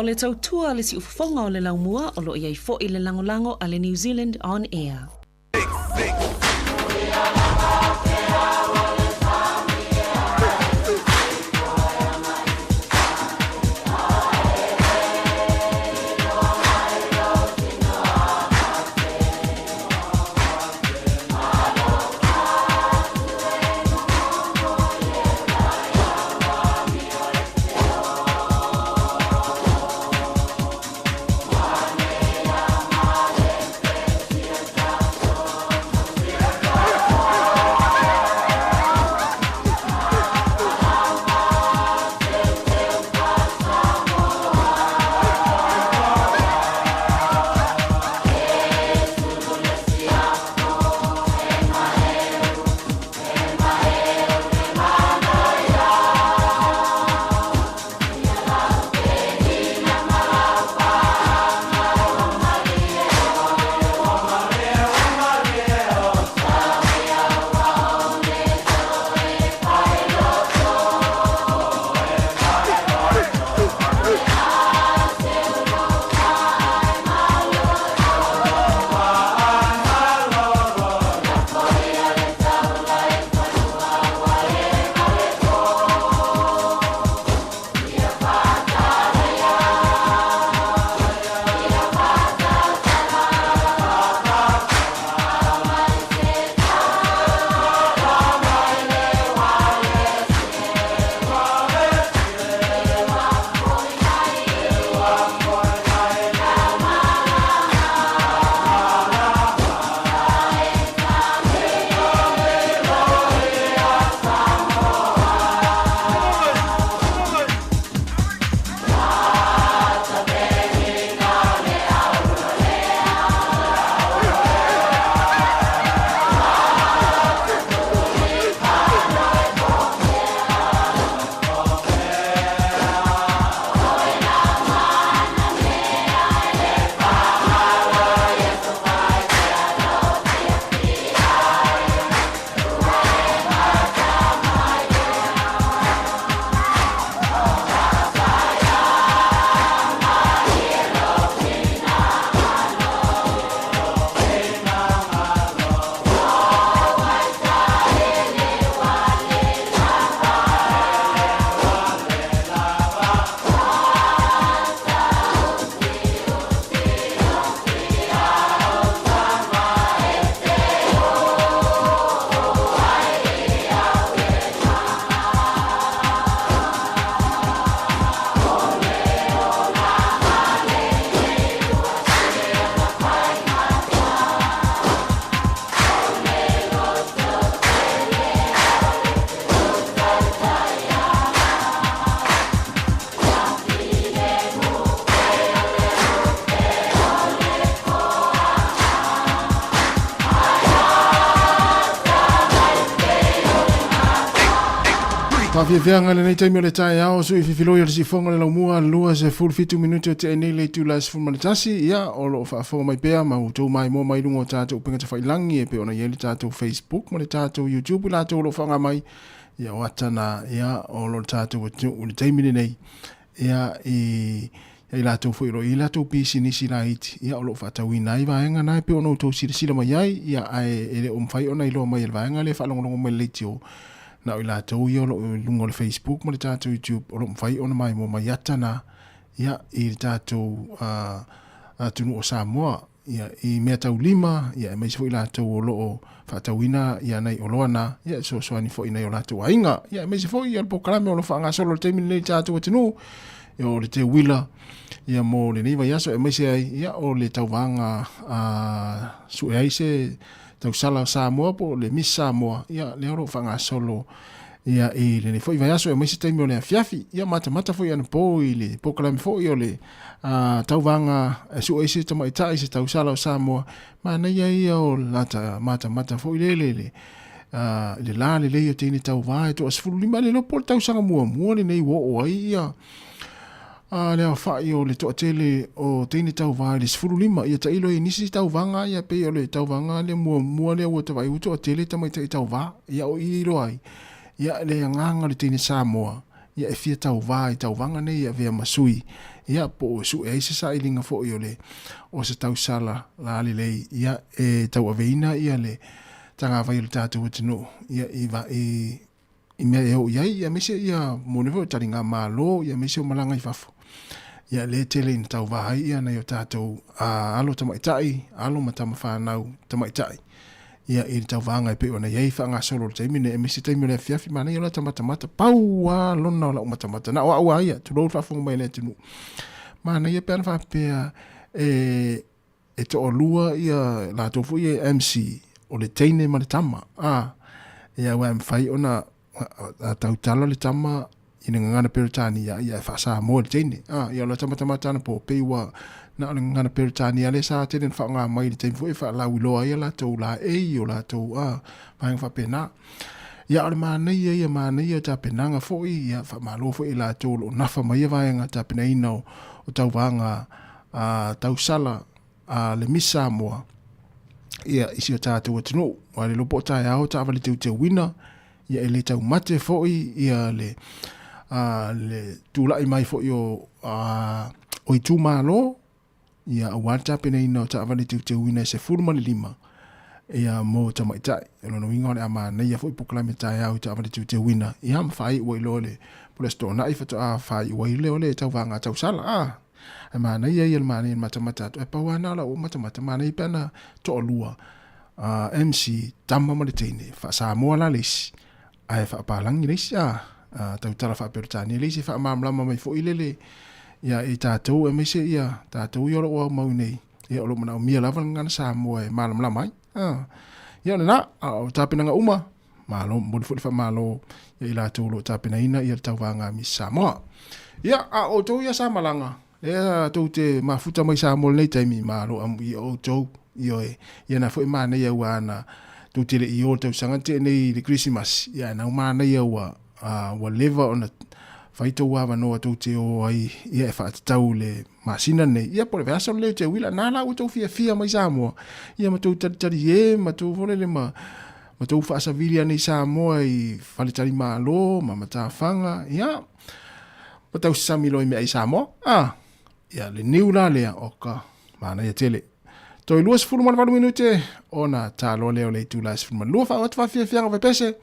O le tautua le si ufonga o le laumua o lo iai fo i le langolango a le New Zealand On Air. Whawhiawhianga le nei taimi o le tae ao, sui whiwhiloi o le sifonga le laumua, lua se fulfitu minuti o te enei le tula se fulmanitasi, ia o lo whaafonga mai pēa, ma utou mai mō mai lungo tātou upinga te whailangi, e pe ona ieli tātou Facebook, ma le tātou YouTube, la tātou lo whanga mai, ia o atana, ia o lo tātou o le taimi nei, ia i lātou fwiro, i lātou pisi nisi la iti, ia o lo whaatau i nai vaenga nai, pe ona utou sila mai ai, ia e le omwhai ona i loa mai el vaenga, le whaalongolongo mai leiti o, na i lātou i o lungo le Facebook, ma le tātou YouTube, o lo mwhai ona mai mo mai atana, ia i le tātou tunu o Sāmoa, ia i mea tau lima, ia mai se fo i lātou o lo o whaatauina, ia nei o loana, ia so soani fo i nei o lātou ainga, ia mai se fo i alpo kalame o lo whaanga solo le teimini nei tātou atinu, ia o le te wila, ia mo le neiva iaso, e mai se ai, ia o le tau vanga sue ai se tau sala Sāmoa po le Miss Sāmoa, ia le oro whanga solo, ia i le ne fo i vai aso, e mai se taimi o le afiafi, ia mata fo i ana po i le pokalame fo i o le tau vanga, su eise tama i tai se tau sala o Sāmoa, ma nei ai o lata mata fo i le la le o teine tau vai, to asfuru lima le lopo le tau sanga mua le nei wo o ai, ia le a whai o le toa tele o teine tau vai le sfuru lima, ia ta ilo i nisi tau vanga, ia pe o le tau vanga le mua le o te vai uto a tele tama i tau va, ia o i ilo ai, ia le nganga le teine Sāmoa, ia e fia tau vai, tau vanga nei ia vea masui, ia po su e se sa ilinga fo iole o se tau sala la le ia e tau aveina ia le tanga vai le tatu tino ia i mea e ho ia mese ia monevo taringa malo ia mese o malanga i fafo ia le tele in tau vai ia na yo tatu alo tamaitai alo matama whanau tamaitai ia i tau vanga i pe ona iei wha ngā solo le taimi ne mese taimi le fiafi mana ia la tamata pau lona o la umatamata na oa ia tu lou whafonga mai le tinu mana ia pe ana whapea e to o lua ia la tofu ia MC o le teine ma le tama ia wa mwhai ona tau tala le tama ina ngana peritani ia fa Sāmoa le teine ia la tamata na po peiwa na o le ngana peritani le sa tene fa ngā mai le teine fu fa la wiloa ia la tau la o la tau mai fa pena ia o le mana ia mana ia ta penanga fo ia fa malo fo i la tau lo nafa mai va nga ta pena ina o tau vanga tau sala le misa moa ia isi o tātou atino wa le lopo tai au ta vale te wina ia ele tau mate fo ia le tula i mai fo yo o itu malo ia awata pena ina ta vale te wina se fulma le lima ia mo ta mai tai no no inga le ama na ia fo ipoklame tai au ta vale te wina ia mfai wo lole polesto na ifa ta fai wo le tau vanga tau sala mana ia il mana mata e pawana la o mata mana i pena to lua MC tamma mo le tene fa Sāmoa la les ai fa palang les tau tala fa pertani les fa mamla mai fo ilele ia e tatou e mese ia tatou yo o mau nei ia o lo mana mia lava ngana Sāmoa e malam la mai ia na o tapina nga uma malo mo fo fa malo ia ila to lo tapina ina ia tau vanga mi Sāmoa ia o to ia sa malanga ia tau te mafuta mai Sāmoa nei taimi malo am i o tau ia na foi mana ia wana tu te i o tau sangate nei le Christmas ia na mana ia wa leva ona faito wa no tu te o ai ia fa tau le masina nei ia por verso le te wila na la o tau fia mai Sāmoa ia ma tu tari e ma tu vole le ma tu fa sa vilia nei Sāmoa i fale tari malo ma mata fanga ia ma tau samilo i me ai Sāmoa ia le niula lea oka mana ia tele toi luas fulu mana valu minute ona talo leo le tu las fulu lua fa wat fa fia va pese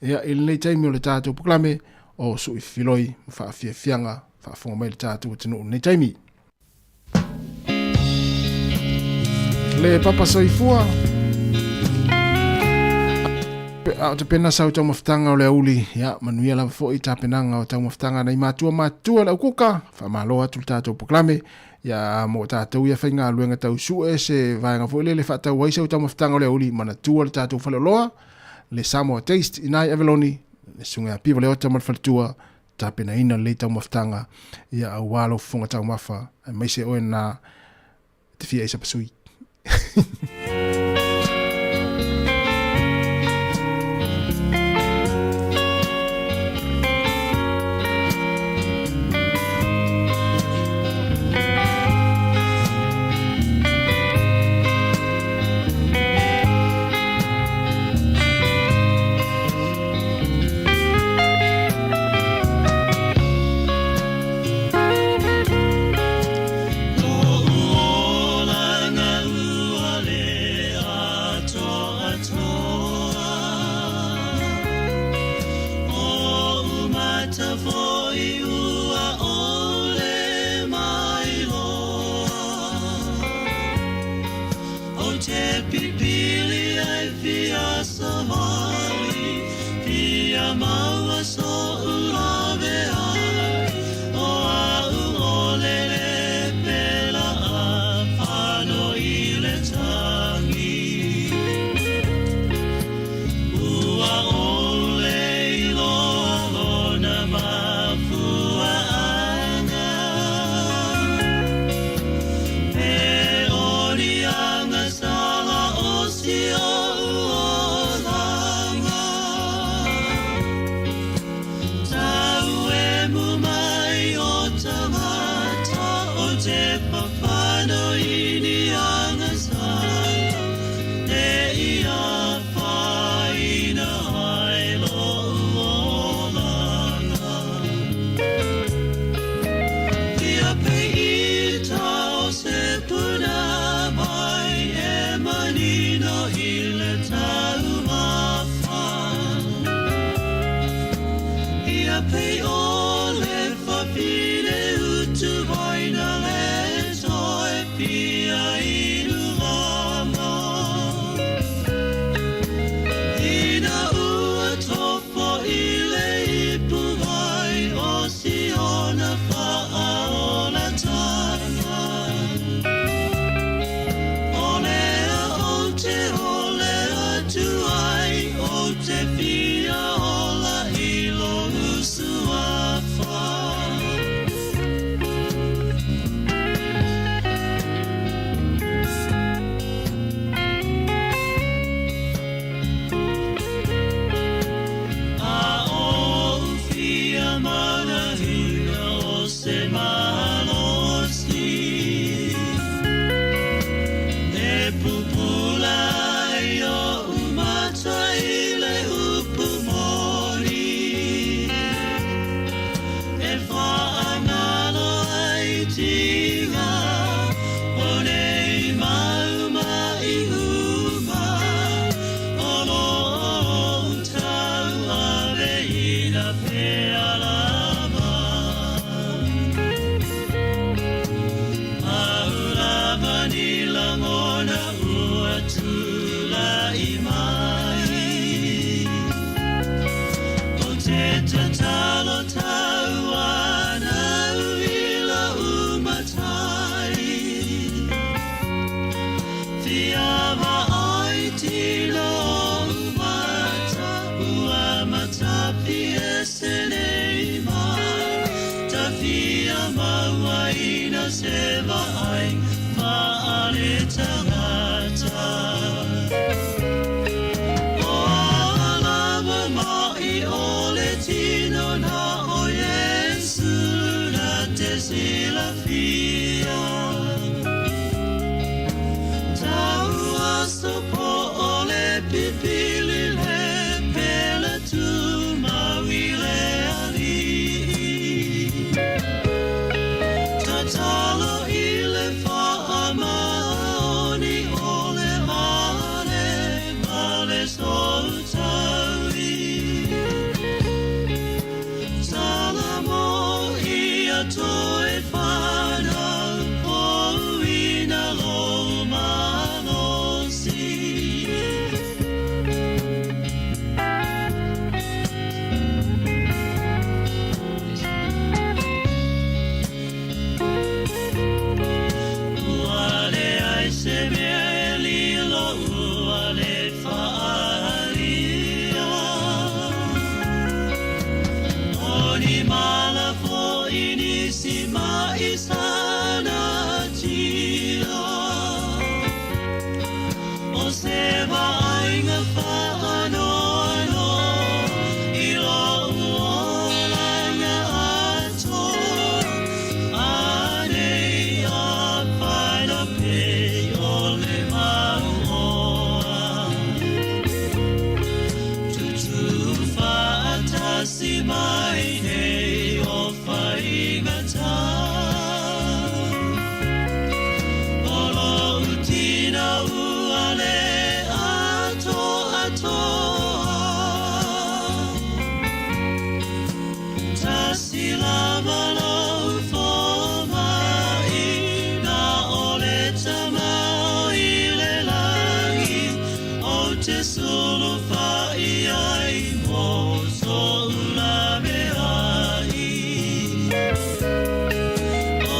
ia il le taimi o le tatu proclame o su filoi fa fia fa fonga mai le tatu tino le taimi le papa soifua te pena sau tau maftanga o le auli ia manuia la fo i tapenanga o tau maftanga nei matua la kuka fa malo atu tatu proclame ia mo tātou ia whainga luenga tau su se vaenga fo le fa tau waisa tau maftanga o le auli mana tua le tātou whaloloa le Sāmoa taste inai Avaloni le sunga piva le ota malfaltua tapena ina le tau maftanga ia awalo funga tau mafa mai se o na te fia isa pasui Sala o nino ile tau mafa. Ia pei ole whapine utu hoina le toi pia inu mama. Ina ua topo ile ipu vai o si ona wha ona tana. Olea o te olea tu ai o te pia ola ilo usua wha. A o fia mana hina o se malosi. E pupulai o umata ile upu mori. E whaangalo ai tinga o nei mauma i uma. O lo tau ave ina pe alama. Aulava ni langona ua tula i mai. O te tatalo tau ana uila umatai. Fiava ai tino umata ua matapi esenei mai. Ta fia maua ina seva ai maale tangata. O alava mai ole tino na o Yesu na te sila fia. Tau aso po ole pipili le pela tu mawile ali. Tatalo ile whaamaoni ole ale male soltaui. Salamo ia toe whanau po ina lo manosi. Uale ai se mea e lilo uale whaaria. Oni mala fo inisi mai sana tia. O se vainga whaanoano i lo uolanga ato. Anei a whaina pei o le mauoa. Tutu whaatasi mai hei o whaingata. Olo utina uale ato atoa. Tasi lava lo ufomai na ole tamao i le langi. O te sulu whai ai mo so ulame ai. O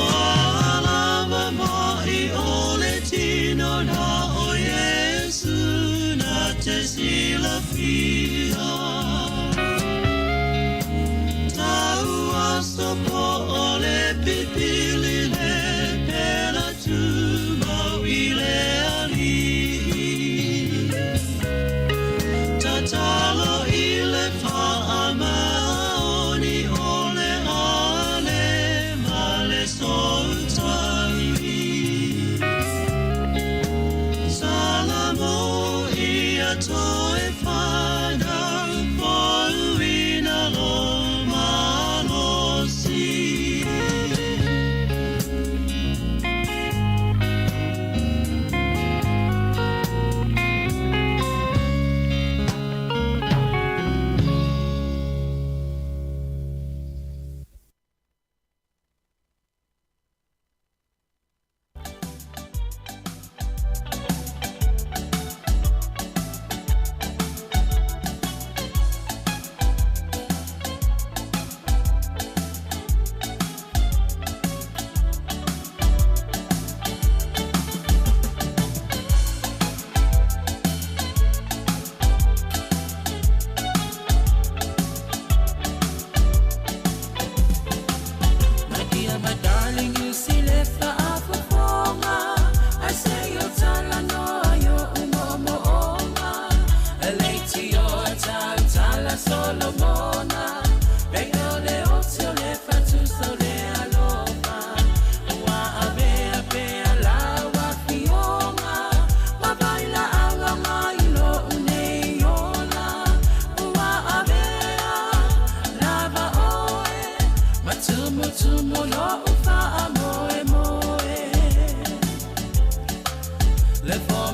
alava mai ole tino na o Yesu na te sila fia. Tau aso po ole pipili le pela tu mawile ali. Tatalo ile whaamaoni ole ale male soltaui. Salamo ia toe whanau po ina lo manosi.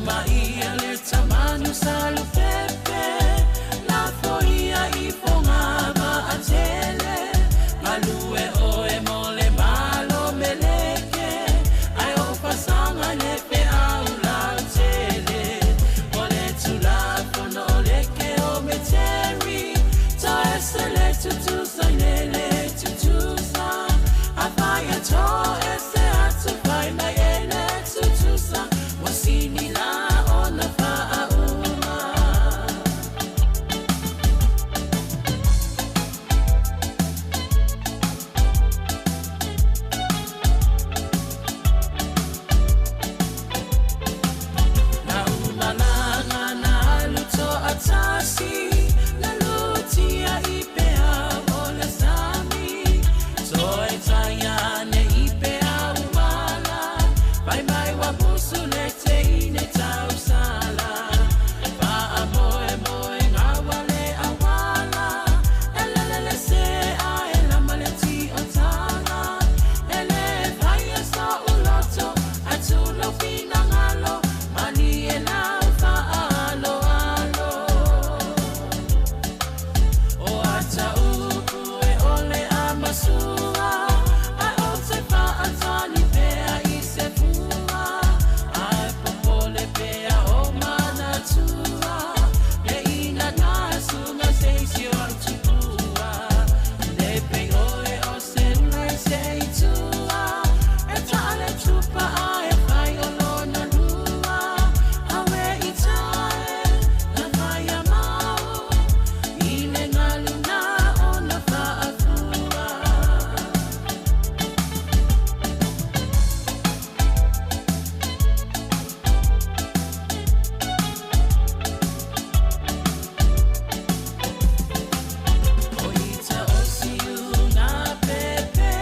Maia le tamanu salu pepe La foia I fongava atele Malue oe mole malo meleke Ai o pasanga le pe au la tele Ole tula kono leke o meteri To esele tutusa lele tutusa Apaya to ese atu pai na ele tutusa Wasini la ona faa uma Na umalanga na luto atasi Na lutia ipea ole sami Soe tayane ipea umala Bye bye wabusu lete ine tau sala Pa amoe moe ngawale awala Elelele se a elamaleti otala Ele vaya sa uloto atulo pinangalo Mani elau fa alo alo O ata uku e ole amasua Ai ote fa atani pea I se fua Ai popole pea o manatua Le ina nasunga seisio antupua Le pe oe o se unai se itua E tale tupa ai fai o lona lua Awe itae na fai amau Ile ngaluna o na faafua Oita osiu na pepe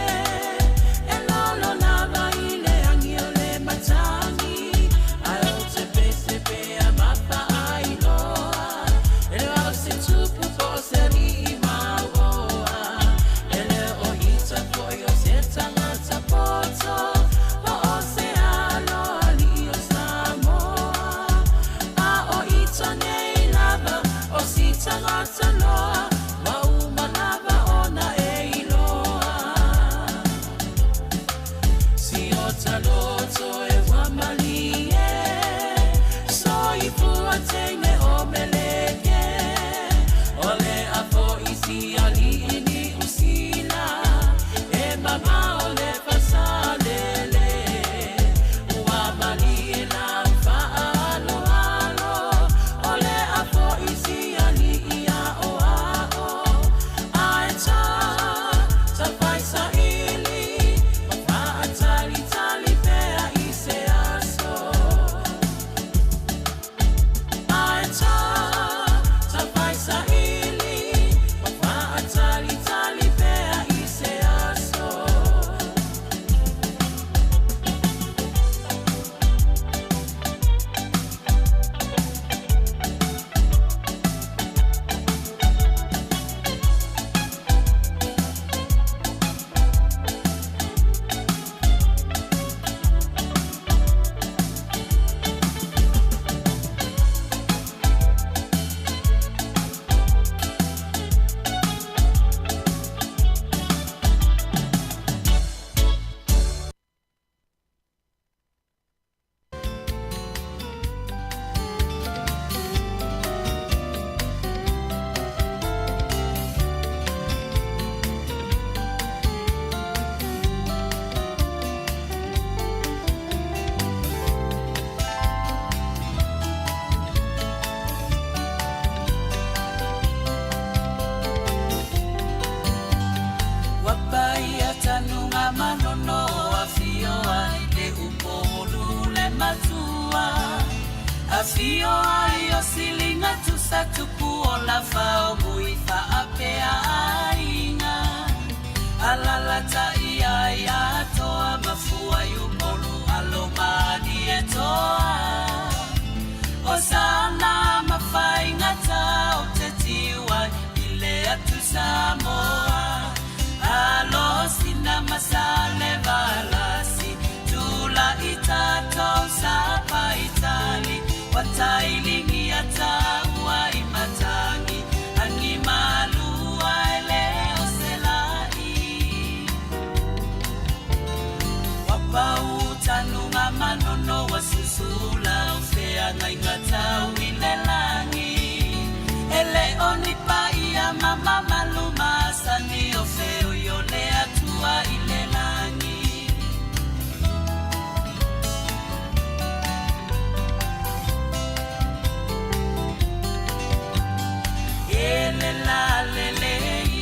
E lolo lava ile angi ole matangi Ai o te pese pea mapa ai loa E au se tupu po se ri I maoa Ele o ita koi o se tangata poto O o se aloa li o Sāmoa A o ita nei lava o si tangata loa Wa uma lava ona e iloa Si o taloto e wamalie So I fua teine o meleke Ole a fo isi ali ini usila E mama ole pasalele Ua malie la ufa alo alo Ole a fo isi ali ia o ao Ai ta fai sa ili Wa atali tali pea I se aso Ai ta fai sa ili Wa atali tali pea I se aso Wapai atanunga manono afio ai le upolu le matua Afio ai o silinga tusa tupu o la fao muifa apea ainga Alalata ia ia toa mafua yumolu alomani e toa O sana mafai ngata o te tiwa ile atu Sāmoa Alo sina masale valasi Tula itato sapa itali watailingi ataua imatangi angimalua eleo selai wapautanunga manono wasusula ufea ngaingatau ilelangi ele onipa ia mama maluma sani ofeo yole atua ilelangi ele la lele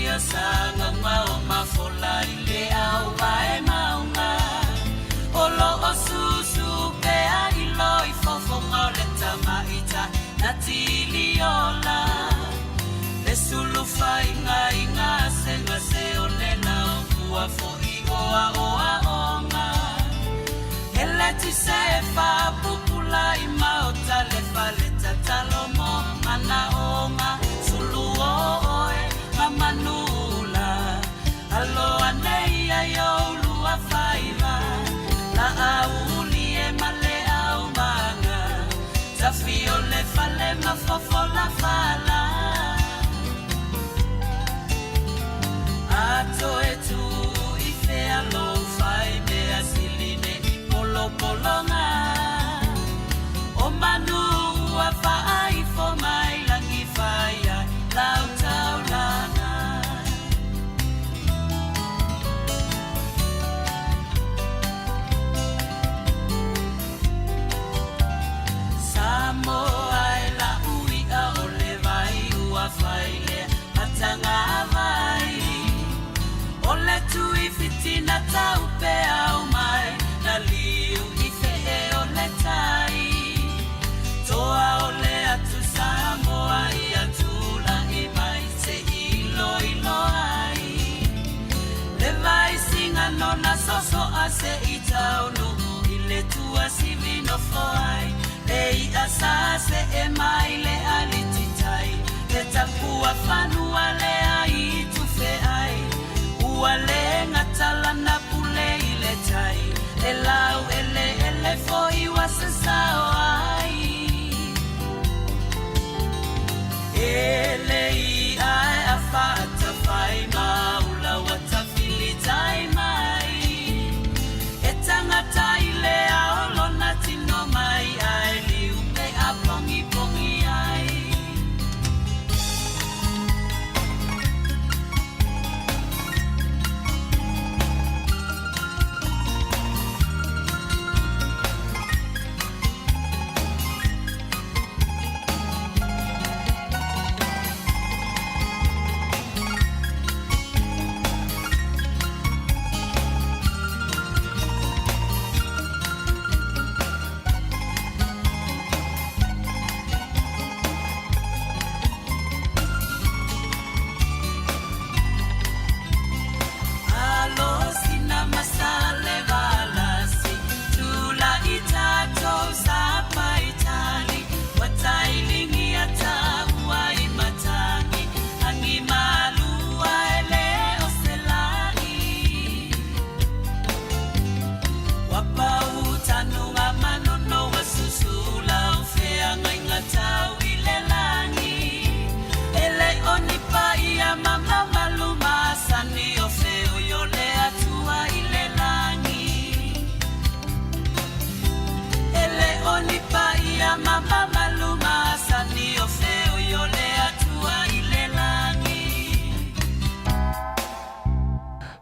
yo sanga ngao mafola ile au bae maunga olo osusu pe ilo ifofo ngole tamaita natiliola lesulu fainga inga senga se olena kuwa foi oa oa onga elati sefa pupula ima otale faleta talomo mana onga sulu oe mamanula alo aneia yo lua faiva la auli e male au manga tafio le fale mafofo la fala ato etu ife alo fai me asiline polo polonga o manu afa ai fo mai langi faya lau taulana Sāmoa la ui a ole vai ua faile atanga vai ole tui fitina tau pe au mai na liu ife e ole tai toa ole atu Sāmoa i atula i mai se ilo ilo ai le vai singa nona soso a se i taunu i le tua sivino foai ei asase e mai le alititai le tapua fanua le ai tufe ai ua le ngatala na pule i le tai e lau ele foi wasasao ai ele i ai afata fai maula watafili tai mai e tangata i le aolona tino mai ai liupe a pongi pongi ai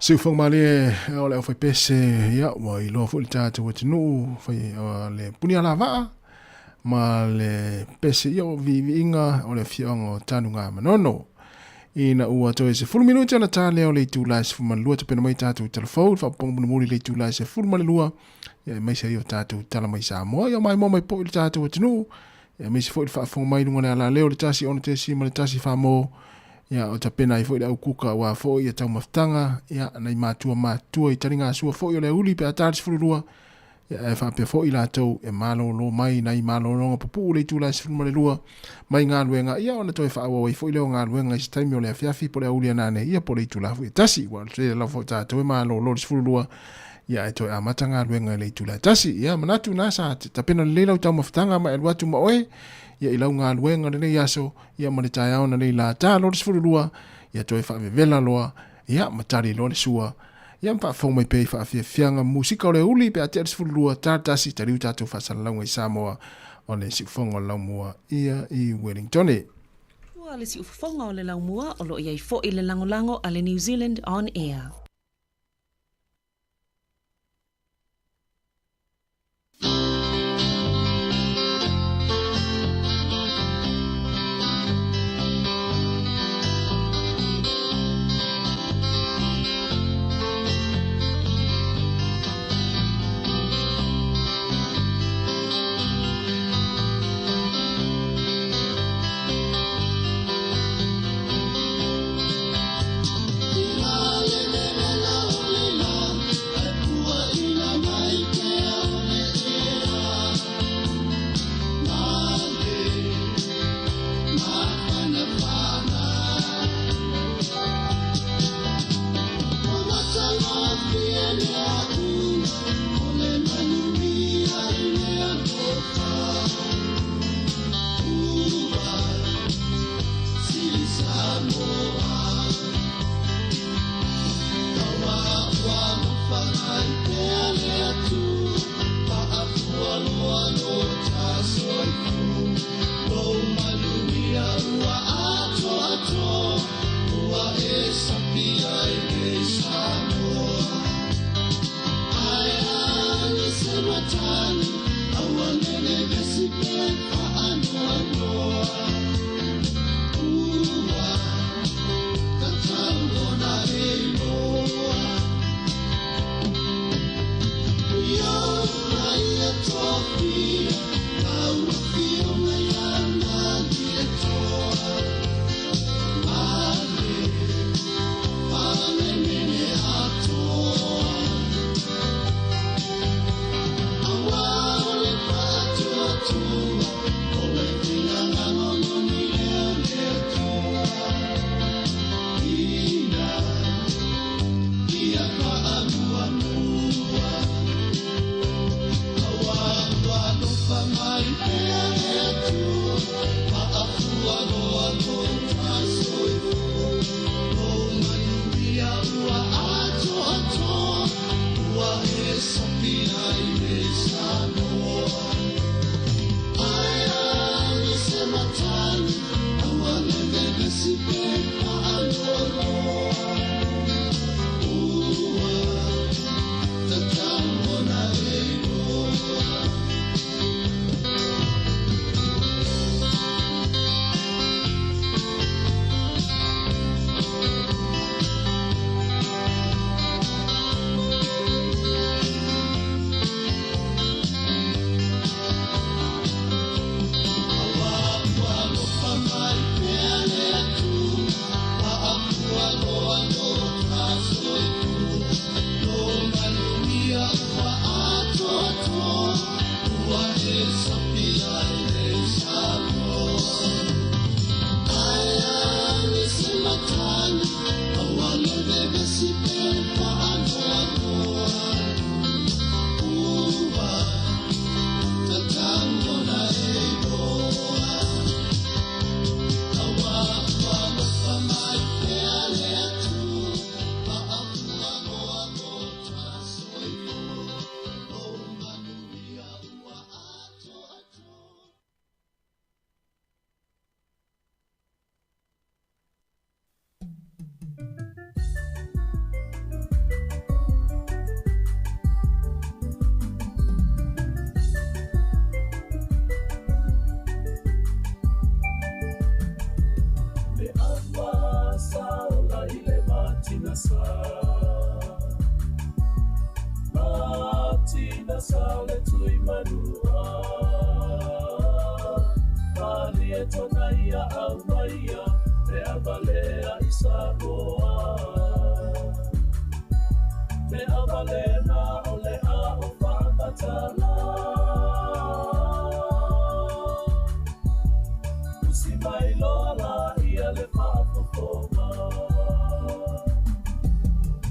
Siu fong male ole foi pese ya wa I lo fo ta to tinu foi le punia lava ma le pese yo vivinga ole fiongo tanunga manono ina ua to se full minuti na tale ole tu la se fuma lua te pena mai tatu telefone fa pong muli le tu la se full male lua ya mai se yo tatu tala mai Sāmoa ya mai mo mai po tatu tinu ya mai se fo fa fong mai ngona la leo le tasi on te si male tasi fa mo ya o tapena I foi da kuka wa foi ya tau maftanga ya nei matua I taringa sua foi le uli pe atari fulua ya fa pe foi la tau e malo lo mai nei malo lo popu le tu la fulma le lua mai nga luenga ya ona toi fa wa foi le nga luenga I taimi le fiafi po le uli na nei ya po le tu la foi tasi wa le la foi ta to malo lo fulua ia e toi a matanga luenga le tula tasi ia manatu na sa ta pena le lau tau mafutanga ma e watu ma oe ia i lau ngā luenga le nei aso ia ma le tai au na le la ta lo le sfurulua ia toi fa vela loa ia matari lo le sua ia mpa fo mai pe fa fianga musika le uli pe ate le sfurulua ta tasi ta riu tatu fa salanga i Samoa o le sifonga lau mua ia i Wellington Ua le si ufafonga o le laumua o lo iai fo i le langolango a le New Zealand On Air.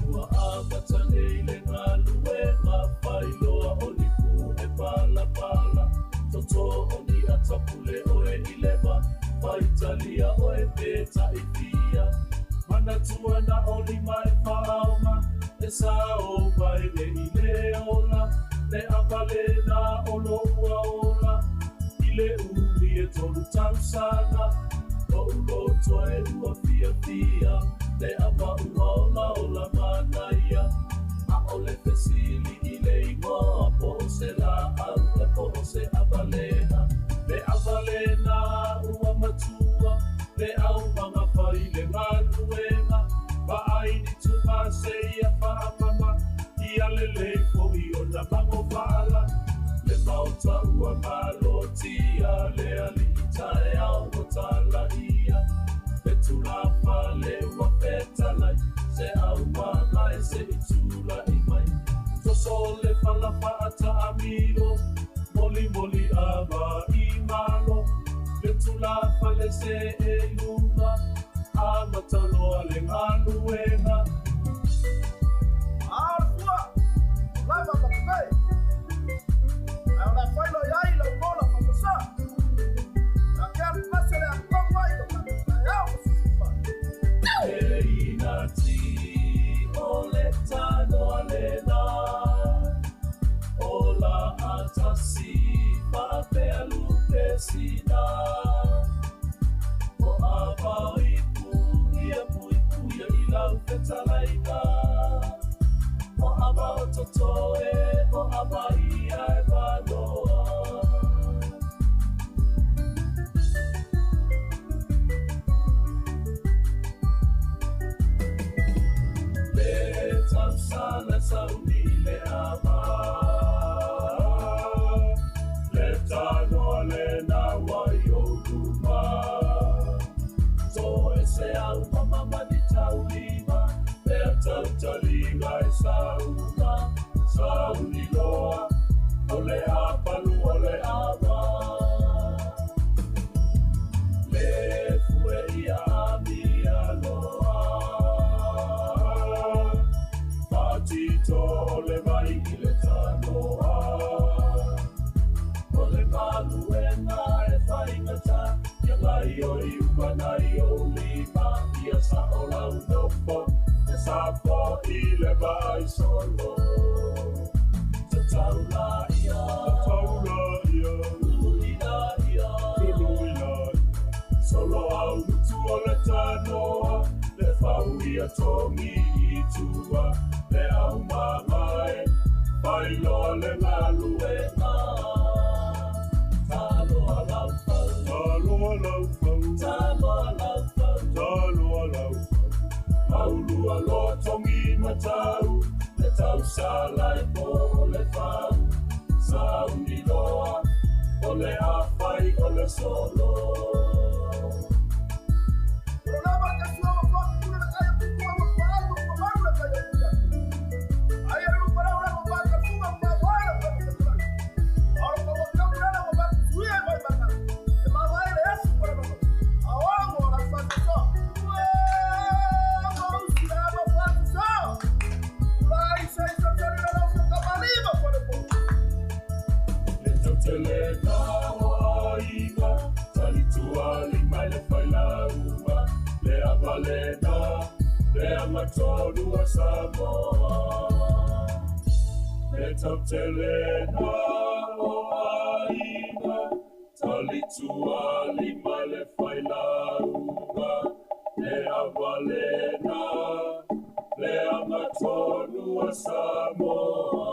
Ua amatane i le ngā lue le oe ilema Faitalia oe peta ifia Mana tua na oli mai whaoma E sao mai le ile ola Le apale na olo ua ola Ile uli e tolu tausana O ulo toe ua fia fia Le apa ua ola ola manaia A ole pesili ile ingoa Po se la au e po se abalena Le abalena ua matua Le au manga pai le ngaluenga Ba aini tuma se ia whaamama Ia le leifo i o na mango wala Le mauta ua malotia Le ali itae au o tala ia Le tulafa le ua petalai Se au manga e se itula i mai Toso le falafa ata amiro Moli moli ama i malo Le tulafa le se e lunga Ama taloa le ngaluenga Alfua, lava papai. Ahora fue lo ya y lo bola para pasar. Aquel pase le acompaña y lo Inati ole tano alena Ola atasi pape alupesina O abao ipuia ilau petalaina O abao totoe o abaia e vanoa Sala sauni le ama Le tano le na wayo luma So ese au mama mani taulima Le tau taliga e sauna Sauni loa Ole apalu ole ama Le fue ia amia loa Tito ole mai i le tanoa Ole maluena e whaingata Ia lai o i umanai o lima Ia sa o lau nopo E sa po i le vai solo Tataula ia Luluina ia Solo au nutu o le tanoa Le whau ia tongi i tua Le au mamae, pai loa le ngaluenga Talo alau fau, talo alau fau Talo alau fau, talo alau fau Maulua loa tongi matau Le tau salai po le fau Sauni loa, o le awhai o le solo Programa que suama foto tuna na kaya kutua mapaalo mapaalo na kaya kuya. Aí ele não parou na bomba que fuma uma bola para o pessoal. Agora como que não era uma bomba suia vai bater. E mas vai ele é super bom. Agora agora faz só. Vamos tirar uma foto só. Lá isso aí só tem na nossa cabalima por exemplo. Então telena oaiga Talitua lima le whailaua Le avalena Le amatonu a Sāmoa Le tautelena oaiga Talitua lima le whailaua Le avalena Le amatonu a Sāmoa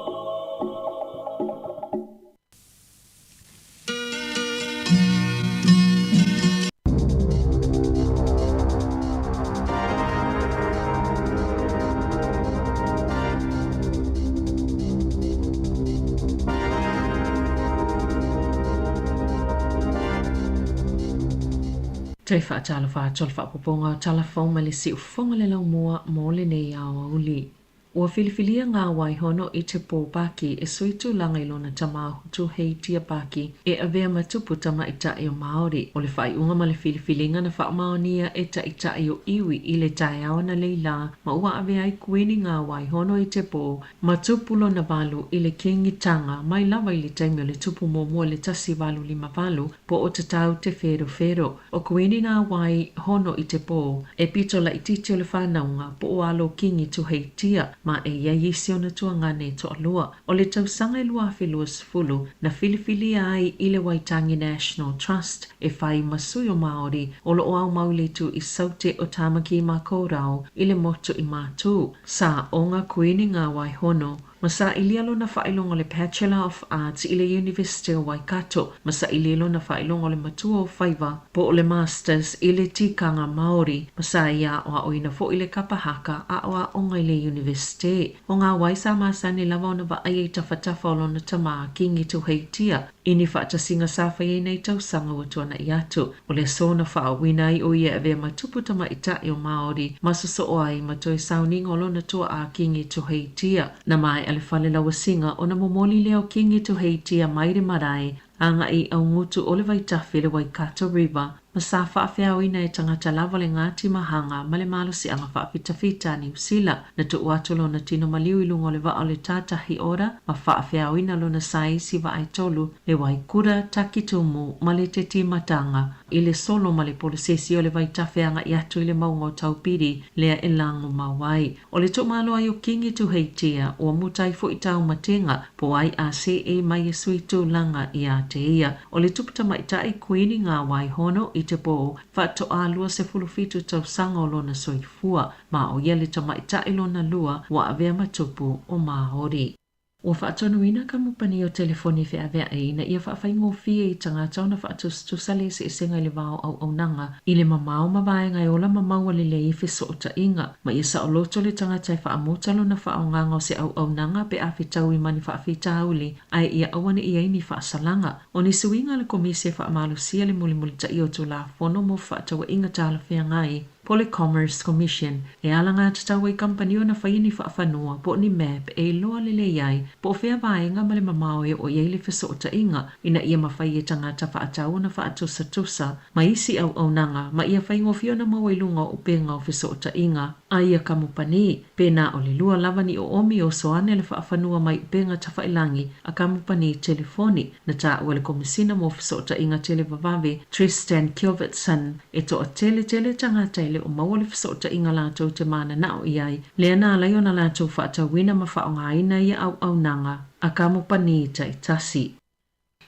Te whaatala whaatala whaapoponga o talafong ma le si ufonga le lau mua mo le nei au uli. Ua filifilia ngā waihono I te pōpaki e suitu langa I lona tamahutu hei tia paki e awea matupu tama itai o Māori. O le whaiunga ma le filifilinga na whaamaonia e ta itai o iwi I le tae awa na leila ma ua awea I kueni ngā waihono I te pō matupu lo na valu I le kingitanga mai lava I le taimi o le tupu mōmua le tasi valu 5 valu po o te tau te whero. O kueni ngā waihono I te pō e pito la ititi o le whanaunga po o alo kingi tu hei tia ma e ia isi ona tua ngane to alua. O le tausanga lua whelua sifulu na filifili ai I le Waitangi National Trust e whai masui o Māori o lo au maule tu I saute o tamaki ma kōrau I le motu I mātū. Sa o ngā kuini ngā waihono Masa ilialo na whailongo le Bachelor of Arts I le University o Waikato. Masa ilialo na whailongo le matua o whaiva po o le Masters I le tikanga Māori. Masa ia o a oina fo I le kapahaka a o a onga I le University. O ngā waisa masani lava o na wa ai tawhatafa o lona tamaa kingi tu heitia. Ini whaatasinga sāwhai e nei tausanga o tuana I atu. O le sona whaawinai o ia ewea matupu tama itai o Māori. Masoso o ai matoi sauninga o lona tua a kingi tu heitia. Na mai ale whale lawa singa o na momoli leo kingi tu heitia maire marae. Anga I au ngutu o le waitafi le Waikato River. Ma sa whaafeau ina e tangata lava le ngāti mahanga ma le malo si anga whaafitafita ni usila. Na tu uatolo na tino maliu ilungo le wa o le tātahi ora ma whaafeau ina lo na saisi wa ai tolu le waikura takitumu ma le te timatanga. I le solo ma le polisesi o le waitawhianga I atu I le maungo taupiri lea e lango mawai. O le tu malo ai o kingi tu heitia o mutai fo I tau matenga po ai a se e mai e sui tu langa I a te ia. O le tuputa maitai kuini ngā waihono I te pō, whaato a lua se fulufitu tau sanga o lona soifua, ma o yele ta maitai lona lua wa avea matupu o Māori. Ua whaatonuina ka mupani o telefoni whea vea ei na ia whaawhaingo fie I tangata o na whaatustusale se isenga I le wao au au nanga I le mamao mawaenga e ola mamau le le ife so o ta inga. Ma ia sa o loto le tangata e whaamotalo na whaonganga o se au au nanga pe awhitau I mani whaawhitauli ai ia awane I aini whaasalanga. O ni suinga le komisi e whaamalusia le mulimuli ta I o tu la fono mo whaatawa inga tala whea ngai. Pole Commerce Commission e alanga tatawa I kampani o na whaini whaafanua po ni map e loa lele iai po whea vaenga male mamao e o iei le whesota inga ina ia mawhai e tangata whaatau na whaatusa ma isi au au nanga ma ia whaingofio na mawailunga o penga o whesota inga a ia kamupani pena o le lua lavani o omi o soane le whaafanua mai penga tawhailangi a kamupani telefoni na taa ua le komisina mo whesota inga televavave Tristan Kjovitson e to a tele tangata le o maua le whesota inga lātou te mana nao iai. Lea nā laio na lātou whaatawina ma whaongaina ia au au nanga a kamupani tai tasi.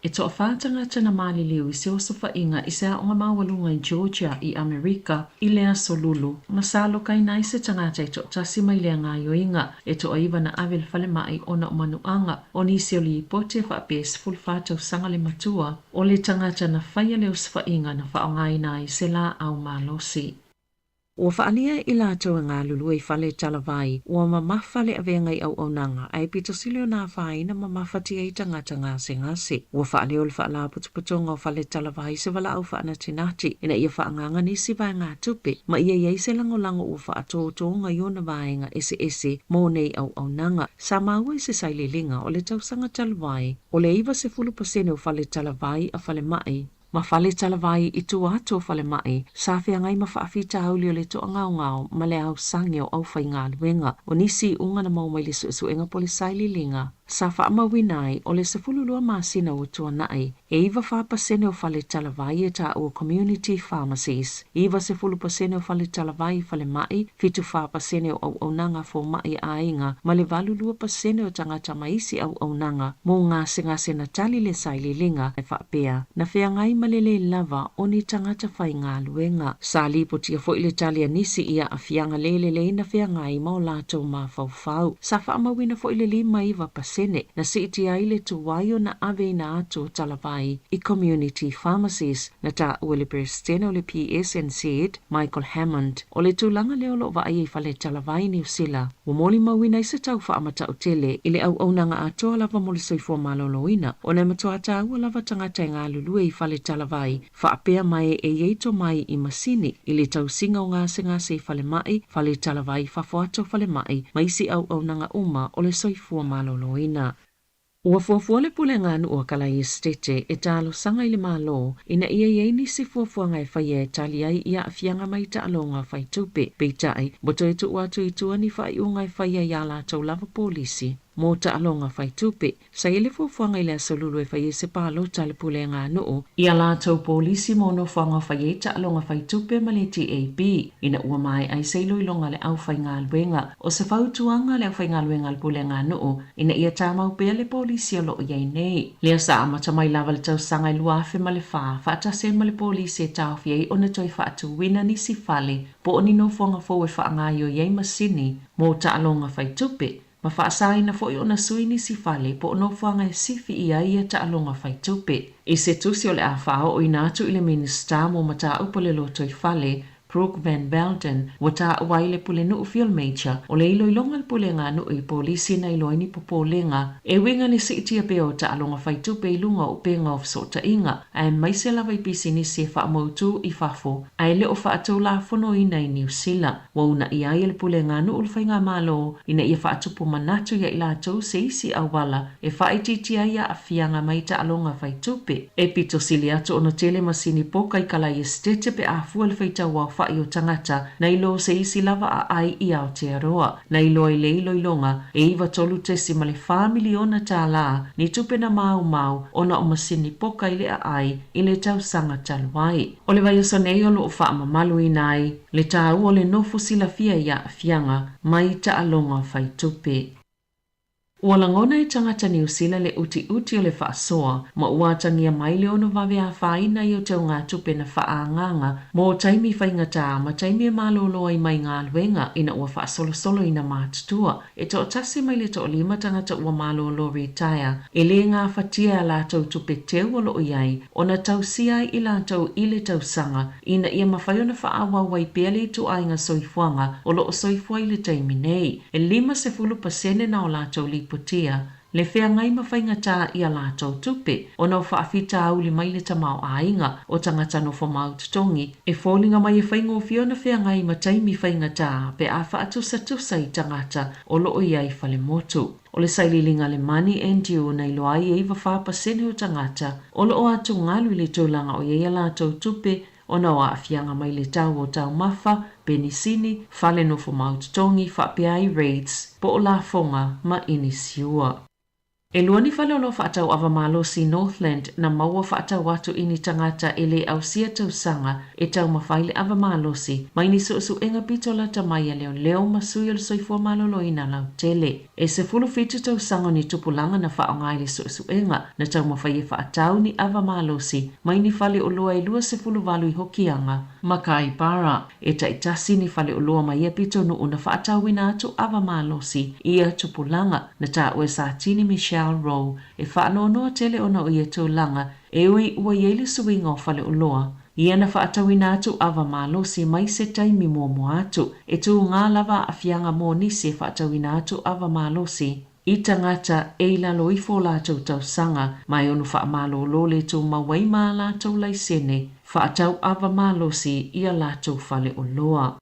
E toa whātanga tana mali liu I se osofa inga I se aonga mawalunga I Georgia I Amerika I lea solulu. Masalo kai nai se tangata I toa tasi mai lea ngā yoinga e toa iwa na awel fale mai ona o manuanga o nisi o li pote whaapes full whātau sanga le matua o le tangata na whaia le osofa inga na whaongaina I se la au malosi. Ua whaalia I lātou ngā lulu I whale talavai, ua mamawhale awenga I au au nanga, ai pito silio nā whaina mamawhati ai tangata ngase ngase. Ua whaale o le whaala putuputonga o whale talavai se wala au whaana tinati, ina ia whaanganga nisi vai ngā tupe, ma ia iei se lango ua whaatotonga I ona vaenga ese mō nei au au nanga. Sāmoa I se saililinga o le tausanga talavai, o le iwa se 10% o whale talavai a whale mai. Ma whale talavai I tu ato whale mai, sa whea ngai ma whaafita hauli o le toa ngao ma le au sangi o au whai ngā luenga, o nisi unga na mau mai le suenga po le saililinga. Sa whaamawinai o le 12 masina o tua nai, e iwa 4% o whale talavai e ta o community pharmacies, iwa 10% o whale talavai whale mai, 5% o au au nanga fo mai a inga, ma le 2% o tangata maisi au au nanga, mō ngase na tali le saililinga e whaapea, na whea ngai malele lava o ni tangata whai ngā luenga. Sa lipo tia fo ile talia nisi ia a whianga lele na whea ngai mau lātou ma whau. Sa whaamawina fo ile 5% tene na CTI le tuwayo na ave na ato talavai I community pharmacies na ta uele presidente o le PSNZ Michael Hammond o le tulanga leo lo va ai fale talavai New Zealand o moli mawina I se tau fa amata o tele ile au aunanga ato lava moli soifua maloloina o ne matua tau lava tangata ngā lulue I fale talavai fa apea mai e yeito mai I masini ile tau singa o ngase fale mai fale talavai fa fuato fale mai maisi au nanga uma o le soifua maloloina. Ua fuafua le pule ngānu ua kalai estete e talo sanga I le malo ina ia yeini si fuafua ngai whaia e tali ai ia afianga mai ta alonga whai tupe peitai boto e tu watu I tuani whai ungai whaia ia la tau lava polisi. Mo ta alonga whai tupe, sa ele fuafua ngai le asolulu e whai se palo tale pule ngānu ia la tau polisi mo no whanga whai ta alonga whai tupe ma le TAP ina ua mai ai seilo ilonga le au whai ngā luenga o se whautuanga le au whai ngā luenga le pule ngānu ina ia tamau pea le polisi o lo iai nei. Lea sa amata mai lava le tau sanga I lua afe ma le wha se ma le polisi e tau fiei o na toi whaatu wina ni si fale po o ni no whanga fo e wha ngai o iai masini mo ta alonga whai tupe. Ma whaasai na fo I ona sui ni si fale po no whanga e sifi ia ia ta alonga whai tupe. I se tusi o le a whao o inatu I le minister mo mata upo le loto I fale Brooke Van Belden wata waile pule nu fiel major o le ilo ilonga le pule ngā nu I polisi na ilo ini popolenga e winga ni sitia peo ta alonga whaitu pe ilunga o penga of sota inga a maise lava I pisi ni se wha mautu I fafo a le o wha atau la fono ina I New Zealand wa una ia le pule ngā nu ulwhai ngā malo ina ia wha atupu manatu ia ila tau se isi awala e wha ititia ia a fianga mai ta alonga whaitu pe e pito sili atu ono tele masini poka I kala estete pe a fua le whaita wa I o tangata na ilo se isi lava a ai I Aotearoa na ilo I le ilo ilonga e iwa tolu tesi ma le whamiliona tā la ni tupena mau ona o masini poka I le a ai I le tau sanga taluai. O le vaiasa nei o lo o wha mamalu I nai le tā ua le nofu sila fia ia fianga mai ta alonga whai tupe. Ua langona I tangata New Zealand le uti o le whaasoa, ma ua tangia mai le ono wawe a whaina I o tau ngā tupe na whaanganga, mo taimi whaingata ma taimi malolo I mai ngā luenga ina ua whaasolo ina mātutua. E to tasi mai le to lima tangata ua malolo retire, e le ngā whatia la tau tupe teu o lo iai, ona tau siai I la tau I le tau sanga, ina ia mawhaiona whaawa wai pele tu ainga soifuanga o lo o soifua I le taimi nei. E 50% na o la tau putia le fea ngai mawhainga tā I a lātou tupe o nau whaafita au li mai le tamau ainga o tangata no whamau tutongi e fōlinga mai e whaingo fiona fea ngai mataimi whainga tā pe a whaatusa I tangata o loo iai whale motu. O le saililinga le mani NGO na ilo ai e iwa whapasene o tangata o loo atu ngalu le tūlanga o iai a lātou tupe o nau a afianga mai le tau o tau mafa, penisini, whale no whamau tutongi, whapeai raids, po o la fonga ma inisiua. E luani whale ono whaatau awamalosi Northland na maua whaatau watu ini tangata ele au sia tau sanga e tau mawhaile awamalosi mai ni su enga pitola tamaya leo masui o le soifua malolo ina lau tele. E se fulu fitu tau sanga ni tupulanga na whaongai le su enga na tau mawhaie whaatau ni awamalosi mai ni whale o lua e lua se fulu valu I hokianga makai para. E taitasi ni whale o lua mai e pito no una whaatau ina atu awamalosi ia tupulanga na ta ue sa tini Michelle Rowe e whaanonoa tele ona o ia tūlanga e ui ua iele suinga o whale o loa. Ia na whaatawina atu awa malosi mai se taimi mo atu e tū ngā lava a fianga mō nisi e whaatawina atu awa malosi. I tangata e lalo I fō lātou tau sanga mai onu wha malo lo le tū mawai mā lātou lai sene whaatau awa malosi ia lātou whale o loa.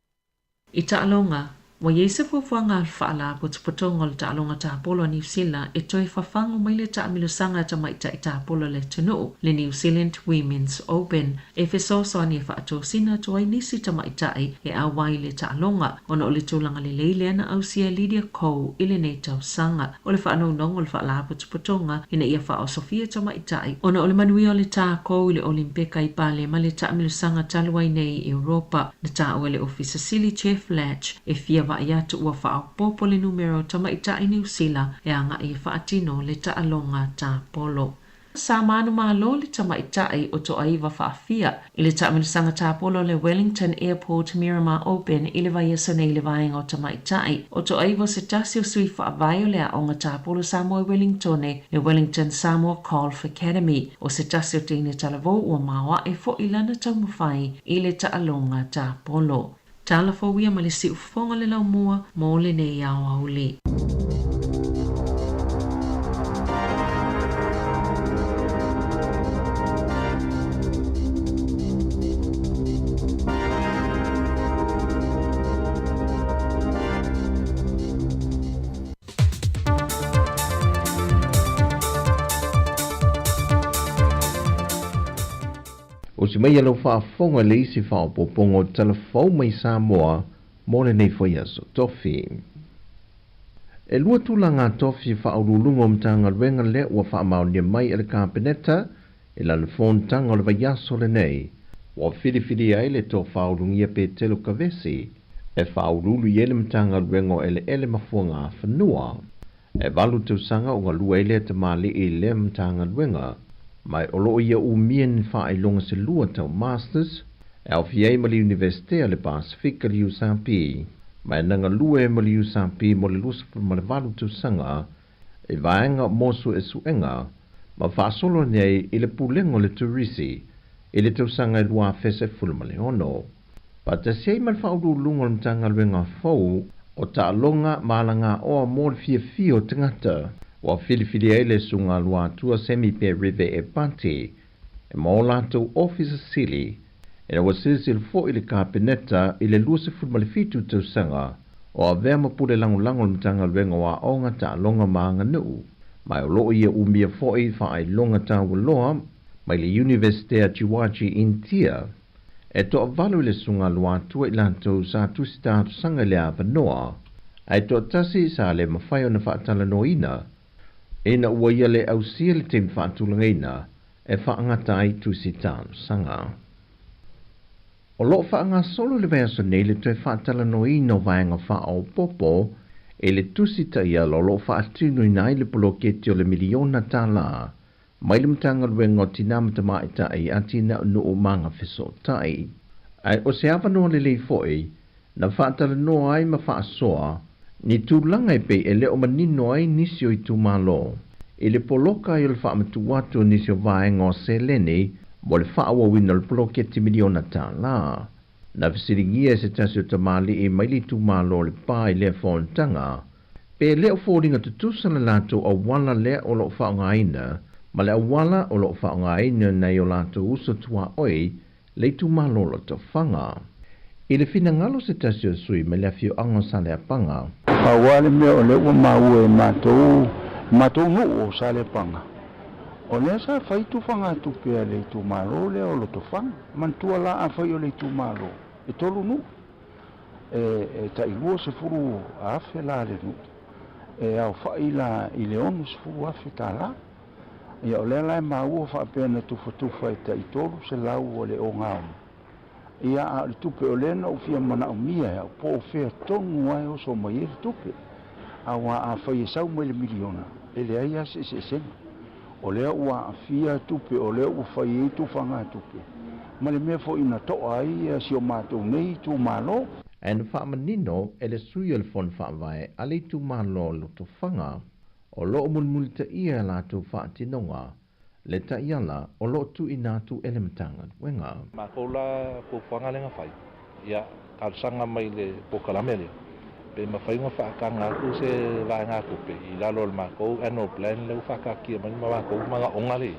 I ta'alonga wa yese fuafuanga alfa'ala putuputonga le ta'alonga ta'apolo a New Zealand e toi whawhango mai le ta'amilusanga ta maita I ta'apolo le tunu le New Zealand Women's Open e whesoso ani e whaatosina toai nisi ta maitai e awai le ta'alonga ona o le tūlanga le leile ana au sia Lydia Cole I le nei tausanga o le whaanonongo le wha'ala putuputonga ina ia whao Sofia ta maitai ona o le manui o le tākou I le Olimpeka I pale ma le ta'amilusanga taluai nei Europa na ta'o le ofisa Silly Chef Latch e fia Iatu ua whao popo le numero tama I New Zealand e anga I whaatino le ta'alonga ta'apolo. sa manu malo le tamaitai o to aiva whaafia i le taamilisanga tāpolo le Wellington Airport Miramar Open i le vai esa nei le vaenga o tamaitai o to aiva se tasi o sui whaavaio le aonga tāpolo Samoa Wellingtone le Wellington Samoa Golf Academy o se tasi o teine talavo ua mawa e fo ilana taumawhai i le taalonga tāpolo. Talafo wia ma le si ufonga le lau mua mo le nei au auli. O si mai alo whaafonga le isi whaopopongo talafau mai Sāmoa mo le nei whaia so tofi. E lua tula ngā tofi whaurulungo mtanga ruenga le ua whaamaunia mai ele kāpeneta e lana whontanga o le vaiaso le nei. Wa whiriwhiri ai le tō whaurungia pe telo kavesi e whaurulu i ele mtanga ruenga ele mafua ngā whanua. E valu tausanga o ngā lua ele te mali i le mtanga ruenga. Mai olo ia umien wha longa se lua tau masters, e au fiei ma li Universitea le Pasifika li USAP, mai nanga lua e ma li USAP mo le lusafu ma le valu tu sanga, e vaenga mosu e suenga, ma wha solo nei i le pulengo le turisi, i le tau sanga e lua fese fulu ma le ono. Pa te sei ma le wha uru lungo le mtanga luenga fau, o ta longa malanga o mo le fia o tangata, wa filifili ai le sunga lua tua semi pe rive e panti, e mo lato office sili, e na wasisil fo ili kāpeneta i le luase fulmalifitu tau sanga, o a vea mapule lango mtanga luenga wa onga ta longa maanga nuu, mai o loo ia umia fo i fa ai longa ta waloa, mai le Universitea Chiwachi Intia, e to avalu le sunga lua tua i lanto sa tusitatu sanga le avanoa, ai to tasi sa le mawhaio na whaatala noina, e na ua ia le au sia le tem whaatulangaina e whaangata ai tusi tānu sanga. O lo whaanga solo le vea nei le tue whaatala no i no vaenga wha au popo e le tusi ta ia lo whaatinu ina i le poloketi o le miliona tā la mai le mtanga ruenga o tinamata maita ai ati na unu o manga fiso tai. Ai o se awanoa le lei foi na whaatala no ai ma whaasoa ni tūlanga pe e leo manino ai nisi o i tūmalo. E le poloka i o le whaamatu watu nisi o vaenga o se lene, mo le whaawa wina le poloketi miliona tā la. Na visiringia se tasi o tamali e maili tūmalo le pā i lea whoontanga, pe leo fōringa tutusa le lato a wala lea o lo whaongaina, ma le a wala o lo whaongaina nei o lato uso tua oi, le tūmalo lo to whanga. I le fina ngalo se tasi o sui me le fio ango sa le apanga. Awale mea o le ua maue matou nuu o sa le panga. O lea sa whaitu whanga tupea le tu maro lea o loto whanga. Mantua la a whai o le tu maro. E tolu nuu. E ta ilua se furu a afe la le nuu. E au whai la i le onu se furu afe ta la. Ia o lea la e maua whaapea na tufa e ta i tolu se lau o le o ngau. Ia a le tupe o lena o fia mana o mia e po o fea tongu ai o so mai e tupe. Awa a whai e sau mai le miliona. E le aia se senga. O lea ua a fia tupe o lea ua whai e tu whanga tupe. Ma le mea fo ina toa ai si o mātou nei tu malo. E na whaamanino e le sui o le fon whaavae a le tu malo lo to whanga. O lo o mulmulita ia la tu whaatinonga. Le ta iala o lo tu inatu elementanga wenga. Ma kola ko fanga lenga fai. Ya kalsanga mai le pokalamele. Pe ma fai nga whaakanga ku se la nga ku pe i lalo le mako annual plan le whakakia mani ma ko mga ongale.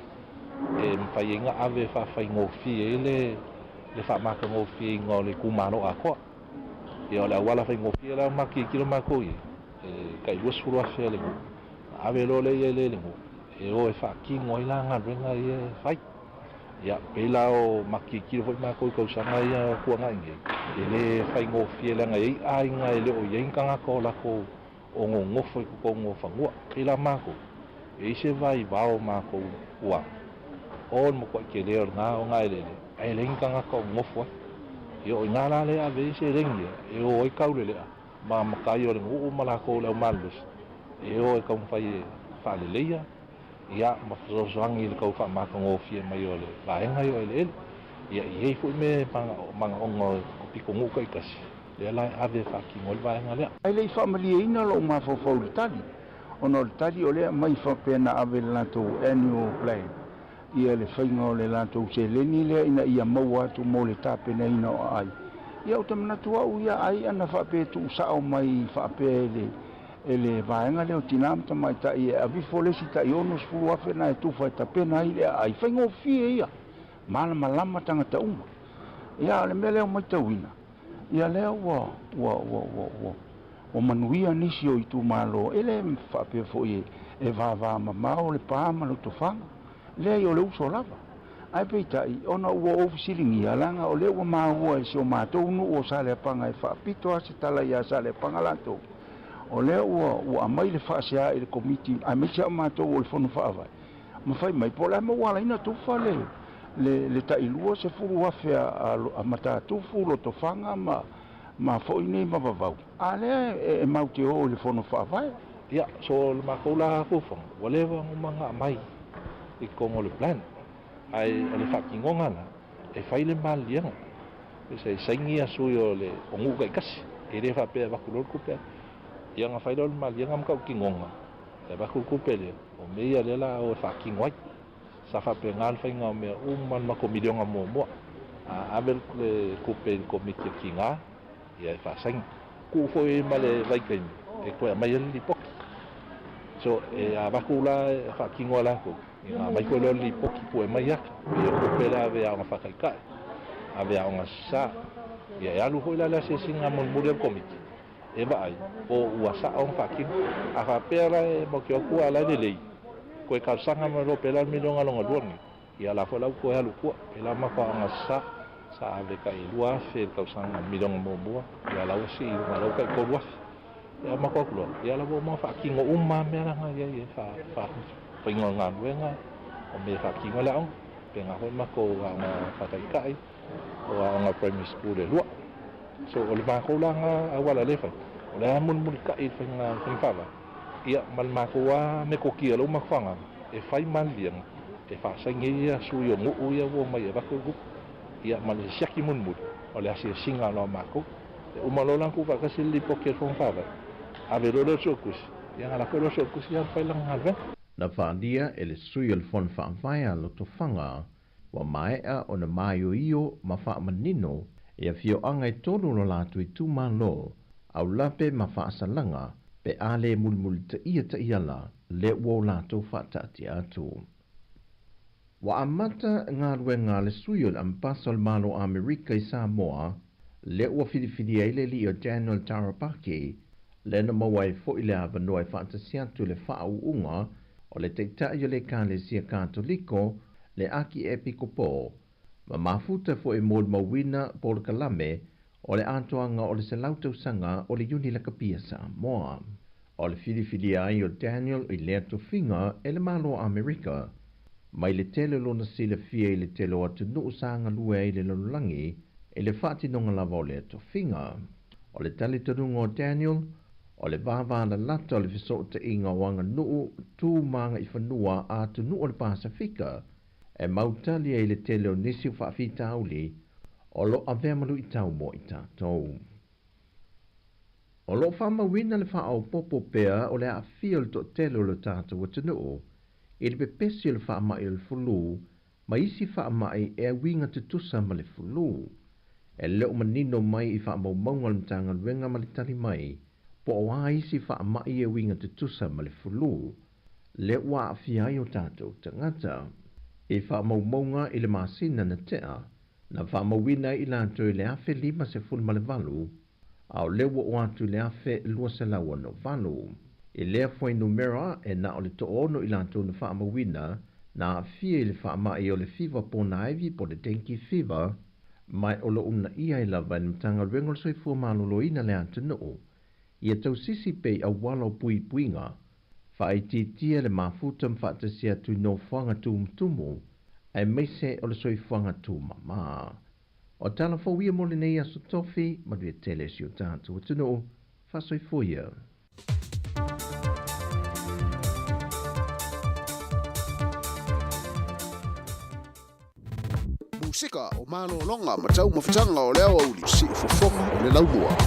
E mfai nga ave fai ngofi e le whaamaka ngofi ngole kumano a koa. E o le awala fai ngofi la maki kilo mako i. Kai wasfuru afe le ngu. Ave lo le ye le ngu. E o e whaaki ngoi la ngā renga i e whai. Ia, pēla o maki kiro fai mako i kausanga i a kua ngā inge. E le whai ngō fiela ngā i a inga e le o ienka ngā ko lako o ngō ngofo i kuko ngō whangua. Pēla mako, e ise vai wao mako ua. O mo kwa ke leo ngā o ngā elele. E le inka ngā ko ngofo ai. E o ngā la lea ve ise rengi e o i kaule lea. Ma makai o le ngō malako leo malus. E o e kaumwhai e whaale leia. ia mafsosoangi le kau whamakangofia mai o le vaenga o ele ele. Ia iei fu me manga ongo piko nguka ikasi. Le lai ave whakingol vaenga lea. Ai lei whaamalia ina lo mafofau le tali. Ono le tali o lea mai whapena ave le lantou annual plan. Ia le whainga o le lantou se leni lea ina ia maua atu mo le tāpena ina o ai. Ia o tamanatua au ia ai ana whape tu sao mai whape ele vaenga leo tinam tamai ta ia avifo le sita iono sfulu afe na tufa ta pena ile ai whainga o fie ia. Mana malama tangata uma. Ia le mele o mai tawina. Ia leo o manuia nisi o itu malo ele whape fo e vava mamao le pāma lo tofanga. Lea i o le uso lava. Ai peitai, ona ua ofisilingi alanga o lea ua maua e seo mātou nu o sale panga e whaapito ase tala ia sale panga lantou. O lea ua amai le whaasea e le komiti, ai mesia o mātou o le whanu whaavai. Ma whai mai po lea mawala ina tufa le tailua se furu afe a matatufu lo tofanga ma fo inei mavavau. A lea e maute o le whanu whaavai. Ia, so le makaula kufang, walewa ngumanga amai i kongo le plan. Ai o le whakingonga na, e whaile malianga. E se saingi asui o le onguka ikasi. E re whapea wakulor kupea. Ia ngā whaile o le malianga mkau kingonga. E wakul kupe le, o mea le la o whakingwai. Sa whapea ngā whainga o mea uman mako milionga mua mua. Avel le kupe komiti ki ngā, ia e whasaingi. Kufo e ma le waikaimi, e koe a mai li poki. So e a wakula whakingwa lako. Ia mai koe leo li poki po e mai aka. Ia kupela ave a ngā whakaikai. Ave a ngā sa. Ia e alu hoi lala se singa mulmuri al komiti. E vai, o ua sa o whakinga. A whapea e mo ki okua ala le lei. Koe kalsanga ma ro pela milionga longa duani. Ia la folau koe halu kua. E la mako a ngā sa. Sa ave ka i lua fe kalsanga milionga mua. Ia la wasi i runga lau kai korua. Ia mako akula. Ia la wo ma whakinga umma mea ranga ia i whainga ngā nuenga. O me whakinga la au. Pe ngā hoi mako a ngā whakaikai. O a ngā primary school e lua. So o le mako la ngā awala le whai. O le amun kai whainga whainga. Ia mal mako a me kokia lau makwanga. E whai malianga. E whasaingi ia sui o nguu ia wo mai e wako. Ia mal siaki munmuri. O le asia singa lo mako. E umalolang ku whakasili poke whainga. Ave rolo sokusi. Ia ngā lako rolo sokusi ia whailang halwe. Na whaandia e le sui o le whon whaamwhaia lo to whanga wa maea o na maio io ma whaamanino e a fio anga i tonu lo lātu i tūma lo au lape ma whaasalanga pe ale mulmuli ta ia la le uo lātu whaatati atu. Wa amata ngā ruenga le sui o le ampasol malo Amerika i Sāmoa le ua whidiwhidi eile li o Daniel Tarapaki le na mawai fo i le avanoa i whaatasiatu le whaauunga o le teitai o le kālesia kātoliko le aki e pikopo, ma mafuta fo e mōl mawina pōl kalame o le atoanga o le salautausanga o le uni lakapia Sāmoa. O le whidiwhidi ai o Daniel i lea tofinga e le malo Amerika, mai le tele lona sila fia i le telo atu nuu sanga lue i le lalulangi e le whaatinonga lava o le tofinga. O le talitanunga o Daniel, o le vāvāna lata o le fisota inga wanga nuu tū manga i whanua a tu nuu o le Pasifika e mautali e le tele o nisi o whaafita auli o lo avemalu i tau mo i tātou. O lo whamawina le wha au popo pea o le a fia le to tele o le tātou o tunuu e le pepesi o le whaamai o le fulu ma isi whaamai e a winga tutusa ma le fulu e leo manino mai i whaamaumaunga le mtanga luenga ma le tali mai po o isi whaamai e winga tutusa ma le fulu le ua a fia i o tātou tangata. E whaamaumaunga i le masina na tea, na whaamauina i lanto i le afe 5 ma le valu, au lewa o atu le afe 2 no valu. E lea fwai numera e na o le to ono i lanto na whaamauina, na a fia i le whaamai o le fiva pōna aivi po le denki fiva, mai o lo una ia i lava i mtanga rengol soi fua malolo ina le atu noo. Ia tau sisi pei a wala o pui puinga, whaititia le mafuta mwhaatasia tu no whanga tu mtumu, ai meise o le soi whanga tu mama. O tala whawia mo le nei aso tofi, maduia tele si o tātu o tuno, whasoi fuia. sika o mano longa matau mafutanga o leo uli si ufofonga o le laumua.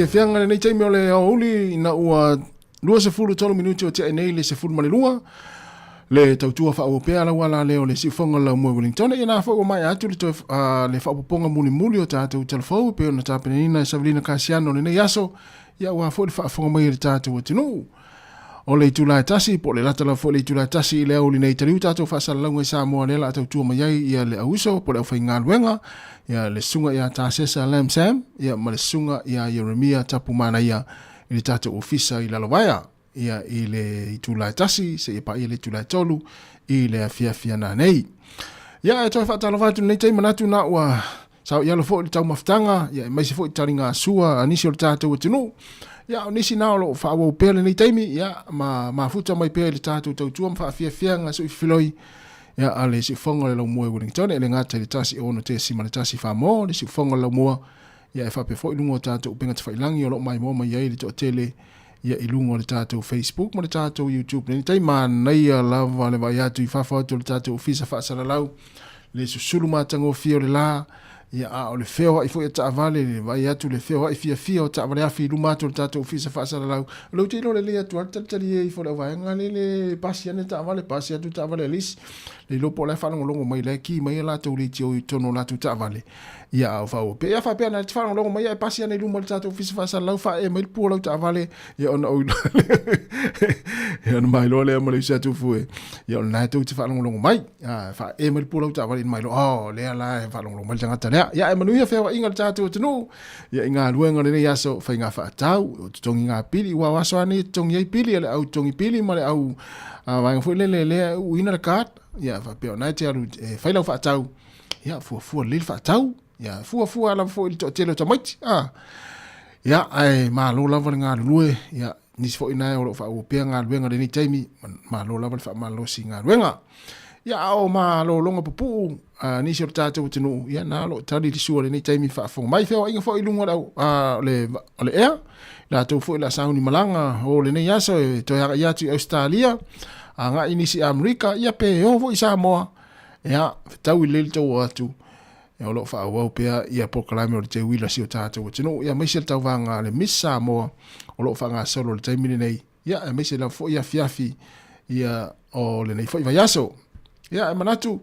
Fianga nei taimi o le auli na ua 23 minuti o te nei le 12 le tautua fa o pea la wala le o le sifonga la mo Wellington e na fa o mai atu le fa poponga muli o tatu telefon pe na tapenina Sabrina Casiano le nei yaso ya wa fo le fa fonga mai le tatu o tinu o le tula tasi po le lata la fo le tula tasi le o le nei tariu tatu fa sa lango Sāmoa le la tautua mai ia le auso po le fa ngalwenga ia le sunga ia tasesa lam sam ia ma le sunga ia Yeremia tapu mana ia le tatu ofisa i la lawaya ia i le tula tasi se ia pa ia le tula tolu i le afia na nei ia e toi fa tala fatu nei tai manatu na wa Sao ia lo fo le tau maftanga, ia mai se fo taringa sua, anisi o le tātou tunu. Ia o nisi nao lo fa wo pele nei taimi, ia ma futa mai pele le tātou tau tuam fa fianga so filoi. Ia ale si fonga le mo e Wellington e le ngata le tasi ono te si le tasi fa mo, le si fonga le mo. Ia e fa pe fo ilungo tātou penga te failangi o lo mai mo mai ai le to tele. Ia ilungo le tātou Facebook, mo le tātou YouTube. Nei taima nei lava le vai atu I fa le tātou ofisa fa salalau. Le susulu matango fio le la. Ia o le feo I fo ia taavale le vai atu le feo I fia o taavale afi lumatu le tātou ofisa fa salalau. Lo te lo le le atu tali I fo le vai ngale le pasi ane taavale pasi atu taavale lis. Le lopo le fa longo mai le ki mai la to le tio I tono la tu taavale. Ia o fa o pe ia fa pe na te fa longo mai pasi ane lumo le tātou ofisa fa salalau fa e mai pu lo taavale. Ia ona o ia mai lo le mo le sa tu fu. Ia ona tu te fa longo mai. Fa e mai pu lo taavale mai lo. Oh le la fa longo mai tanga ia e manuia fea inga tātou tunu. Ia inga luenga le ia so fa inga fa tau. Tongi ngā pili. Ua waso ane tongi ei pili. Ale au tongi pili. Ma le au wanga fui le uina le kaat. Ia fa peo nai te alu whailau fa tau. Ia fua lil fa tau. Ia fua ala fua ili to telo ta maiti. Ia ai maa lo lava le ngā lue. Ia nisi fo ina o lo fa upea ngā luenga le ni taimi. Maa lo lava le fa maa lo si ngā luenga. Ia au maa lo longa pupu. Nisi o tātou tinu, ia nā lo tari li sua le nei taimi whaafonga. Mai whea inga fo ilunga rau le ea. La tau fo ila sauni malanga o le nei aso e toi haka iatu I Australia. Nga inisi Amerika, ia pe o fo I Sāmoa. Ia, tau I leli tau atu. Ia o lo whaawau pia, ia pokalame o le te wila si o tātou tinu. Ia meisi le tau vanga le Miss Sāmoa. O lo whaanga solo le taimi nei. Ia, meisi le fo ia fiafi. Ia o le nei fo I vai aso. Ia, manatu.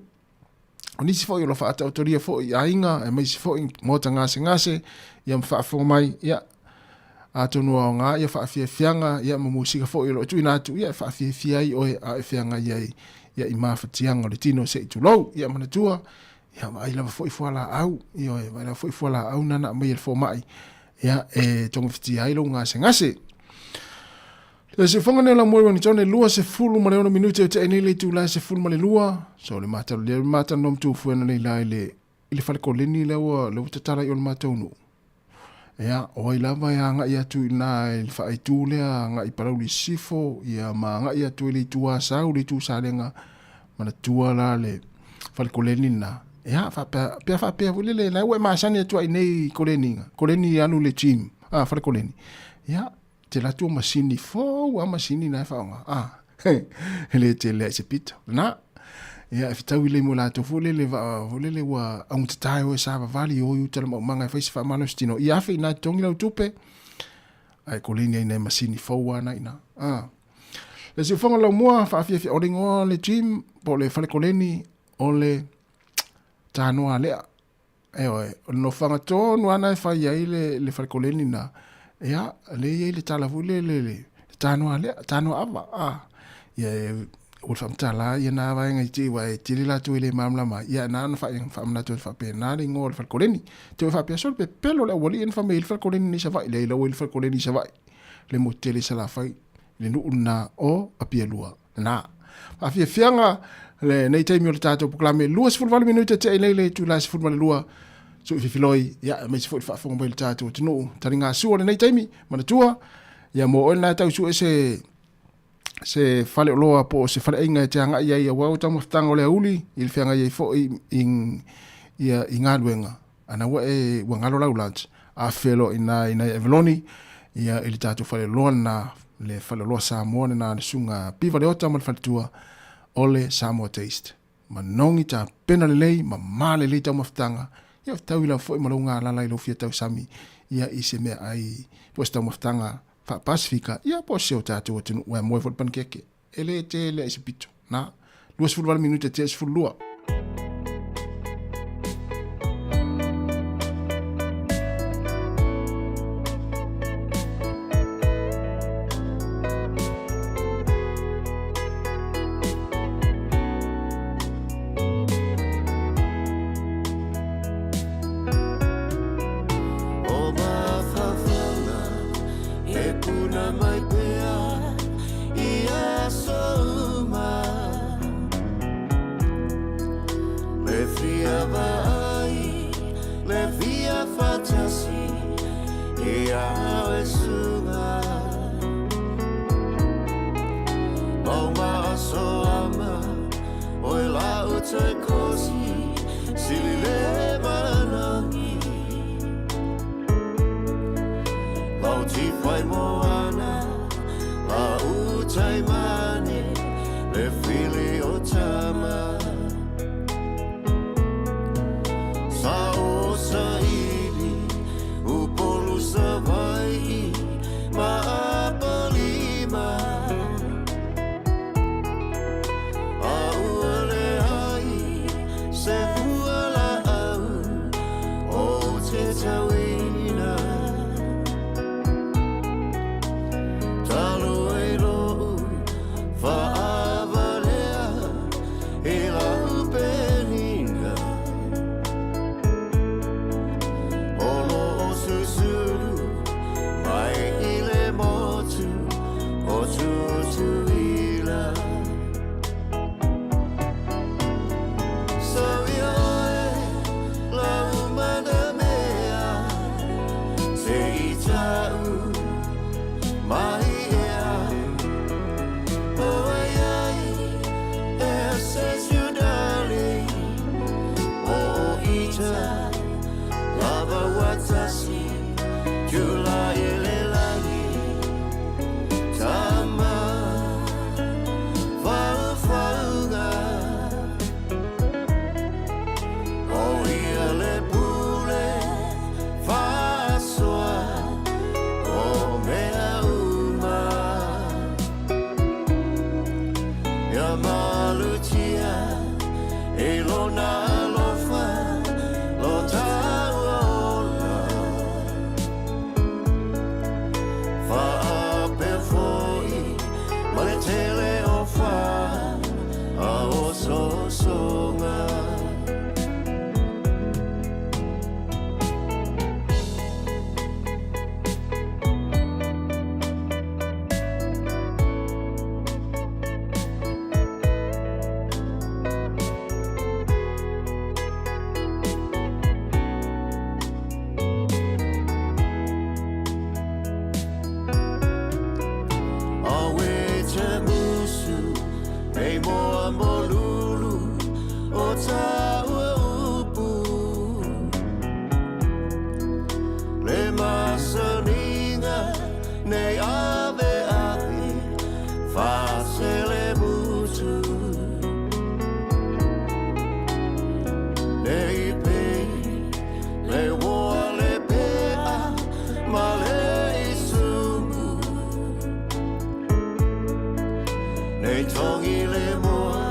O nisi fo I lo whaata autoria fo I ainga, e meisi fo I mota ngase, ia mwhaafonga mai, ia atonua o ngā, ia whaafia fianga, ia mamusika fo I lo tu inatu, ia whaafia fiai oe a e fianga ia I mawhatianga o le tino se I tulou, ia manatua, ia mai lava fo I fuala au, ia oe, mai lava fo I fuala au nana mai el fo mai, ia e tonga whiti ai lo ngase. Le se fonga nela moe wani tone lua se fulu ma le ona minute o te enele tu la se fulu ma le lua. So le mata nom tu fuena le la ile fale koleni le ua le utatara I o le mata unu. Ea, oi lava ia nga ia tu ina il fa ai tu lea nga I parau li sifo, ia ma nga ia tu ili tua sau li tu salenga mana tua la le fale koleni na. Ea, fa pia wile le na ue maasani atua I nei koleni anu le chim, fale koleni. Ea, te la tua masini fo a masini na faonga ele te le SEPT na ia fitau ile mo la to fole le wa ang tatai o sa vali o u tele manga fa fa mano stino ia fe na tongi la tupe ai kolini ina masini fo wana ina le se fonga la mo fa fi o ringo le team po le fa koleni o le tano ale no fanga to no ana fa ia le fa koleni na ia le tala vule le tano ava ia o famtala ia na va ngai ti wa ti la tu le mamla ma ia na fa famna tu fa pe na ngol fa koleni tu fa pe sol pe pelo le woli en famil fa koleni ni sa va le lo fa koleni sa va le motele sa la fa le nu na o apia lua na fa fianga le nei taimi o le tatou proklame lua se fulvali minuta te le tu la se fulvali lua so filoi ia me se foi fa fonga le tatou tino taringa su le nei taimi mana tua ia mo ona tau su se fale loa po se fale inga te anga ia wa tamo tanga le uli il fianga ia fo in ia ingaluenga ana wa e wangalo la lunch a felo ina eveloni ia il tatou fale loa na le fale loa Sāmoa na sunga piva le ota mal fatua ole Sāmoa taste manongi ta pena lei ma male le tamo tanga ia tau ila fo malunga la lo fia tau sami ia ise me ai posta tanga fa Pasifika ia po se o tātou tinu ua moe fo pankeke ele te le SEPT na 2 minuta te se fulua Le au e sunga Mau maaso ama Oi lau te kosi Sili le manangi Lau ti whai moana Lau tai mane Le whili o tama Sa o sa ili Upolu sa vai Ma apalima Se fuala au o te tawina Talo e lo'u whaavalea e lau peninga Olo o susuru mai i le motu o tutuila Lava watasi Jula ele lagi Tama Fauga Oh ia le pule Fasua Oh mea uma Ya malutia Elona lofa Nei ave api facile mutu Nei pe le woa le pea ma le isumu Nei tongi le moa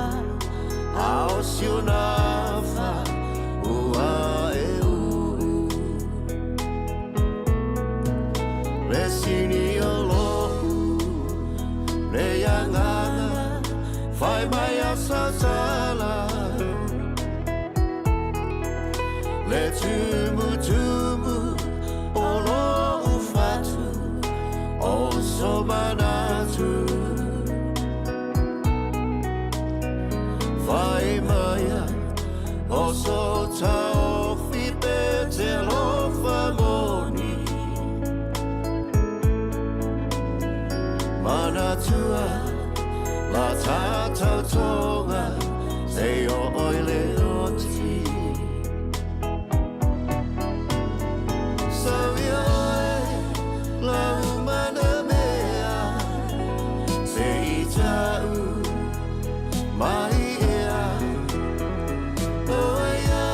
ao siunafa ua e uu Le sini Fai mai a sasala Le tumu O lo ufatu O somanatu Fai mai a O so tau fipe te lo famoni Manatua La tata tonga se o oile o ti So ioe la umana mea se i tau mai ea o ea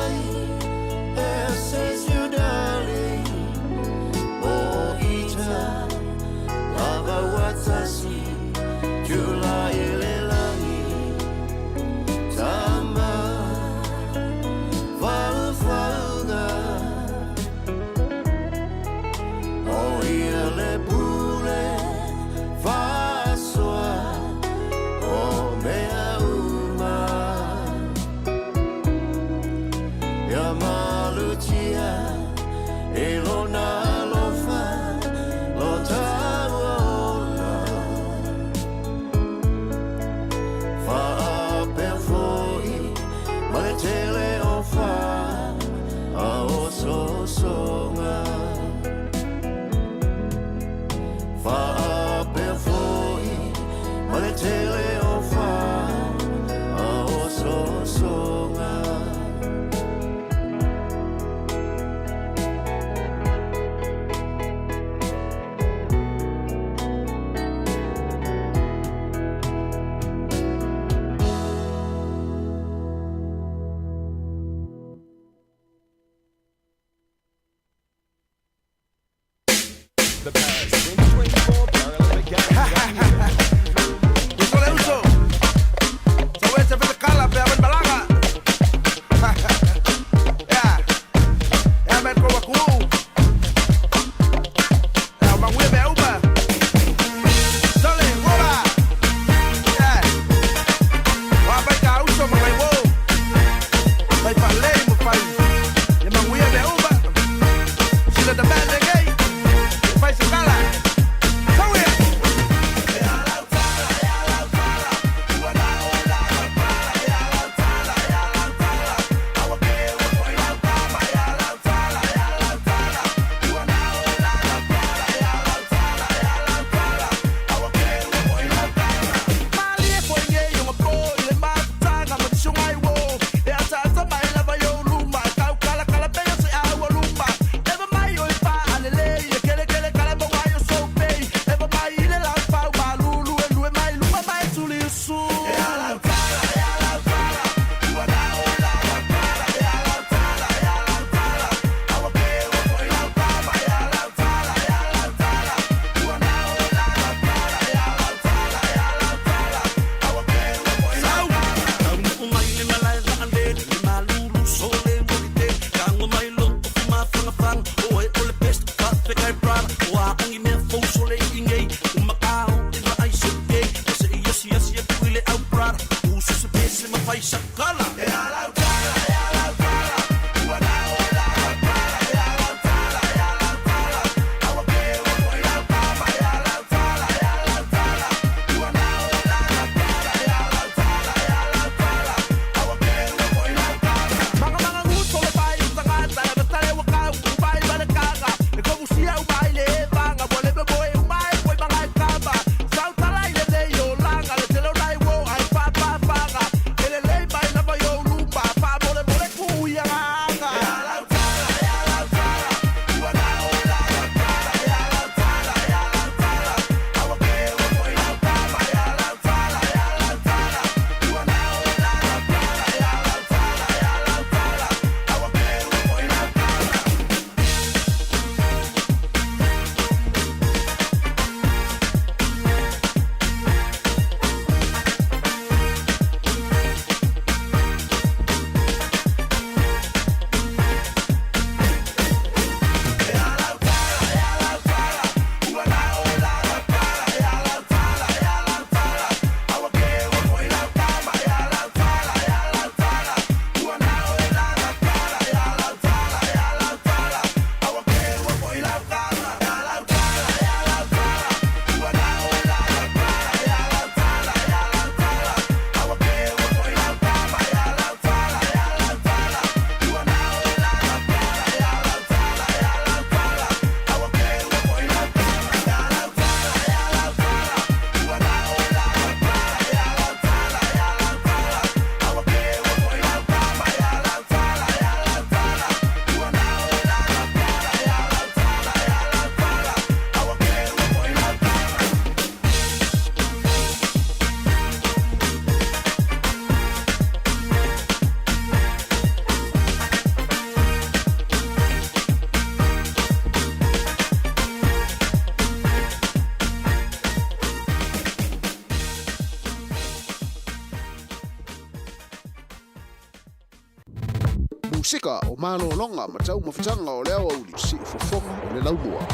the past. 2024 Paralympic Games. Eso le uso. Se ve, se ve cala, pero el balaga. Ya me como cu. Ya me voy a uba. Sole, hola. Ya. Va a ver que uso me voy. Vai para lei, meu pai. Ya me voy a uba. Si le da bad gay. Vai se cala. Musika o malo longa ma tau mawhitanga o leo au li si ufofonga o le laumua.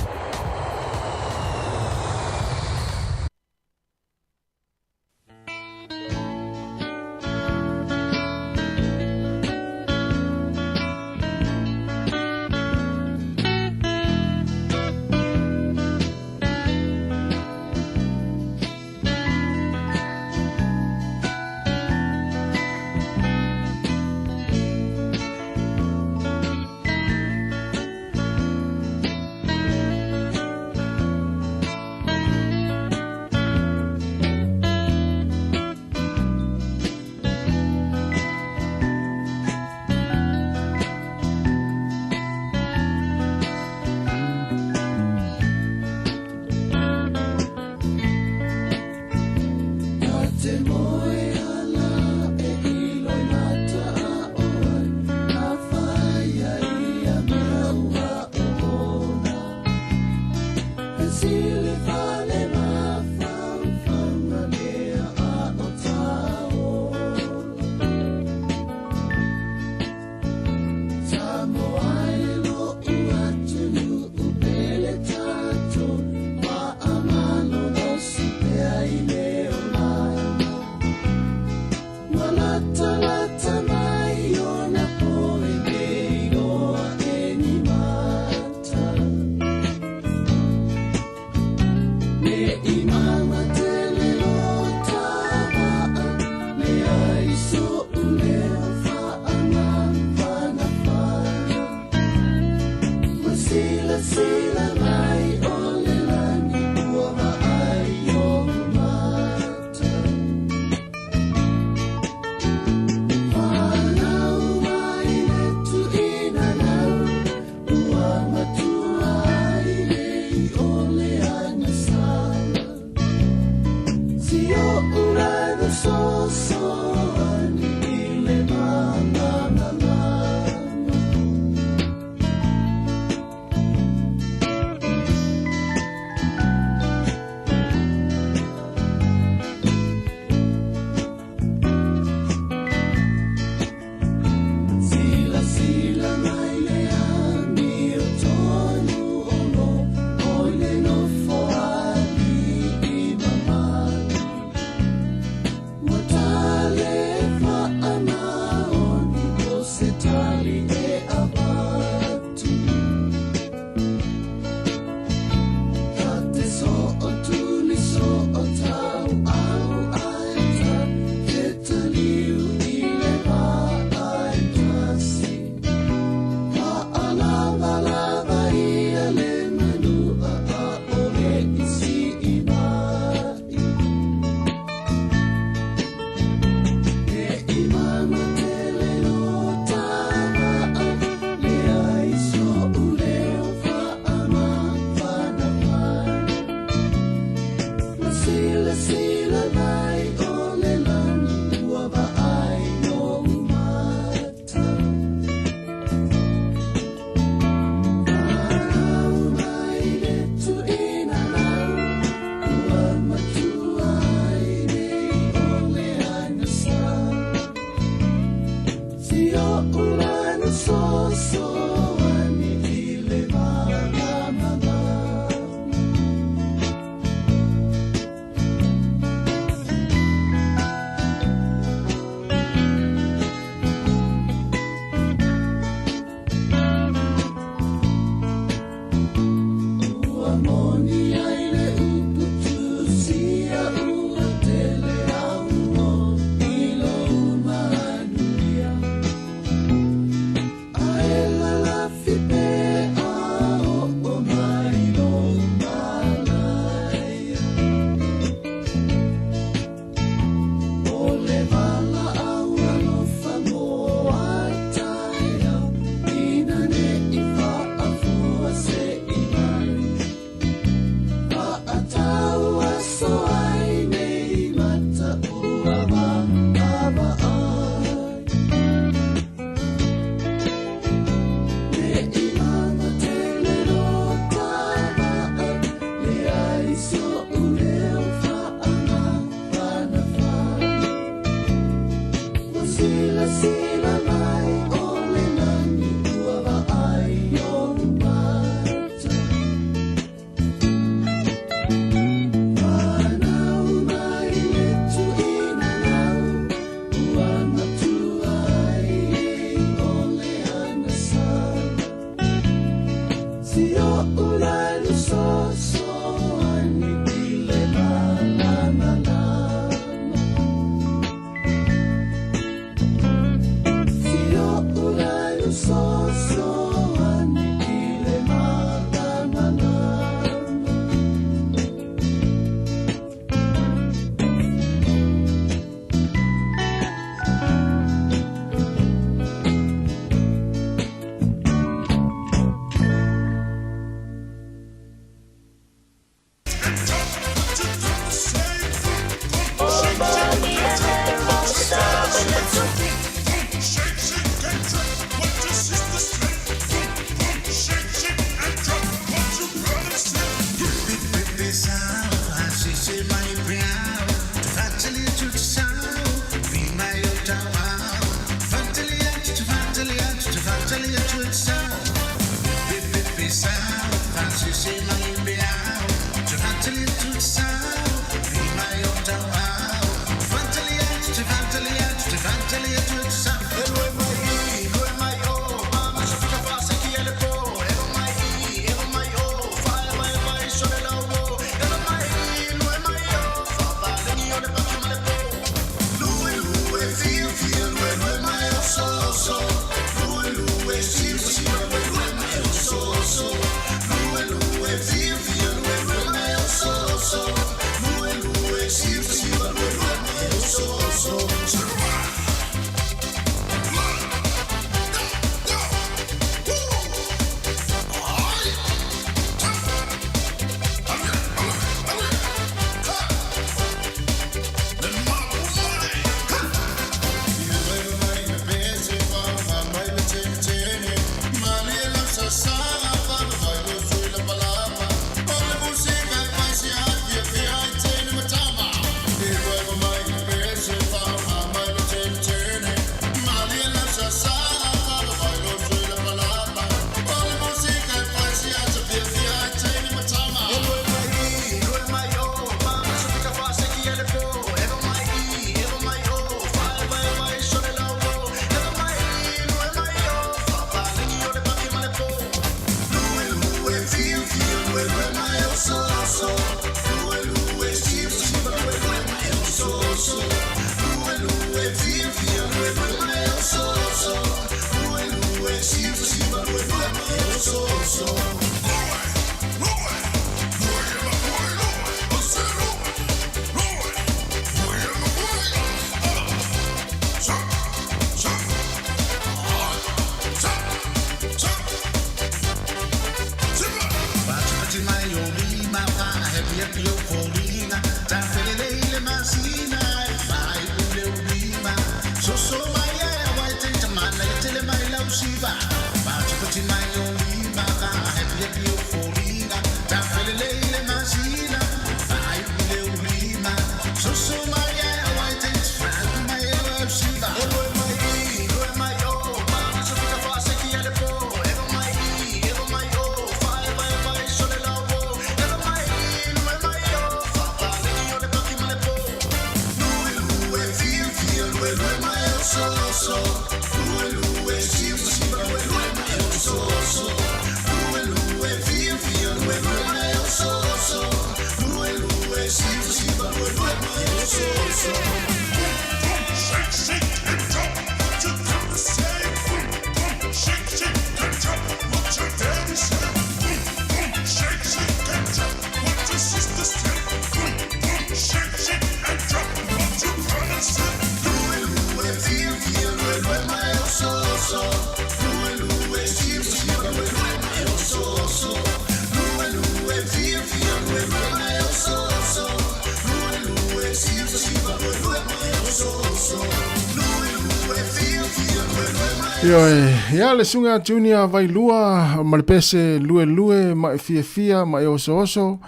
Ia le sunga tunia vai lua ma le pese lue ma fia ma oso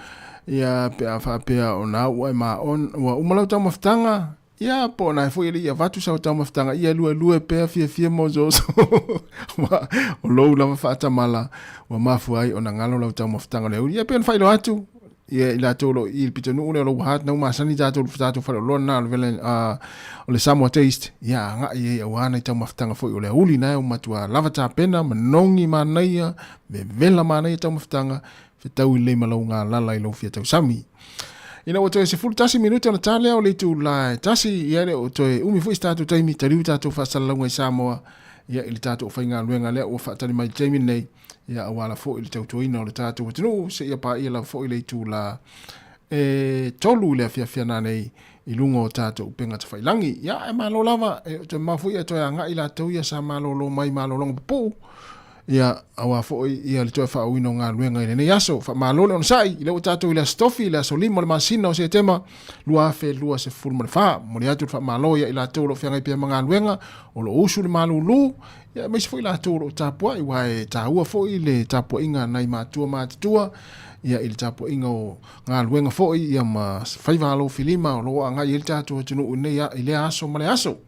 ia pe a fa pe o na wa ma on wa umala ta maftanga ia po na foi ia vatu sa ta maftanga ia lue pe fia mo so o lo la fa ta mala wa mafu ai ona ngalo la ta maftanga le ia pe fa lo atu ia ila tolo il pitonu le lo hat no ma sani ta to fa lo na vele o le Sāmoa taste ia nga ia wana ta maftanga foi o le uli na o matua lava ta pena manongi manaia me vela manaia ta maftanga fe tau le malonga lala i lo fia tau sami ina o to se full tasi minuta na tale o le tu la tasi ia le o to umi foi statu taimi tariu ta to fa salonga i Sāmoa ia il tato fa nga luenga le o fa tani mai taimi nei ia wala fo il tau toina o le tato tino se ia pa ia la fo ile tu la tolu le fia na nei i lungo tato upenga te whailangi. Ia, e malo lava, te mafu ia toi anga i la tau ia sa malo lo mai malo longa po. Ia, awa fo ia le toi whaawino ngā luenga i nei aso. Wha malo le on sai, i leo tato i la stofi, i la solimo le masina o se tema, lua fe lua se furu mo le wha. Mo le atu wha malo ia i la tau lo whianga i pia mga luenga, o lo usu le malo lu. Ia, meisi fo i la tau lo tapua, i wae tahua fo i le tapua inga nai mātua. Ia il tapo inga o ngā luenga foi ia ma whaivalo filima o loa ngā il tato tunu unei ile aso male aso.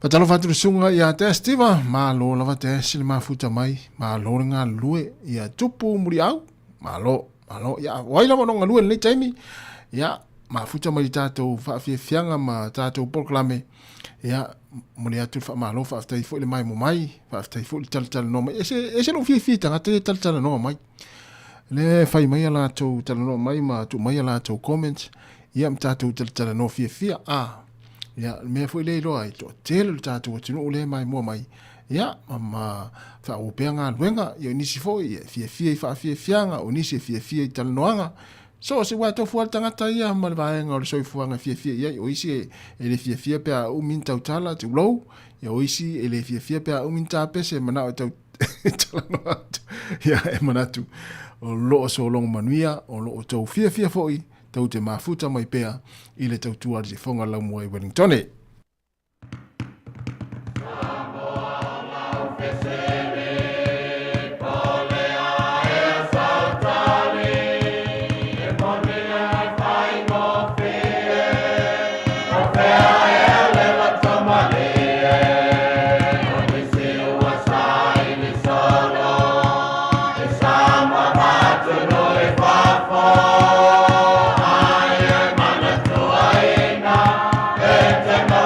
Patalo faturu sunga ia te estiva, ma lo lava te esili mafuta mai, ma lo ngā lue ia tupu muri au, ma lo, ia waila mo ngā lue nei taimi, ia mafuta mai tato whaafianga ma tato polklame, ia mone atu ma lo whaaftai fo ile mai mo mai, whaaftai fo ile talatala no mai, ese lo fia tanga te talatala no mai. Le fai mai ala tau talano mai ma tu mai ala tau comments ia mtatu talano fia ia me foi le loai to tel tatu tinu le mai mo mai ia ma fa o penga luenga ia nisi foi fia nga o nisi fia talanoanga so se wa to fual tanga ia ma le vaenga o so fuanga fia ia o isi ele fia pe o min tau tala tu low ia o isi ele fia pe o min ta pese mana o tau talano ia e manatu o loo so long manuia o loo tau fia foi tau te mafuta mai pea i le tau tua se fonga lau mua i Wellingtone. Tema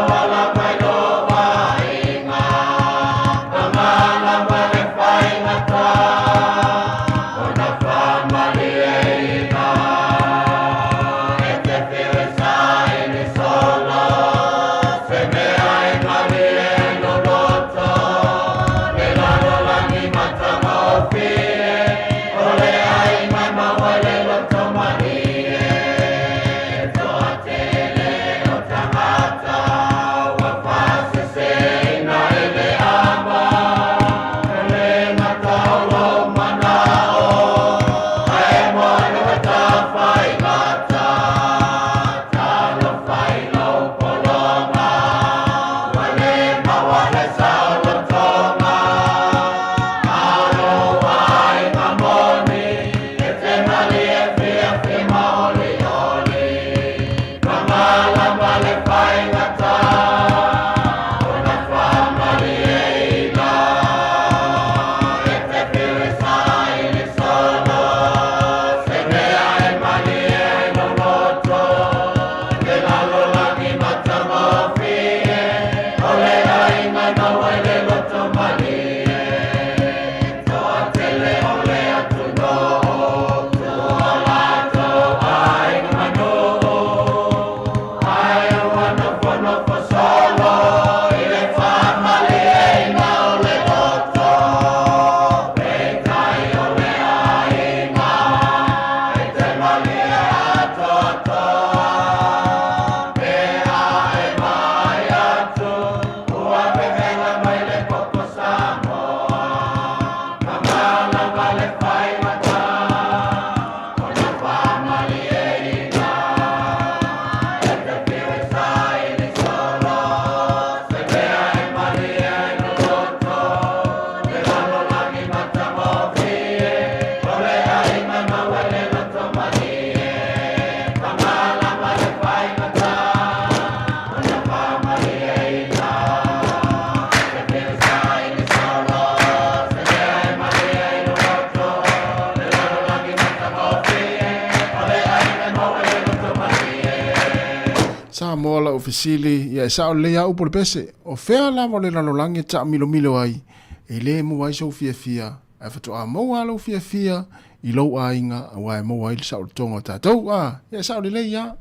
Sāmoa la ofisili ia sa o le au por pese o fea la mo le lalolangi ta milo ai e le mo ai so fia e fa to a mo alo fia I lo ainga wa mo ai sa o tonga tatou ia sa o le ia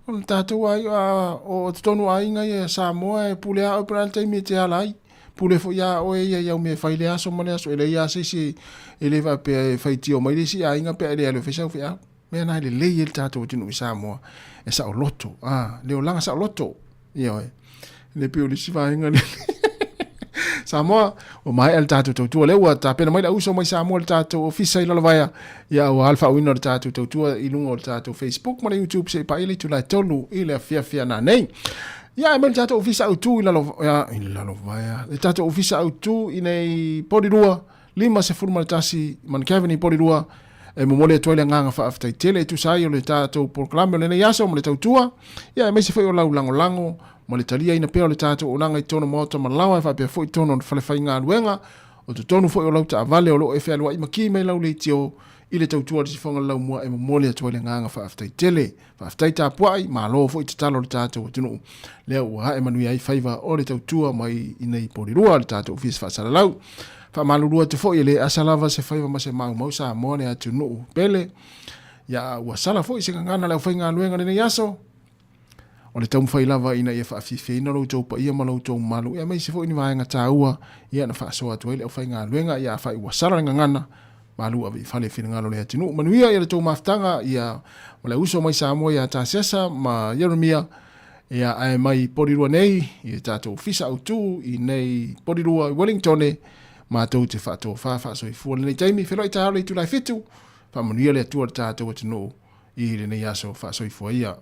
on tatou ai o tonu ainga ia Sāmoa e pule a opera te mi te alai pule fo ia o ia me fai le aso mo le aso le ia se ele va pe fai ti o mai si ainga pe le alo fesa fia me na le le il tatou tinu Sāmoa e sa o loto le o langa sa o loto ia le pe o le si va ainga le Sāmoa o mai el tatou tu le wa ta pena mai la uso mai Sāmoa le tatou ofisa ila vaya ia o alfa wino le tatou tu I lungo le tatou Facebook ma le YouTube se pa ile tu la tolu ile fia na nei ia mai tatou ofisa tu ila vaya le tatou ofisa tu ine podirua lima se furma tasi man Kevin podirua e momole toile nganga fa aftai tele tu sai o le tatou proclame le yaso mo le tautua ia mai se foi o lango mo le talia ina peo le tatou o nanga I tono moto malawa fa pe foi tono fale fai ngā luenga o tu tonu foi o lau ta vale o lo e fea lua I maki mai lau le tio I le tautua le sifonga lau mua e momole toile nganga fa aftai tele fa aftai ta puai ma lo foi tatalo le tatou o tunu lea ua hae manui ai faiva o le tautua mai ina I porirua le tatou ofis fa sala lau fa malurua te foi le asalava se faiva ma se mau Sāmoa le atu nuu pele ya ua sala foi se ngana le fai ngā luenga le yaso o le taum fai lava ina ia whaafife ina loutou pa ia ma loutou malu ia mai se foi ni vaenga tāua ia na whaasoa tuai le fai ngā luenga ia fai ua sala ngana malu avi fale fina ngalo le atu nuu manuia ia le tau maftanga ia ma le uso mai Sāmoa ia tā sesa ma Yeremia ia ai mai porirua nei ia tātou ofisa autu I nei porirua Wellington ma tau te whātou whāwha i fua nei taimi wheloi tā hale I tulai fitu whamanuia le atua tātou atu nuu I le nei aso whāso I fua ia